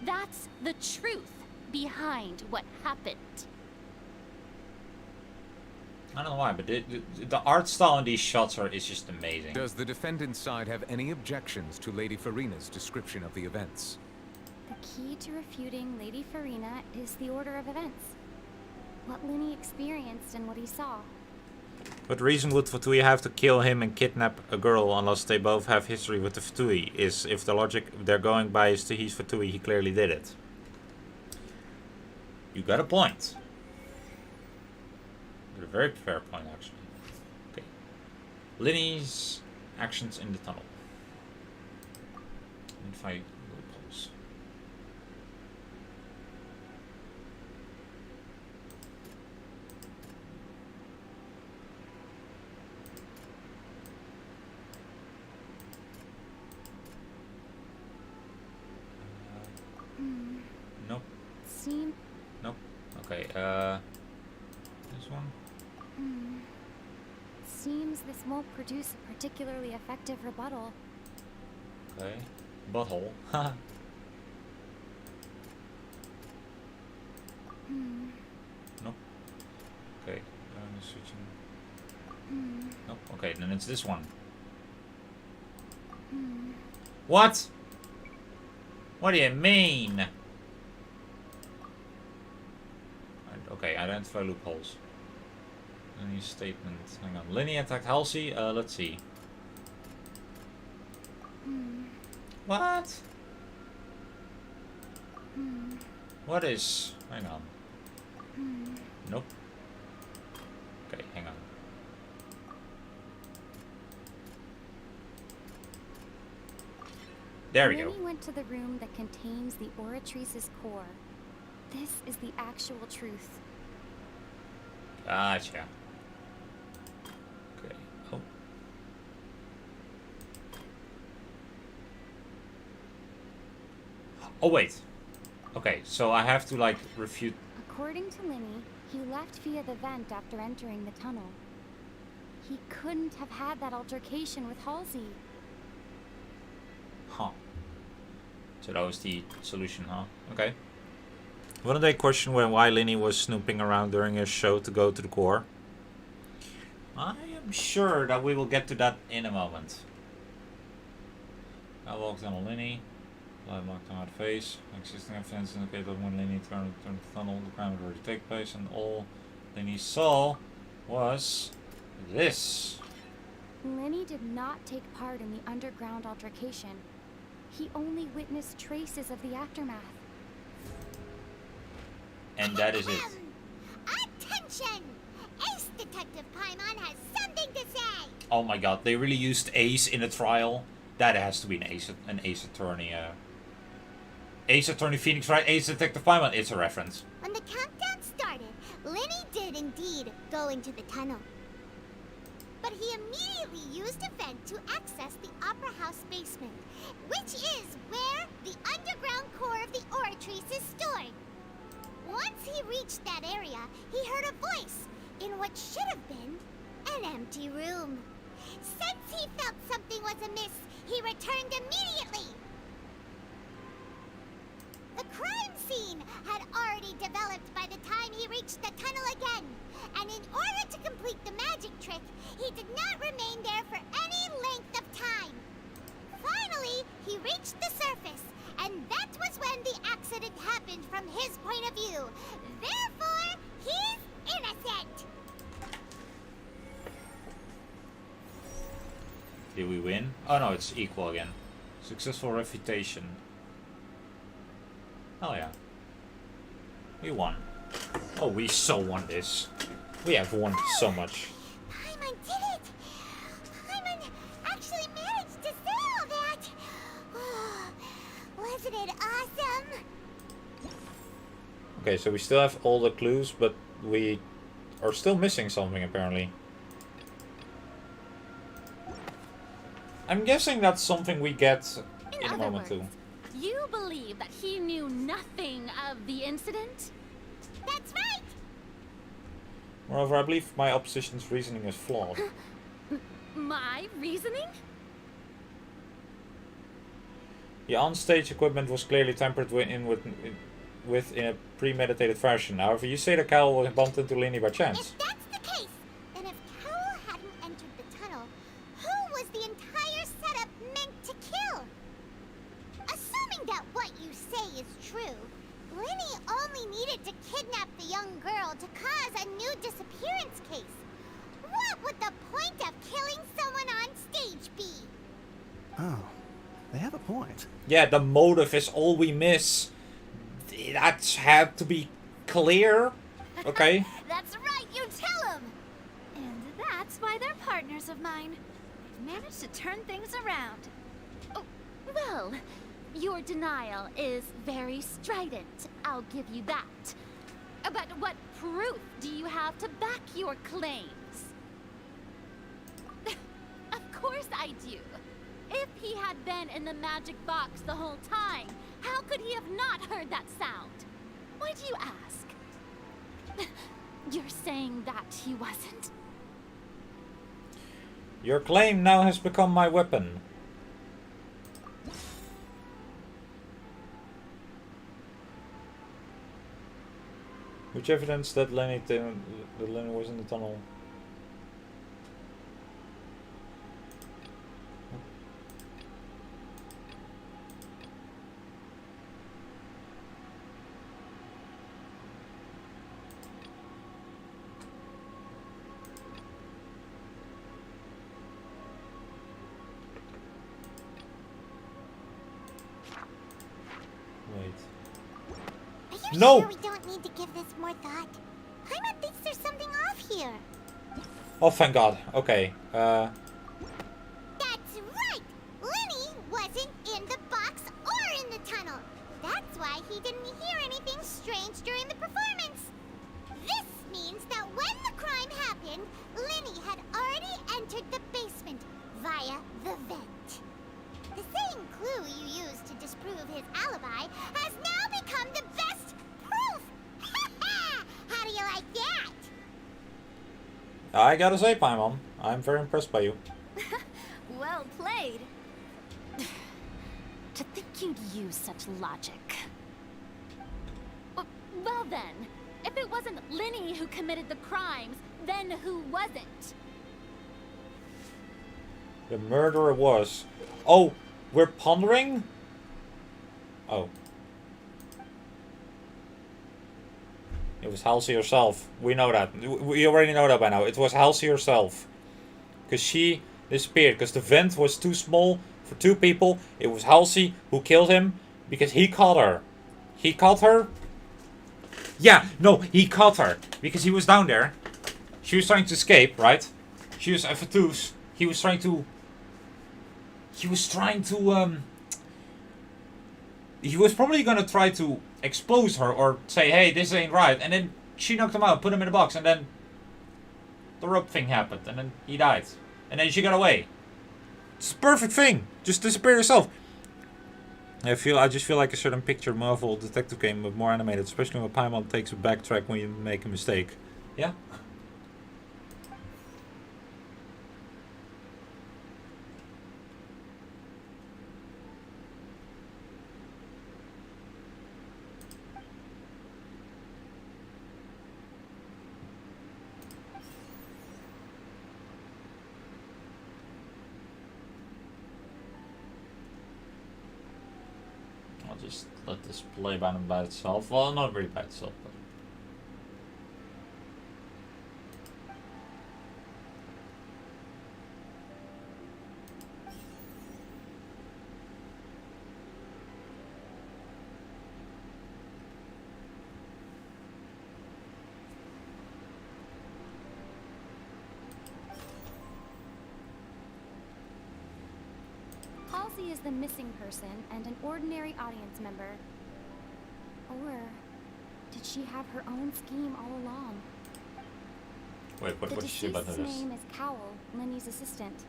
S6: That's the truth
S10: behind what happened.
S1: I don't know why, but the art style in these shots is just amazing.
S13: Does the defendant's side have any objections to Lady Farina's description of the events?
S6: The key to refuting Lady Farina is the order of events. What Linny experienced and what he saw.
S1: What reason would Fatui have to kill him and kidnap a girl unless they both have history with the Fatui? Is if the logic they're going by is to he's Fatui, he clearly did it. You got a point. A very fair point, actually. Okay. Linny's actions in the tunnel. Identify loopholes. Nope.
S6: Seem.
S1: Nope. Okay. This one.
S6: Seems this won't produce a particularly effective rebuttal.
S1: Okay. Butthole. Haha. Nope. Okay. Switching. Nope. Okay, then it's this one. What? What do you mean? Okay, identify loopholes. Any statement? Hang on. Linny attacked Halsey. Let's see. What? What is? Hang on. Nope. Okay, hang on. There we go.
S6: Linny went to the room that contains the Oratrice's core. This is the actual truth.
S1: Gotcha. Okay. Oh. Oh wait. Okay, so I have to like refute.
S6: According to Linny, he left via the vent after entering the tunnel. He couldn't have had that altercation with Halsey.
S1: Huh. So that was the solution, huh? Okay. Wouldn't they question why Linny was snooping around during his show to go to the core? I am sure that we will get to that in a moment. I walked down on Linny. Light locked on her face. Existing evidence indicate that when Linny turned the tunnel, the crime would already take place, and all Linny saw was this.
S6: Linny did not take part in the underground altercation. He only witnessed traces of the aftermath.
S1: And that is it.
S2: Attention! Ace Detective Paimon has something to say!
S1: Oh my god, they really used Ace in a trial? That has to be an Ace Attorney, Ace Attorney Phoenix, right? Ace Detective Paimon, it's a reference.
S2: When the countdown started, Linny did indeed go into the tunnel. But he immediately used a vent to access the Opera House basement, which is where the underground core of the Oratrice is stored. Once he reached that area, he heard a voice in what should have been an empty room. Since he felt something was amiss, he returned immediately. The crime scene had already developed by the time he reached the tunnel again, and in order to complete the magic trick, he did not remain there for any length of time. Finally, he reached the surface, and that was when the accident happened from his point of view. Therefore, he's innocent.
S1: Did we win? Oh no, it's equal again. Successful refutation. Oh yeah. We won. Oh, we so won this. We have won so much.
S2: Paimon did it! Paimon actually managed to say all that! Oh, wasn't it awesome?
S1: Okay, so we still have all the clues, but we are still missing something apparently. I'm guessing that's something we get in a moment too.
S10: You believe that he knew nothing of the incident?
S2: That's right!
S1: Moreover, I believe my opposition's reasoning is flawed.
S10: My reasoning?
S1: The on-stage equipment was clearly tampered with with in a premeditated fashion. However, you say that Cal bumped into Lenny by chance.
S2: If that's the case, then if Cowell hadn't entered the tunnel, who was the entire setup meant to kill? Assuming that what you say is true, Lenny only needed to kidnap the young girl to cause a new disappearance case. What would the point of killing someone on stage be?
S17: Oh, they have a point.
S1: Yeah, the motive is all we miss. That's had to be clear. Okay.
S6: That's right, you tell him! And that's why they're partners of mine. They've managed to turn things around.
S10: Oh, well, your denial is very strident. I'll give you that. But what proof do you have to back your claims? Of course I do. If he had been in the magic box the whole time, how could he have not heard that sound? Why do you ask? You're saying that he wasn't?
S1: Your claim now has become my weapon. Which evidence that Lenny was in the tunnel?
S2: Are you
S1: No!
S2: sure we don't need to give this more thought? Paimon thinks there's something off here.
S1: Oh, thank God. Okay.
S2: That's right! Lenny wasn't in the box or in the tunnel. That's why he didn't hear anything strange during the performance. This means that when the crime happened, Lenny had already entered the basement via the vent. The same clue you used to disprove his alibi has now become the best proof! How do you like that?
S1: I gotta say, Paimon, I'm very impressed by you.
S6: Well played.
S10: To think you'd use such logic. Well then, if it wasn't Lenny who committed the crimes, then who wasn't?
S1: The murderer was... Oh, we're pondering? Oh. It was Halsey herself. We know that. We already know that by now. It was Halsey herself. Because she disappeared. Because the vent was too small for two people. It was Halsey who killed him. Because he caught her. He caught her? Yeah, no, he caught her. Because he was down there. She was trying to escape, right? She was F2's. He was trying to... He was probably gonna try to expose her or say, hey, this ain't right. And then she knocked him out, put him in a box, and then the rope thing happened, and then he died. And then she got away. It's a perfect thing. Just disappear yourself. I just feel like a certain picture Marvel detective game, but more animated, especially when Paimon takes a backtrack when you make a mistake. Yeah? Just let this play by itself. Well, not really by itself, but...
S5: Halsey is the missing person and an ordinary audience member. Or did she have her own scheme all along?
S1: Wait, what did she say about
S5: The
S1: this?
S5: deceased's name is Cowell, Lenny's assistant.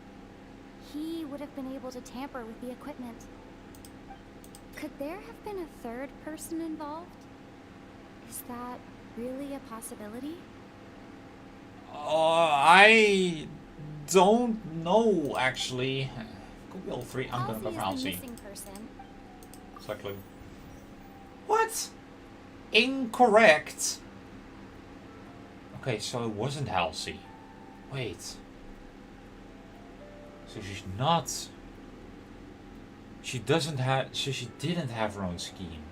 S5: He would have been able to tamper with the equipment. Could there have been a third person involved? Is that really a possibility?
S1: I don't know, actually. Could be all three. I'm gonna go for
S5: Halsey
S1: Halsey.
S5: is the missing person.
S1: Exactly. What? Incorrect. Okay, so it wasn't Halsey. Wait. So she's not. She doesn't have. So she didn't have her own scheme.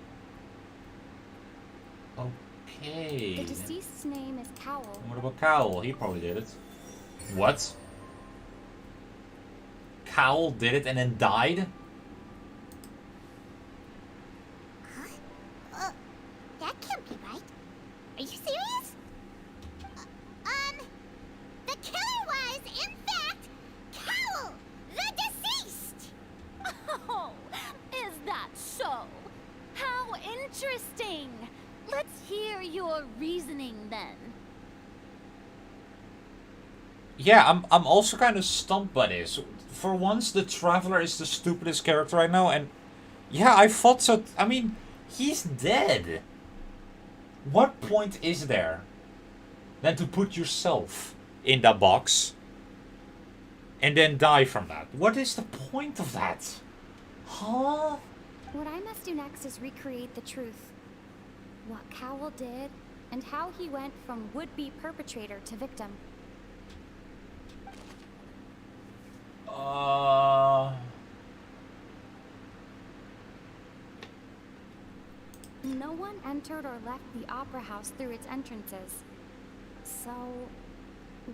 S1: Okay.
S10: The deceased's name is Cowell.
S1: What about Cowell? He probably did it. What? Cowell did it and then died?
S2: That can't be right. Are you serious? The killer was, in fact, Cowell, the deceased!
S10: Oh, is that so? How interesting! Let's hear your reasoning then.
S1: Yeah, I'm also kind of stumped by this. For once, the Traveler is the stupidest character I know, and yeah, I thought so. I mean, he's dead. What point is there than to put yourself in that box and then die from that? What is the point of that? Huh?
S10: What I must do next is recreate the truth. What Cowell did, and how he went from would-be perpetrator to victim. No one entered or left the opera house through its entrances. So,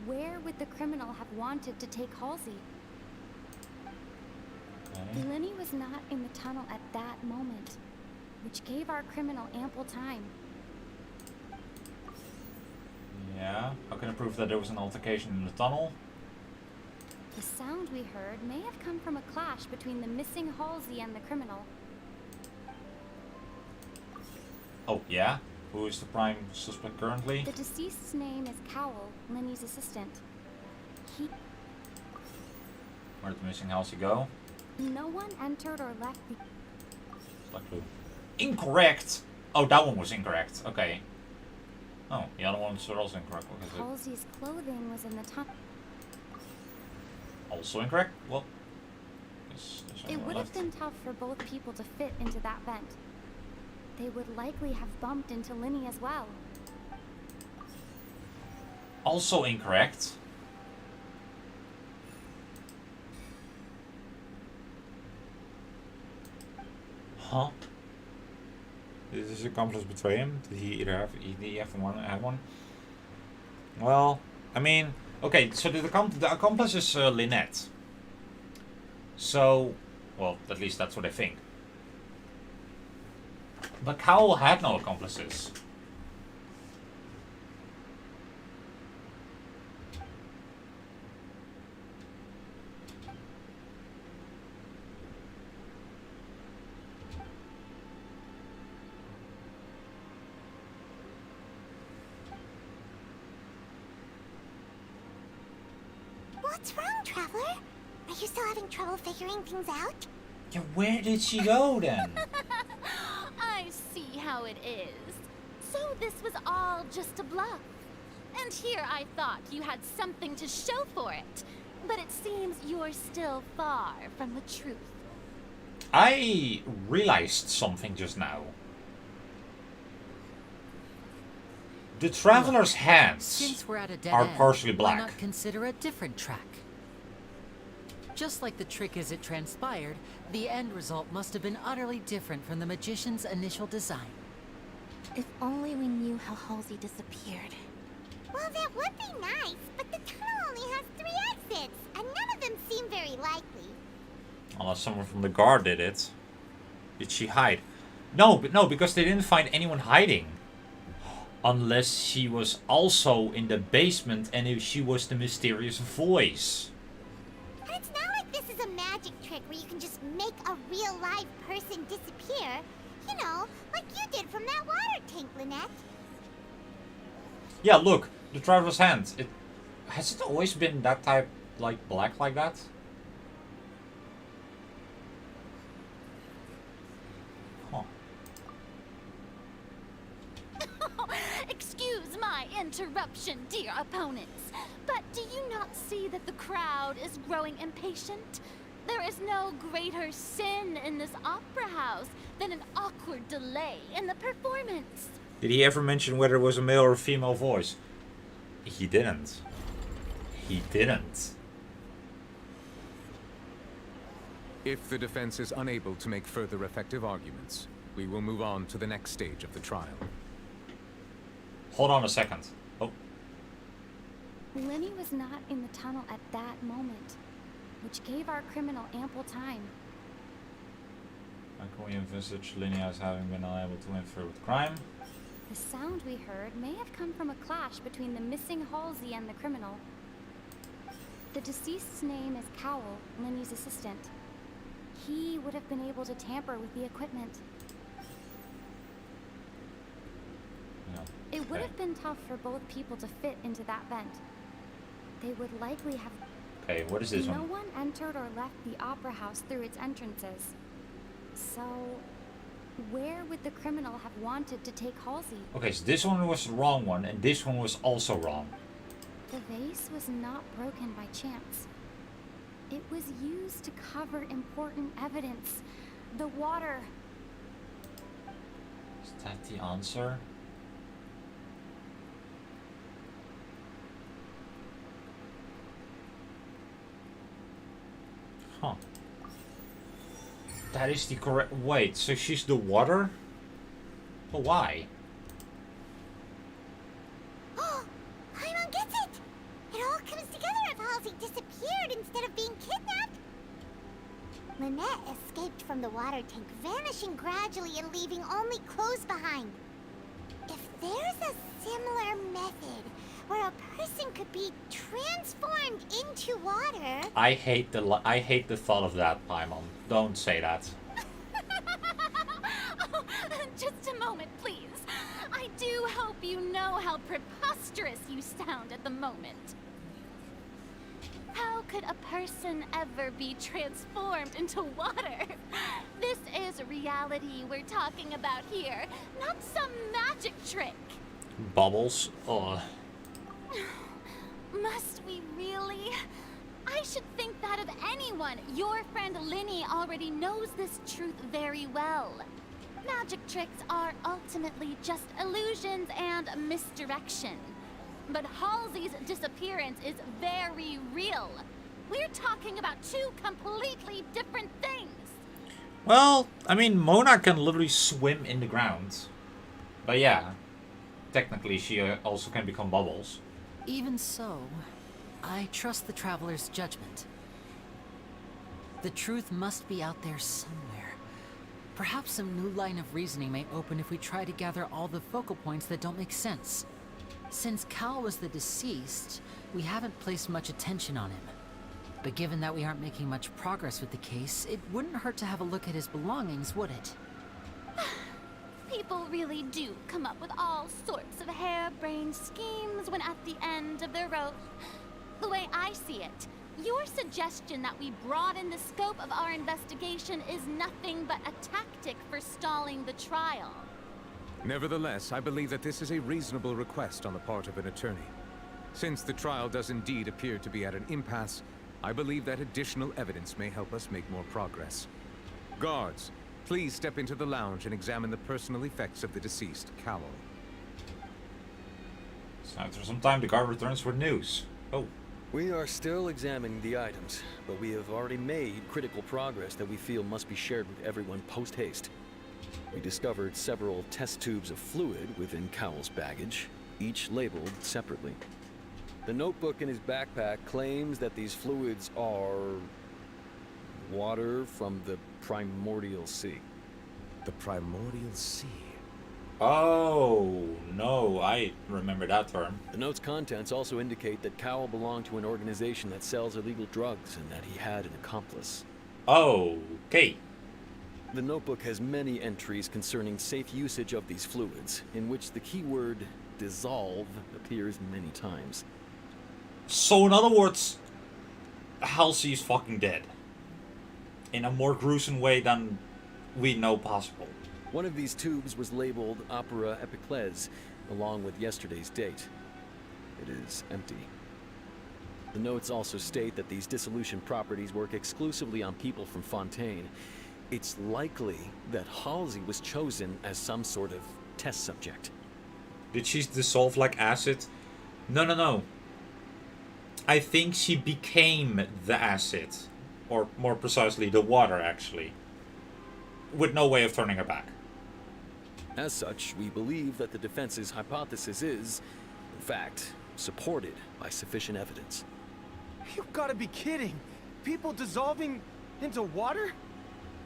S10: where would the criminal have wanted to take Halsey?
S1: Okay.
S10: Lenny was not in the tunnel at that moment, which gave our criminal ample time.
S1: Yeah, how can I prove that there was an altercation in the tunnel?
S10: The sound we heard may have come from a clash between the missing Halsey and the criminal.
S1: Oh, yeah? Who is the prime suspect currently?
S10: The deceased's name is Cowell, Lenny's assistant.
S1: Where did the missing Halsey go?
S10: No one entered or left the...
S1: Black clue. Incorrect! Oh, that one was incorrect. Okay. Oh, the other ones are also incorrect. What is it?
S10: Halsey's clothing was in the tunnel.
S1: Also incorrect? Well,
S10: It would have been tough for both people to fit into that vent. They would likely have bumped into Lenny as well.
S1: Also incorrect. Huh? Is this accomplice betray him? Did he either have one? Well, I mean, okay, so the accomplice is Lynette. So, well, at least that's what I think. But Cowell had no accomplices.
S2: What's wrong, Traveler? Are you still having trouble figuring things out?
S1: Yeah, where did she go then?
S10: I see how it is. So this was all just a bluff. And here I thought you had something to show for it. But it seems you're still far from the truth.
S1: I realized something just now. The Traveler's hands
S3: Since we're at a dead
S1: are
S3: end,
S1: partially
S3: why
S1: black.
S3: not consider a different track? Just like the trick as it transpired, the end result must have been utterly different from the magician's initial design.
S2: If only we knew how Halsey disappeared. Well, that would be nice, but the tunnel only has 3 exits, and none of them seem very likely.
S1: Unless someone from the guard did it. Did she hide? No, but no, because they didn't find anyone hiding. Unless she was also in the basement and if she was the mysterious voice.
S2: And it's not like this is a magic trick where you can just make a real live person disappear. You know, like you did from that water tank, Lynette.
S1: Yeah, look, the Traveler's hand. Has it always been that type, like black like that? Huh.
S10: Excuse my interruption, dear opponents, but do you not see that the crowd is growing impatient? There is no greater sin in this opera house than an awkward delay in the performance.
S1: Did he ever mention whether it was a male or a female voice? He didn't. He didn't.
S13: If the defense is unable to make further effective arguments, we will move on to the next stage of the trial.
S1: Hold on a second. Oh.
S6: Lenny was not in the tunnel at that moment, which gave our criminal ample time.
S1: How can we envisage Lenny as having been unable to interfere with crime?
S6: The sound we heard may have come from a clash between the missing Halsey and the criminal. The deceased's name is Cowell, Lenny's assistant. He would have been able to tamper with the equipment.
S1: Yeah.
S6: It would have been tough for both people to fit into that vent. They would likely have...
S1: Okay, what is this
S6: no
S1: one?
S6: one entered or left the opera house through its entrances. So, where would the criminal have wanted to take Halsey?
S1: Okay, so this one was the wrong one, and this one was also wrong.
S6: The vase was not broken by chance. It was used to cover important evidence. The water.
S1: Is that the answer? Huh. That is the correct... Wait, so she's the water? But why?
S2: Oh, Paimon gets it! It all comes together if Halsey disappeared instead of being kidnapped. Lynette escaped from the water tank, vanishing gradually and leaving only clothes behind. If there's a similar method where a person could be transformed into water...
S1: I hate the thought of that, Paimon. Don't say that.
S10: Oh, just a moment, please. I do hope you know how preposterous you sound at the moment. How could a person ever be transformed into water? This is reality we're talking about here, not some magic trick.
S1: Bubbles? Oh.
S10: Must we really? I should think that of anyone. Your friend Linny already knows this truth very well. Magic tricks are ultimately just illusions and misdirection. But Halsey's disappearance is very real. We're talking about two completely different things.
S1: Well, I mean, Mona can literally swim in the ground. But yeah, technically she also can become bubbles.
S3: Even so, I trust the traveler's judgment. The truth must be out there somewhere. Perhaps some new line of reasoning may open if we try to gather all the focal points that don't make sense. Since Cal was the deceased, we haven't placed much attention on him. But given that we aren't making much progress with the case, it wouldn't hurt to have a look at his belongings, would it?
S10: People really do come up with all sorts of harebrained schemes when at the end of their rope. The way I see it, your suggestion that we broaden the scope of our investigation is nothing but a tactic for stalling the trial.
S13: Nevertheless, I believe that this is a reasonable request on the part of an attorney. Since the trial does indeed appear to be at an impasse, I believe that additional evidence may help us make more progress. Guards, please step into the lounge and examine the personal effects of the deceased, Cowell.
S1: So after some time, the guard returns with news. Oh.
S14: We are still examining the items, but we have already made critical progress that we feel must be shared with everyone post-haste. We discovered several test tubes of fluid within Cowell's baggage, each labeled separately. The notebook in his backpack claims that these fluids are... water from the primordial sea.
S13: The primordial sea?
S1: Oh, no, I remember that term.
S14: The note's contents also indicate that Cowell belonged to an organization that sells illegal drugs and that he had an accomplice.
S1: Okay.
S14: The notebook has many entries concerning safe usage of these fluids, in which the keyword dissolve appears many times.
S1: So in other words, Halsey is fucking dead. In a more gruesome way than we know possible.
S14: One of these tubes was labeled Opera Epiclese, along with yesterday's date. It is empty. The notes also state that these dissolution properties work exclusively on people from Fontaine. It's likely that Halsey was chosen as some sort of test subject.
S1: Did she dissolve like acid? No. I think she became the acid. Or more precisely, the water, actually. With no way of turning her back.
S14: As such, we believe that the defense's hypothesis is, in fact, supported by sufficient evidence.
S4: You've got to be kidding! People dissolving into water?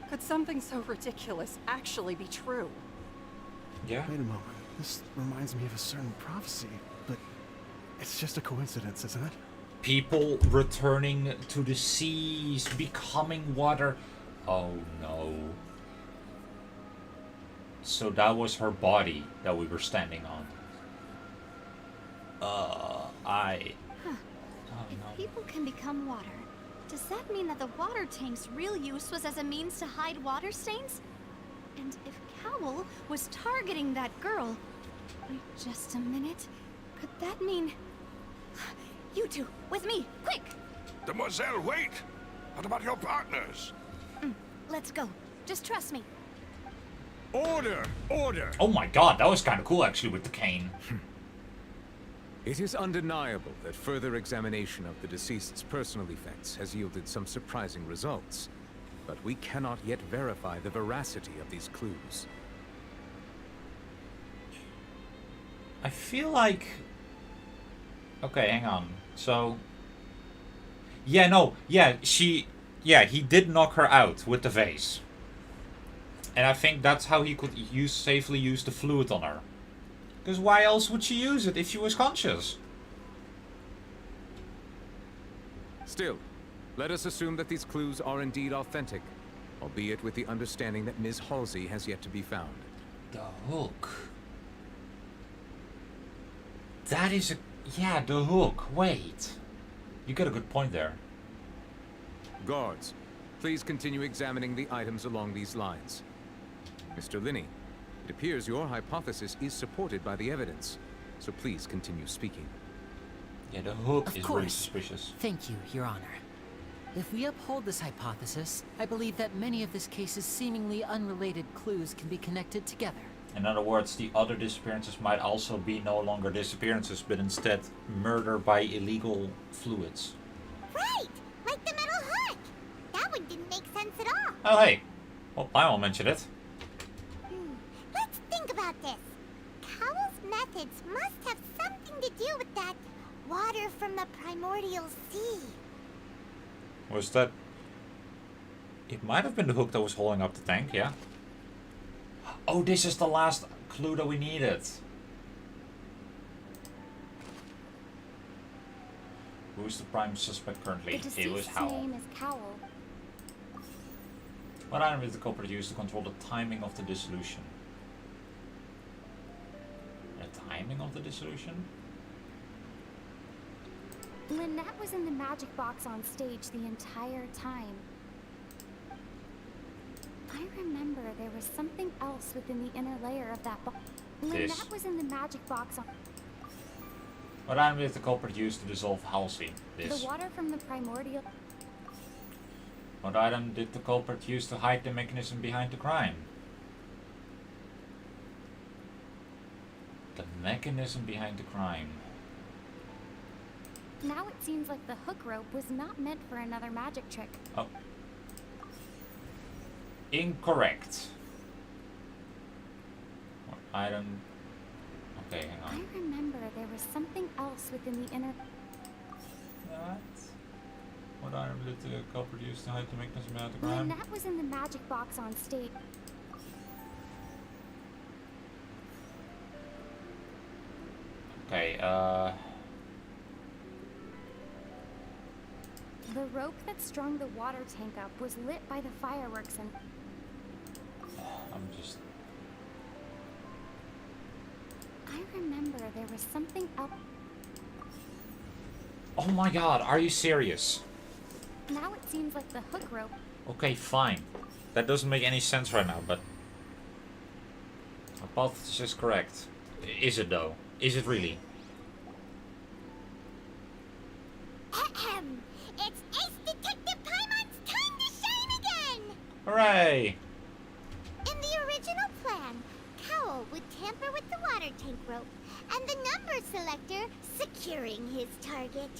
S9: Could something so ridiculous actually be true?
S1: Yeah.
S17: Wait a moment. This reminds me of a certain prophecy, but it's just a coincidence, isn't it?
S1: People returning to the seas, becoming water. Oh no. So that was her body that we were standing on.
S18: Huh. If people can become water, does that mean that the water tank's real use was as a means to hide water stains? And if Cowl was targeting that girl... Wait just a minute. Could that mean... You two, with me, quick!
S19: Demoiselle, wait! What about your partners?
S18: Let's go. Just trust me.
S13: Order! Order!
S1: Oh my god, that was kind of cool actually with the cane.
S13: It is undeniable that further examination of the deceased's personal effects has yielded some surprising results. But we cannot yet verify the veracity of these clues.
S1: I feel like... Okay, hang on. So... he did knock her out with the vase. And I think that's how he could safely use the fluid on her. Because why else would she use it if she was conscious?
S13: Still, let us assume that these clues are indeed authentic, albeit with the understanding that Ms. Halsey has yet to be found.
S1: The hook. That is a... Yeah, the hook. Wait. You got a good point there.
S13: Guards, please continue examining the items along these lines. Mr. Linney, it appears your hypothesis is supported by the evidence, so please continue speaking.
S1: Yeah, the hook
S3: Of
S1: is
S3: course.
S1: really suspicious.
S3: Thank you, Your Honor. If we uphold this hypothesis, I believe that many of this case's seemingly unrelated clues can be connected together.
S1: In other words, the other disappearances might also be no longer disappearances, but instead murder by illegal fluids.
S2: Right! Like the metal hook! That one didn't make sense at all.
S1: Oh hey, well, I won't mention it.
S2: Let's think about this. Cowell's methods must have something to do with that water from the primordial sea.
S1: Was that... It might have been the hook that was holding up the tank, yeah. Oh, this is the last clue that we needed. Who's the prime suspect currently?
S2: The
S1: It was
S2: deceased's
S1: Howell.
S2: name is Cowell.
S1: What item did the culprit use to control the timing of the dissolution? The timing of the dissolution?
S2: Lynette was in the magic box on stage the entire time. I remember there was something else within the inner layer of that box. Lynette was in the magic box on...
S1: What item did the culprit use to dissolve Halsey? This.
S2: The water from the primordial...
S1: What item did the culprit use to hide the mechanism behind the crime? The mechanism behind the crime.
S2: Now it seems like the hook rope was not meant for another magic trick.
S1: Oh. Incorrect. What item? Okay, hang on.
S2: I remember there was something else within the inner...
S1: What item did the culprit use to hide the mechanism behind the crime?
S2: Lynette was in the magic box on stage.
S1: Okay,
S2: The rope that strung the water tank up was lit by the fireworks and...
S1: I'm just...
S2: I remember there was something up...
S1: Oh my god, are you serious?
S2: Now it seems like the hook rope...
S1: Okay, fine. That doesn't make any sense right now, but... Hypothesis is correct. Is it though? Is it really?
S2: Ahem! It's Ace Detective Paimon's time to shine again!
S1: Hooray!
S2: In the original plan, Cowell would tamper with the water tank rope and the number selector securing his target.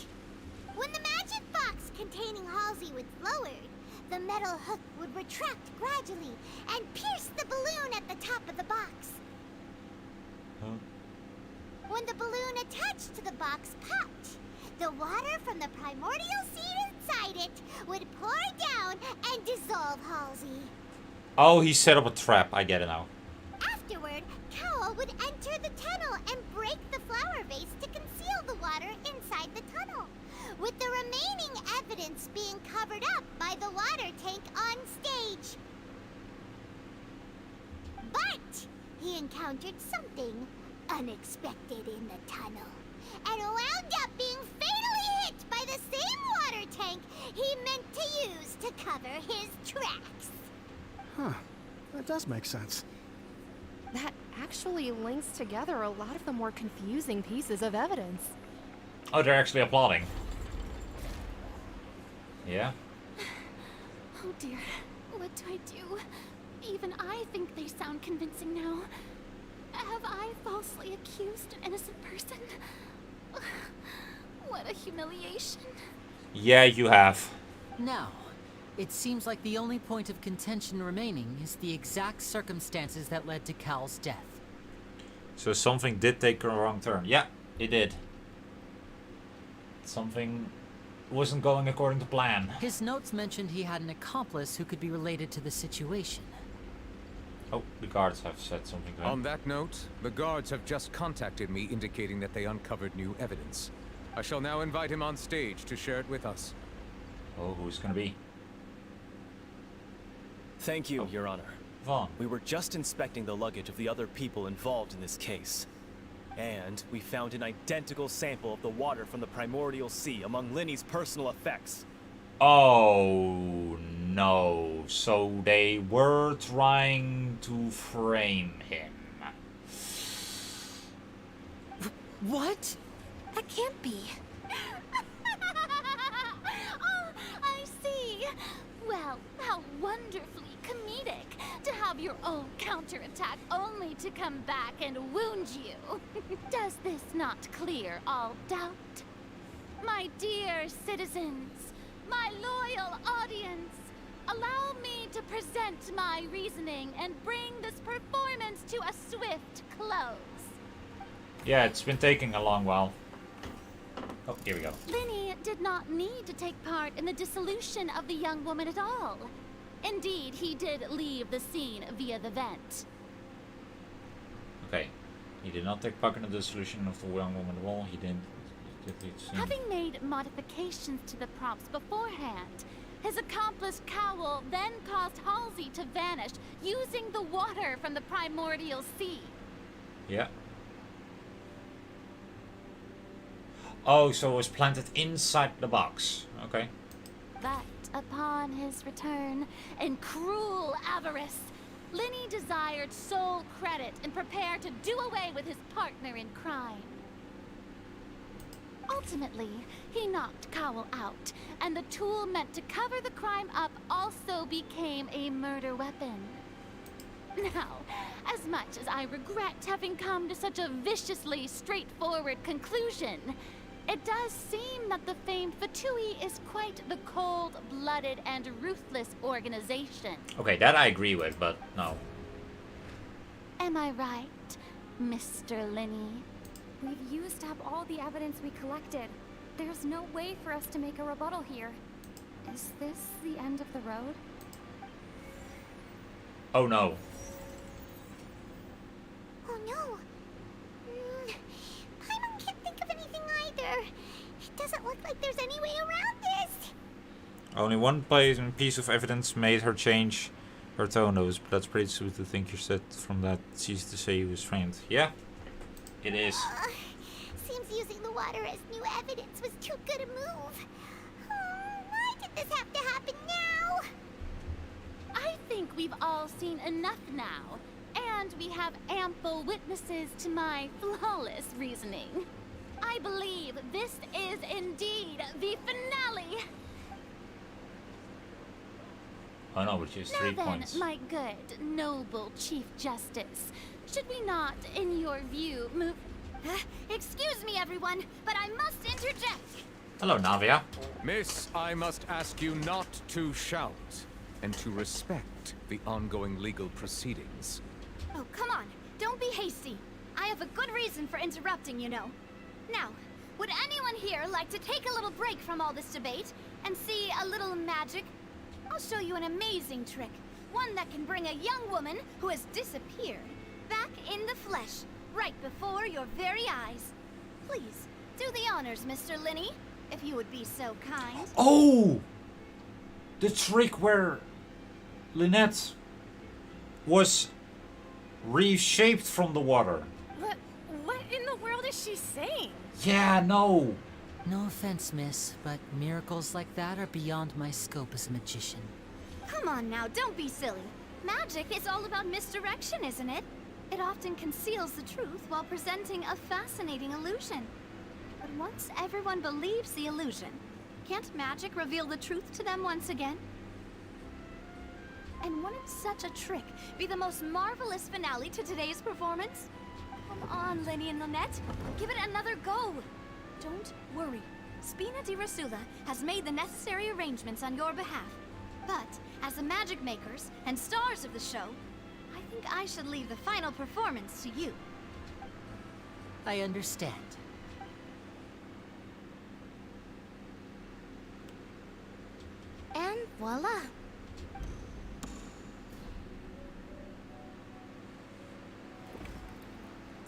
S2: When the magic box containing Halsey was lowered, the metal hook would retract gradually and pierce the balloon at the top of the box.
S1: Huh?
S2: When the balloon attached to the box popped, the water from the primordial seed inside it would pour down and dissolve Halsey.
S1: Oh, he set up a trap. I get it now.
S2: Afterward, Cowl would enter the tunnel and break the flower vase to conceal the water inside the tunnel, with the remaining evidence being covered up by the water tank on stage. But he encountered something unexpected in the tunnel, and wound up being fatally hit by the same water tank he meant to use to cover his tracks.
S17: Huh. That does make sense.
S5: That actually links together a lot of the more confusing pieces of evidence.
S1: Oh, they're actually applauding. Yeah?
S10: Oh dear, what do I do? Even I think they sound convincing now. Have I falsely accused an innocent person? What a humiliation.
S1: Yeah, you have.
S3: Now, it seems like the only point of contention remaining is the exact circumstances that led to Cal's death.
S1: So something did take a wrong turn. Yeah, it did. Something wasn't going according to plan.
S3: His notes mentioned he had an accomplice who could be related to the situation.
S1: Oh, the guards have said something to him.
S13: On that note, the guards have just contacted me indicating that they uncovered new evidence. I shall now invite him on stage to share it with us.
S1: Oh, who's gonna be?
S20: Thank you, Your Honor.
S1: Vaughn.
S20: We were just inspecting the luggage of the other people involved in this case. And we found an identical sample of the water from the primordial sea among Linny's personal effects.
S1: Oh, no. So they were trying to frame him.
S3: What?
S6: That can't be.
S10: Oh, I see. Well, how wonderfully comedic to have your own counterattack only to come back and wound you. Does this not clear all doubt? My dear citizens, my loyal audience, allow me to present my reasoning and bring this performance to a swift close.
S1: Yeah, it's been taking a long while. Oh, here we go.
S10: Linny did not need to take part in the dissolution of the young woman at all. Indeed, he did leave the scene via the vent.
S1: Okay. He did not take part in the dissolution of the young woman at all. He didn't.
S10: Having made modifications to the props beforehand, his accomplice Cowl then caused Halsey to vanish using the water from the primordial sea.
S1: Yeah. Oh, so it was planted inside the box. Okay.
S10: But upon his return, in cruel avarice, Linny desired sole credit and prepared to do away with his partner in crime. Ultimately, he knocked Cowl out, and the tool meant to cover the crime up also became a murder weapon. Now, as much as I regret having come to such a viciously straightforward conclusion, it does seem that the famed Fatui is quite the cold-blooded and ruthless organization.
S1: Okay, that I agree with, but no.
S10: Am I right, Mr. Linny?
S5: We've used up all the evidence we collected. There's no way for us to make a rebuttal here. Is this the end of the road?
S1: Oh no.
S2: Oh no. Paimon can't think of anything either. It doesn't look like there's any way around this.
S1: Only one piece of evidence made her change her tone, but that's pretty sweet to think you said from that ceased to say he was framed. Yeah, it is.
S2: Seems using the water as new evidence was too good a move. Why did this have to happen now?
S10: I think we've all seen enough now, and we have ample witnesses to my flawless reasoning. I believe this is indeed the finale.
S1: Oh no, which is 3
S10: now then,
S1: points.
S10: my good, noble Chief Justice, should we not, in your view, move... Excuse me, everyone, but I must interject.
S1: Hello, Navia.
S13: Miss, I must ask you not to shout and to respect the ongoing legal proceedings.
S10: Oh, come on. Don't be hasty. I have a good reason for interrupting, you know. Now, would anyone here like to take a little break from all this debate and see a little magic? I'll show you an amazing trick. One that can bring a young woman who has disappeared back in the flesh, right before your very eyes. Please, do the honors, Mr. Linney, if you would be so kind.
S1: Oh! The trick where Lynette was reshaped from the water.
S5: What in the world is she saying?
S1: Yeah, no.
S3: No offense, miss, but miracles like that are beyond my scope as a magician.
S10: Come on now, don't be silly. Magic is all about misdirection, isn't it? It often conceals the truth while presenting a fascinating illusion. But once everyone believes the illusion, can't magic reveal the truth to them once again? And wouldn't such a trick be the most marvelous finale to today's performance? Come on, Lenny and Lynette, give it another go. Don't worry. Spina di Rasula has made the necessary arrangements on your behalf. But, as the magic makers and stars of the show, I think I should leave the final performance to you.
S3: I understand.
S10: And voila.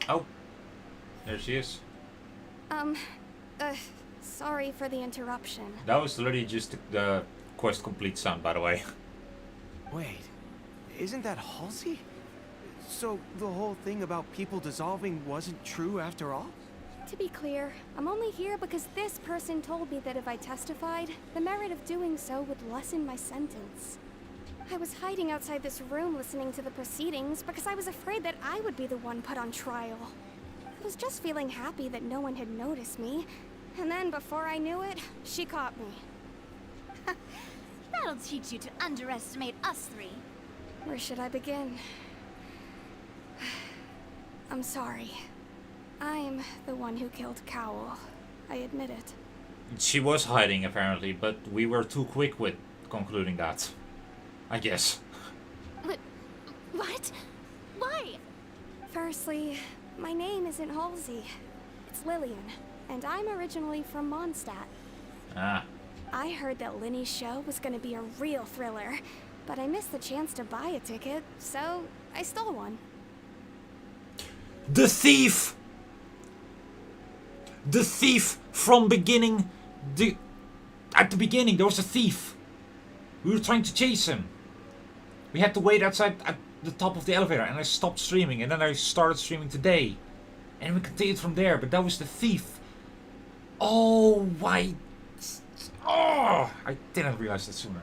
S1: Oh, there she is.
S5: Sorry for the interruption.
S1: That was literally just the quest complete sound, by the way.
S4: Wait, isn't that Halsey? So the whole thing about people dissolving wasn't true after all?
S5: To be clear, I'm only here because this person told me that if I testified, the merit of doing so would lessen my sentence. I was hiding outside this room listening to the proceedings because I was afraid that I would be the one put on trial. I was just feeling happy that no one had noticed me, and then before I knew it, she caught me.
S10: That'll teach you to underestimate us three.
S5: Where should I begin? I'm sorry. I'm the one who killed Cowl. I admit it.
S1: She was hiding, apparently, but we were too quick with concluding that. I guess.
S10: What? Why?
S5: Firstly, my name isn't Halsey. It's Lillian, and I'm originally from Mondstadt.
S1: Ah.
S5: I heard that Linny's show was gonna be a real thriller, but I missed the chance to buy a ticket, so I stole one.
S1: The thief! The thief from beginning. At the beginning, there was a thief. We were trying to chase him. We had to wait outside at the top of the elevator, and I stopped streaming, and then I started streaming today. And we continued from there, but that was the thief. Oh, why? Oh, I didn't realize that sooner.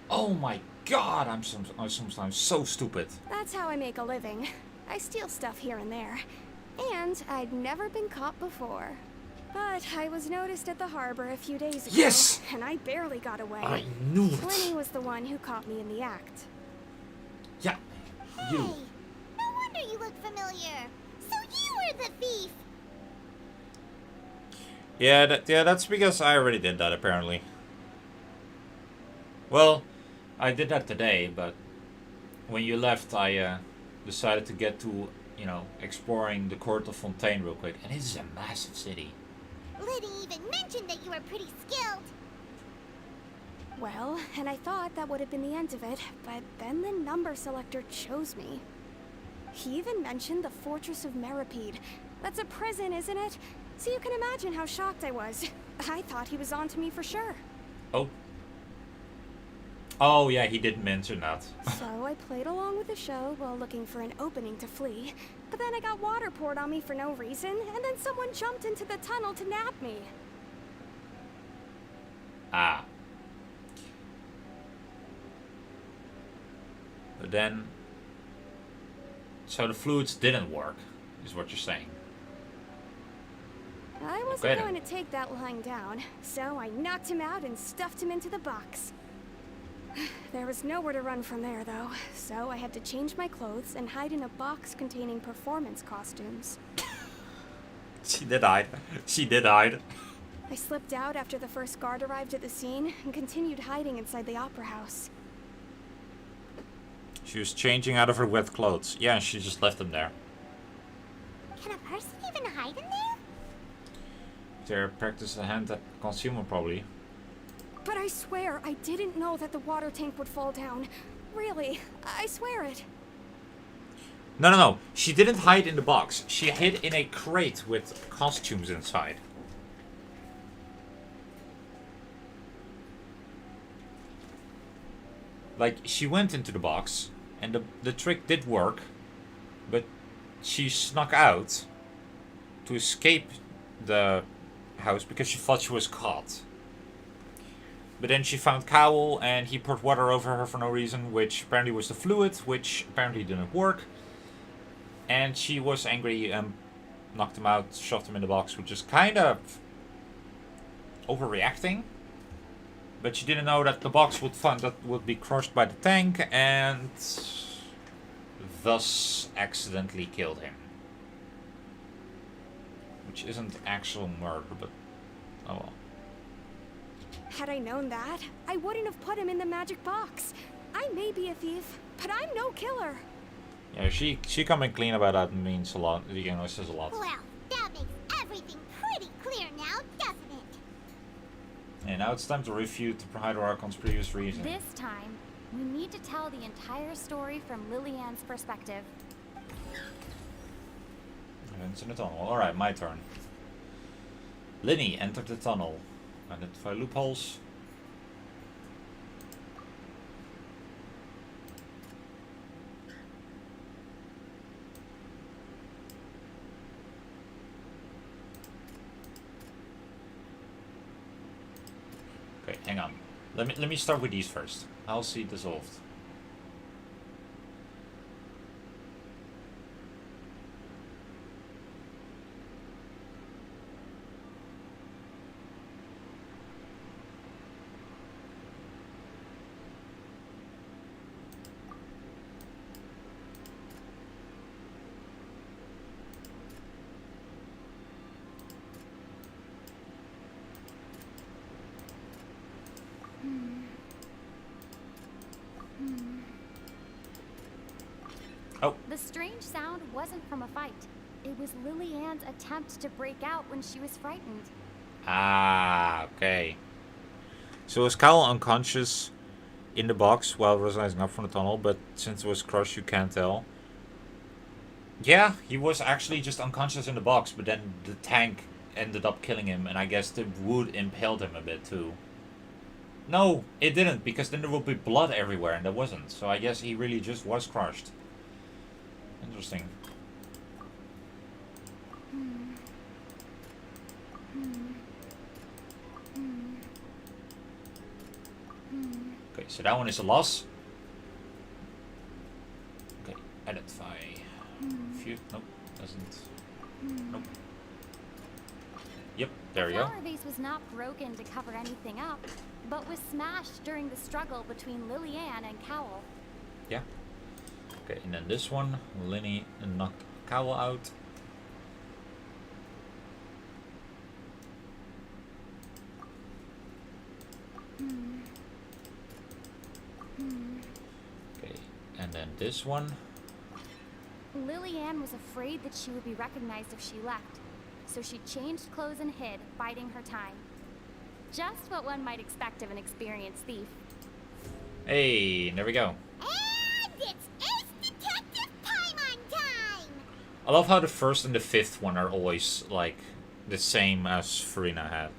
S1: Oh my god, I'm sometimes so stupid.
S5: That's how I make a living. I steal stuff here and there. And I'd never been caught before. But I was noticed at the harbor a few days ago.
S1: Yes!
S5: And I barely got away.
S1: I knew it.
S5: Lenny was the one who caught me in the act.
S1: Yeah,
S2: you. No wonder you look familiar. So you were the thief.
S1: Yeah, that's because I already did that, apparently. Well, I did that today, but when you left, I decided to get to, exploring the court of Fontaine real quick. And it is a massive city.
S2: Liddy even mentioned that you were pretty skilled.
S5: Well, and I thought that would have been the end of it, but then the number selector chose me. He even mentioned the Fortress of Meripede. That's a prison, isn't it? So you can imagine how shocked I was. I thought he was on to me for sure.
S1: Oh. Oh, yeah, he did mention that.
S5: So I played along with the show while looking for an opening to flee. But then I got water poured on me for no reason, and then someone jumped into the tunnel to nab me.
S1: Ah. But then... So the fluids didn't work, is what you're saying.
S5: I wasn't going to take that lying down, so I knocked him out and stuffed him into the box. There was nowhere to run from there, though, so I had to change my clothes and hide in a box containing performance costumes.
S1: She did hide. She did hide.
S5: I slipped out after the first guard arrived at the scene and continued hiding inside the opera house.
S1: She was changing out of her wet clothes. Yeah, and she just left them there.
S2: Can a person even hide in there?
S1: Their practice hand at consumer probably.
S5: But I swear I didn't know that the water tank would fall down. Really, I swear it.
S1: No. She didn't hide in the box. She hid in a crate with costumes inside. Like, she went into the box, and the trick did work, but she snuck out to escape the house because she thought she was caught. But then she found Cowl, and he poured water over her for no reason, which apparently was the fluid, which apparently didn't work. And she was angry and knocked him out, shoved him in the box, which is kind of overreacting. But she didn't know that the box would be crushed by the tank, and thus accidentally killed him. Which isn't actual murder, but oh well.
S5: Had I known that, I wouldn't have put him in the magic box. I may be a thief, but I'm no killer.
S1: Yeah, she coming clean about that means a lot. You know, it says a lot.
S2: Well, that makes everything pretty clear now, doesn't it?
S1: And now it's time to refute Hydro Archon's previous reason.
S10: This time, we need to tell the entire story from Lillian's perspective.
S1: Events in the tunnel. Alright, my turn. Linny entered the tunnel. Identify loopholes. Okay, hang on. Let me start with these first. I'll see dissolved. Oh.
S10: The strange sound wasn't from a fight. It was Lillian's attempt to break out when she was frightened.
S1: Ah, okay. So was Cowl unconscious in the box while rising up from the tunnel, but since it was crushed, you can't tell? Yeah, he was actually just unconscious in the box, but then the tank ended up killing him, and I guess the wood impaled him a bit too. No, it didn't, because then there would be blood everywhere, and there wasn't. So I guess he really just was crushed. Interesting. Okay, so that one is a loss. Okay, identify. Few. Nope, doesn't. Nope. Yep, there we go.
S10: The flower vase was not broken to cover anything up, but was smashed during the struggle between Lillian and Cowl.
S1: Yeah. Okay, and then this one, Linny knocked Cowl out. Okay, and then this one.
S10: Lillian was afraid that she would be recognized if she left, so she changed clothes and hid, biding her time. Just what one might expect of an experienced thief.
S1: Hey, there we go.
S2: And it's Ace Detective time on time!
S1: I love how the first and the fifth one are always, like, the same as Farina had.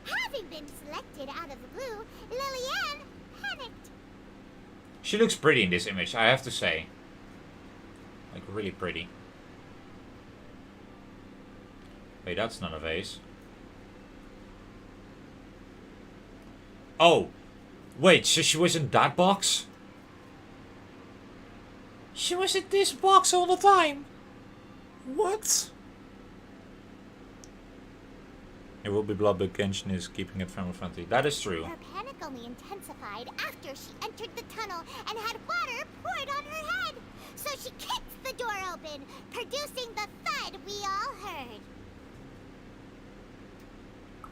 S2: Having been selected out of the blue, Lillian panicked.
S1: She looks pretty in this image, I have to say. Like, really pretty. Wait, that's not a vase. Oh! Wait, so she was in that box? She was in this box all the time! What? It will be blood, but Genshin is keeping it family friendly. That is true.
S2: Her panic only intensified after she entered the tunnel and had water poured on her head. So she kicked the door open, producing the thud we all heard.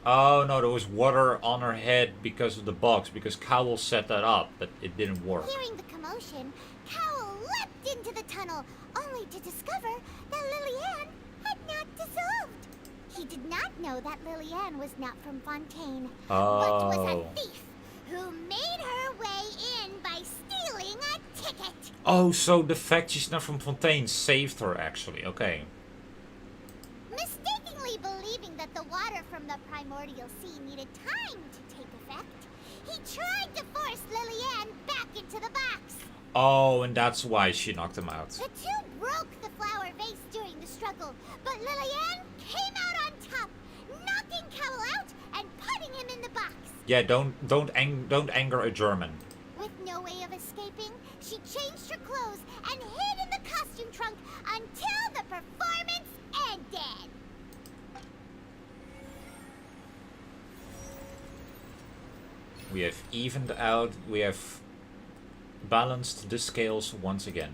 S1: Oh no, there was water on her head because of the box, because Cowell set that up, but it didn't work.
S2: Hearing the commotion, Cowell leapt into the tunnel, only to discover that Lillian had not dissolved. He did not know that Lillian was not from Fontaine, but was a thief who made her way in by stealing a ticket.
S1: Oh, so the fact she's not from Fontaine saved her, actually. Okay.
S2: Mistakenly believing that the water from the primordial sea needed time to take effect, he tried to force Lillian back into the box.
S1: Oh, and that's why she knocked him out.
S2: The two broke the flower vase during the struggle, but Lillian came out on top, knocking Cowell out and putting him in the box.
S1: Yeah, don't anger a German.
S2: With no way of escaping, she changed her clothes and hid in the costume trunk until the performance ended.
S1: We have evened out, we have balanced the scales once again.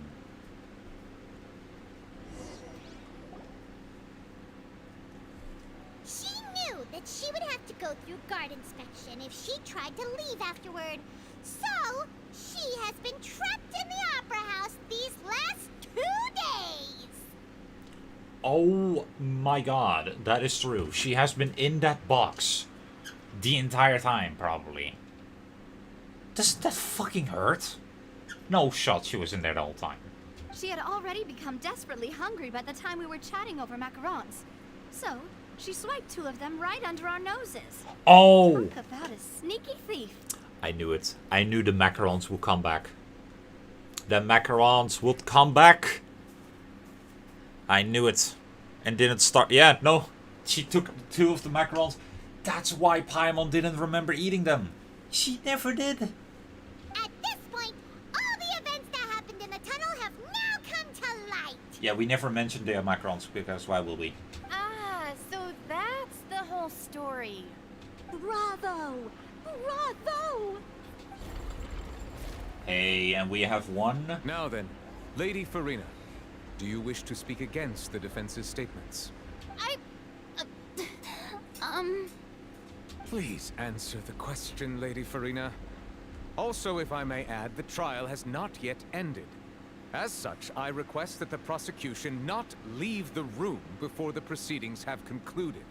S2: She knew that she would have to go through guard inspection if she tried to leave afterward. So, she has been trapped in the Opera House these last 2 days.
S1: Oh my god, that is true. She has been in that box the entire time, probably. Doesn't that fucking hurt? No shot she was in there the whole time.
S18: She had already become desperately hungry by the time we were chatting over macarons. So, she swiped 2 of them right under our noses.
S1: Oh!
S18: Talk about a sneaky thief.
S1: I knew it. I knew the macarons would come back. The macarons would come back! I knew it. And didn't start. Yeah, no. She took 2 of the macarons. That's why Paimon didn't remember eating them. She never did.
S2: At this point, all the events that happened in the tunnel have now come to light.
S1: Yeah, we never mentioned the macarons because why will we?
S10: Ah, so that's the whole story. Bravo! Bravo!
S1: Hey, and we have one.
S13: Now then, Lady Farina, do you wish to speak against the defense's statements? Please answer the question, Lady Farina. Also, if I may add, the trial has not yet ended. As such, I request that the prosecution not leave the room before the proceedings have concluded.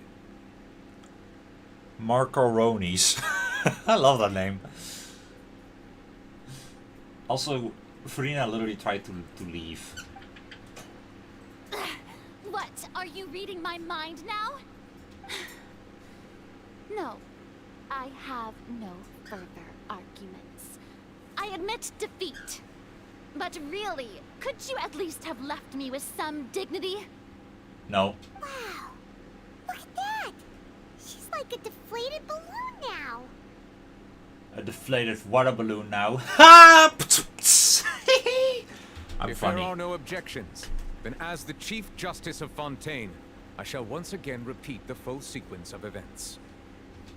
S1: Marcoronis. I love that name. Also, Farina literally tried to leave.
S10: What? Are you reading my mind now? No. I have no further arguments. I admit defeat. But really, could you at least have left me with some dignity?
S1: No.
S2: Wow. Look at that. She's like a deflated balloon now.
S1: A deflated water balloon now. Ha! I'm
S13: If
S1: funny.
S13: there are no objections, then as the Chief Justice of Fontaine, I shall once again repeat the full sequence of events.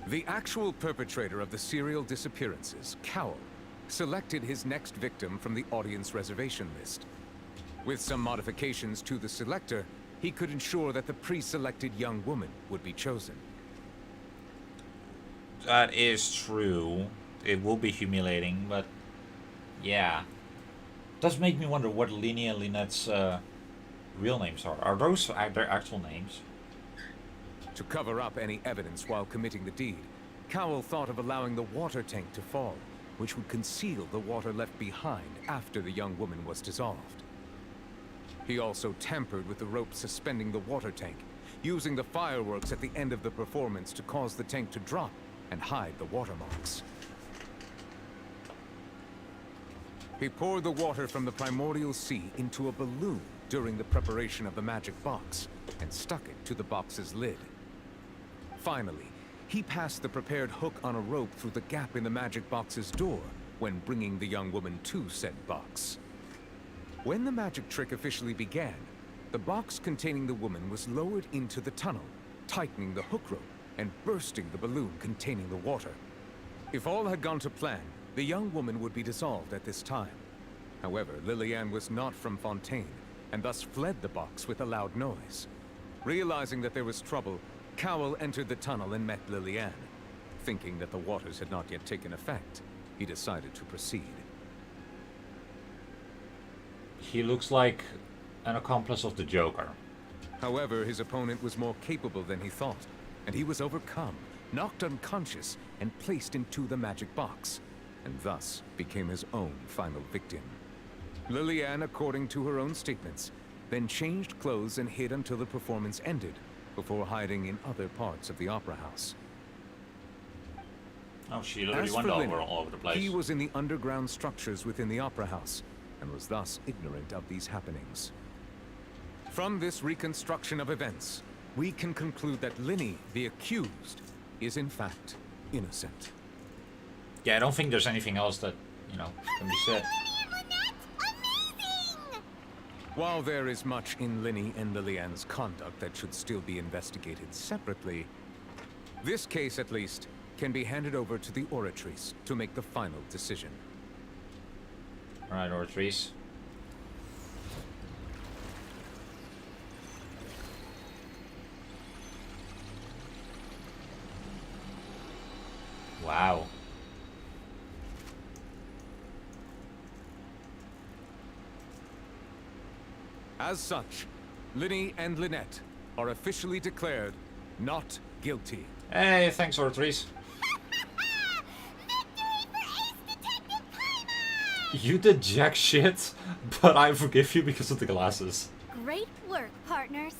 S13: The actual perpetrator of the serial disappearances, Cowell, selected his next victim from the audience reservation list. With some modifications to the selector, he could ensure that the pre-selected young woman would be chosen.
S1: That is true. It will be humiliating, but yeah. Does make me wonder what Lini and Lynette's real names are. Are those their actual names?
S13: To cover up any evidence while committing the deed, Cowell thought of allowing the water tank to fall, which would conceal the water left behind after the young woman was dissolved. He also tampered with the rope suspending the water tank, using the fireworks at the end of the performance to cause the tank to drop and hide the watermarks. He poured the water from the primordial sea into a balloon during the preparation of the magic box, and stuck it to the box's lid. Finally, he passed the prepared hook on a rope through the gap in the magic box's door when bringing the young woman to said box. When the magic trick officially began, the box containing the woman was lowered into the tunnel, tightening the hook rope and bursting the balloon containing the water. If all had gone to plan, the young woman would be dissolved at this time. However, Lillian was not from Fontaine, and thus fled the box with a loud noise. Realizing that there was trouble, Cowell entered the tunnel and met Liliane. Thinking that the waters had not yet taken effect, he decided to proceed.
S1: He looks like an accomplice of the Joker.
S13: However, his opponent was more capable than he thought, and he was overcome, knocked unconscious, and placed into the magic box, and thus became his own final victim. Liliane, according to her own statements, then changed clothes and hid until the performance ended, before hiding in other parts of the opera house.
S1: Oh, she literally
S13: As
S1: went
S13: for
S1: all
S13: Lenny,
S1: over the place.
S13: he was in the underground structures within the opera house, and was thus ignorant of these happenings. From this reconstruction of events, we can conclude that Lenny, the accused, is in fact innocent.
S1: Yeah, I don't think there's anything else that, you know, can be said.
S13: While there is much in Lenny and Liliane's conduct that should still be investigated separately, this case, at least, can be handed over to the Oratrice to make the final decision.
S1: Alright, Oratrice. Wow.
S13: As such, Lenny and Lynette are officially declared not guilty.
S1: Hey, thanks, Oratrice. You did jack shit, but I forgive you because of the glasses.
S6: Great work, partners.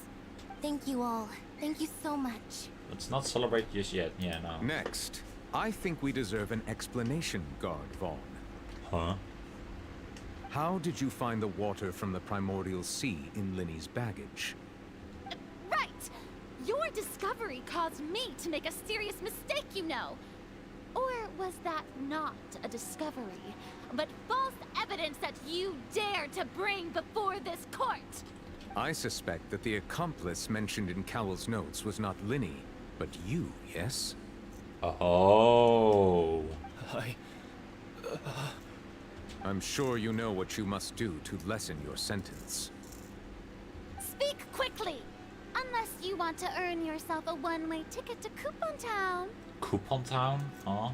S6: Thank you all. Thank you so much.
S1: Let's not celebrate just yet. Yeah, no.
S13: Next, I think we deserve an explanation, Guard Vaughn.
S1: Huh?
S13: How did you find the water from the primordial sea in Lenny's baggage?
S10: Right! Your discovery caused me to make a serious mistake, you know. Or was that not a discovery, but false evidence that you dared to bring before this court?
S13: I suspect that the accomplice mentioned in Cowell's notes was not Lenny, but you, yes?
S1: Oh.
S13: I'm sure you know what you must do to lessen your sentence.
S10: Speak quickly! Unless you want to earn yourself a one-way ticket to Coupon Town.
S1: Coupon Town? Huh?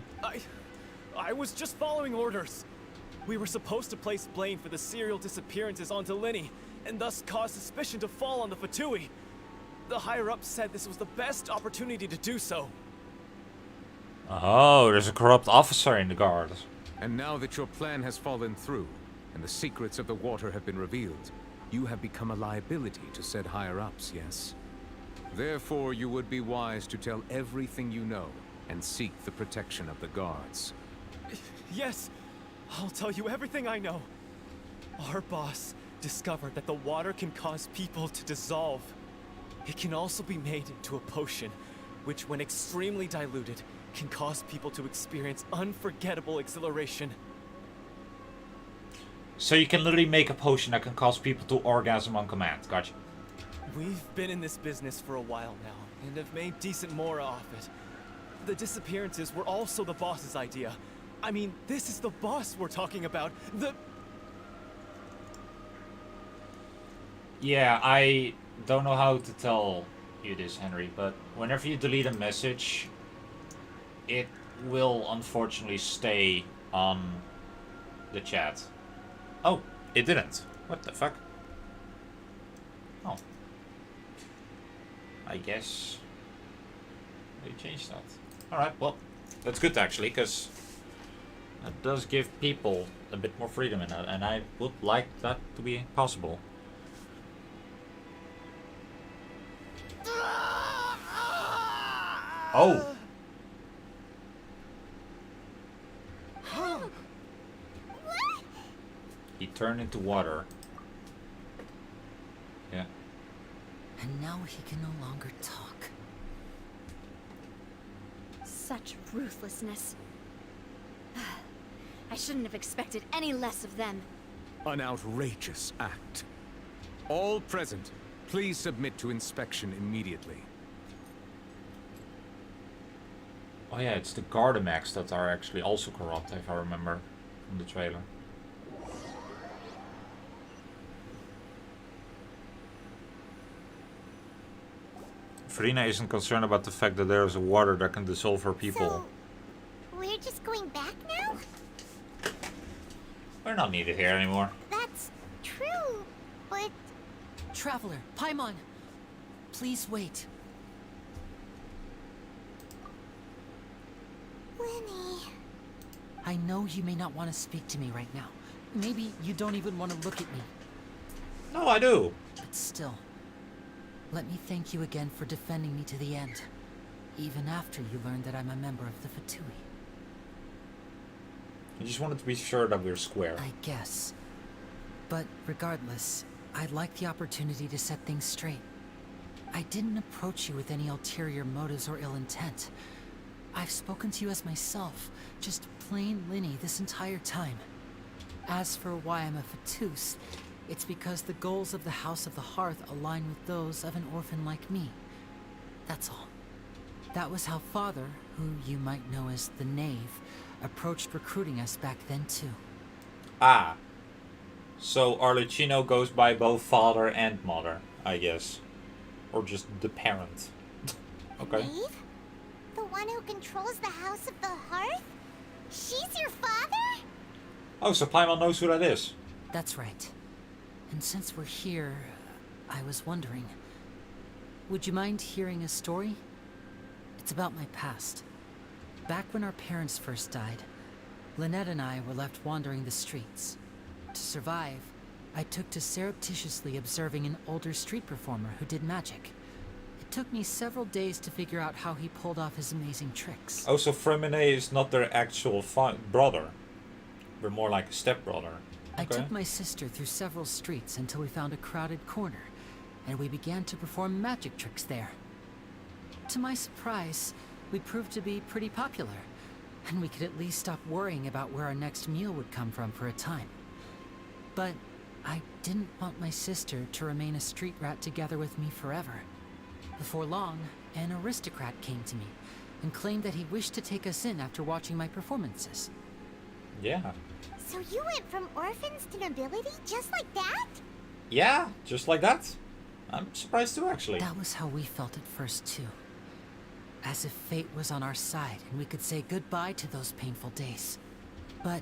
S20: I was just following orders. We were supposed to place blame for the serial disappearances onto Lenny, and thus cause suspicion to fall on the Fatui. The higher-ups said this was the best opportunity to do so.
S1: Oh, there's a corrupt officer in the guard.
S13: And now that your plan has fallen through, and the secrets of the water have been revealed, you have become a liability to said higher-ups, yes? Therefore, you would be wise to tell everything you know, and seek the protection of the guards.
S20: Yes, I'll tell you everything I know. Our boss discovered that the water can cause people to dissolve. It can also be made into a potion, which when extremely diluted, can cause people to experience unforgettable exhilaration.
S1: So you can literally make a potion that can cause people to orgasm on command. Gotcha.
S20: We've been in this business for a while now, and have made decent more off it. The disappearances were also the boss's idea. I mean, this is the boss we're talking about.
S1: Yeah, I don't know how to tell you this, Henry, but whenever you delete a message, it will unfortunately stay on the chat. Oh, it didn't. What the fuck? Oh. I guess they changed that. Alright, well, that's good actually, because that does give people a bit more freedom in that, and I would like that to be possible. Oh! He turned into water. Yeah.
S3: And now he can no longer talk.
S18: Such ruthlessness. I shouldn't have expected any less of them.
S13: An outrageous act. All present, please submit to inspection immediately.
S1: Oh yeah, it's the Gardamex that are actually also corrupt, if I remember from the trailer. Farina isn't concerned about the fact that there is a water that can dissolve her people.
S2: So, we're just going back now?
S1: We're not needed here anymore.
S2: That's true, but...
S3: Traveler, Paimon, please wait.
S2: Lenny...
S3: I know you may not want to speak to me right now. Maybe you don't even want to look at me.
S1: No, I do.
S3: But still, let me thank you again for defending me to the end. Even after you learned that I'm a member of the Fatui.
S1: I just wanted to be sure that we're square.
S3: I guess. But regardless, I'd like the opportunity to set things straight. I didn't approach you with any ulterior motives or ill intent. I've spoken to you as myself, just plain Linny this entire time. As for why I'm a Fatus, it's because the goals of the House of the Hearth align with those of an orphan like me. That's all. That was how Father, who you might know as the Knave, approached recruiting us back then too.
S1: Ah. So Arlecchino goes by both father and mother, I guess. Or just the parent. Okay.
S2: Knave? The one who controls the House of the Hearth? She's your father?
S1: Oh, so Paimon knows who that is.
S3: That's right. And since we're here, I was wondering, would you mind hearing a story? It's about my past. Back when our parents first died, Lynette and I were left wandering the streets. To survive, I took to surreptitiously observing an older street performer who did magic. It took me several days to figure out how he pulled off his amazing tricks.
S1: Oh, so Fremine is not their actual brother. They're more like a stepbrother.
S3: I took my sister through several streets until we found a crowded corner, and we began to perform magic tricks there. To my surprise, we proved to be pretty popular, and we could at least stop worrying about where our next meal would come from for a time. But I didn't want my sister to remain a street rat together with me forever. Before long, an aristocrat came to me and claimed that he wished to take us in after watching my performances.
S1: Yeah.
S2: So you went from orphans to nobility just like that?
S1: Yeah, just like that. I'm surprised too, actually.
S3: That was how we felt at first, too. As if fate was on our side and we could say goodbye to those painful days. But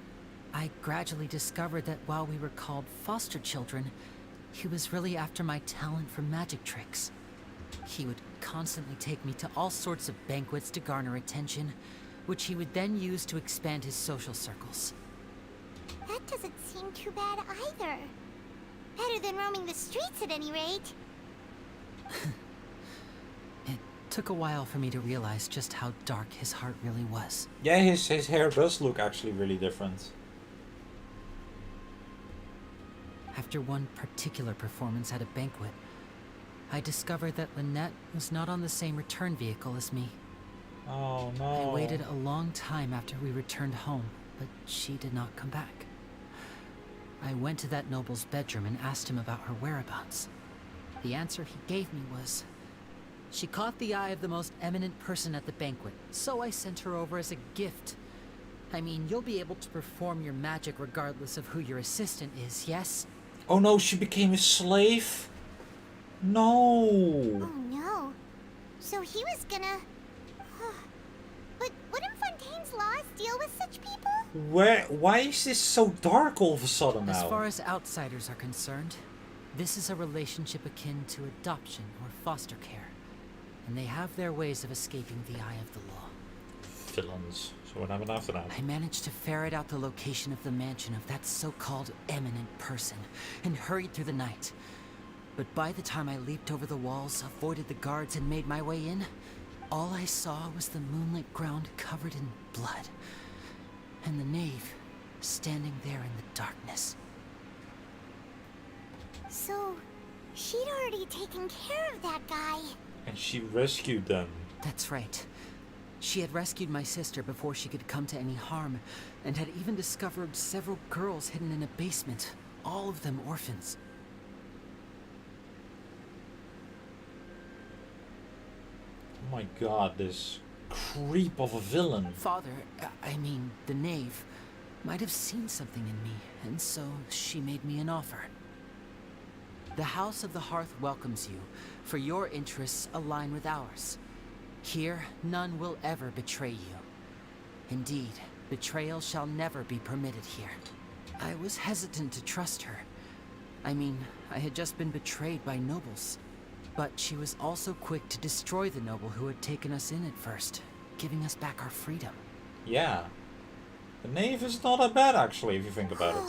S3: I gradually discovered that while we were called foster children, he was really after my talent for magic tricks. He would constantly take me to all sorts of banquets to garner attention, which he would then use to expand his social circles.
S2: That doesn't seem too bad either. Better than roaming the streets at any rate.
S3: It took a while for me to realize just how dark his heart really was.
S1: Yeah, his hair does look actually really different.
S3: After one particular performance at a banquet, I discovered that Lynette was not on the same return vehicle as me.
S1: Oh no.
S3: I waited a long time after we returned home, but she did not come back. I went to that noble's bedroom and asked him about her whereabouts. The answer he gave me was, she caught the eye of the most eminent person at the banquet, so I sent her over as a gift. I mean, you'll be able to perform your magic regardless of who your assistant is, yes?
S1: Oh no, she became a slave? No.
S2: Oh no. So he was gonna... But wouldn't Fontaine's laws deal with such people?
S1: Why is this so dark all of a sudden now?
S3: As far as outsiders are concerned, this is a relationship akin to adoption or foster care, and they have their ways of escaping the eye of the law.
S1: Villains. So what happened after that?
S3: I managed to ferret out the location of the mansion of that so-called eminent person, and hurried through the night. But by the time I leaped over the walls, avoided the guards, and made my way in, all I saw was the moonlit ground covered in blood, and the knave standing there in the darkness.
S2: So, she'd already taken care of that guy.
S1: And she rescued them.
S3: That's right. She had rescued my sister before she could come to any harm, and had even discovered several girls hidden in a basement, all of them orphans.
S1: Oh my god, this creep of a villain.
S3: Father, I mean, the knave, might have seen something in me, and so she made me an offer. The House of the Hearth welcomes you, for your interests align with ours. Here, none will ever betray you. Indeed, betrayal shall never be permitted here. I was hesitant to trust her. I mean, I had just been betrayed by nobles. But she was also quick to destroy the noble who had taken us in at first, giving us back our freedom.
S1: Yeah. The knave is not that bad, actually, if you think about it.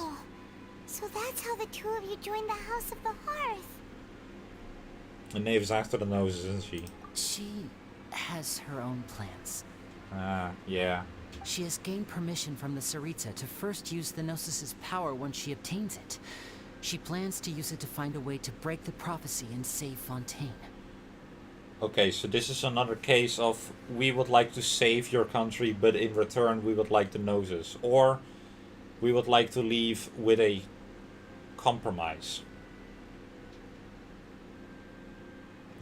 S2: So that's how the two of you joined the House of the Hearth.
S1: The knave is after the nose, isn't she?
S3: She has her own plans.
S1: Ah, yeah.
S3: She has gained permission from the Tsaritsa to first use the Gnosis' power once she obtains it. She plans to use it to find a way to break the prophecy and save Fontaine.
S1: Okay, so this is another case of we would like to save your country, but in return we would like the noses. Or we would like to leave with a compromise.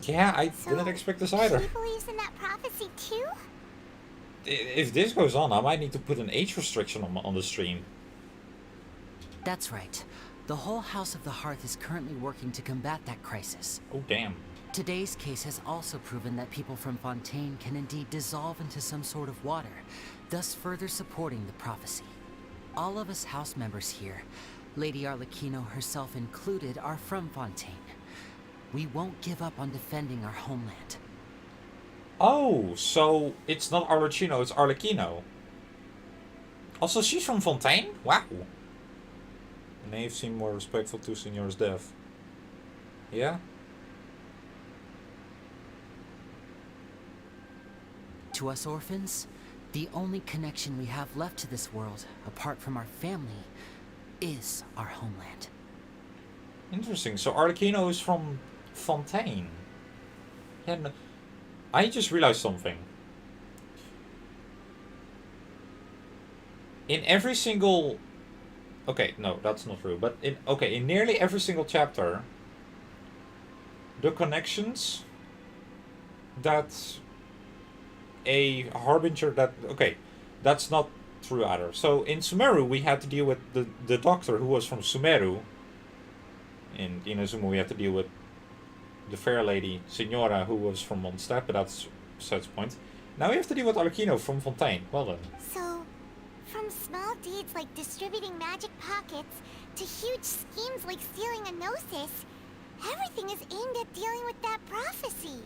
S1: Yeah, I didn't expect this either.
S2: She believes in that prophecy too?
S1: If this goes on, I might need to put an age restriction on the stream.
S3: That's right. The whole House of the Hearth is currently working to combat that crisis.
S1: Oh, damn.
S3: Today's case has also proven that people from Fontaine can indeed dissolve into some sort of water, thus further supporting the prophecy. All of us house members here, Lady Arlecchino herself included, are from Fontaine. We won't give up on defending our homeland.
S1: Oh, so it's not Arlecchino, it's Arlecchino. Also, she's from Fontaine? Wow. The knave seemed more respectful to Signor's death. Yeah?
S3: To us orphans, the only connection we have left to this world, apart from our family, is our homeland.
S1: Interesting. So Arlecchino is from Fontaine. Yeah, no, I just realized something. In every single... Okay, no, that's not true. But in nearly every single chapter, the connections that a harbinger that... Okay, that's not true either. So in Sumeru, we had to deal with the doctor who was from Sumeru. In Inazuma, we had to deal with the fair lady, Signora, who was from Mondstadt, but that's besides the point. Now we have to deal with Arlecchino from Fontaine. Well done.
S2: So, from small deeds like distributing magic pockets to huge schemes like stealing a Gnosis, everything is aimed at dealing with that prophecy.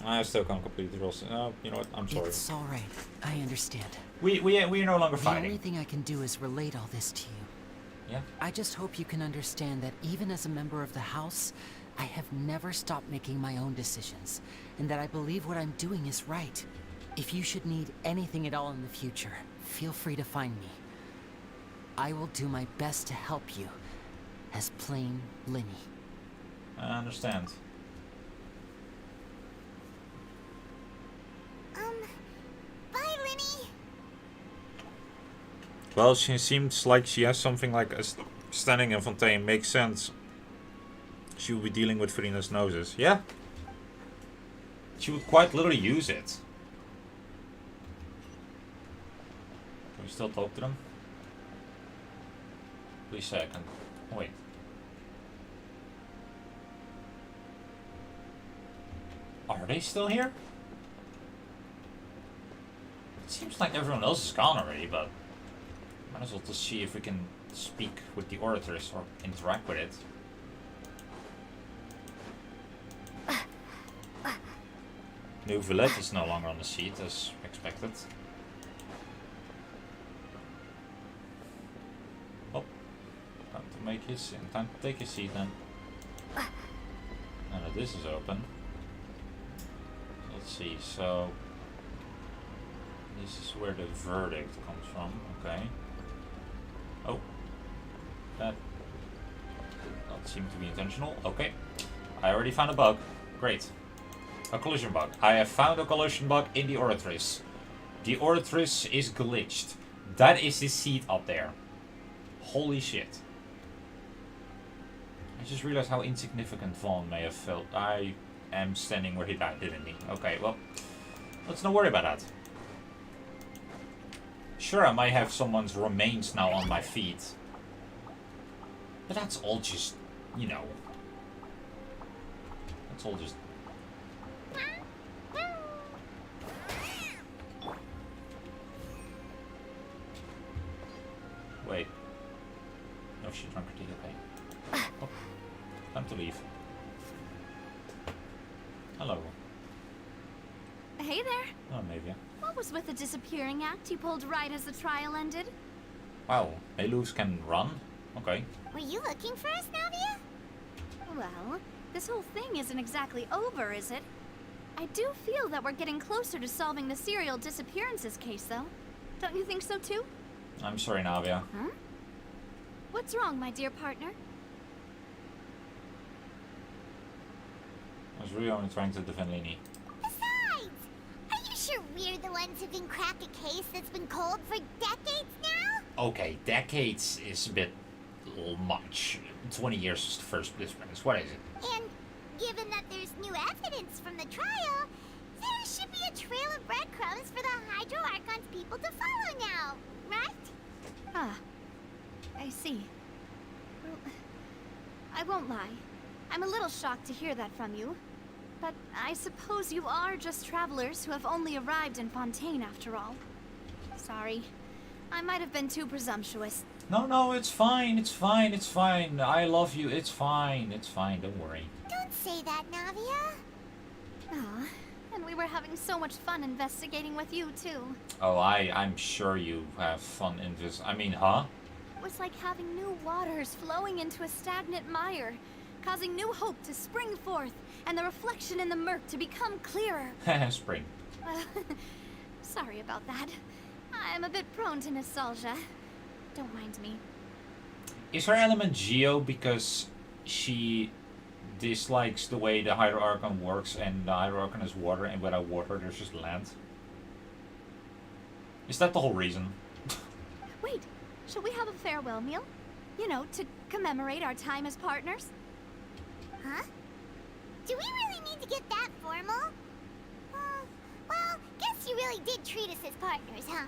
S1: I still can't complete the rules. You know what? I'm sorry.
S3: It's all right. I understand.
S1: We are no longer
S3: The
S1: fighting.
S3: only thing I can do is relate all this to you.
S1: Yeah.
S3: I just hope you can understand that even as a member of the House, I have never stopped making my own decisions, and that I believe what I'm doing is right. If you should need anything at all in the future, feel free to find me. I will do my best to help you, as plain Linny.
S1: I understand.
S2: Bye, Linny!
S1: Well, she seems like she has something like a standing in Fontaine. Makes sense. She will be dealing with Farina's noses. Yeah. She would quite literally use it. Can we still talk to them? Please say I can. Wait. Are they still here? It seems like everyone else is gone already, but might as well just see if we can speak with the Oratress or interact with it. New Villette is no longer on the seat as expected. Oh, time to make his time to take his seat then. Now that this is open. Let's see, so this is where the verdict comes from, okay. Oh, that did not seem to be intentional. Okay, I already found a bug. Great. A collision bug. I have found a collision bug in the Oratress. The Oratress is glitched. That is his seat up there. Holy shit. I just realized how insignificant Vaughn may have felt. I am standing where he died, didn't he? Okay, well, let's not worry about that. Sure, I might have someone's remains now on my feet. But that's all just, you know, It's all just... Wait. No, she drank her tea, okay. Oh, time to leave. Hello.
S18: Hey there.
S1: Oh, maybe.
S18: What was with the disappearing act you pulled right as the trial ended?
S1: Wow, Melus can run? Okay.
S2: Were you looking for us, Navia?
S18: Well, this whole thing isn't exactly over, is it? I do feel that we're getting closer to solving the serial disappearances case, though. Don't you think so, too?
S1: I'm sorry, Navia.
S18: Huh? What's wrong, my dear partner?
S1: I was really only trying to defend Lini.
S2: Besides, are you sure we're the ones who can crack a case that's been cold for decades now?
S1: Okay, decades is a bit much. 20 years is the first disappearance. What is it?
S2: And given that there's new evidence from the trial, there should be a trail of breadcrumbs for the Hydro Archon's people to follow now, right?
S18: Ah, I see. Well, I won't lie. I'm a little shocked to hear that from you. But I suppose you are just travelers who have only arrived in Fontaine after all. Sorry. I might have been too presumptuous.
S1: No, it's fine, it's fine, it's fine. I love you, it's fine, don't worry.
S2: Don't say that, Navia.
S18: Aw, and we were having so much fun investigating with you, too.
S1: Oh, I'm sure you have fun in this. I mean, huh?
S18: It was like having new waters flowing into a stagnant mire, causing new hope to spring forth, and the reflection in the murk to become clearer.
S1: Spring.
S18: Sorry about that. I'm a bit prone to nostalgia. Don't mind me.
S1: Is her element Geo because she dislikes the way the Hydro Archon works and the Hydro Archon is water and without water there's just land? Is that the whole reason?
S18: Wait, shall we have a farewell meal? You know, to commemorate our time as partners?
S2: Huh? Do we really need to get that formal? Well, guess you really did treat us as partners, huh?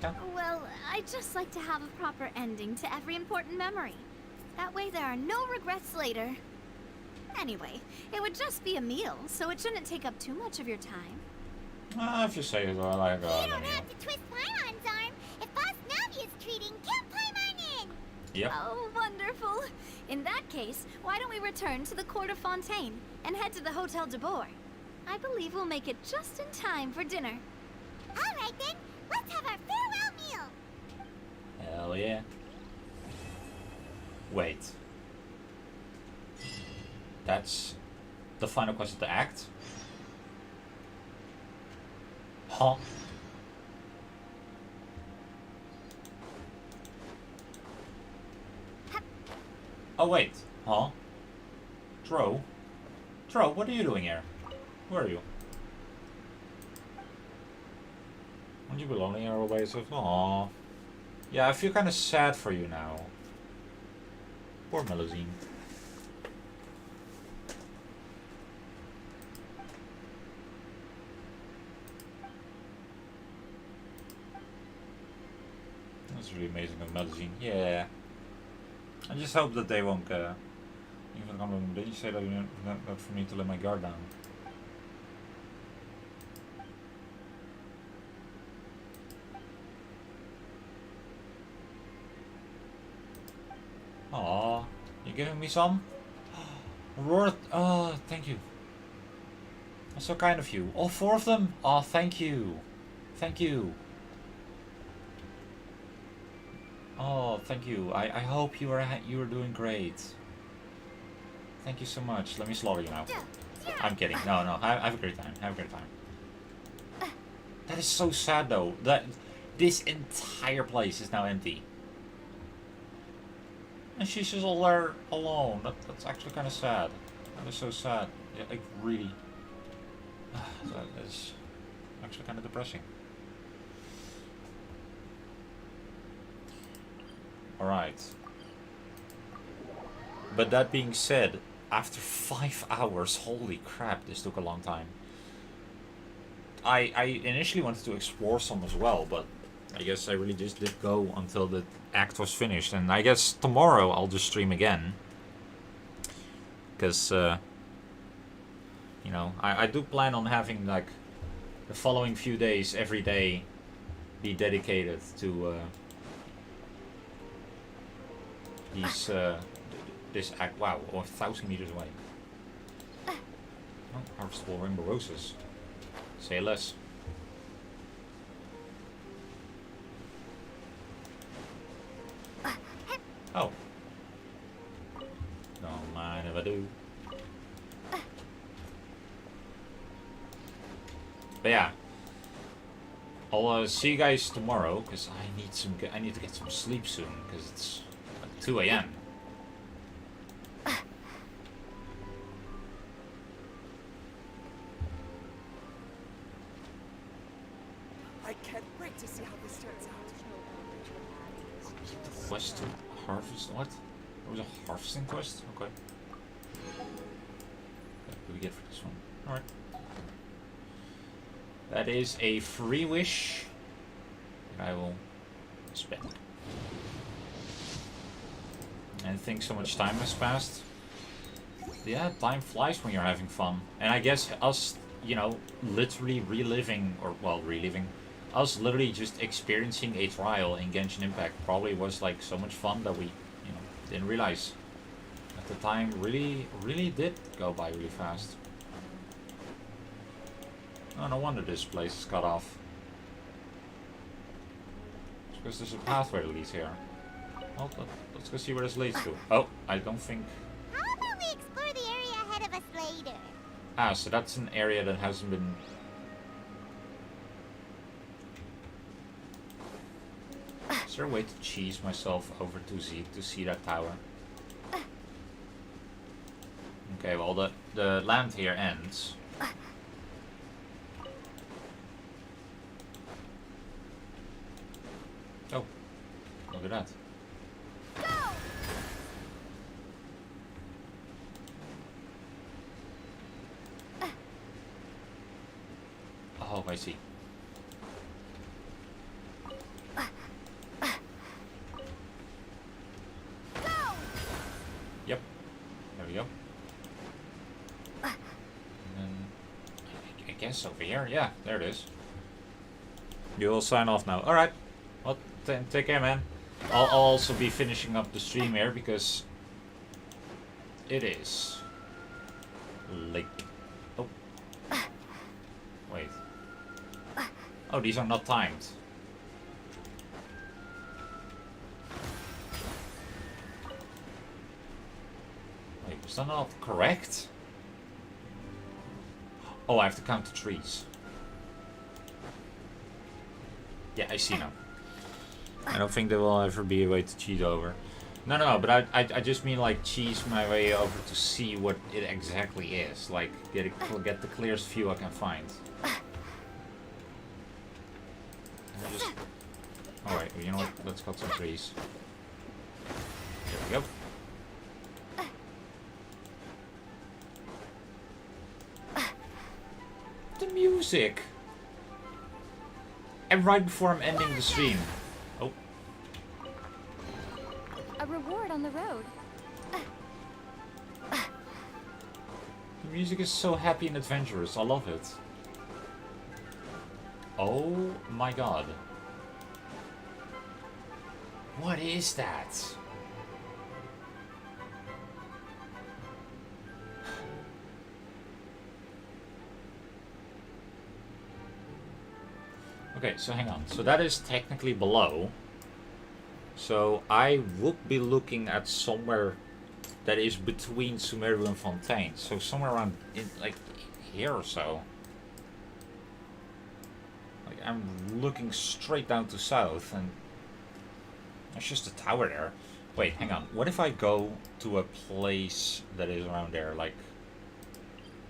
S1: Yeah.
S18: Well, I'd just like to have a proper ending to every important memory. That way there are no regrets later. Anyway, it would just be a meal, so it shouldn't take up too much of your time.
S1: If you say it, well, I go.
S2: You don't have to twist Paimon's arm. If Boss Navia's treating, count Paimon in!
S1: Yep.
S18: Oh, wonderful. In that case, why don't we return to the court of Fontaine and head to the Hotel de Boer? I believe we'll make it just in time for dinner.
S2: All right, then. Let's have our farewell meal.
S1: Hell yeah. Wait. That's the final quest of the act? Huh? Oh wait, huh? Dro? Dro, what are you doing here? Where are you? Aren't you belonging here all by yourself? Aww. Yeah, I feel kind of sad for you now. Poor Melusine. That's really amazing of Melusine. Yeah. I just hope that they won't did you say that not for me to let my guard down? Aw, you giving me some? Aurora, oh, thank you. That's so kind of you. All 4 of them? Oh, thank you. Thank you. Oh, thank you. I hope you are doing great. Thank you so much. Let me slaughter you now. I'm kidding. No, have a great time. Have a great time. That is so sad though. That this entire place is now empty. And she's just all there alone. That's actually kind of sad. That is so sad. Yeah, like really. That is actually kind of depressing. Alright. But that being said, after 5 hours, holy crap, this took a long time. I initially wanted to explore some as well, but I guess I really just did go until the act was finished. And I guess tomorrow I'll just stream again. Because You know, I do plan on having like the following few days, every day, be dedicated to these this act. Wow, 1,000 meters away. Oh, harvestable rainbow roses. Say less. Oh. Don't mind if I do. But yeah, I'll see you guys tomorrow because I need to get some sleep soon because it's like 2 a.m.
S11: I can't wait to see how this turns out.
S1: Quest to harvest what? There was a harvesting quest? Okay. What do we get for this one? Alright. That is a free wish that I will spend. And I think so much time has passed. Yeah, time flies when you're having fun. And I guess us, you know, literally reliving, or well, reliving, us literally just experiencing a trial in Genshin Impact probably was like so much fun that we, you know, didn't realize. At the time, really did go by really fast. Oh, no wonder this place is cut off. It's because there's a pathway that leads here. Well, let's go see where this leads to. Oh, I don't think...
S2: How about we explore the area ahead of us later?
S1: Ah, so that's an area that hasn't been... Is there a way to cheese myself over to Z to see that tower? Okay, well the land here ends. Oh, look at that. Oh, I see. Yep. There we go. And then I guess over here. Yeah, there it is. You'll sign off now. Alright. Well, take care, man. I'll also be finishing up the stream here because it is late. Oh. Wait. Oh, these are not timed. Wait, was that not correct? Oh, I have to count the trees. Yeah, I see now. I don't think there will ever be a way to cheat over. No, but I just mean like cheese my way over to see what it exactly is. Like get the clearest view I can find. Alright, you know what? Let's cut some trees. There we go. The music! And right before I'm ending the stream. Oh.
S18: A reward on the road.
S1: The music is so happy and adventurous. I love it. Oh my god. What is that? Okay, so hang on. So that is technically below. So I would be looking at somewhere that is between Sumeru and Fontaine. So somewhere around in like here or so. Like I'm looking straight down to south and there's just a tower there. Wait, hang on. What if I go to a place that is around there, like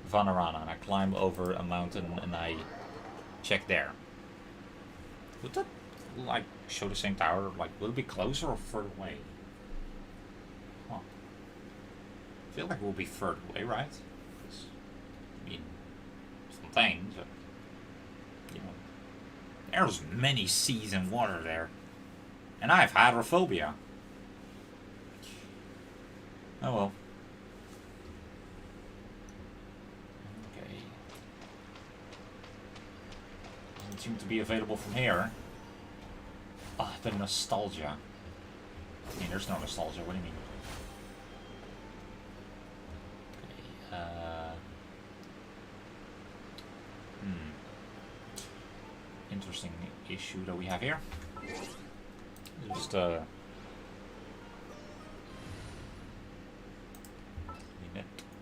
S1: Vanarana, and I climb over a mountain and I check there? Would that like show the same tower? Like, will it be closer or further away? Huh. I feel like it will be further away, right? Because, I mean, Fontaine, so, you know, there's many seas and water there. And I have hydrophobia. Oh well. Okay. seem to be available from here. Ah, the nostalgia. I mean, there's no nostalgia. What do you mean? Okay, interesting issue that we have here. Just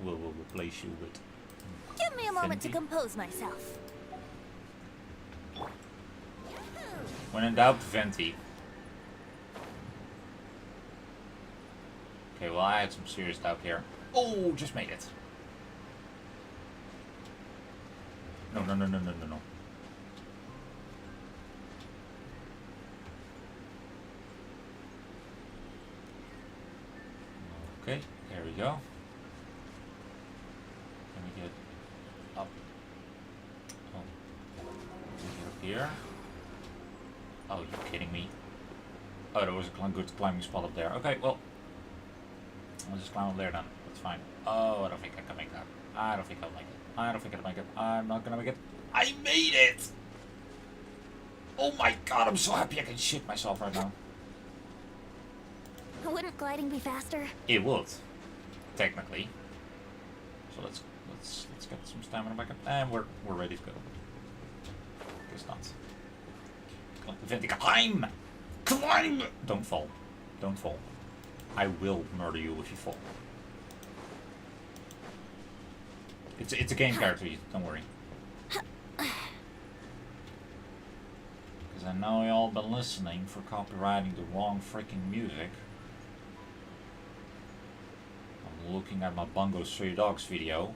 S1: we'll replace you with.
S6: Give me a moment to
S1: Fenty.
S6: compose myself.
S1: When in doubt, Venti. Okay, well I had some serious doubt here. Oh, just made it. No. Okay, there we go. Let me get up. Oh, get up here. Oh, you're kidding me. Oh, there was a good climbing spot up there. Okay, well, I'll just climb up there then. That's fine. Oh, I don't think I can make that. I don't think I'll make it. I don't think I'll make it. I'm not gonna make it. I made it! Oh my god, I'm so happy I can shit myself right now.
S6: Wouldn't gliding be faster?
S1: It would, technically. So let's get some stamina back up, and we're ready to go. Guess not. Venti, climb! Climb! Don't fall. Don't fall. I will murder you if you fall. It's a game character. Don't worry. Because I know y'all been listening for copyrighting the wrong freaking music. I'm looking at my Bungo Stray Dogs video.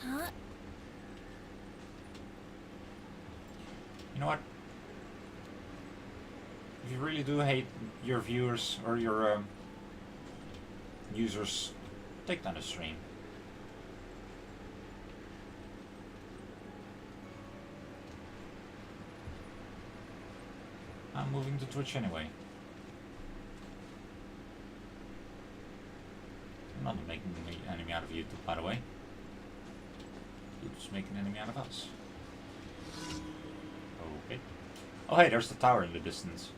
S6: Huh?
S1: You know what? If you really do hate your viewers or your users, take down the stream. I'm moving to Twitch anyway. I'm not making an enemy out of YouTube, by the way. You're just making an enemy out of us. Okay. Oh hey, there's the tower in the distance.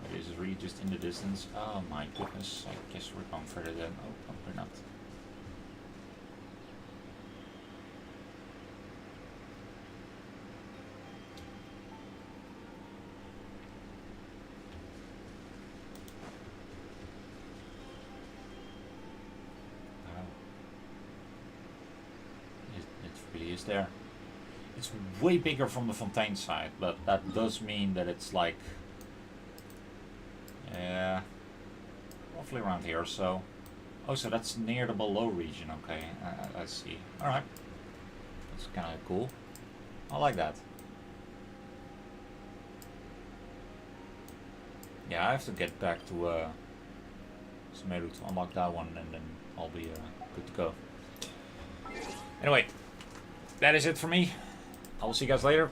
S1: Oh, this is really just in the distance. Oh my goodness, I guess we're going further than... Oh, no, we're not. It really is there. It's way bigger from the Fontaine side, but that does mean that it's like, yeah, roughly around here. So, oh, so that's near the below region. Okay, I see. All right, that's kind of cool. I like that. Yeah, I have to get back to Sumeru to unlock that one, and then I'll be good to go. Anyway, that is it for me. I will see you guys later.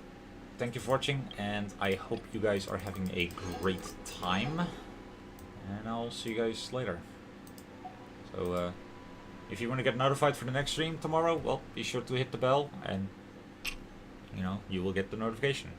S1: Thank you for watching, and I hope you guys are having a great time. And I'll see you guys later. So, if you want to get notified for the next stream tomorrow, well, be sure to hit the bell, and, you know, you will get the notification.